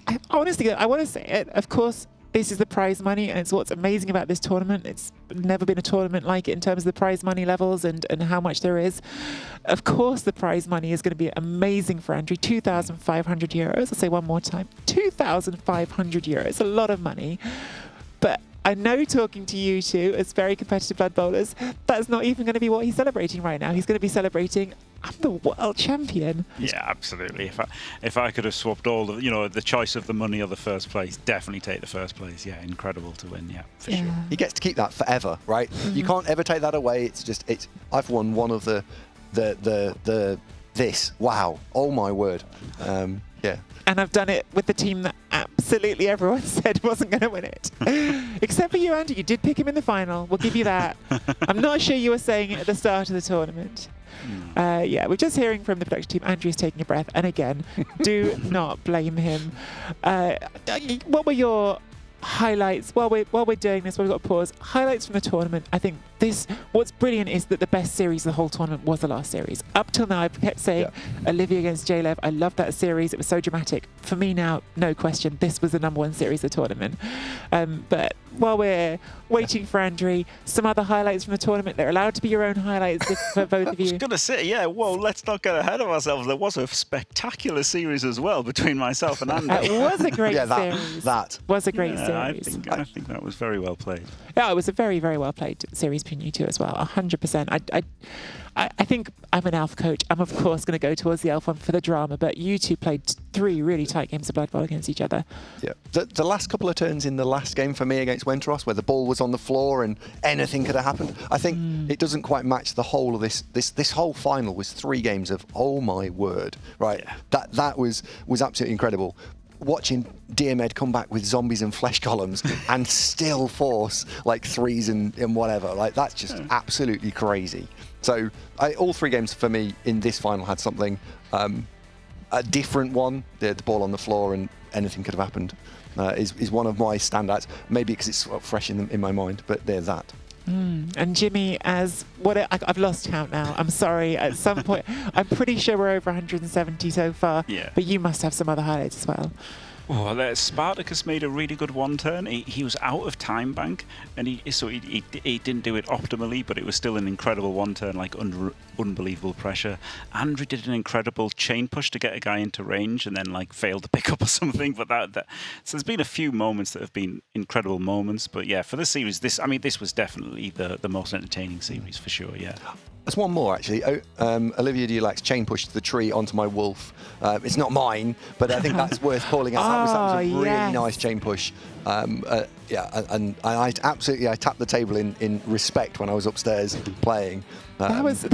I honestly, I want to say it. Of course, this is the prize money, and it's what's amazing about this tournament. It's never been a tournament like it in terms of the prize money levels and how much there is. Of course, the prize money is going to be amazing for Andrew. 2,500 euros. I'll say one more time. 2,500 euros. A lot of money. But I know, talking to you two as very competitive Blood Bowlers, that's not even going to be what he's celebrating right now. He's going to be celebrating, I'm the world champion. Yeah, absolutely. If I could have swapped all the choice of the money or the first place, definitely take the first place. Yeah, incredible to win. Yeah, for sure. He gets to keep that forever, right? You can't ever take that away. I've won one of the this. Wow. Oh my word. Yeah. And I've done it with the team that absolutely everyone said wasn't going to win it. Except for you, Andy. You did pick him in the final. We'll give you that. I'm not sure you were saying it at the start of the tournament. Yeah, we're just hearing from the production team. Andrew's taking a breath. And again, do not blame him. What were your highlights while we're doing this? We've got to pause. Highlights from the tournament. I think what's brilliant is that the best series of the whole tournament was the last series. Up till now, I've kept saying Olivia against J-Lev. I loved that series. It was so dramatic. For me now, no question, this was the number one series of the tournament. But while we're waiting for Andrew, some other highlights from the tournament. They're allowed to be your own highlights for both of you. I was going to say, yeah, well, let's not get ahead of ourselves. There was a spectacular series as well between myself and Andy. It was a great series. That was a great Yeah, series. I think that was very well played. Yeah, it was a very, very well played series between you two as well. 100%. I think I'm an elf coach. I'm of course going to go towards the elf one for the drama, but you two played 3 really tight games of Blood Bowl against each other. Yeah. The last couple of turns in the last game for me against Wentros, where the ball was on the floor and anything could have happened, I think it doesn't quite match the whole of this. This whole final was 3 games of oh my word, right? Yeah. That was absolutely incredible. Watching Diomed come back with zombies and flesh columns and still force like 3s and whatever, like that's just absolutely crazy. So all 3 games for me in this final had something, a different one. The ball on the floor and anything could have happened is one of my standouts. Maybe because it's sort of fresh in my mind, but there's that. And Jimmy, I've lost count now. I'm sorry. At some point, I'm pretty sure we're over 170 so far. Yeah. But you must have some other highlights as well. Well, Spartacus made a really good one turn. He was out of time bank, and he didn't do it optimally, but it was still an incredible one turn, like under unbelievable pressure. Andrew did an incredible chain push to get a guy into range, and then like failed to pick up or something. But so there's been a few moments that have been incredible moments. But yeah, for the series, this was definitely the most entertaining series for sure. Yeah. There's one more actually. Olivia Dulac chain pushed the tree onto my wolf. It's not mine, but I think that's worth calling out. That was a really nice chain push. Yeah, and I tapped the table in respect when I was upstairs playing. That was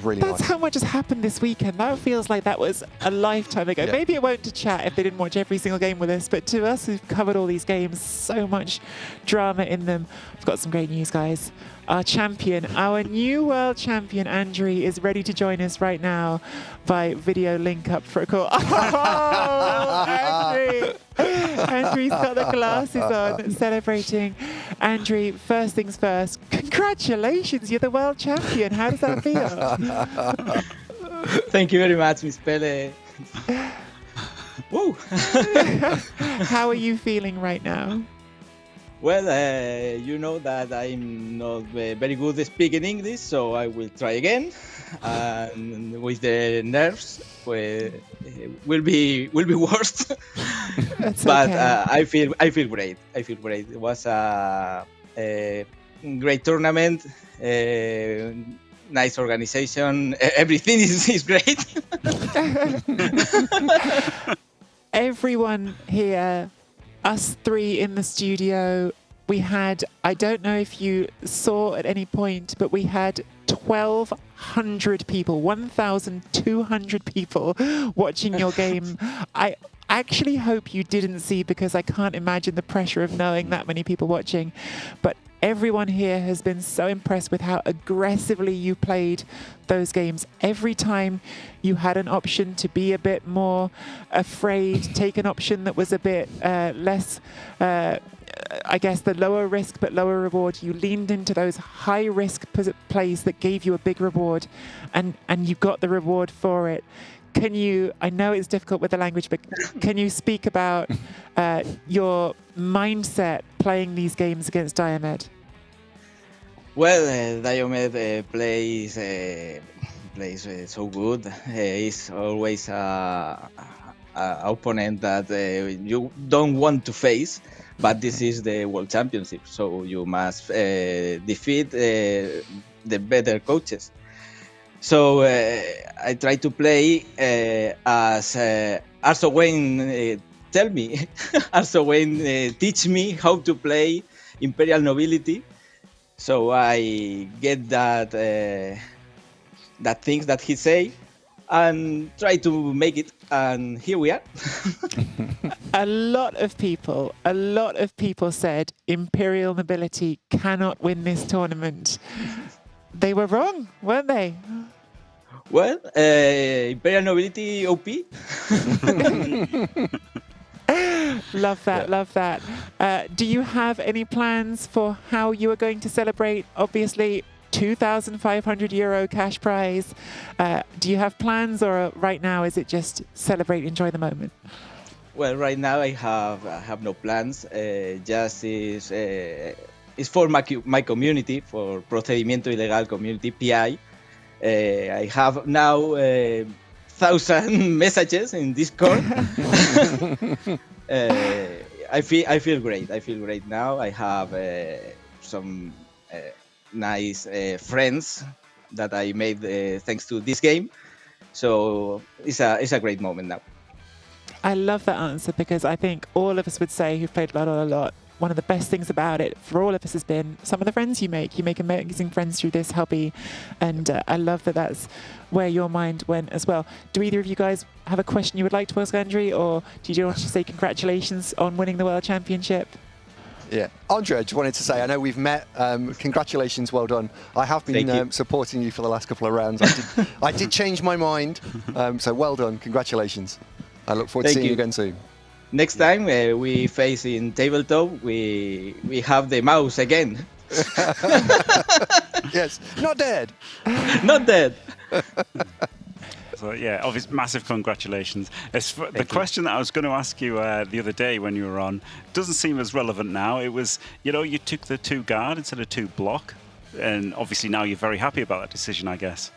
really nice. That's how much has happened this weekend. That feels like that was a lifetime ago. Yeah. Maybe it won't to chat if they didn't watch every single game with us, but to us who've covered all these games, so much drama in them. I've got some great news, guys. Our champion, our new world champion, Andrew, is ready to join us right now by video link up for a call. Oh, Andrew! Andrew's got the glasses on, celebrating. Andrew, first things first, congratulations, you're the world champion. How does that feel? Thank you very much, Miss Pele. Woo! How are you feeling right now? Well, you know that I'm not very good at speaking English, so I will try again. And with the nerves, will be worse. That's But okay. I feel great. I feel great. It was a great tournament. nice organization. Everything is great. Everyone here, us three in the studio, we had, I don't know if you saw at any point, but we had 1,200 people, 1,200 people watching your game. I actually hope you didn't see, because I can't imagine the pressure of knowing that many people watching. But everyone here has been so impressed with how aggressively you played those games. Every time you had an option to be a bit more afraid, take an option that was a bit less, I guess, the lower risk but lower reward, you leaned into those high risk plays that gave you a big reward, and you got the reward for it. Can you, I know it's difficult with the language, but can you speak about your mindset playing these games against Diomed? Well, Diomed plays so good. He's always a opponent that you don't want to face, but this is the World Championship, so you must defeat the better coaches. So I try to play as Arso Wayne tell me. Arso Wayne teach me how to play Imperial Nobility. So I get that things that he say and try to make it. And here we are. A lot of people said Imperial Nobility cannot win this tournament. They were wrong, weren't they? Well, Imperial Nobility OP. Love that, love that. Do you have any plans for how you are going to celebrate? Obviously, €2,500 cash prize. Do you have plans, or right now is it just celebrate, enjoy the moment? Well, right now I have no plans. Just is for my community, for Procedimiento Ilegal Community, PI. I have now 1,000 messages in Discord. I feel great. I feel great now. I have some nice friends that I made thanks to this game. So it's a great moment now. I love that answer, because I think all of us would say who've played LoL a lot, one of the best things about it for all of us has been some of the friends you make. You make amazing friends through this hobby, and I love that that's where your mind went as well. Do either of you guys have a question you would like to ask Andre, or do you want to say congratulations on winning the World Championship? Yeah, Andre, I just wanted to say, I know we've met. Congratulations, well done. I have been supporting you for the last couple of rounds. I did change my mind, so well done. Congratulations. I look forward to seeing you again soon. Next time we face in tabletop, we have the mouse again. Yes, not dead. Not dead. So yeah, obviously, massive congratulations. The question that I was going to ask you the other day when you were on doesn't seem as relevant now. It was, you took the 2 guard instead of 2 block, and obviously now you're very happy about that decision, I guess.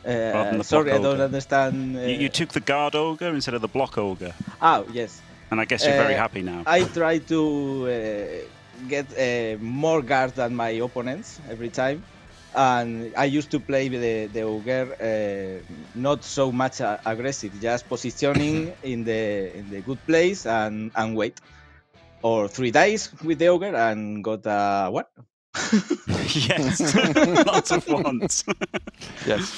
Sorry, I don't understand. You took the guard ogre instead of the block ogre. Oh, yes. And I guess you're very happy now. I try to get more guards than my opponents every time. And I used to play with the ogre not so much aggressive, just positioning in the good place and wait. Or 3 dice with the ogre and got a what? Yes, lots of ones. Yes.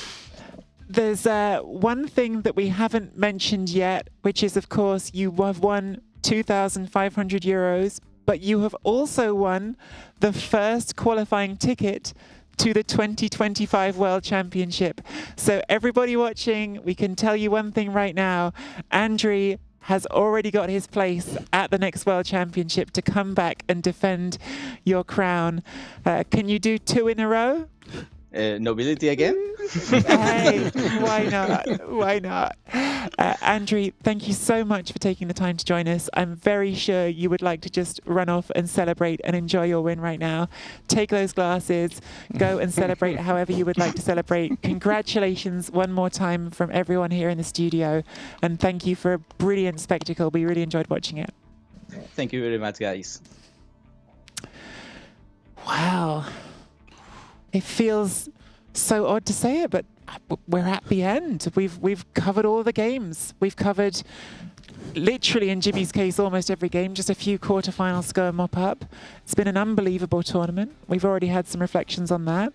There's one thing that we haven't mentioned yet, which is, of course, you have won €2,500, but you have also won the first qualifying ticket to the 2025 World Championship. So everybody watching, we can tell you one thing right now. Andre has already got his place at the next World Championship to come back and defend your crown. Can you do 2 in a row? Nobility again? Hey, why not? Why not? Andre, thank you so much for taking the time to join us. I'm very sure you would like to just run off and celebrate and enjoy your win right now. Take those glasses, go and celebrate however you would like to celebrate. Congratulations one more time from everyone here in the studio, and thank you for a brilliant spectacle. We really enjoyed watching it. Thank you very much, guys. Wow. It feels so odd to say it, but we're at the end. We've covered all the games. We've covered, literally in Jimmy's case, almost every game. Just a few quarterfinals to go and mop up. It's been an unbelievable tournament. We've already had some reflections on that.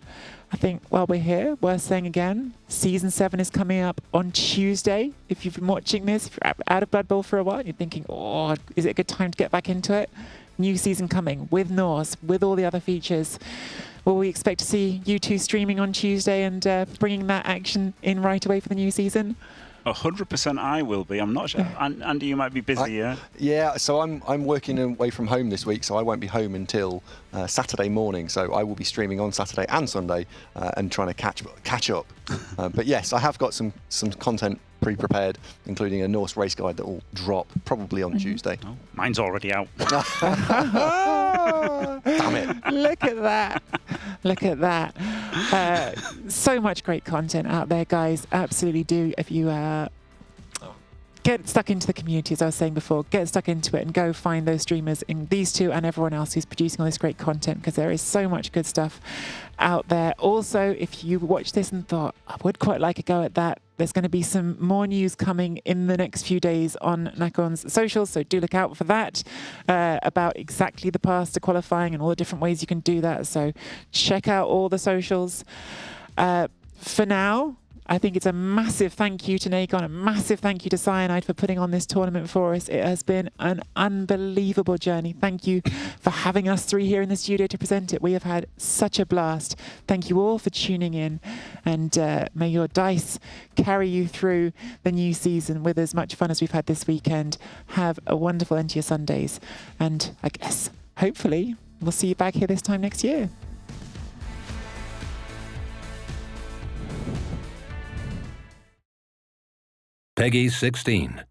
I think while we're here, worth saying again, Season 7 is coming up on Tuesday. If you've been watching this, if you're out of Blood Bowl for a while, you're thinking, oh, is it a good time to get back into it? New season coming with Norse, with all the other features. Will we expect to see you two streaming on Tuesday and bringing that action in right away for the new season? 100% I will be. I'm not sure. Andy, you might be busy, yeah? Yeah, so I'm working away from home this week, so I won't be home until Saturday morning. So I will be streaming on Saturday and Sunday and trying to catch up. But yes, I have got some content pre-prepared, including a Norse race guide that will drop probably on Tuesday. Oh, mine's already out. Damn it. Look at that. Look at that. So much great content out there, guys. Absolutely do. If you get stuck into the community, as I was saying before, get stuck into it and go find those streamers, in these two and everyone else who's producing all this great content, because there is so much good stuff out there. Also, if you watched this and thought, I would quite like a go at that, there's going to be some more news coming in the next few days on Nacon's socials, so do look out for that, about exactly the path to qualifying and all the different ways you can do that. So check out all the socials. For now, I think it's a massive thank you to Nacon, a massive thank you to Cyanide for putting on this tournament for us. It has been an unbelievable journey. Thank you for having us three here in the studio to present it. We have had such a blast. Thank you all for tuning in, and may your dice carry you through the new season with as much fun as we've had this weekend. Have a wonderful end to your Sundays, and I guess, hopefully, we'll see you back here this time next year. Peggy 16.